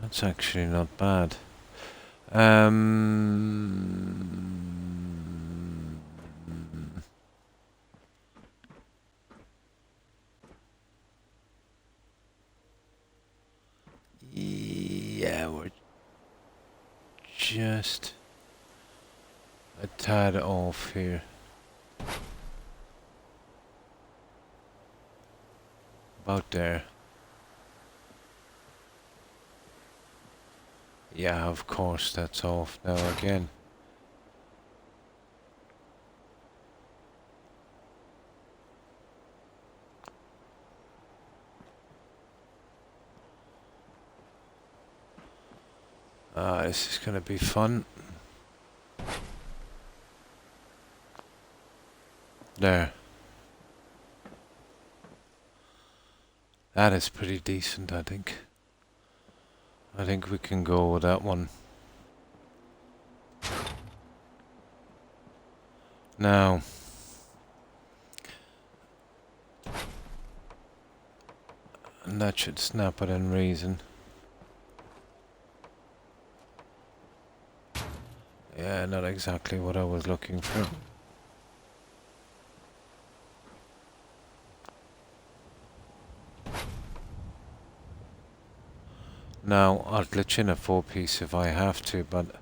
That's actually not bad. Yeah, we're just a tad off here. About there. Yeah, of course, that's off now again. This is gonna be fun. There. That is pretty decent, I think. I think we can go with that one. Now, and that should snap it in reason. Yeah, not exactly what I was looking for. Now, I'll glitch in a 4-piece if I have to, but...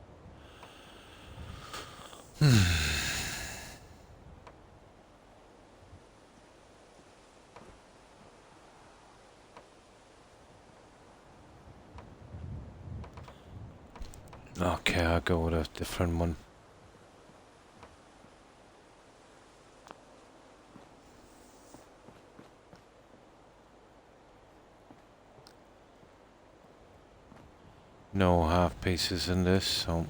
Okay, I'll go with a different one. No half pieces in this, so...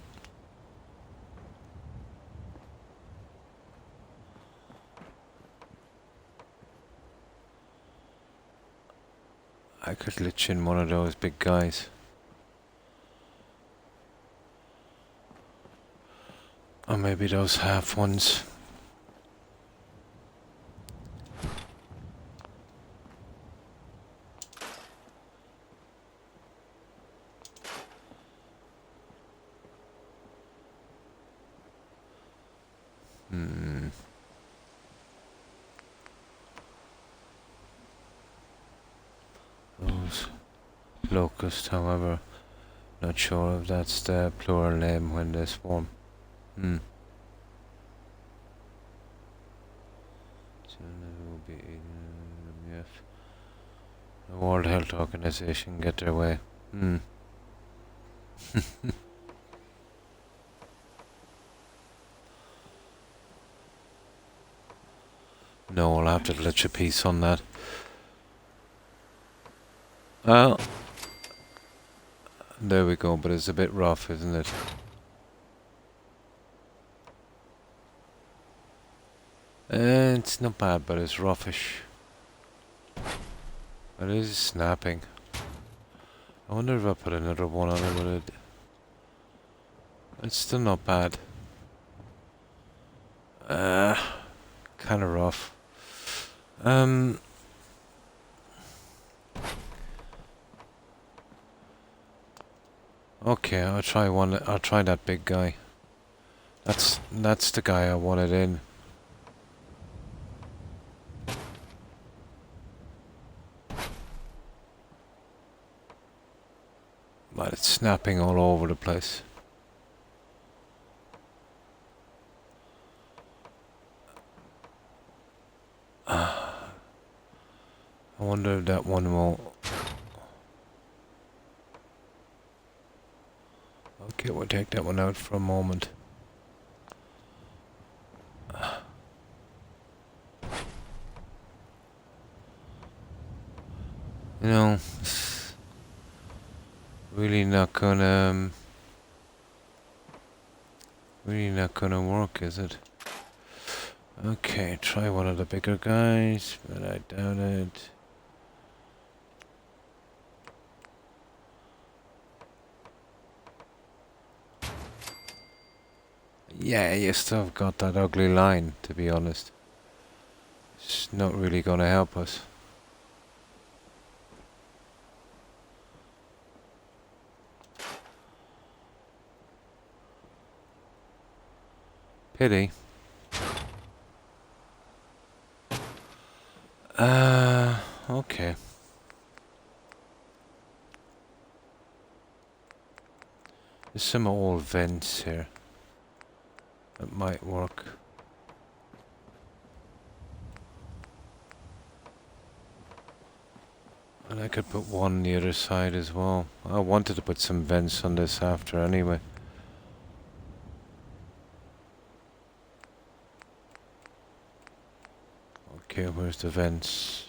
I could glitch in one of those big guys. Or maybe those half ones. locust, however. Not sure if that's the plural name when they swarm. Hmm. The World Health Organization get their way. Hmm. No, I'll have to let you piece on that. Well, there we go, but it's a bit rough, isn't it? It's not bad, but it's roughish. It is snapping. I wonder if I put another one on it, would it? It's still not bad. Kind of rough. Okay, I'll try one. I'll try that big guy. That's the guy I wanted in. But it's snapping all over the place. I wonder if that one will... Okay, we'll take that one out for a moment. You know, it's really not gonna work, is it? Okay, try one of the bigger guys, but I doubt it. Yeah, you still have got that ugly line, to be honest. It's not really gonna help us. Pity. Okay. There's some old vents here. That might work. And I could put one on the other side as well. I wanted to put some vents on this after anyway. Okay, where's the vents?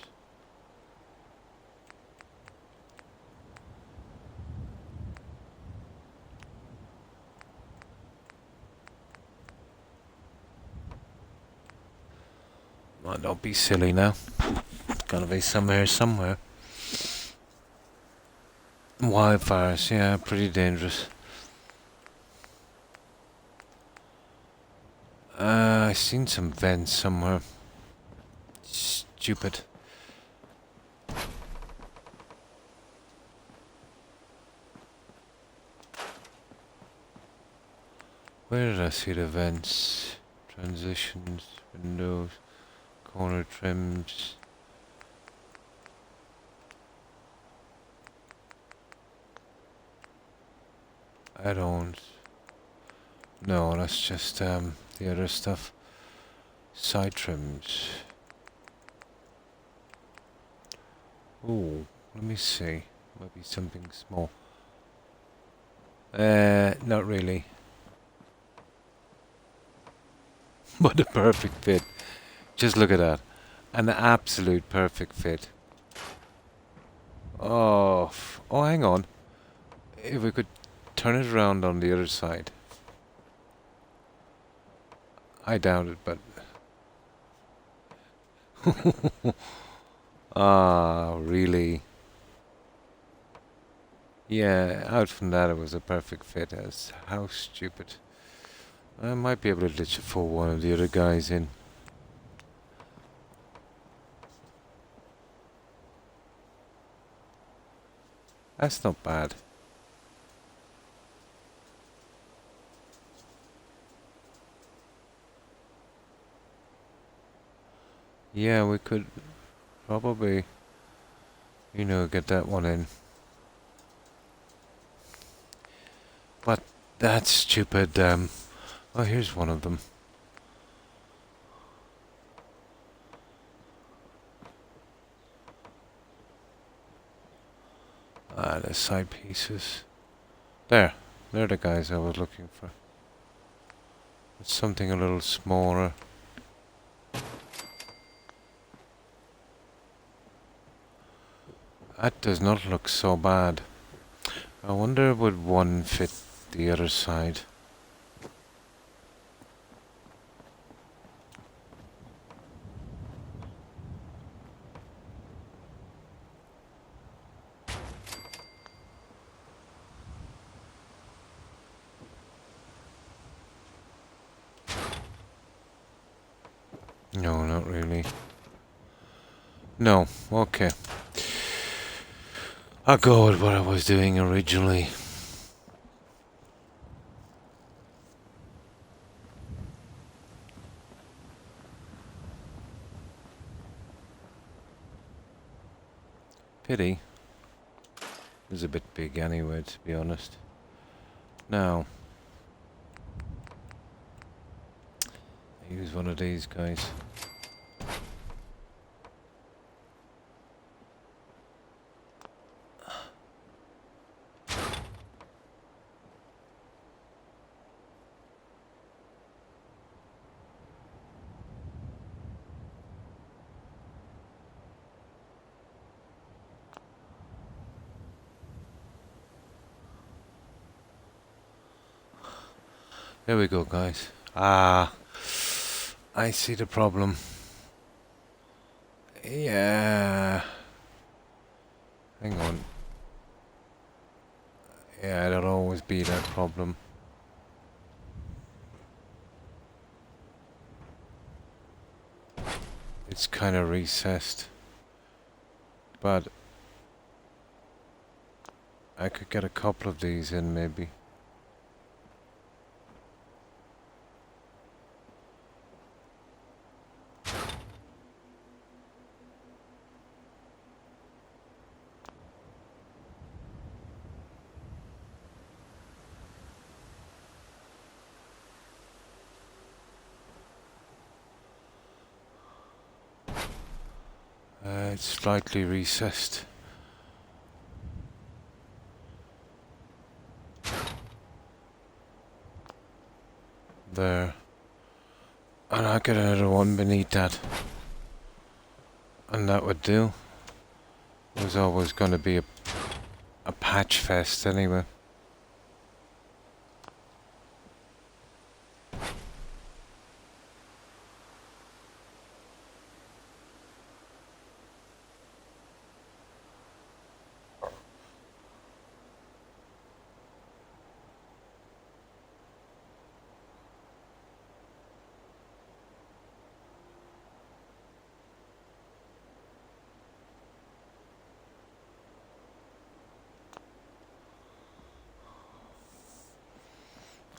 Oh, don't be silly now. It's gotta be somewhere. Wildfires, yeah, pretty dangerous. I seen some vents somewhere. Stupid. Where did I see the vents? Transitions, windows, corner trims. Add-ons. No, that's just the other stuff. Side trims. Oh, let me see. Might be something small. Not really. But a perfect fit. Just look at that. An absolute perfect fit. Oh, oh, hang on. If we could turn it around on the other side. I doubt it, but... Ah, really? Yeah, out from that it was a perfect fit. How stupid. I might be able to let you for one of the other guys in. That's not bad. Yeah, we could probably, get that one in. That stupid, oh, here's one of them. Ah, the side pieces. There. They're the guys I was looking for. It's something a little smaller. That does not look so bad. I wonder would one fit the other side? No, not really. No, okay. I'll go with what I was doing originally. Pity. It was a bit big anyway, to be honest. Now, I use one of these guys. There we go, guys. Ah, I see the problem. Yeah. Hang on. Yeah, there'll always be that problem. It's kind of recessed. But I could get a couple of these in, maybe. It's slightly recessed. There. And I'll get another one beneath that. And that would do. It was always going to be a patch fest anyway.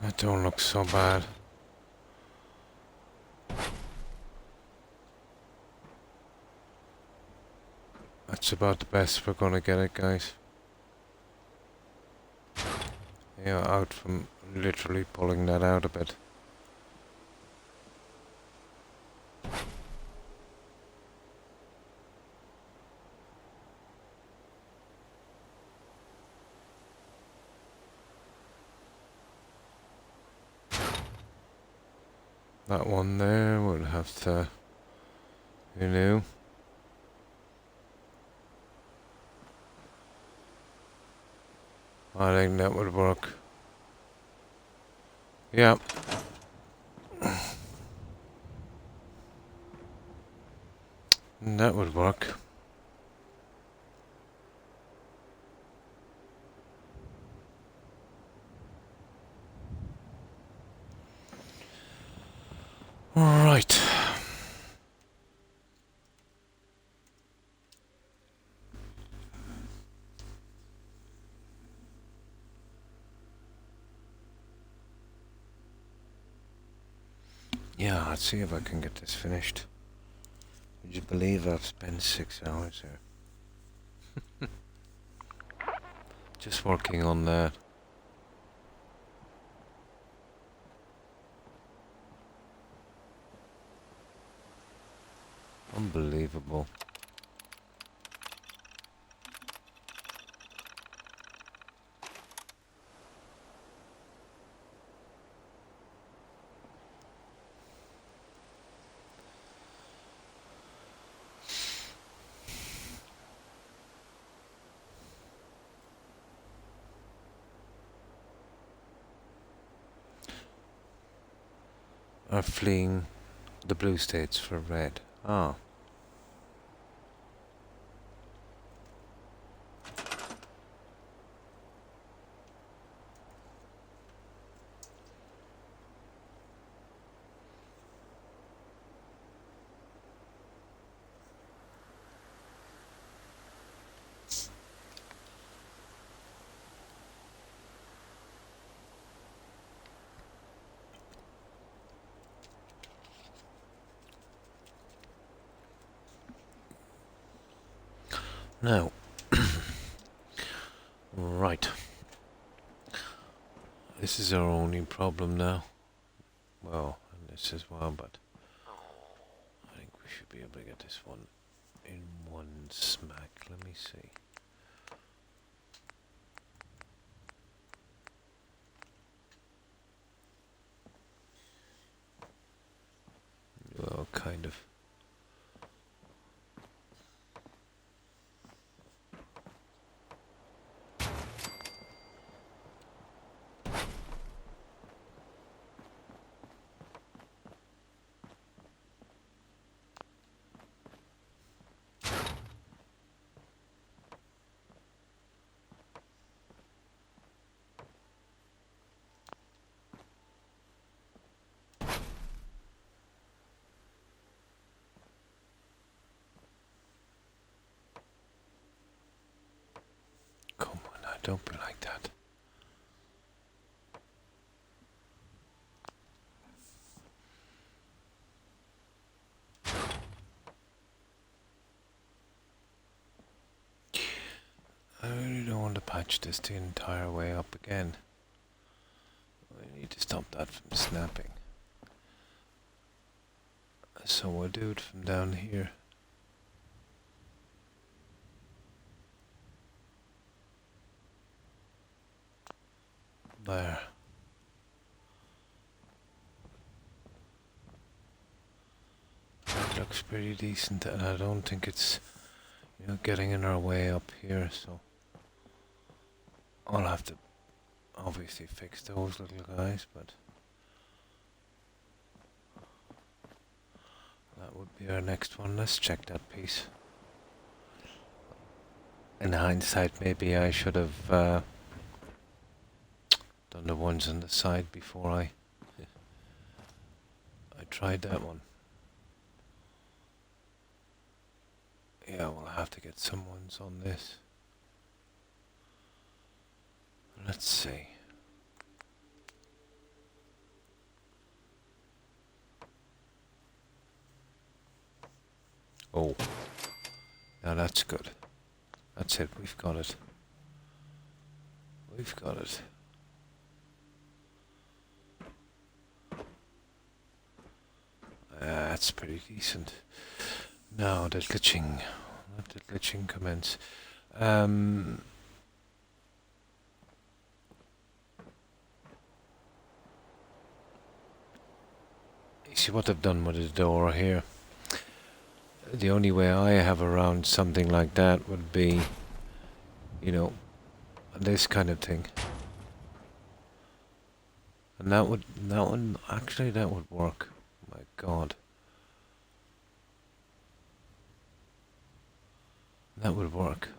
That don't look so bad. That's about the best we're gonna get it, guys. Yeah, out from literally pulling that out a bit. That one there would have to, you know. I think that would work. Yeah. That would work. Right. Yeah, let's see if I can get this finished. Would you believe I've spent 6 hours here? Just working on that. unbelievable. Are fleeing the blue states for red. Ah. Now, right. This is our only problem now. Well, and this as well, but I think we should be able to get this one in one smack. Let me see. Well, kind of. Come on now, don't be like that. I really don't want to patch this the entire way up again. We need to stop that from snapping. So we'll do it from down here. There. That looks pretty decent, and I don't think it's, getting in our way up here, so I'll have to obviously fix those little guys, but that would be our next one. Let's check that piece. In hindsight, maybe I should have done the ones on the side before I tried that one. Yeah, we'll have to get some ones on this. Let's see. Oh, now that's good. That's it, we've got it. We've got it. That's pretty decent. Now the glitching. Let the glitching commence. You see what I've done with the door here? The only way I have around something like that would be, this kind of thing. And that would work. My God. That would work.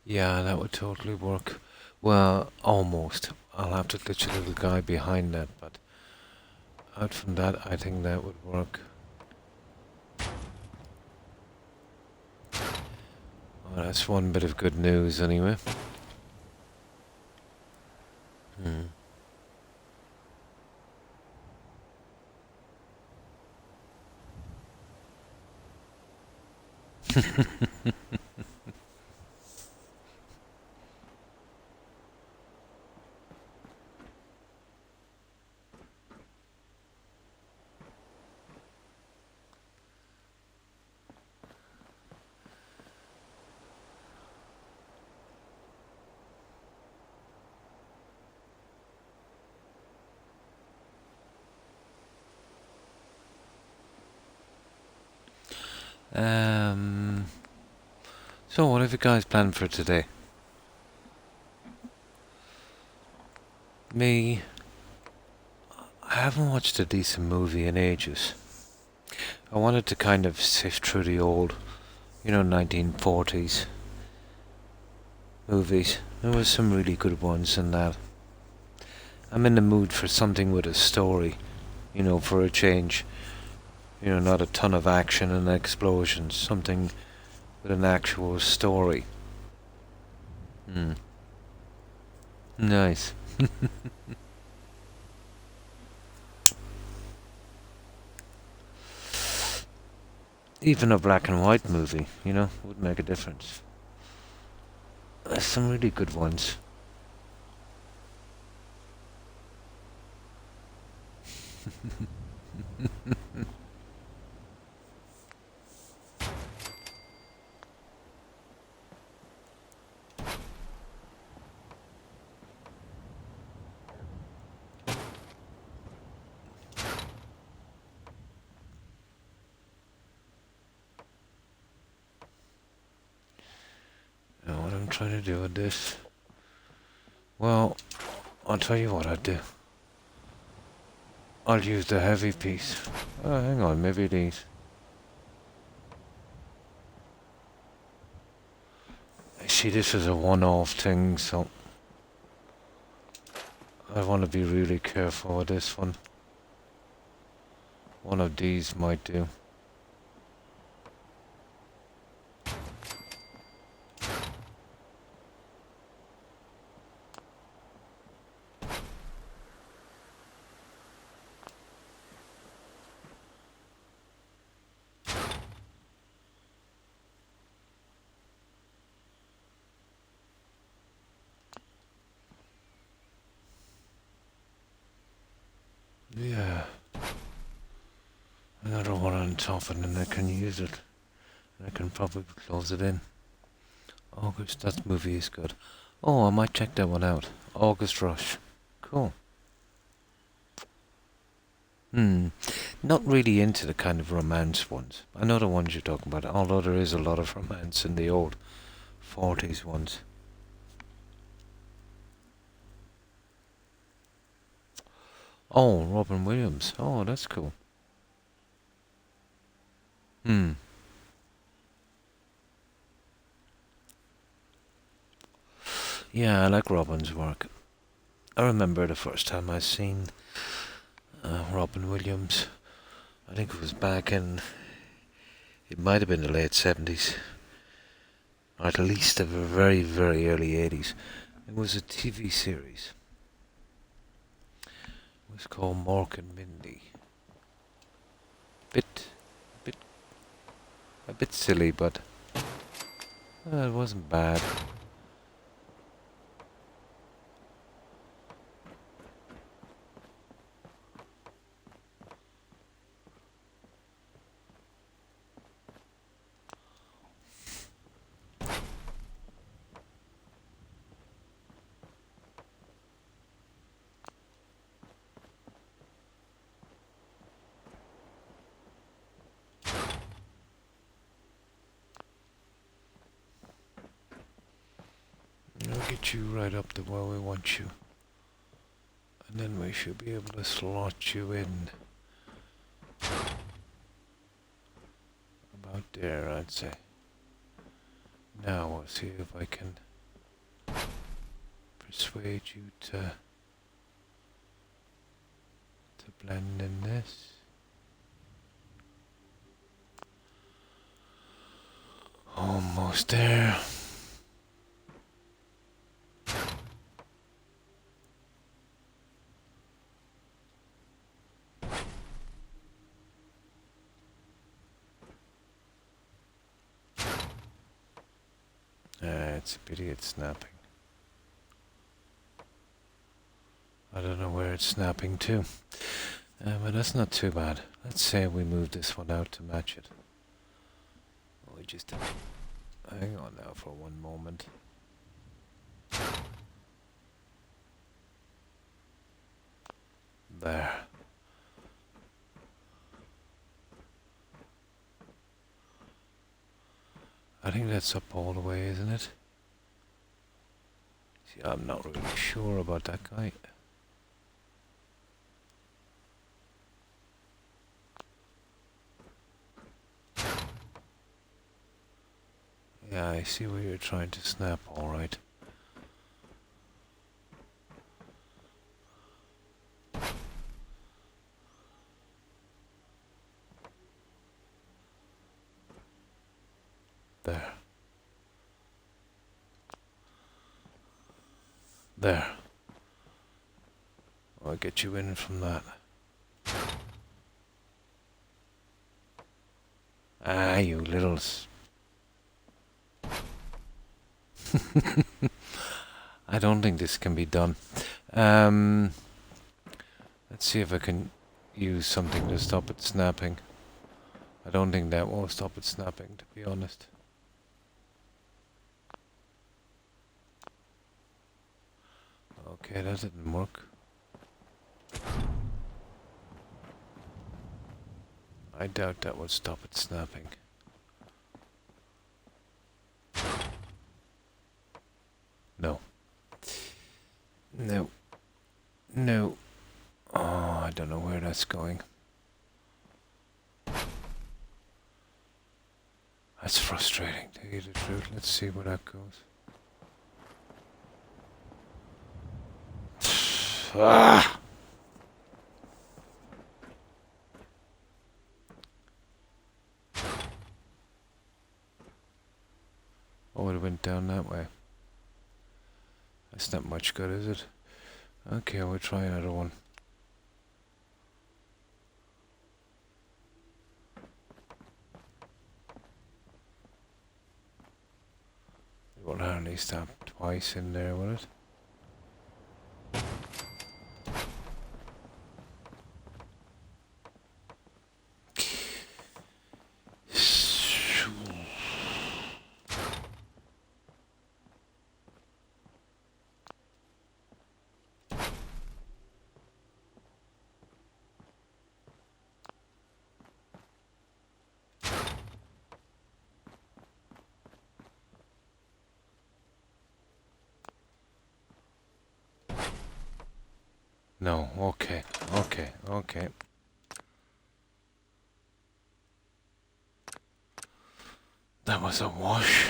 Yeah, that would totally work. Well, almost. I'll have to glitch a little guy behind that, but out from that, I think that would work. Well, that's one bit of good news, anyway. Um, so what have you guys planned for today? Me, I haven't watched a decent movie in ages. I wanted to kind of sift through the old, 1940s movies. There was some really good ones in that. I'm in the mood for something with a story, for a change. Not a ton of action and explosions. Something with an actual story. Nice. Even a black and white movie, would make a difference. There's some really good ones. Now what I'm trying to do with this... Well, I'll tell you what I'd do. I'll use the heavy piece. Oh, hang on, maybe these. See, this is a one-off thing, so... I want to be really careful with this one. One of these might do. Yeah. Another one on top and then I can use it. I can probably close it in. August, that movie is good. Oh, I might check that one out. August Rush. Cool. Not really into the kind of romance ones. I know the ones you're talking about, although there is a lot of romance in the old 40s ones. Oh, Robin Williams. Oh, that's cool. Yeah, I like Robin's work. I remember the first time I seen Robin Williams. I think it was back in... It might have been the late 70s. Or at least the very, very early 80s. It was a TV series. It was called Mork and Mindy. Bit, a bit silly, but it wasn't bad. I'll get you right up to where we want you. And then we should be able to slot you in. About there, I'd say. Now we'll see if I can persuade you to blend in this. Almost there. It's a pity it's snapping. I don't know where it's snapping to. But that's not too bad. Let's say we move this one out to match it. We just hang on now for one moment. There. think that's up all the way, isn't it? See, I'm not really sure about that guy. Yeah, I see where you're trying to snap, alright. There. There. I'll get you in from that. Ah, you little... I don't think this can be done. Let's see if I can use something to stop it snapping. I don't think that will stop it snapping, to be honest. Okay, that didn't work. I doubt that would stop it snapping. No. No. No. Oh, I don't know where that's going. That's frustrating, to tell you the truth. Let's see where that goes. Ah! Oh, it went down that way. That's not much good, is it? Okay, we'll try another one. It won't hardly stop twice in there, will it? No, okay, okay, okay. That was a wash.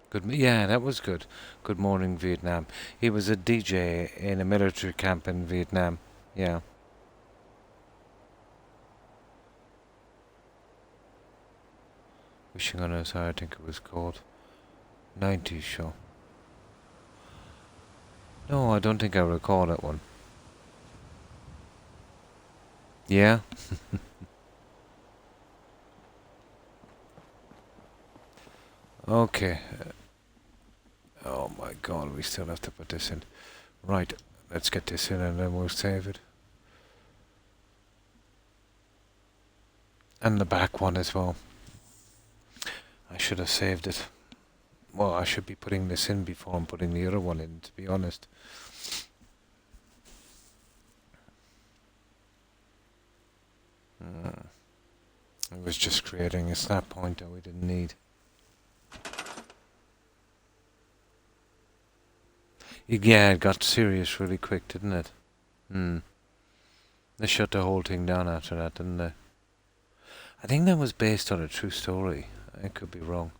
Good, yeah, that was good. Good morning, Vietnam. He was a DJ in a military camp in Vietnam. Yeah. Wishing on a Star, I think it was called. 90s show. No, I don't think I recall that one. Yeah? Okay. Oh my god, we still have to put this in. Right, let's get this in and then we'll save it. And the back one as well. I should have saved it. Well, I should be putting this in before I'm putting the other one in, to be honest. It was just creating a snap point that we didn't need. Yeah, it got serious really quick, didn't it? They shut the whole thing down after that, didn't they? I think that was based on a true story. I could be wrong.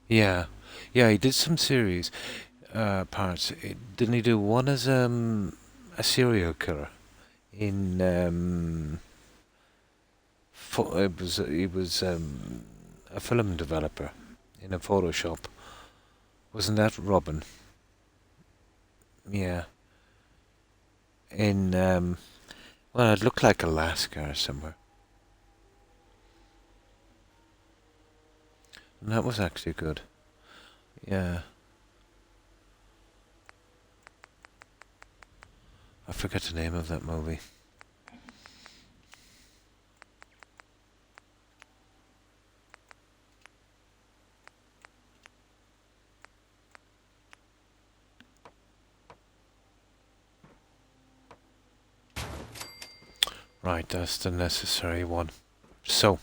Yeah, yeah, he did some series parts. Didn't he do one as a serial killer? In he was a film developer in a Photoshop. Wasn't that Robin? Yeah. In well, it looked like Alaska or somewhere. And that was actually good. Yeah. I forget the name of that movie. Right, that's the necessary one. So,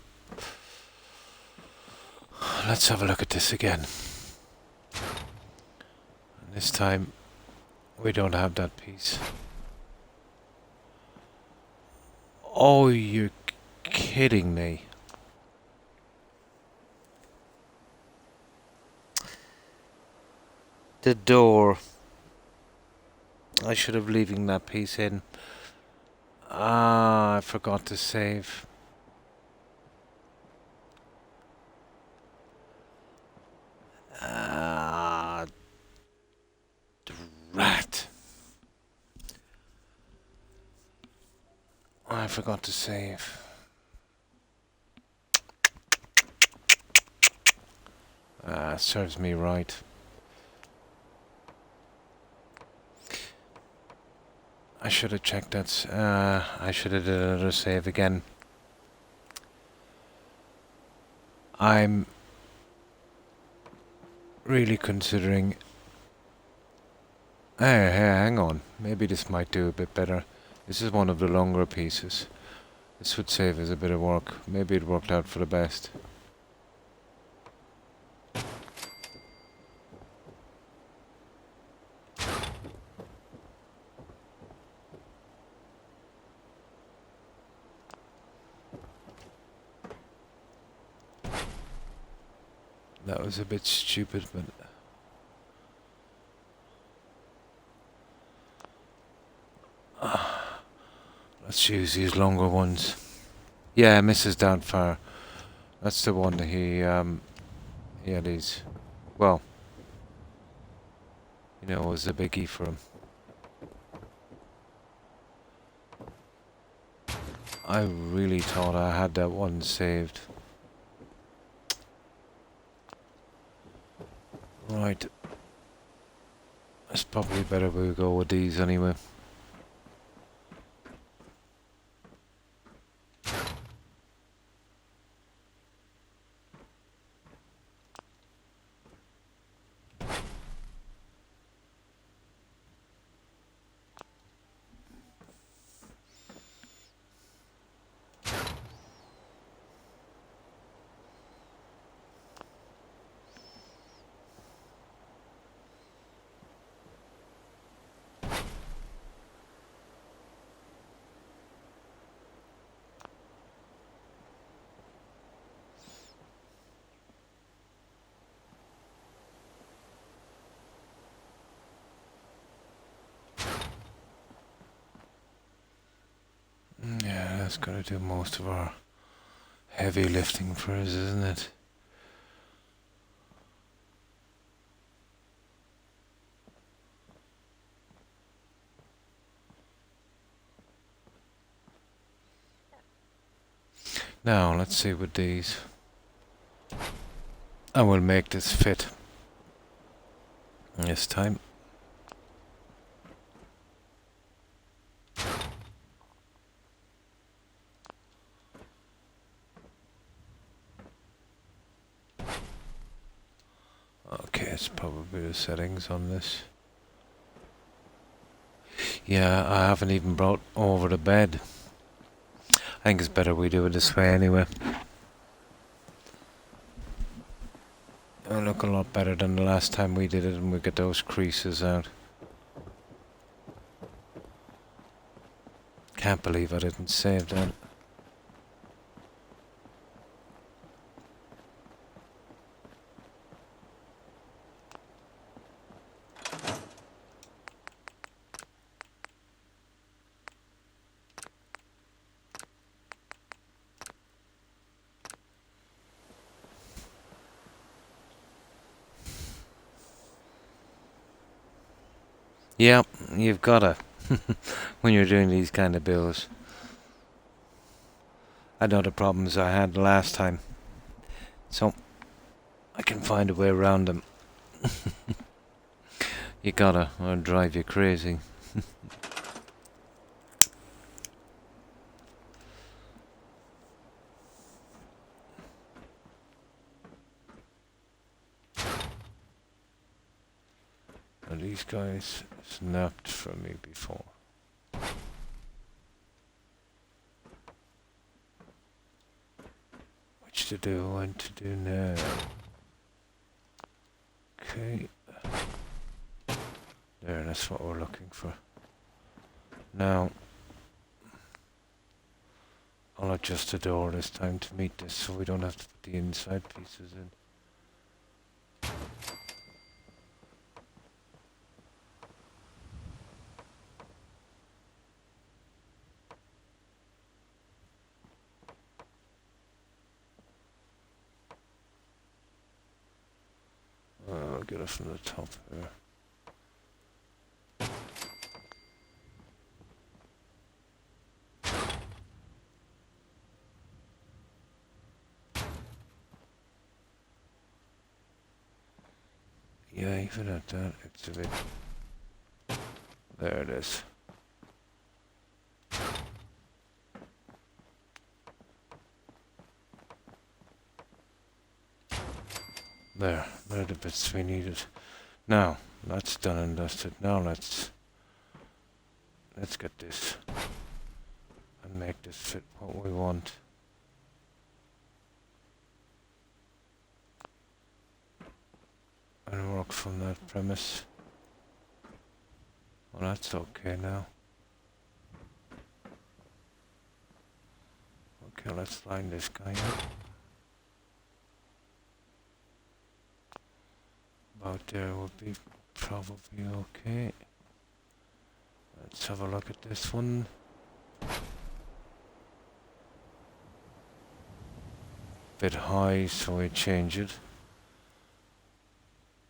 let's have a look at this again. And this time, we don't have that piece. Oh, you're kidding me. The door. I should have leaving that piece in. Ah, I forgot to save. Ah, rat. I forgot to save. Ah, serves me right. I should have checked that. I should have did another save again. I'm really considering... Hey, hang on. Maybe this might do a bit better. This is one of the longer pieces. This would save us a bit of work. Maybe it worked out for the best. That was a bit stupid, but... let's use these longer ones. Yeah, Mrs. Doubtfire. That's the one that he had these... Well, you know, it was a biggie for him. I really thought I had that one saved. Right. It's probably better we go with these anyway. Yeah, that's gonna do most of our heavy lifting for us, isn't it? Now, let's see with these. I will make this fit this time. Okay, it's probably the settings on this. Yeah, I haven't even brought over the bed. I think it's better we do it this way anyway. It'll look a lot better than the last time we did it, and we get those creases out. Can't believe I didn't save that. Yeah, you've gotta when you're doing these kind of builds. I know the problems I had last time, so I can find a way around them. You gotta, or it'll drive you crazy. And these guys snapped from me before. to do and to do now. Okay. There, that's what we're looking for. Now, I'll adjust the door this time to meet this so we don't have to put the inside pieces in. I'll get it from the top here. Yeah, even at that, it's a bit... There it is. There, they're the bits we needed. Now, that's done and dusted. Now let's get this and make this fit what we want. And work from that premise. Well, that's okay now. Okay, let's line this guy up. About there would be probably okay. Let's have a look at this one. Bit high, so we change it.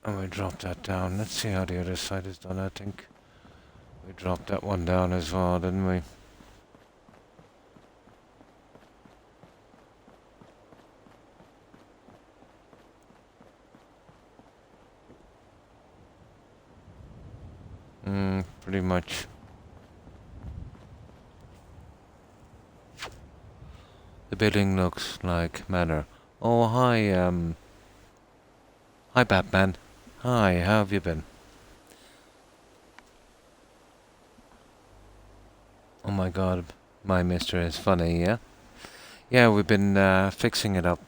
And we drop that down. Let's see how the other side is done. I think we dropped that one down as well, didn't we? Pretty much. The building looks like manor. Oh, hi, hi, Batman. Hi, how have you been? Oh my god, my mister is funny, yeah? Yeah, we've been fixing it up.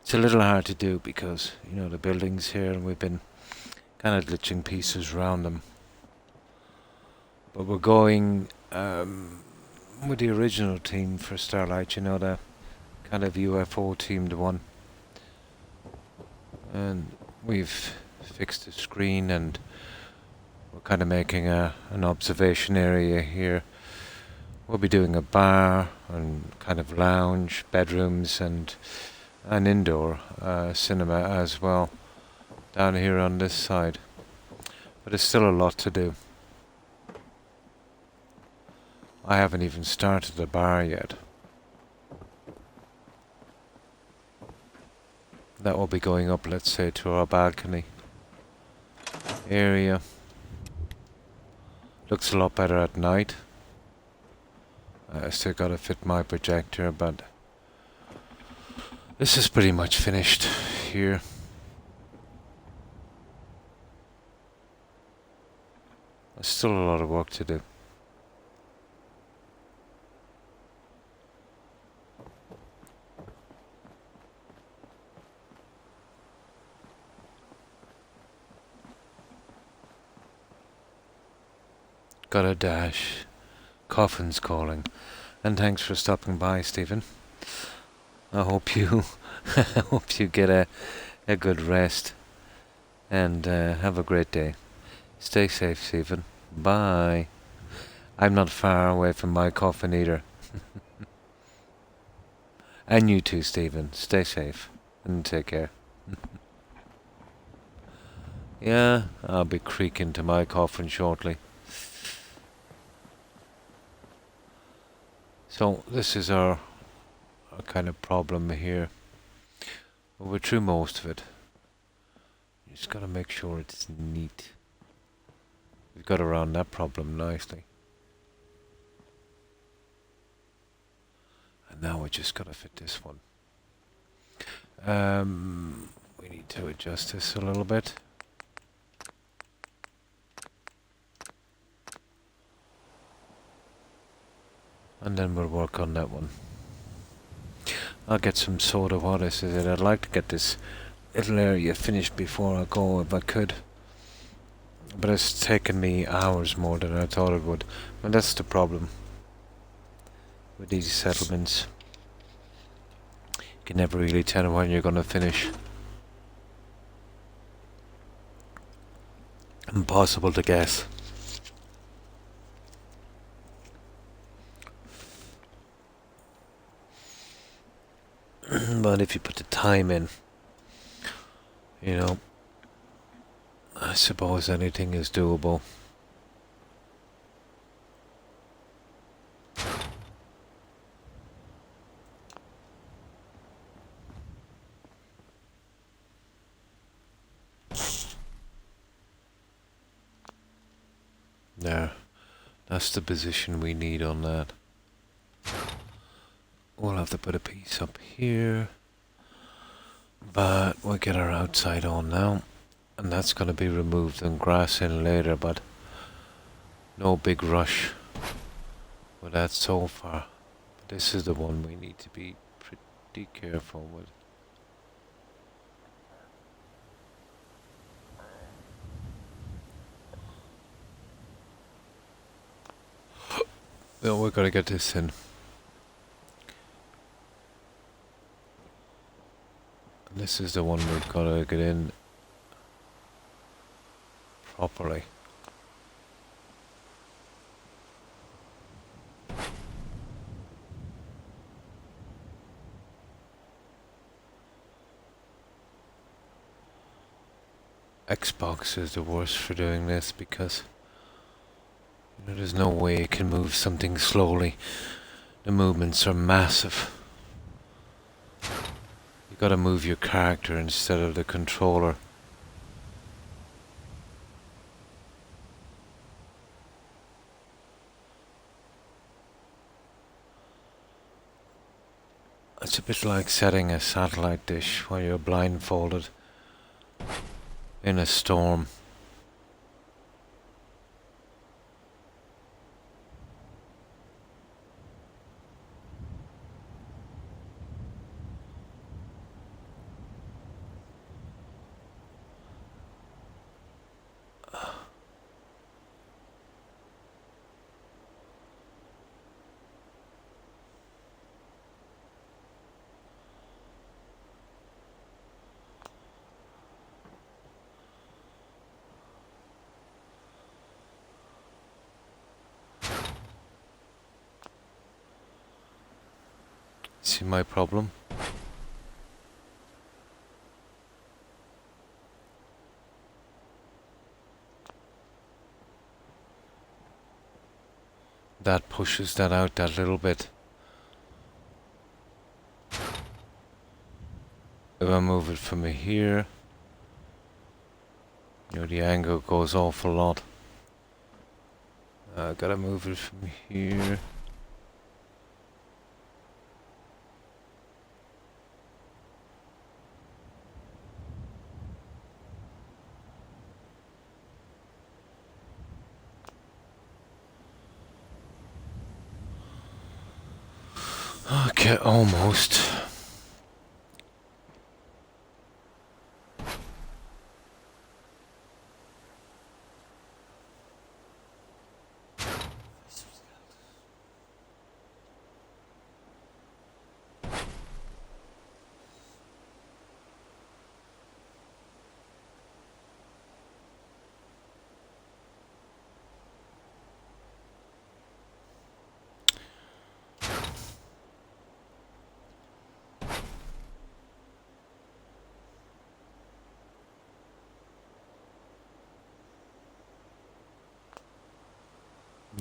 It's a little hard to do because, you know, the building's here and we've been kind of glitching pieces around them. But we're going with the original team for Starlight, you know, the kind of UFO themed one. And we've fixed the screen and we're kind of making an observation area here. We'll be doing a bar and kind of lounge, bedrooms and an indoor cinema as well down here on this side. But there's still a lot to do. I haven't even started the bar yet. That will be going up, let's say, to our balcony area. Looks a lot better at night. I still gotta fit my projector, but this is pretty much finished here. There's still a lot of work to do. Got a dash. Coffin's calling. And thanks for stopping by, Stephen. I hope you I hope you get a good rest and have a great day. Stay safe, Stephen. Bye. I'm not far away from my coffin either. And you too, Stephen. Stay safe and take care. Yeah, I'll be creaking to my coffin shortly. So this is our kind of problem here. Well, we're through most of it. You just gotta make sure it's neat. We've got around that problem nicely. And now we just gotta fit this one. We need to adjust this a little bit. And then we'll work on that one. I'll get some soda water. So that I'd like to get this little area finished before I go if I could. But it's taken me hours more than I thought it would. And that's the problem with these settlements. You can never really tell when you're going to finish. Impossible to guess. But if you put the time in, you know, I suppose anything is doable. There. That's the position we need on that. We'll have to put a piece up here. But we'll get our outside on now. And that's going to be removed and grass in later, but no big rush with that so far. But this is the one we need to be pretty careful with. Well, we're going to get this in. And this is the one we've got to get in properly. Xbox is the worst for doing this because there's no way it can move something slowly. The movements are massive. You gotta move your character instead of the controller. It's a bit like setting a satellite dish while you're blindfolded in a storm. See my problem? That pushes that out that little bit. If I move it from here, the angle goes off a lot. I gotta move it from here. Okay, almost.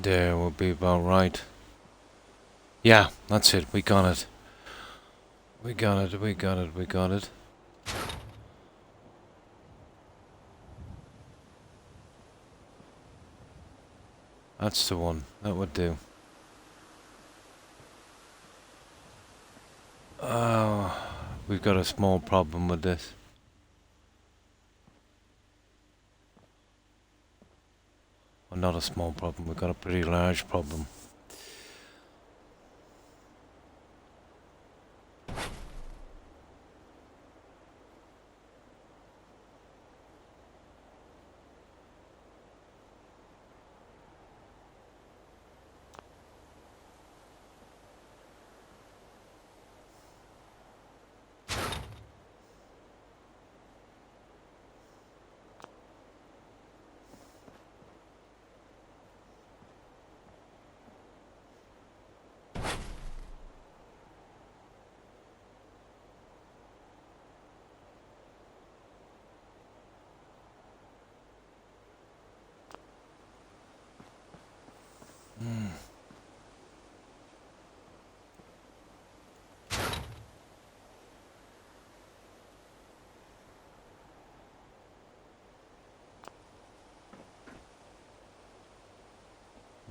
There will be about right. Yeah, that's it. We got it. We got it. We got it. We got it. That's the one. That would do. We've got a small problem with this. Well, not a small problem. We've got a pretty large problem.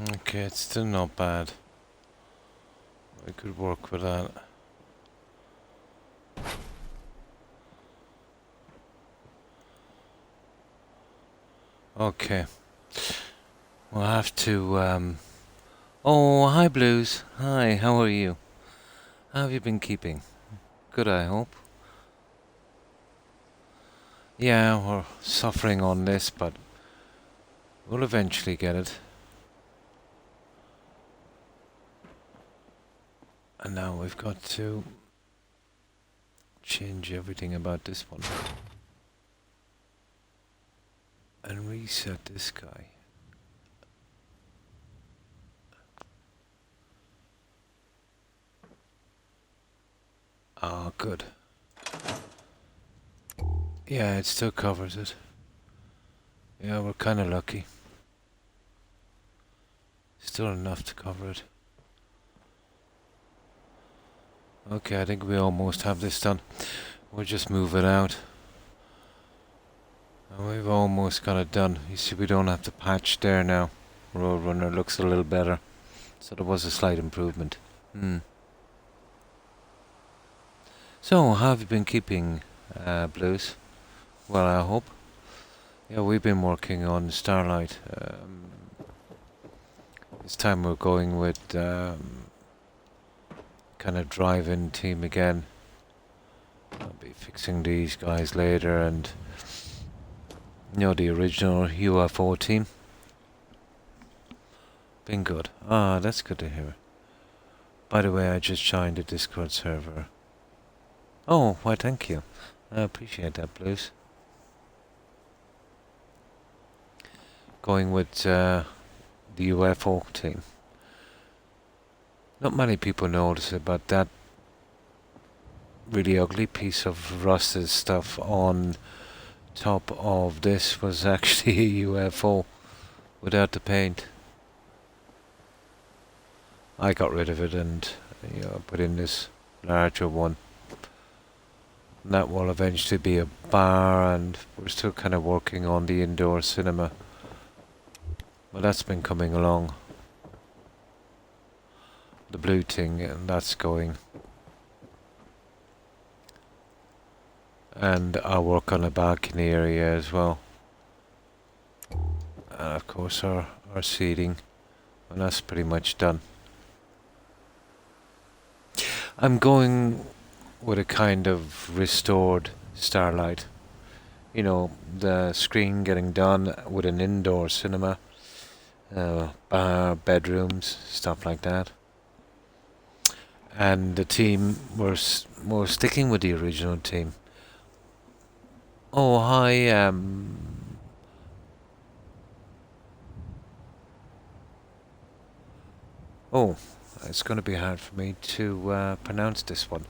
Okay, it's still not bad. I could work with that. Okay. We'll have to, Oh, hi, Blues. Hi, how are you? How have you been keeping? Good, I hope. Yeah, we're suffering on this, but we'll eventually get it. And now we've got to change everything about this one. And reset this guy. Ah, good. Yeah, it still covers it. Yeah, we're kind of lucky. Still enough to cover it. Okay, I think we almost have this done. We'll just move it out. And we've almost got it done. You see, we don't have to patch there now. Roadrunner looks a little better. So there was a slight improvement. So, how have you been keeping, Blues? Well, I hope. Yeah, we've been working on Starlight. This time we're going with kind of drive-in team again. I'll be fixing these guys later, and the original UFO team. Been good. Ah, that's good to hear. By the way, I just joined the Discord server. Oh, why thank you. I appreciate that, Blues. Going with the UFO team. Not many people notice it, but that really ugly piece of rusted stuff on top of this was actually a UFO without the paint. I got rid of it and put in this larger one. And that will eventually be a bar, and we're still kind of working on the indoor cinema. But that's been coming along. The blue thing, and that's going. And I'll work on the balcony area as well. And of course our seating. And that's pretty much done. I'm going with a kind of restored Starlight. The screen getting done with an indoor cinema, bar, bedrooms, stuff like that. And the team, we're sticking with the original team. Oh, hi, Oh, it's going to be hard for me to pronounce this one.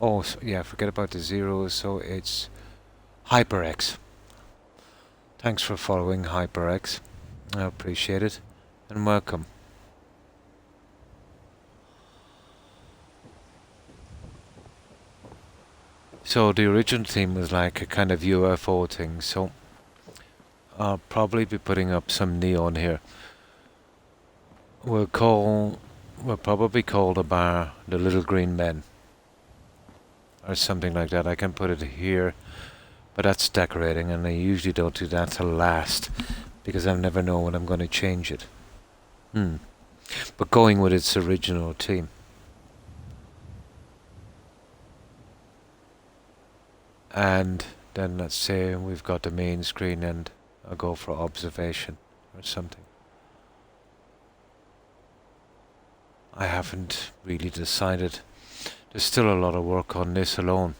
Oh, so, yeah, forget about the zeros, so it's HyperX. Thanks for following, HyperX. I appreciate it, and welcome. So the original theme was like a kind of UFO thing, so I'll probably be putting up some neon here. We'll probably call the bar the Little Green Men. Or something like that. I can put it here, but that's decorating, and I usually don't do that till last, because I never know when I'm going to change it. But going with its original theme. And then let's say we've got the main screen, and I'll go for observation or something. I haven't really decided. There's still a lot of work on this alone,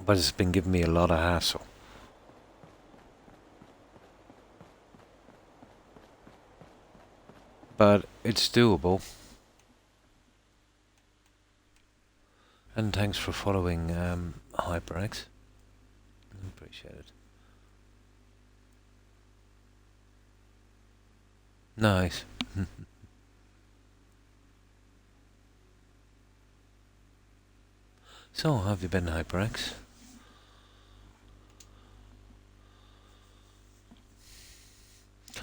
but it's been giving me a lot of hassle. But it's doable. And thanks for following, HyperX. I appreciate it. Nice. So, how have you been, HyperX?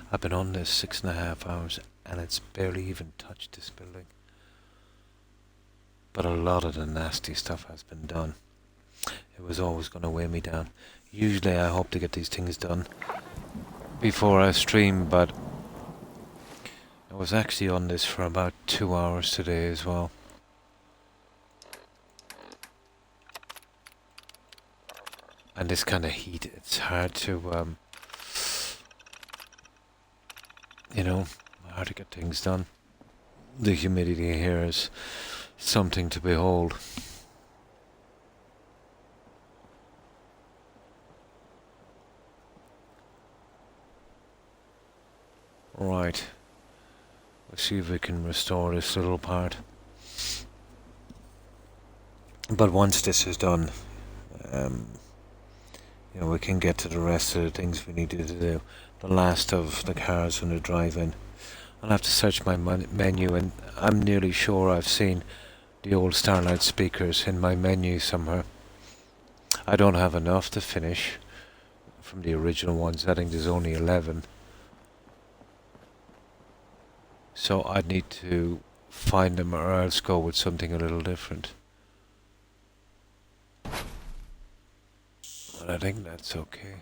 I've been on this 6.5 hours and it's barely even touched this building. But a lot of the nasty stuff has been done. It was always going to weigh me down. Usually I hope to get these things done before I stream, but I was actually on this for about 2 hours today as well. And this kind of heat, it's hard to, hard to get things done. The humidity here is something to behold. Right. Let's see if we can restore this little part. But once this is done, we can get to the rest of the things we need to do. The last of the cars on the drive-in. I'll have to search my menu, and I'm nearly sure I've seen the old Starlight speakers in my menu somewhere. I don't have enough to finish from the original ones. I think there's only 11. So I'd need to find them, or else go with something a little different. But I think that's okay.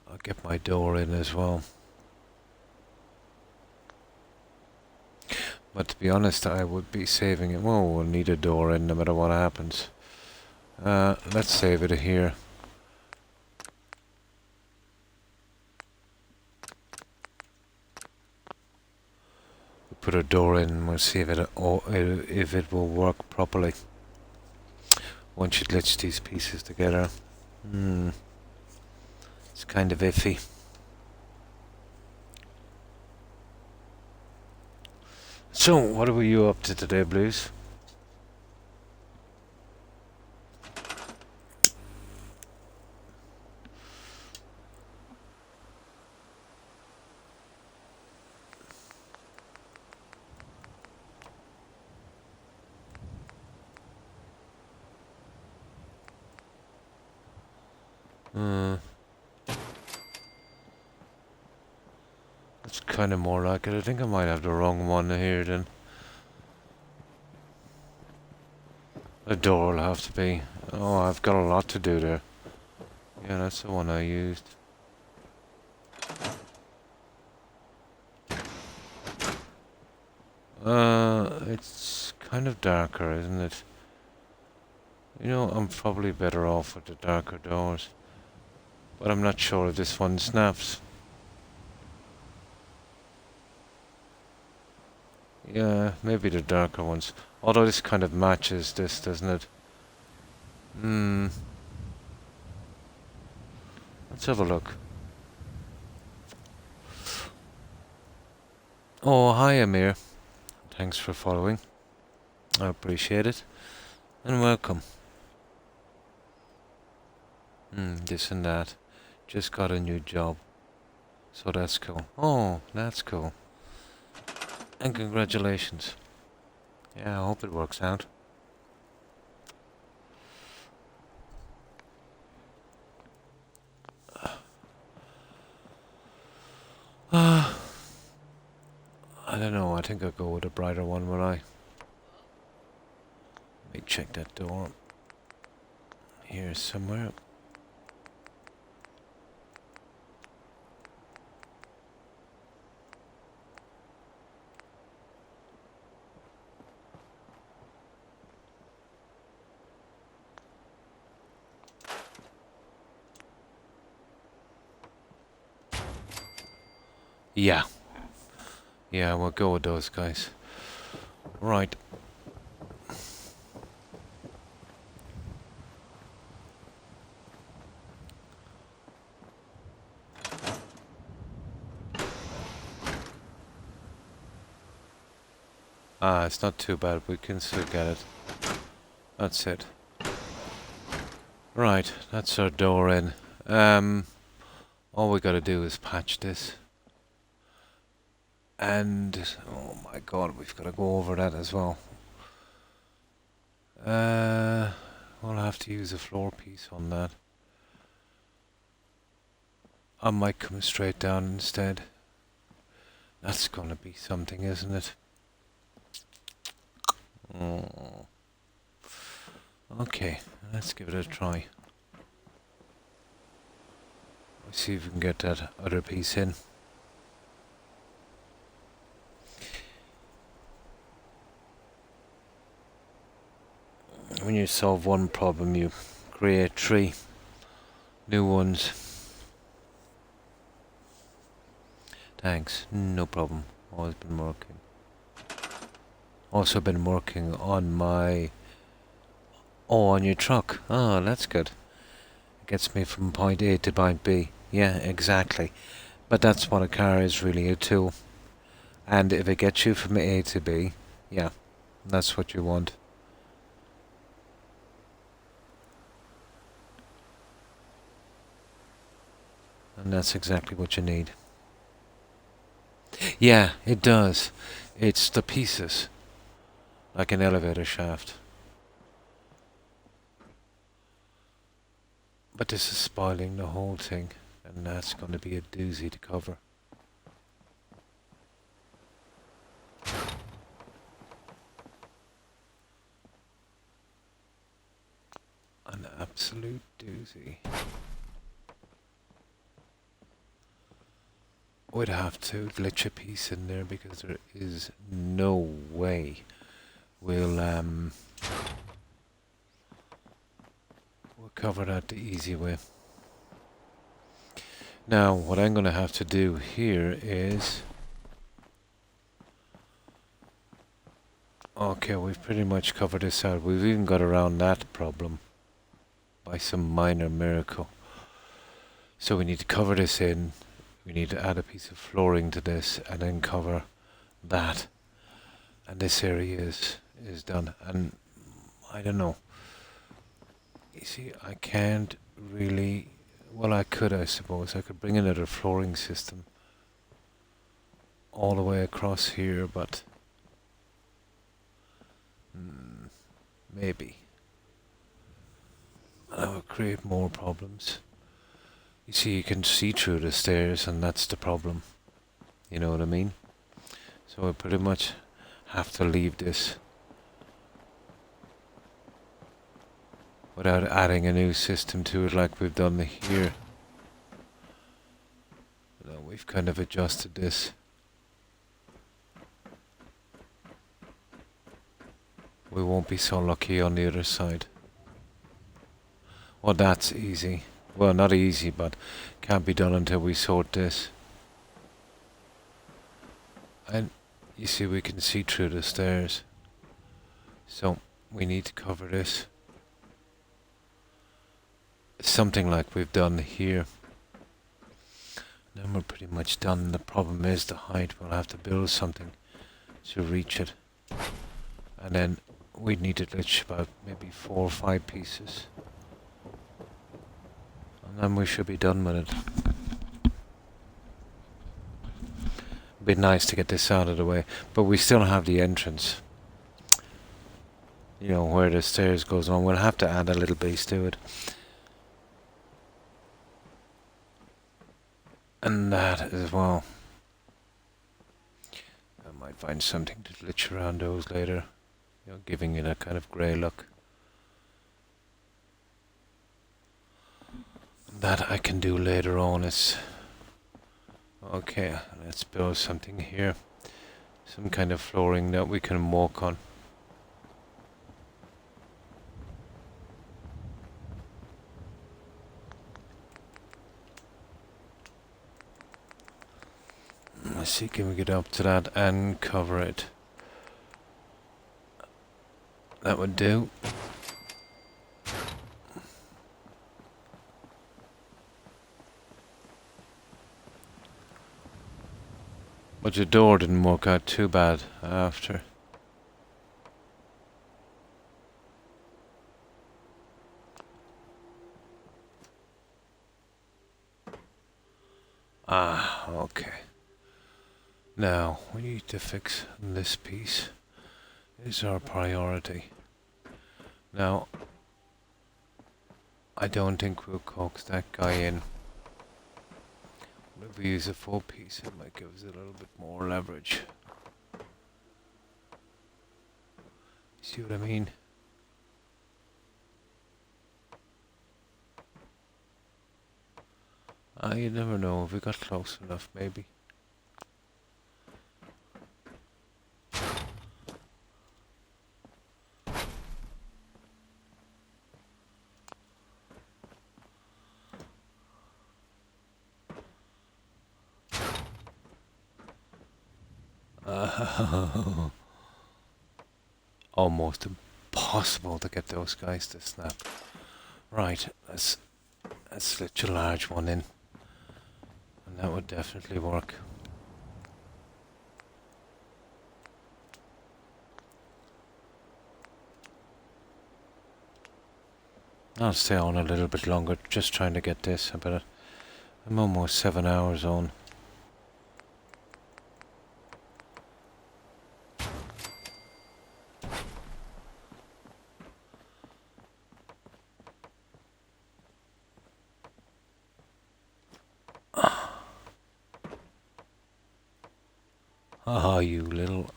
I'll get my door in as well. But to be honest, I would be saving it. Well, we'll need a door in no matter what happens. Let's save it here. We'll put a door in and we'll see if it will work properly. Once you glitch these pieces together. It's kind of iffy. So, what were you up to today, Blues? That's kind of more like it. I think I might have the wrong one here then. The door will have to be. Oh, I've got a lot to do there. Yeah, that's the one I used. It's kind of darker, isn't it? I'm probably better off with the darker doors. But I'm not sure if this one snaps. Yeah, maybe the darker ones. Although this kind of matches this, doesn't it? Let's have a look. Oh, hi Amir. Thanks for following. I appreciate it. And welcome. This and that. Just got a new job. So that's cool. Oh, that's cool. And congratulations. Yeah, I hope it works out. I don't know, I think I'll go with a brighter one, will I? Let me check that door. Here somewhere. Yeah. Yeah, we'll go with those guys. Right. It's not too bad. We can still get it. That's it. Right, that's our door in. All we gotta do is patch this. And, oh my god, we've gotta go over that as well. We'll have to use a floor piece on that. I might come straight down instead. That's gonna be something, isn't it? Oh. Okay, let's give it a try. Let's see if we can get that other piece in. When you solve one problem, you create 3 new ones. Thanks, no problem. Always been working. Also been working on my... Oh, on your truck. Oh, that's good. It gets me from point A to point B. Yeah, exactly. But that's what a car is really, a tool. And if it gets you from A to B, yeah, that's what you want. And that's exactly what you need. Yeah, it does. It's the pieces. Like an elevator shaft. But this is spoiling the whole thing. And that's going to be a doozy to cover. An absolute doozy. Would have to glitch a piece in there because there is no way we'll cover that the easy way. Now what I'm going to have to do here is... Okay, we've pretty much covered this out. We've even got around that problem by some minor miracle. So we need to cover this in. We need to add a piece of flooring to this and then cover that. And this area is done. And I don't know. You see, I can't really... Well, I could, I suppose. I could bring another flooring system all the way across here, but... maybe. That would create more problems. You see, you can see through the stairs, and that's the problem. You know what I mean? So I pretty much have to leave this without adding a new system to it like we've done here. No, we've kind of adjusted this. We won't be so lucky on the other side. Well, that's easy. Well, not easy, but can't be done until we sort this. And you see, we can see through the stairs. So we need to cover this. Something like we've done here. Then we're pretty much done. The problem is the height. We'll have to build something to reach it. And then we'd need to glitch about maybe 4 or 5 pieces. And then we should be done with it. Be nice to get this out of the way, but we still have the entrance. You know, where the stairs goes on. We'll have to add a little base to it. And that as well. I might find something to glitch around those later. You know, giving it a kind of grey look. That I can do later on. Is okay, let's build something here. Some kind of flooring that we can walk on. Let's see, can we get up to that and cover it? That would do. But the door didn't work out too bad after. Ah, okay. Now, we need to fix this piece. Is our priority. Now, I don't think we'll coax that guy in. If we use a 4-piece, it might give us a little bit more leverage. See what I mean? You never know. If we got close enough, maybe. Almost impossible to get those guys to snap. Right, let's slit a large one in. And that would definitely work. I'll stay on a little bit longer, just trying to get this. I'm almost 7 hours on. Ah, you little...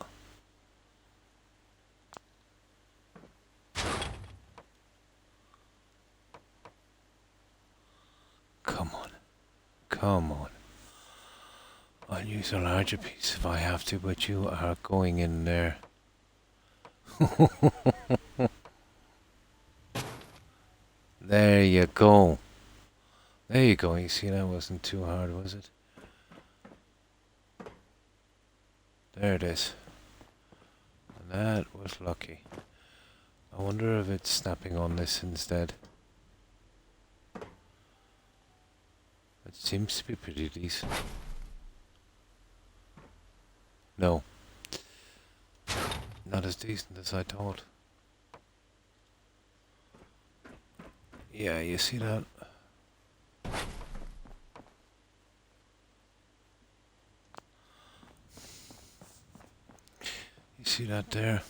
Come on. Come on. I'll use a larger piece if I have to, but you are going in there. There you go. There you go. You see, that wasn't too hard, was it? There it is. And that was lucky. I wonder if it's snapping on this instead. It seems to be pretty decent. No. Not as decent as I thought. Yeah, you see that? You see that there?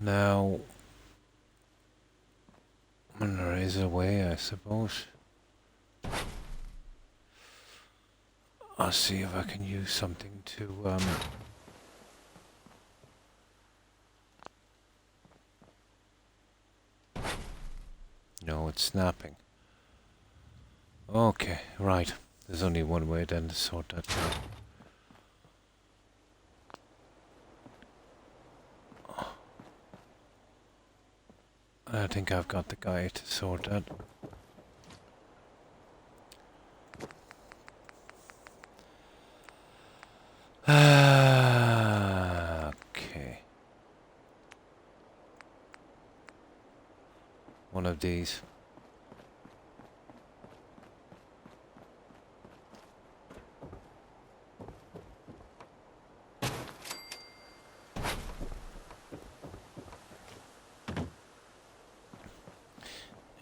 Now, there is a way, I suppose. I'll see if I can use something to, No, it's snapping. Okay, right. There's only one way then to sort that out. I think I've got the guy to sort that. Okay. One of these.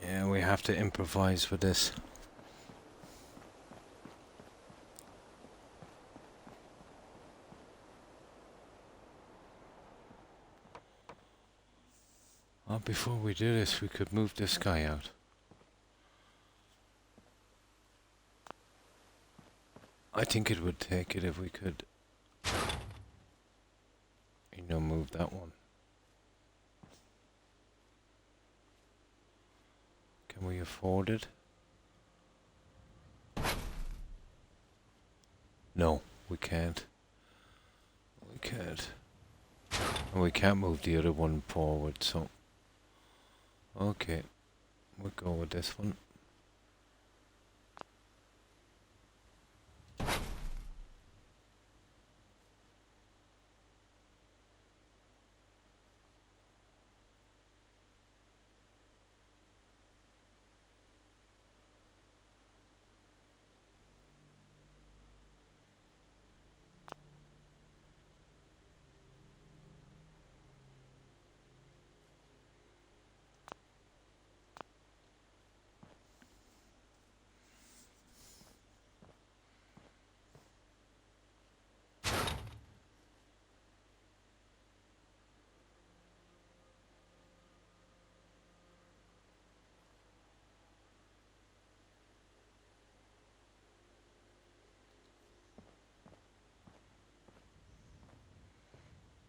Yeah, we have to improvise with this. Well, before we do this, we could move this guy out. I think it would take it if we could, move that one. Can we afford it? No, we can't. We can't. And we can't move the other one forward, so... Okay, we'll go with this one.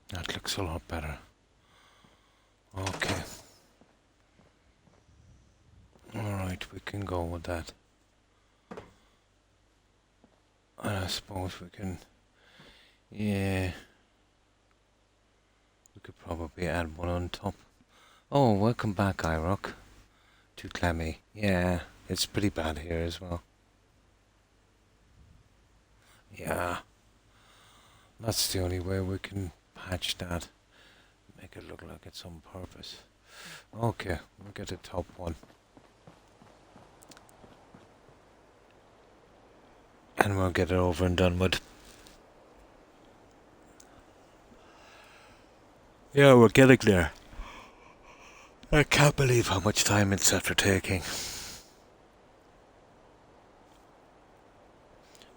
That looks a lot better. Okay. Alright, we can go with that. And I suppose we can... Yeah. We could probably add one on top. Oh, welcome back, iRock. Too clammy. Yeah, it's pretty bad here as well. Yeah. That's the only way we can patch that. Make it look like it's on purpose. Okay, we'll get the top one. And we'll get it over and done with. Yeah, we're getting there. I can't believe how much time it's after taking.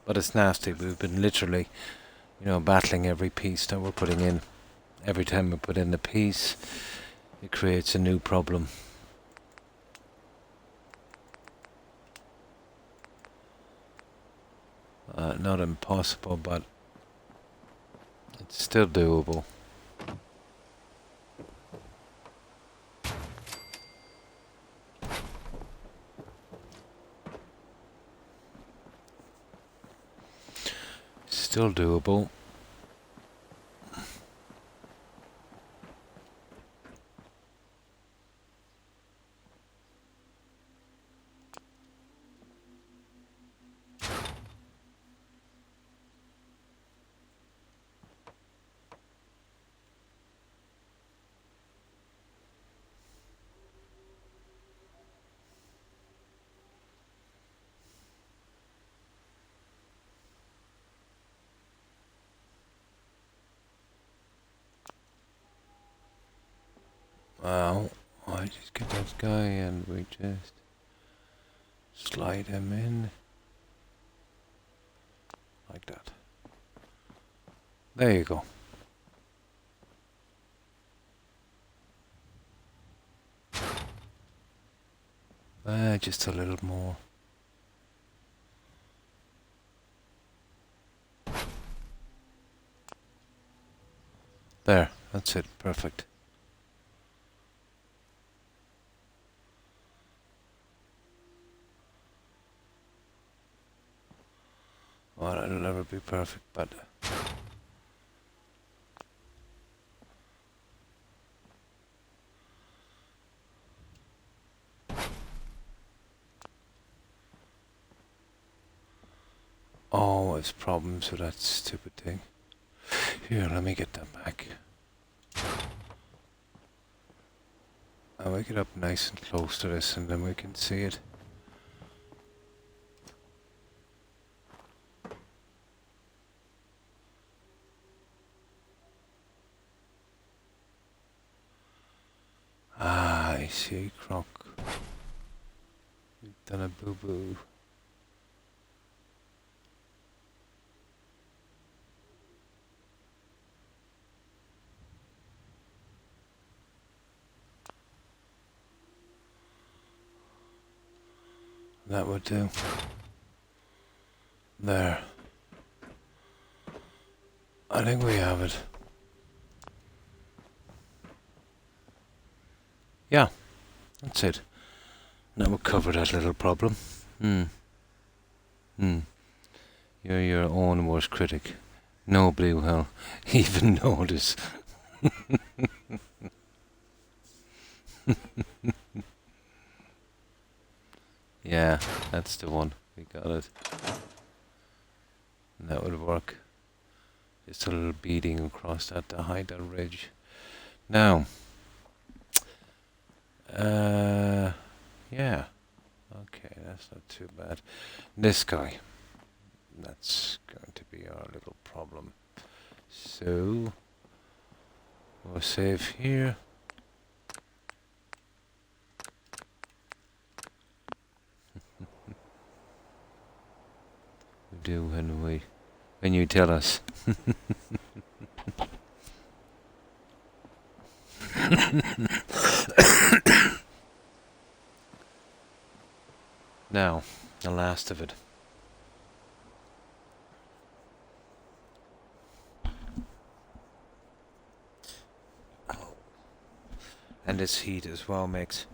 But it's nasty. We've been literally, battling every piece that we're putting in. Every time we put in a piece, it creates a new problem. Not impossible, but it's still doable. Still doable. Well, I just get that guy and we just slide him in. Like that. There you go. Just a little more. There, that's it, perfect. Well, it'll never be perfect, but... Always problems with that stupid thing. Here, let me get that back. I'll make it up nice and close to this and then we can see it. Ah, I see, Croc. You've done a boo-boo. That would do. There. I think we have it. Yeah, that's it. Now we'll cover that little problem. You're your own worst critic. Nobody will even notice. Yeah, that's the one. We got it. And that would work. Just a little beading across that to hide that ridge. Now, yeah. Okay, that's not too bad. This guy. That's going to be our little problem. So, we'll save here. We do when you tell us. Now, the last of it. And this heat as well makes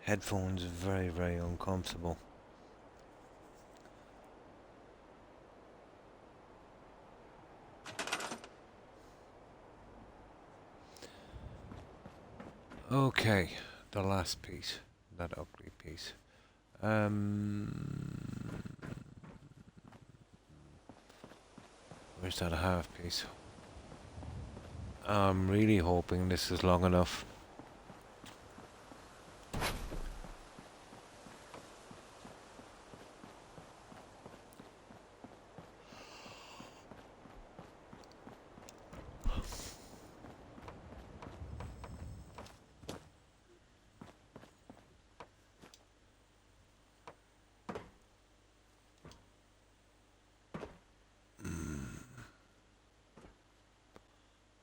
headphones very, very uncomfortable. Okay, the last piece, that ugly piece. Where's that half piece? I'm really hoping this is long enough.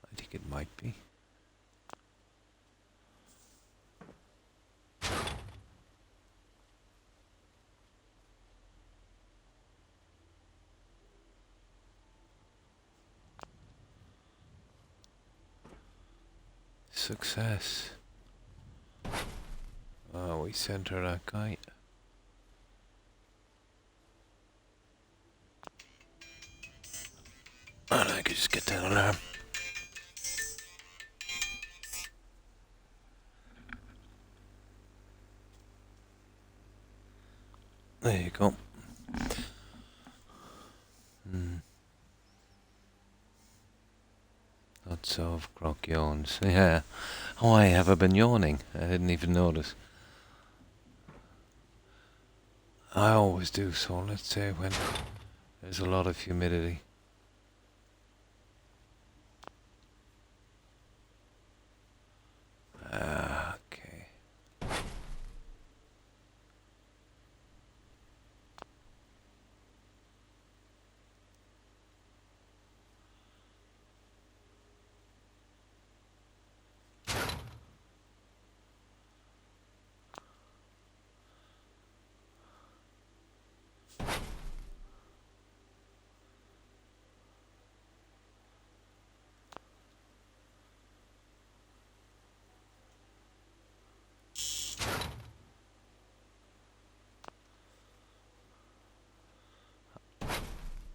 I think it might be. Success. Oh, we center that guy. And I could just get that alarm. There you go. Lots of Croc yawns. Yeah. Why have I been yawning? I didn't even notice. I always do so, let's say when there's a lot of humidity. Okay.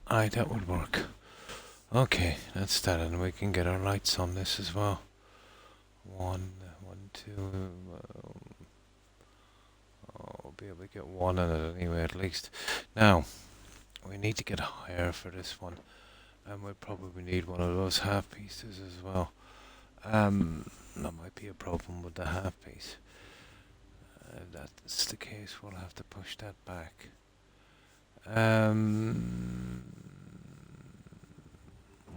Aye, that would work. Okay, that's that, and we can get our lights on this as well. One, two. We'll be able to get one on it anyway, at least. Now, we need to get higher for this one, and we'll probably need one of those half pieces as well. That might be a problem with the half piece. If that's the case, we'll have to push that back.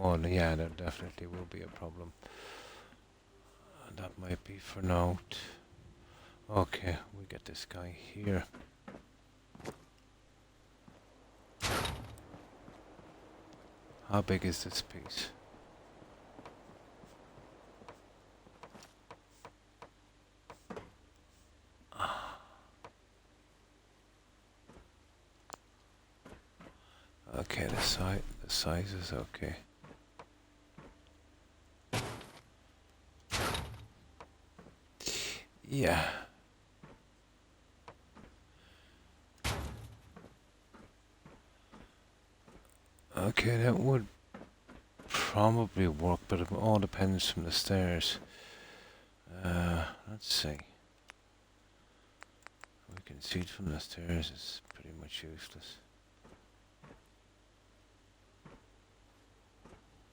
Well, yeah, there definitely will be a problem. That might be for note. Okay, we get this guy here. How big is this piece? Okay, the size is okay. Yeah. Okay, that would probably work, but it all depends from the stairs. Let's see. We can see it from the stairs, it's pretty much useless.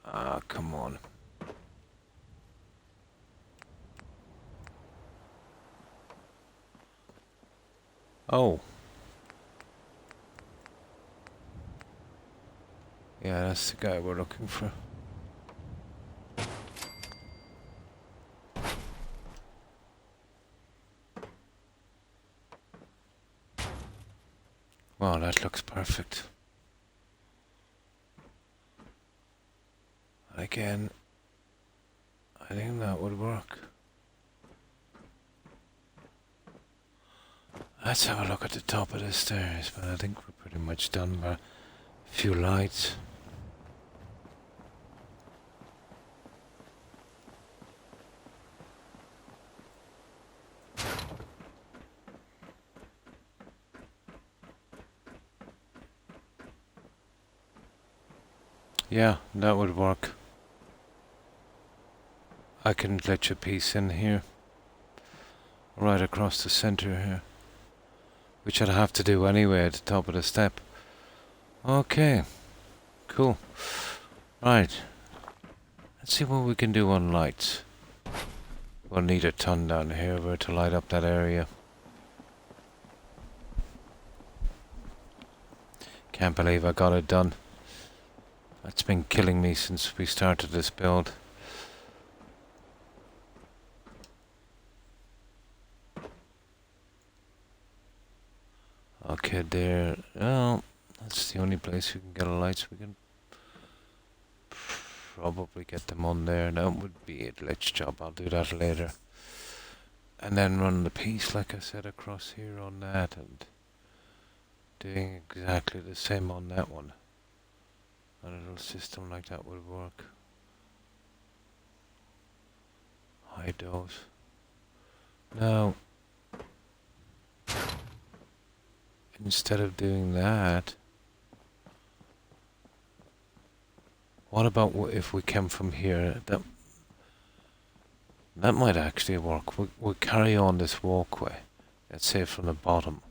Ah, come on. Oh. Yeah, that's the guy we're looking for. Wow, that looks perfect. Again, I think that would work. Let's have a look at the top of the stairs, but I think we're pretty much done by a few lights. Yeah, that would work. I can glitch a piece in here. Right across the center here. Which I'd have to do anyway at the top of the step. Okay. Cool. Right. Let's see what we can do on lights. We'll need a ton down here to light up that area. Can't believe I got it done. That's been killing me since we started this build. Okay, there. Oh, that's the only place we can get lights. We can probably get them on there. That would be a glitch job. I'll do that later. And then run the piece, like I said, across here on that, and doing exactly the same on that one. A little system like that would work. Hide those. Now, instead of doing that, what about if we came from here? That might actually work. We'll carry on this walkway, let's say from the bottom,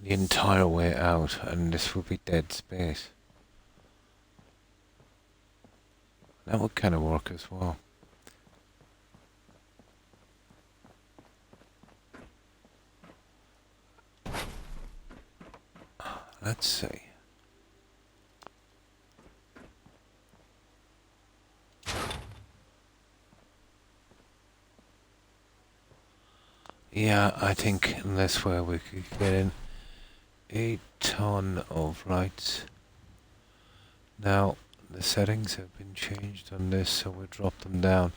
the entire way out, and this would be dead space. That would kind of work as well. Let's see. Yeah, I think in this way we could get in a ton of lights. Now, the settings have been changed on this, so we'll drop them down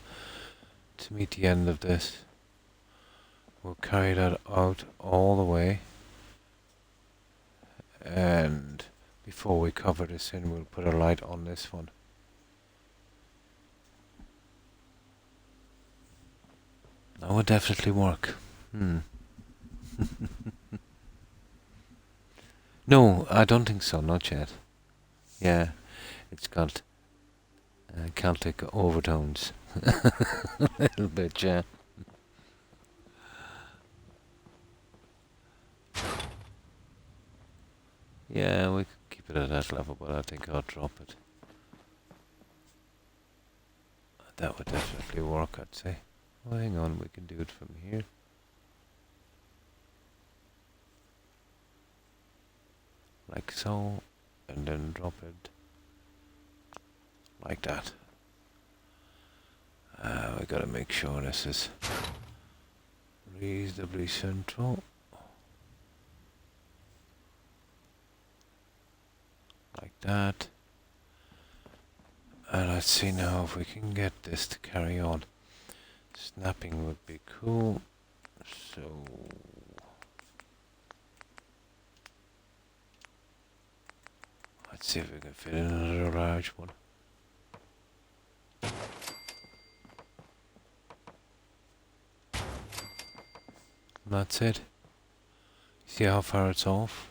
to meet the end of this. We'll carry that out all the way. And before we cover this in, we'll put a light on this one. That would definitely work. No, I don't think so, not yet. Yeah, it's got Celtic overtones. A little bit, yeah. Yeah, we could keep it at that level, but I think I'll drop it. That would definitely work, I'd say. Oh, hang on, we can do it from here. Like so, and then drop it like that. We gotta make sure this is reasonably central. Like that. And let's see now if we can get this to carry on. Snapping would be cool. So let's see if we can fit in another large one. And that's it. See how far it's off?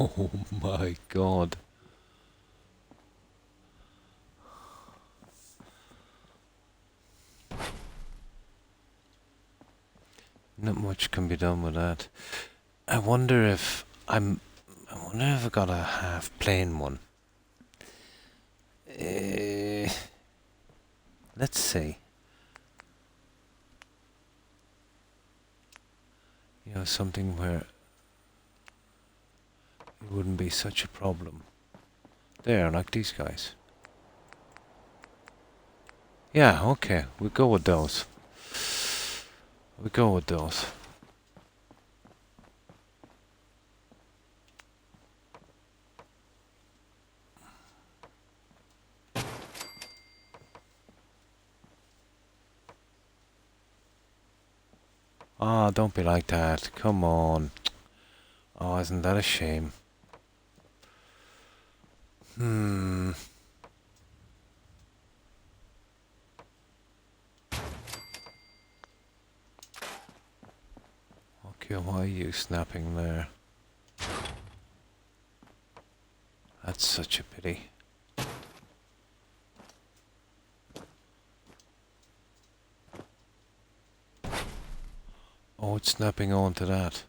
Oh my god. Not much can be done with that. I wonder if I got a half plane one. Let's see. You know, something where it wouldn't be such a problem. There, like these guys. Yeah, okay, we'll go with those. We go with those. Ah, don't be like that. Come on. Oh, isn't that a shame? Okay, why are you snapping there? That's such a pity. Oh, it's snapping onto that.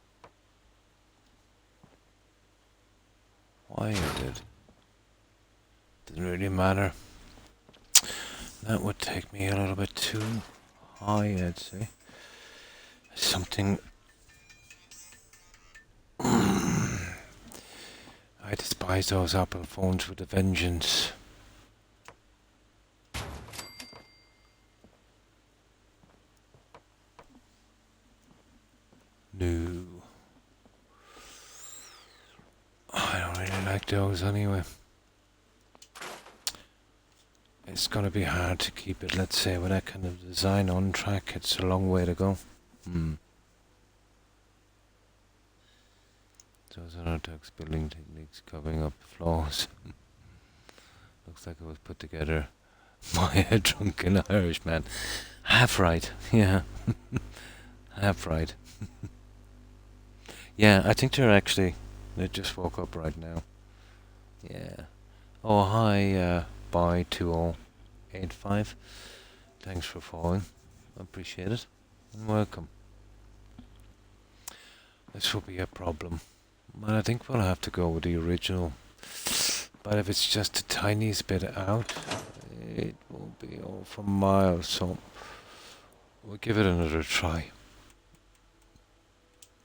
Why it did? Doesn't really matter. That would take me a little bit too high, I'd say. Something... I despise those Apple phones with a vengeance. No. I don't really like those anyway. It's going to be hard to keep it, let's say, with that kind of design on track. It's a long way to go. Those are attacks, building techniques, covering up flaws. Looks like it was put together by a drunken Irishman. Half right, yeah. Half right. Yeah, I think they just woke up right now. Yeah. Oh, hi, Bye 2085. Thanks for following. I appreciate it. And welcome. This will be a problem. Well, I think we'll have to go with the original. But if it's just the tiniest bit out, it will be all for miles, so we'll give it another try.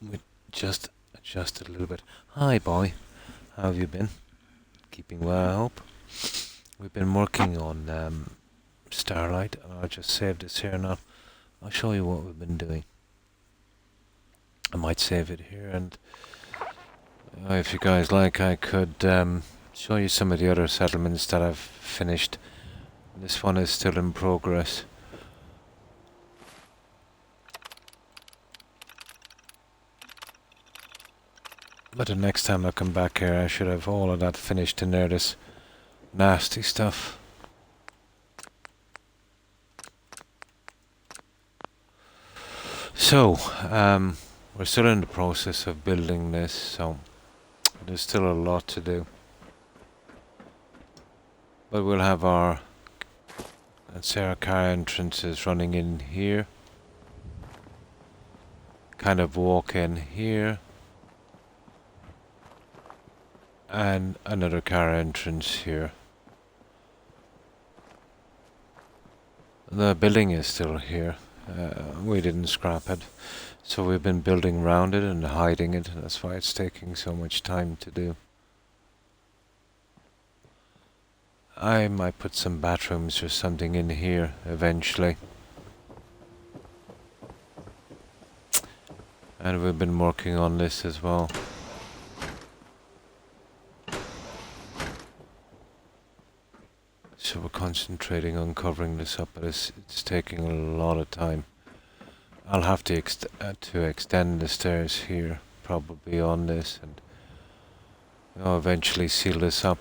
We just adjust it a little bit. Hi, boy. How have you been? Keeping well, I hope. We've been working on Starlight, and I'll just save this here now. I'll show you what we've been doing. I might save it here, and if you guys like, I could show you some of the other settlements that I've finished. This one is still in progress. But the next time I come back here, I should have all of that finished in there, this nasty stuff. So, we're still in the process of building this, so there's still a lot to do. But we'll have our, let's say, our car entrances running in here. Kind of walk in here. And another car entrance here. The building is still here. We didn't scrap it. So we've been building around it and hiding it. That's why it's taking so much time to do. I might put some bathrooms or something in here eventually. And we've been working on this as well. So we're concentrating on covering this up, but it's taking a lot of time. I'll have to extend the stairs here, probably on this, and eventually seal this up.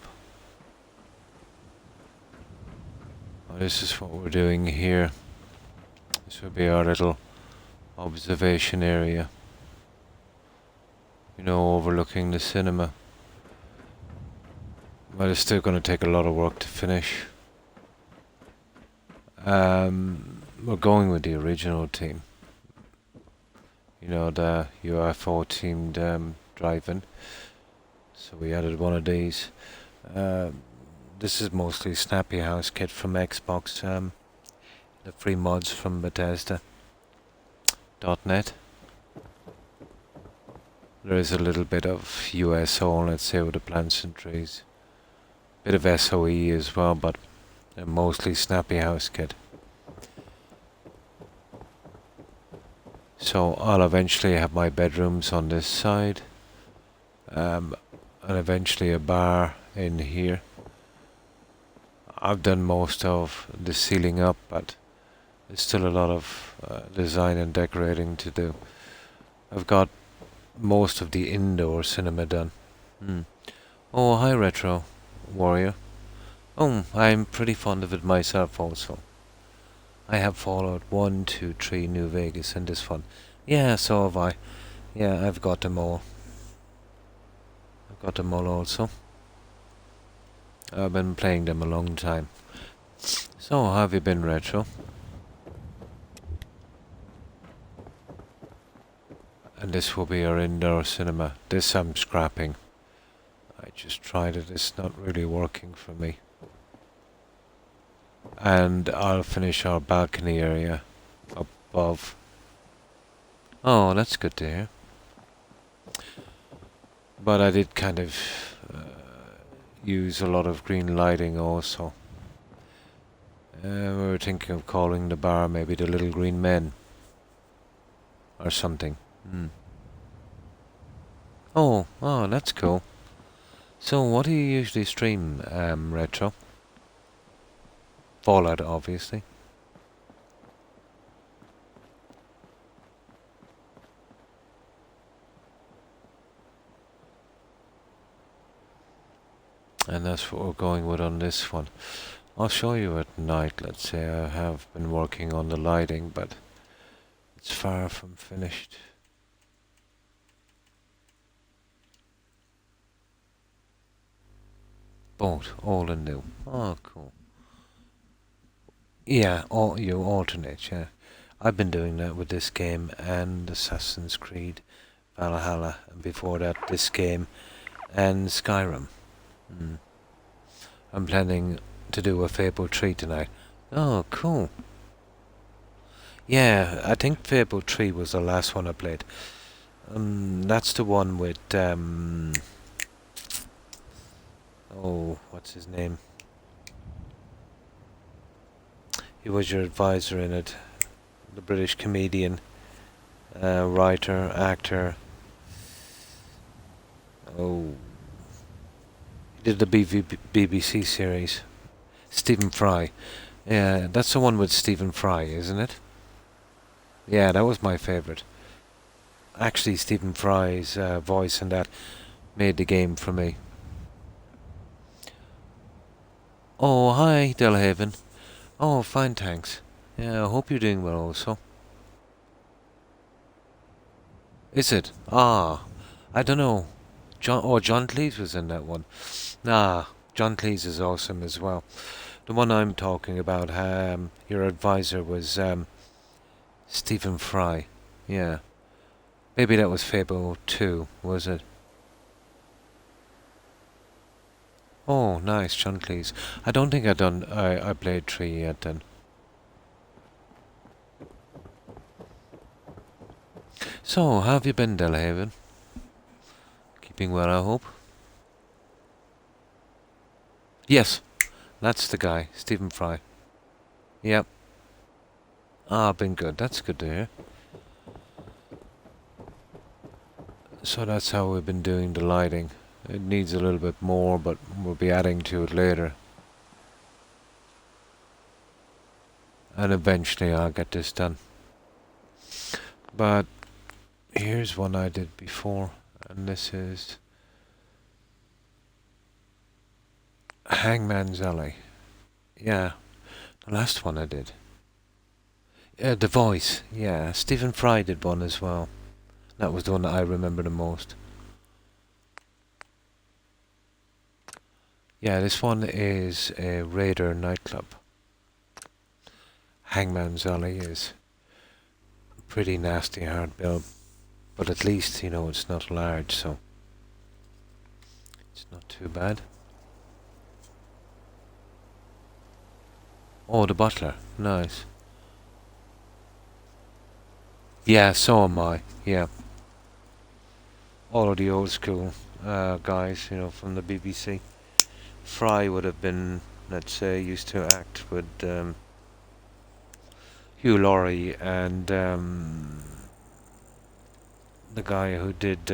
This is what we're doing here. This will be our little observation area. Overlooking the cinema. But it's still going to take a lot of work to finish. We're going with the original team. The UFO themed drive-in. So we added one of these. This is mostly Snappy House kit from Xbox. The free mods from Bethesda.net. There is a little bit of USO, let's say, with the plants and trees. Bit of SOE as well, but mostly Snappy House kit. So I'll eventually have my bedrooms on this side, and eventually a bar in here. I've done most of the ceiling up, but there's still a lot of design and decorating to do. I've got most of the indoor cinema done. Oh, hi Retro Warrior. Oh, I'm pretty fond of it myself also. I have Fallout 1, 2, 3, New Vegas and this one. Yeah, so have I. Yeah, I've got them all. I've got them all also. I've been playing them a long time. So, how have you been, Retro? And this will be our indoor cinema. This I'm scrapping. I just tried it, it's not really working for me. And I'll finish our balcony area above. Oh, that's good to hear. But I did kind of use a lot of green lighting also. We were thinking of calling the bar maybe the Little Green Men. Or something. Oh, that's cool. So what do you usually stream, Retro? Fallout, obviously. And that's what we're going with on this one. I'll show you at night, let's say. I have been working on the lighting, but it's far from finished. Both, old and new. Oh, cool. Yeah, you alternate, yeah. I've been doing that with this game and Assassin's Creed Valhalla, and before that this game and Skyrim. I'm planning to do a Fable 3 tonight. Oh, cool. Yeah, I think Fable 3 was the last one I played. That's the one with, oh, what's his name? He was your advisor in it. The British comedian, writer, actor. Oh, he did the BBC series. Stephen Fry. Yeah, that's the one with Stephen Fry, isn't it? Yeah, that was my favourite. Actually, Stephen Fry's voice and that made the game for me. Oh, hi, Delhaven. Oh, fine, thanks. Yeah, I hope you're doing well also. Is it? Ah, I don't know. John Cleese was in that one. Ah, John Cleese is awesome as well. The one I'm talking about, your advisor was Stephen Fry. Yeah. Maybe that was Fable 2, was it? Oh, nice, John Cleese. I don't think I played 3 yet then. So, how have you been, Delhaven? Keeping well, I hope? Yes, that's the guy, Stephen Fry. Yep. Ah, been good. That's good to hear. So that's how we've been doing the lighting. It needs a little bit more, but we'll be adding to it later. And eventually I'll get this done. But here's one I did before, and this is Hangman's Alley. Yeah, the last one I did. The Voice, yeah. Stephen Fry did one as well. That was the one that I remember the most. Yeah, this one is a Raider nightclub. Hangman's Alley is pretty nasty hard build, but at least, you know, it's not large, so it's not too bad. Oh, the Butler, nice. Yeah, so am I, yeah. All of the old school guys, you know, from the BBC. Fry would have been, let's say, used to act with Hugh Laurie and the guy who did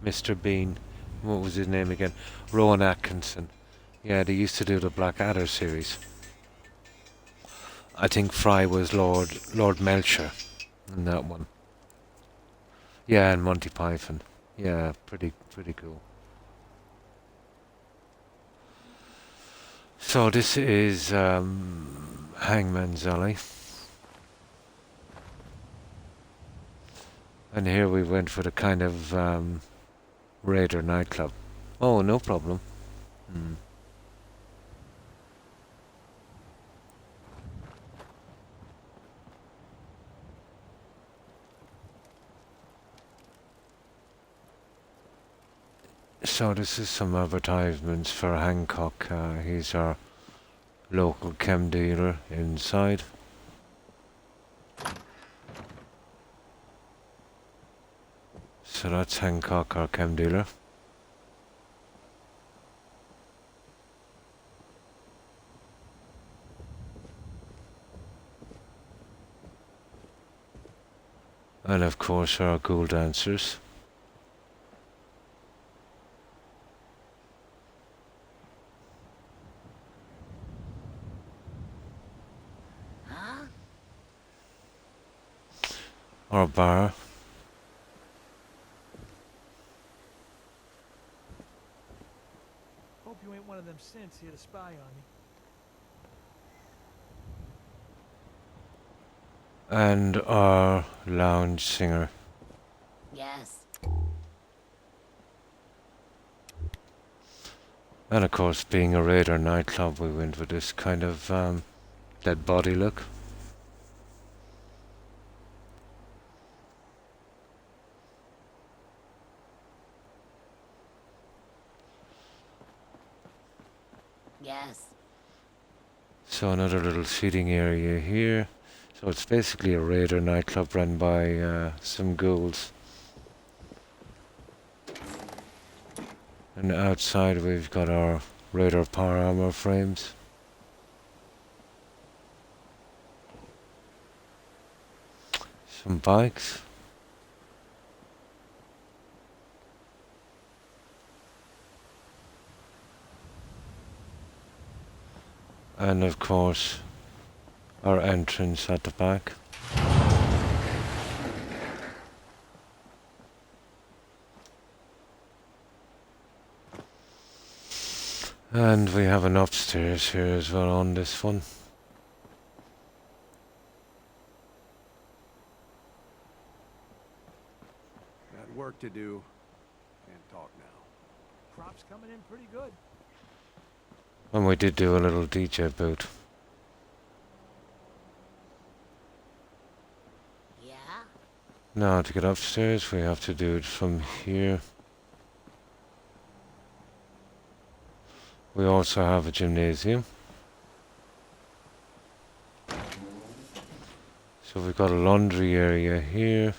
Mr. Bean. What was his name again? Rowan Atkinson. Yeah, they used to do the Blackadder series. I think Fry was Lord Melcher in that one. Yeah, and Monty Python. Yeah, pretty cool. So this is Hangman's Alley. And here we went for the kind of Raider nightclub. Oh, no problem. So this is some advertisements for Hancock. He's our local chem dealer inside. So that's Hancock, our chem dealer. And of course our ghoul dancers. Our bar. Hope you ain't one of them synths here to spy on me. And our lounge singer. Yes. And of course, being a Raider nightclub, we went with this kind of dead body look. Yes. So another little seating area here. So it's basically a Raider nightclub run by some ghouls. And outside we've got our Raider power armor frames. Some bikes. And of course, our entrance at the back. And we have an upstairs here as well on this one. Got work to do. Can't talk now. Crop's coming in pretty good. And we did do a little DJ boot. Yeah? Now to get upstairs we have to do it from here. We also have a gymnasium. So we've got a laundry area here.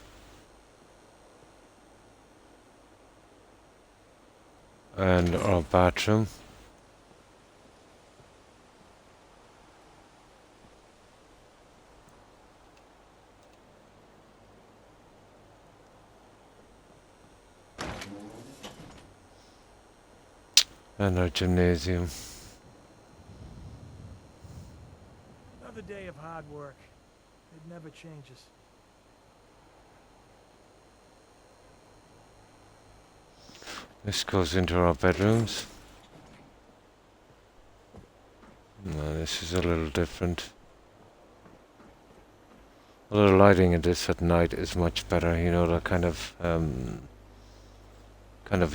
And our bathroom. And our gymnasium. Another day of hard work. It never changes. This goes into our bedrooms. No, this is a little different. Although the lighting in this at night is much better, you know, the kind of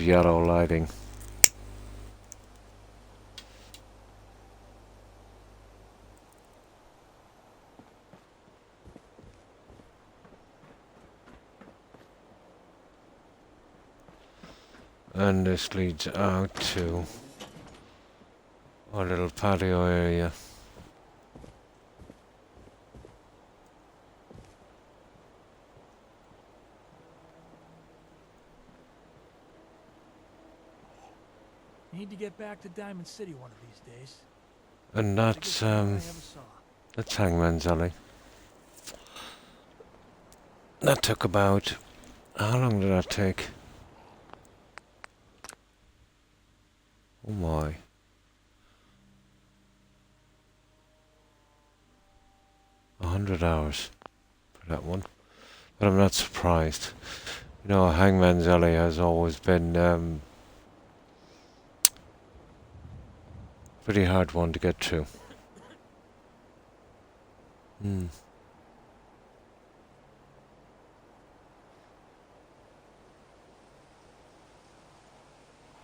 yellow lighting. And this leads out to our little patio area. Need to get back to Diamond City one of these days. And Biggest town I ever saw. that's Hangman's Alley. That took about, how long did that take? Oh my. 100 hours for that one. But I'm not surprised. You know, Hangman's Alley has always been pretty hard one to get through.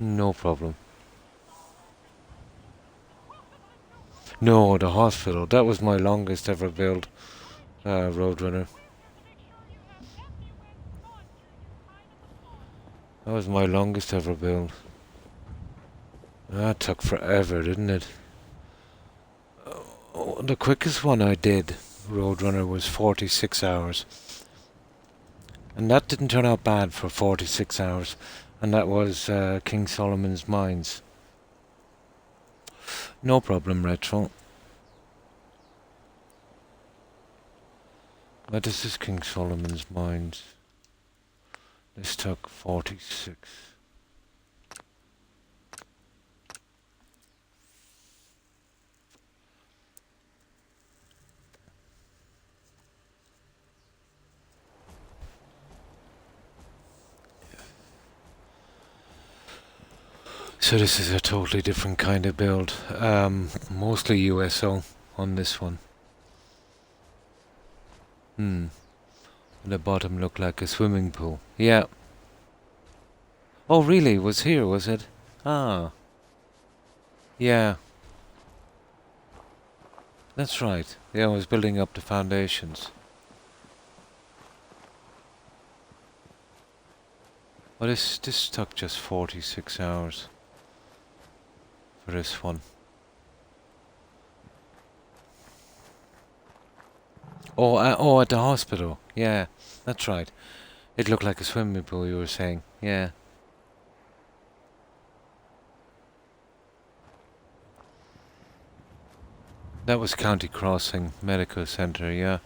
No problem. No, the hospital. That was my longest ever build, Roadrunner. That was my longest ever build. That took forever, didn't it? Oh, the quickest one I did, Roadrunner, was 46 hours. And that didn't turn out bad for 46 hours. And that was King Solomon's Mines. No problem, Retro. But this is King Solomon's Mines. This took 46. So this is a totally different kind of build. Mostly USO on this one. The bottom looked like a swimming pool. Yeah. Oh really? Was here, was it? Ah. Yeah. That's right. Yeah, I was building up the foundations. Well, this took just 46 hours for this one. Oh, at the hospital. Yeah, that's right. It looked like a swimming pool, you were saying. Yeah. That was County Crossing Medical Centre, yeah.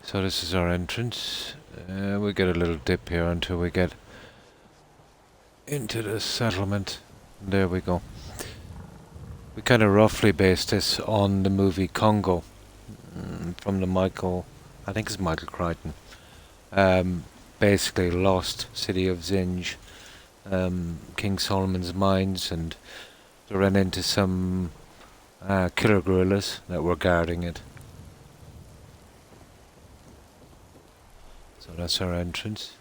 So this is our entrance. We get a little dip here until we get into the settlement. There we go. We kind of roughly based this on the movie Congo from the I think it's Michael Crichton. Basically lost city of Zinj, King Solomon's Mines, and they ran into some killer gorillas that were guarding it. So that's our entrance.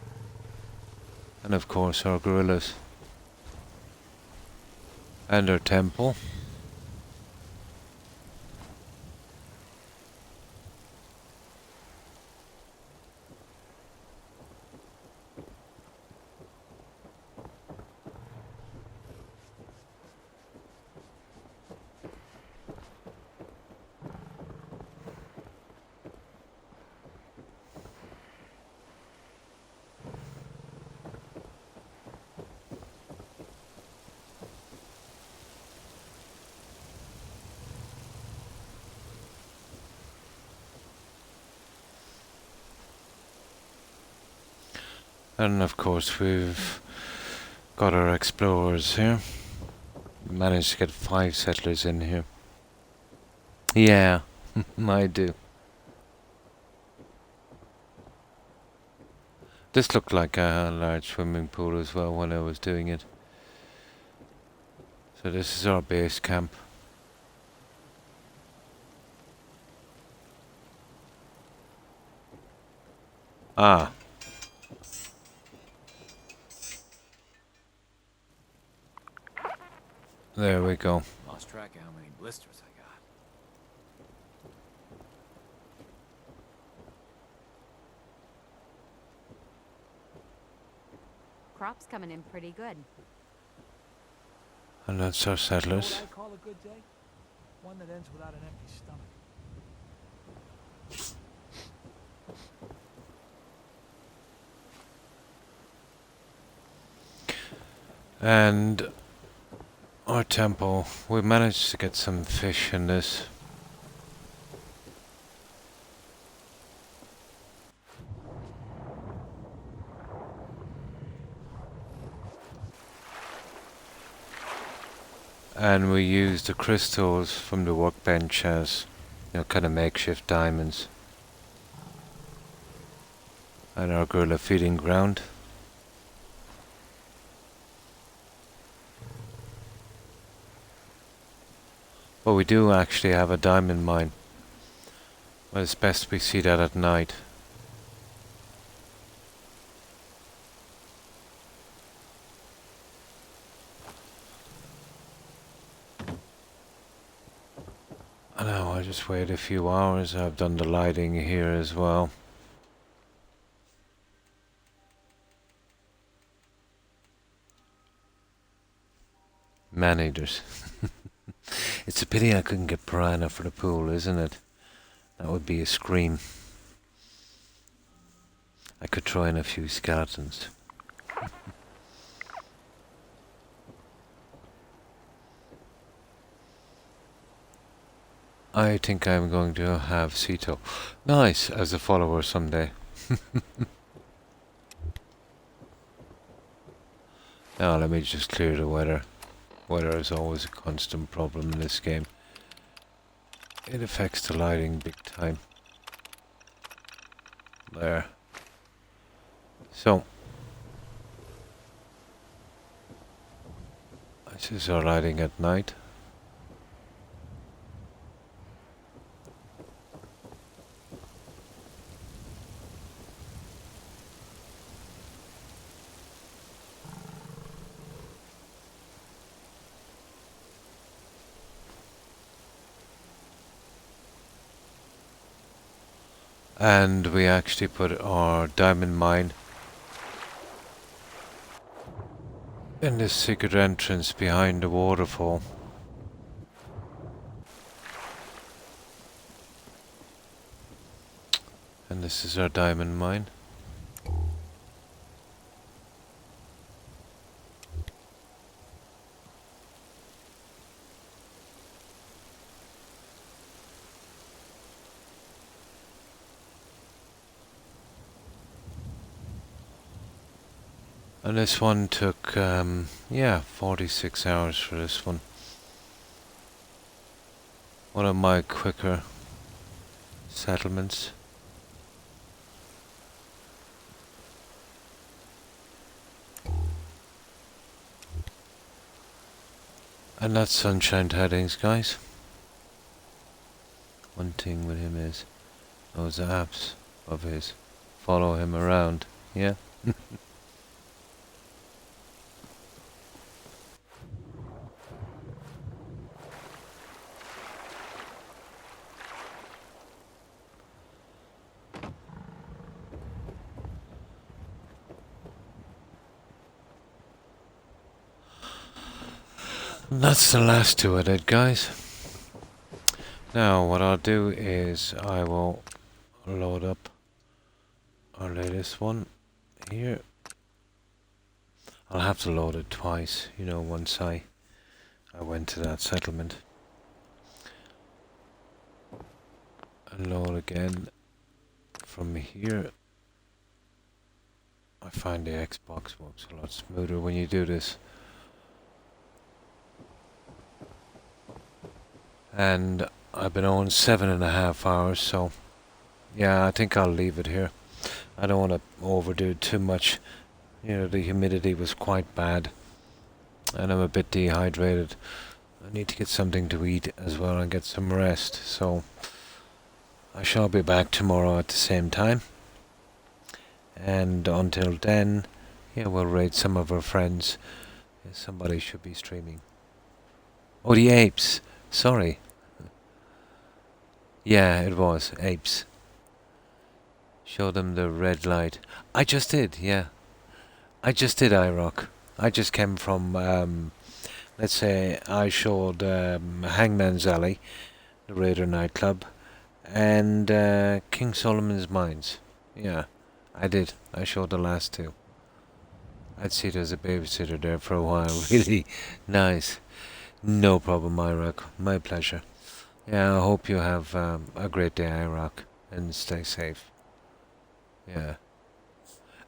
And of course our gorillas. And our temple. And of course we've got our explorers here. Managed to get 5 settlers in here. Yeah, I do. This looked like a large swimming pool as well when I was doing it. So this is our base camp. Ah. There we go. Lost track of how many blisters I got. Crop's coming in pretty good. And that's our You know settlers. what I call a good day? One that ends without an empty stomach. And our temple, we managed to get some fish in this. And we used the crystals from the workbench as, kind of makeshift diamonds. And our gorilla feeding ground. But we do actually have a diamond mine. But it's best we see that at night. I know, I just wait a few hours. I've done the lighting here as well. Man-eaters. It's a pity I couldn't get piranha for the pool, isn't it? That would be a scream. I could throw in a few skeletons. I think I'm going to have Sito. Nice, as a follower someday. Now let me just clear the weather. Weather is always a constant problem in this game. It affects the lighting big time. There. So. This is our lighting at night. And we actually put our diamond mine in this secret entrance behind the waterfall. And this is our diamond mine. And this one took, 46 hours for this one. One of my quicker settlements. And that's Sunshine Tidings, guys. One thing with him is those apps of his follow him around, yeah? That's the last two I did, guys. Now what I'll do is I will load up our latest one here. I'll have to load it twice, you know, once I went to that settlement. And load again from here. I find the Xbox works a lot smoother when you do this. And I've been on 7.5 hours, so yeah, I think I'll leave it here. I don't want to overdo too much. You know, the humidity was quite bad and I'm a bit dehydrated. I need to get something to eat as well and get some rest, so I shall be back tomorrow at the same time. And until then, yeah, we'll raid some of our friends. Yeah, somebody should be streaming. Oh, the apes! Sorry. Yeah, it was. Apes. Show them the red light. I just did, yeah. I just did IROC. I just came from, let's say, I showed Hangman's Alley, the Raider nightclub, and King Solomon's Mines. Yeah, I did. I showed the last two. I'd see there's a babysitter there for a while. Really nice. No problem, IROC. My pleasure. Yeah, I hope you have a great day, IROC, and stay safe. Yeah.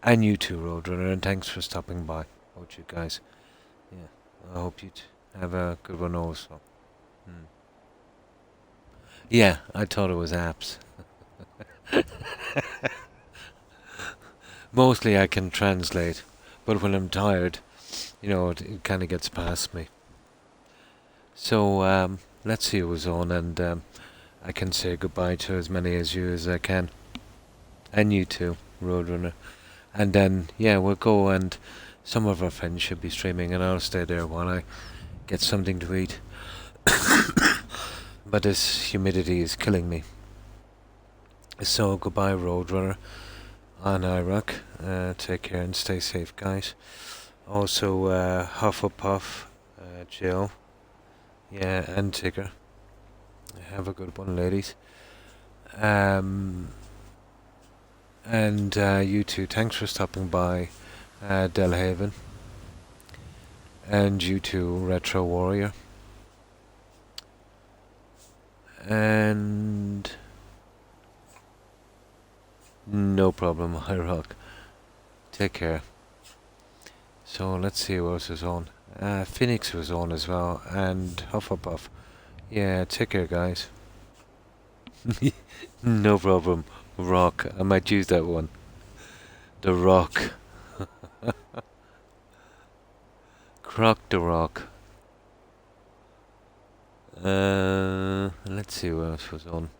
And you too, Roadrunner, and thanks for stopping by, both you guys. Yeah, I hope you have a good one also. Yeah, I thought it was apps. Mostly I can translate, but when I'm tired, you know, it kind of gets past me. So, let's see who's on, and I can say goodbye to as many as you as I can. And you too, Roadrunner. And then, yeah, we'll go, and some of our friends should be streaming, and I'll stay there while I get something to eat. But this humidity is killing me. So, goodbye, Roadrunner and IROC. Take care and stay safe, guys. Also, Hufflepuff, Jill. Yeah, and Tigger. Have a good one, ladies. And you too. Thanks for stopping by, Delhaven. And you too, Retro Warrior. And no problem, High Rock. Take care. So let's see who else is on. Phoenix was on as well, and Hufflepuff. Yeah, take care, guys. No problem. Rock. I might use that one. The Rock. Croc the Rock. Let's see who else was on.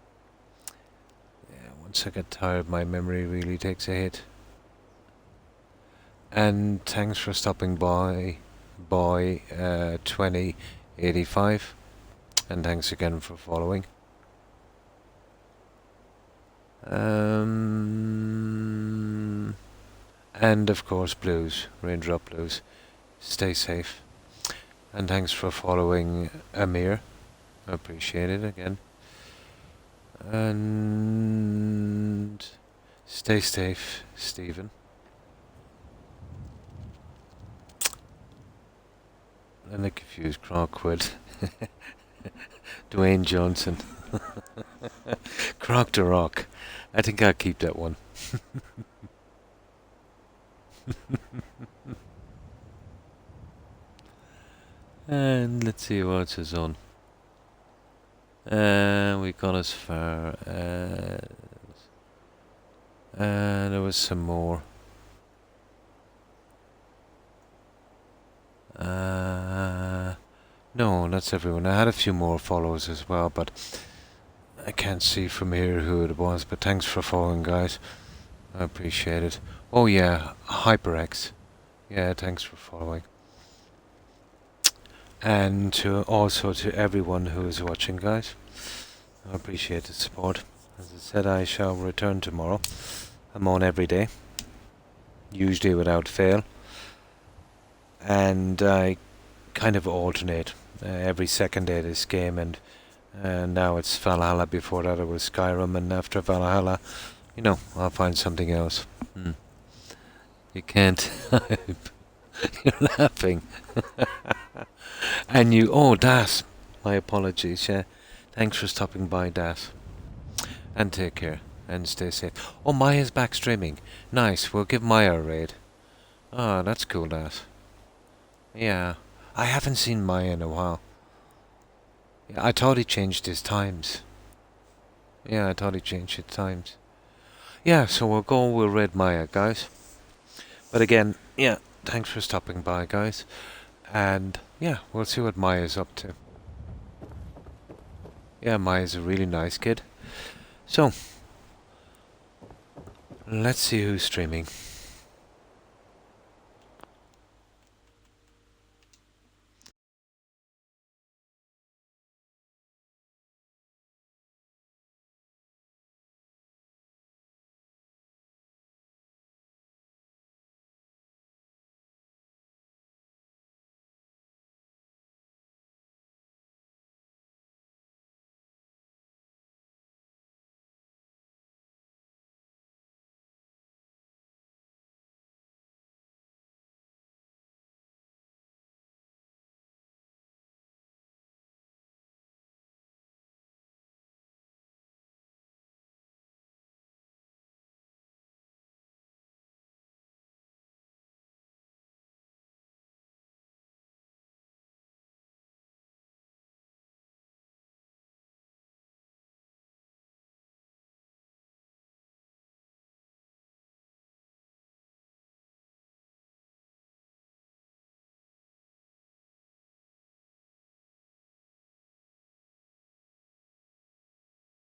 Yeah, once I get tired, my memory really takes a hit. And thanks for stopping by, boy 2085. And thanks again for following. And of course, Blues, Raindrop Blues. Stay safe. And thanks for following, Amir. I appreciate it again. And stay safe, Stephen. And I confused Croc with Dwayne Johnson. Croc the Rock. I think I'll keep that one. And let's see what else is on. We got as far as... there was some more. No, that's everyone. I had a few more follows as well, but I can't see from here who it was. But thanks for following, guys. I appreciate it. Oh yeah, HyperX. Yeah, thanks for following. And also to everyone who is watching, guys. I appreciate the support. As I said, I shall return tomorrow. I'm on every day, usually without fail. And I kind of alternate every second day this game, and now it's Valhalla. Before that it was Skyrim, and after Valhalla, you know, I'll find something else. You can't. You're laughing. And you, oh, Das, my apologies, yeah. Thanks for stopping by, Das. And take care, and stay safe. Oh, Maya's back streaming. Nice, we'll give Maya a raid. Oh, that's cool, Das. Yeah, I haven't seen Maya in a while. Yeah, I thought he changed his times. Yeah, I thought he changed his times. Yeah, so we'll raid Maya, guys. But again, yeah, thanks for stopping by, guys. And yeah, we'll see what Maya's up to. Yeah, Maya's a really nice kid. So, let's see who's streaming.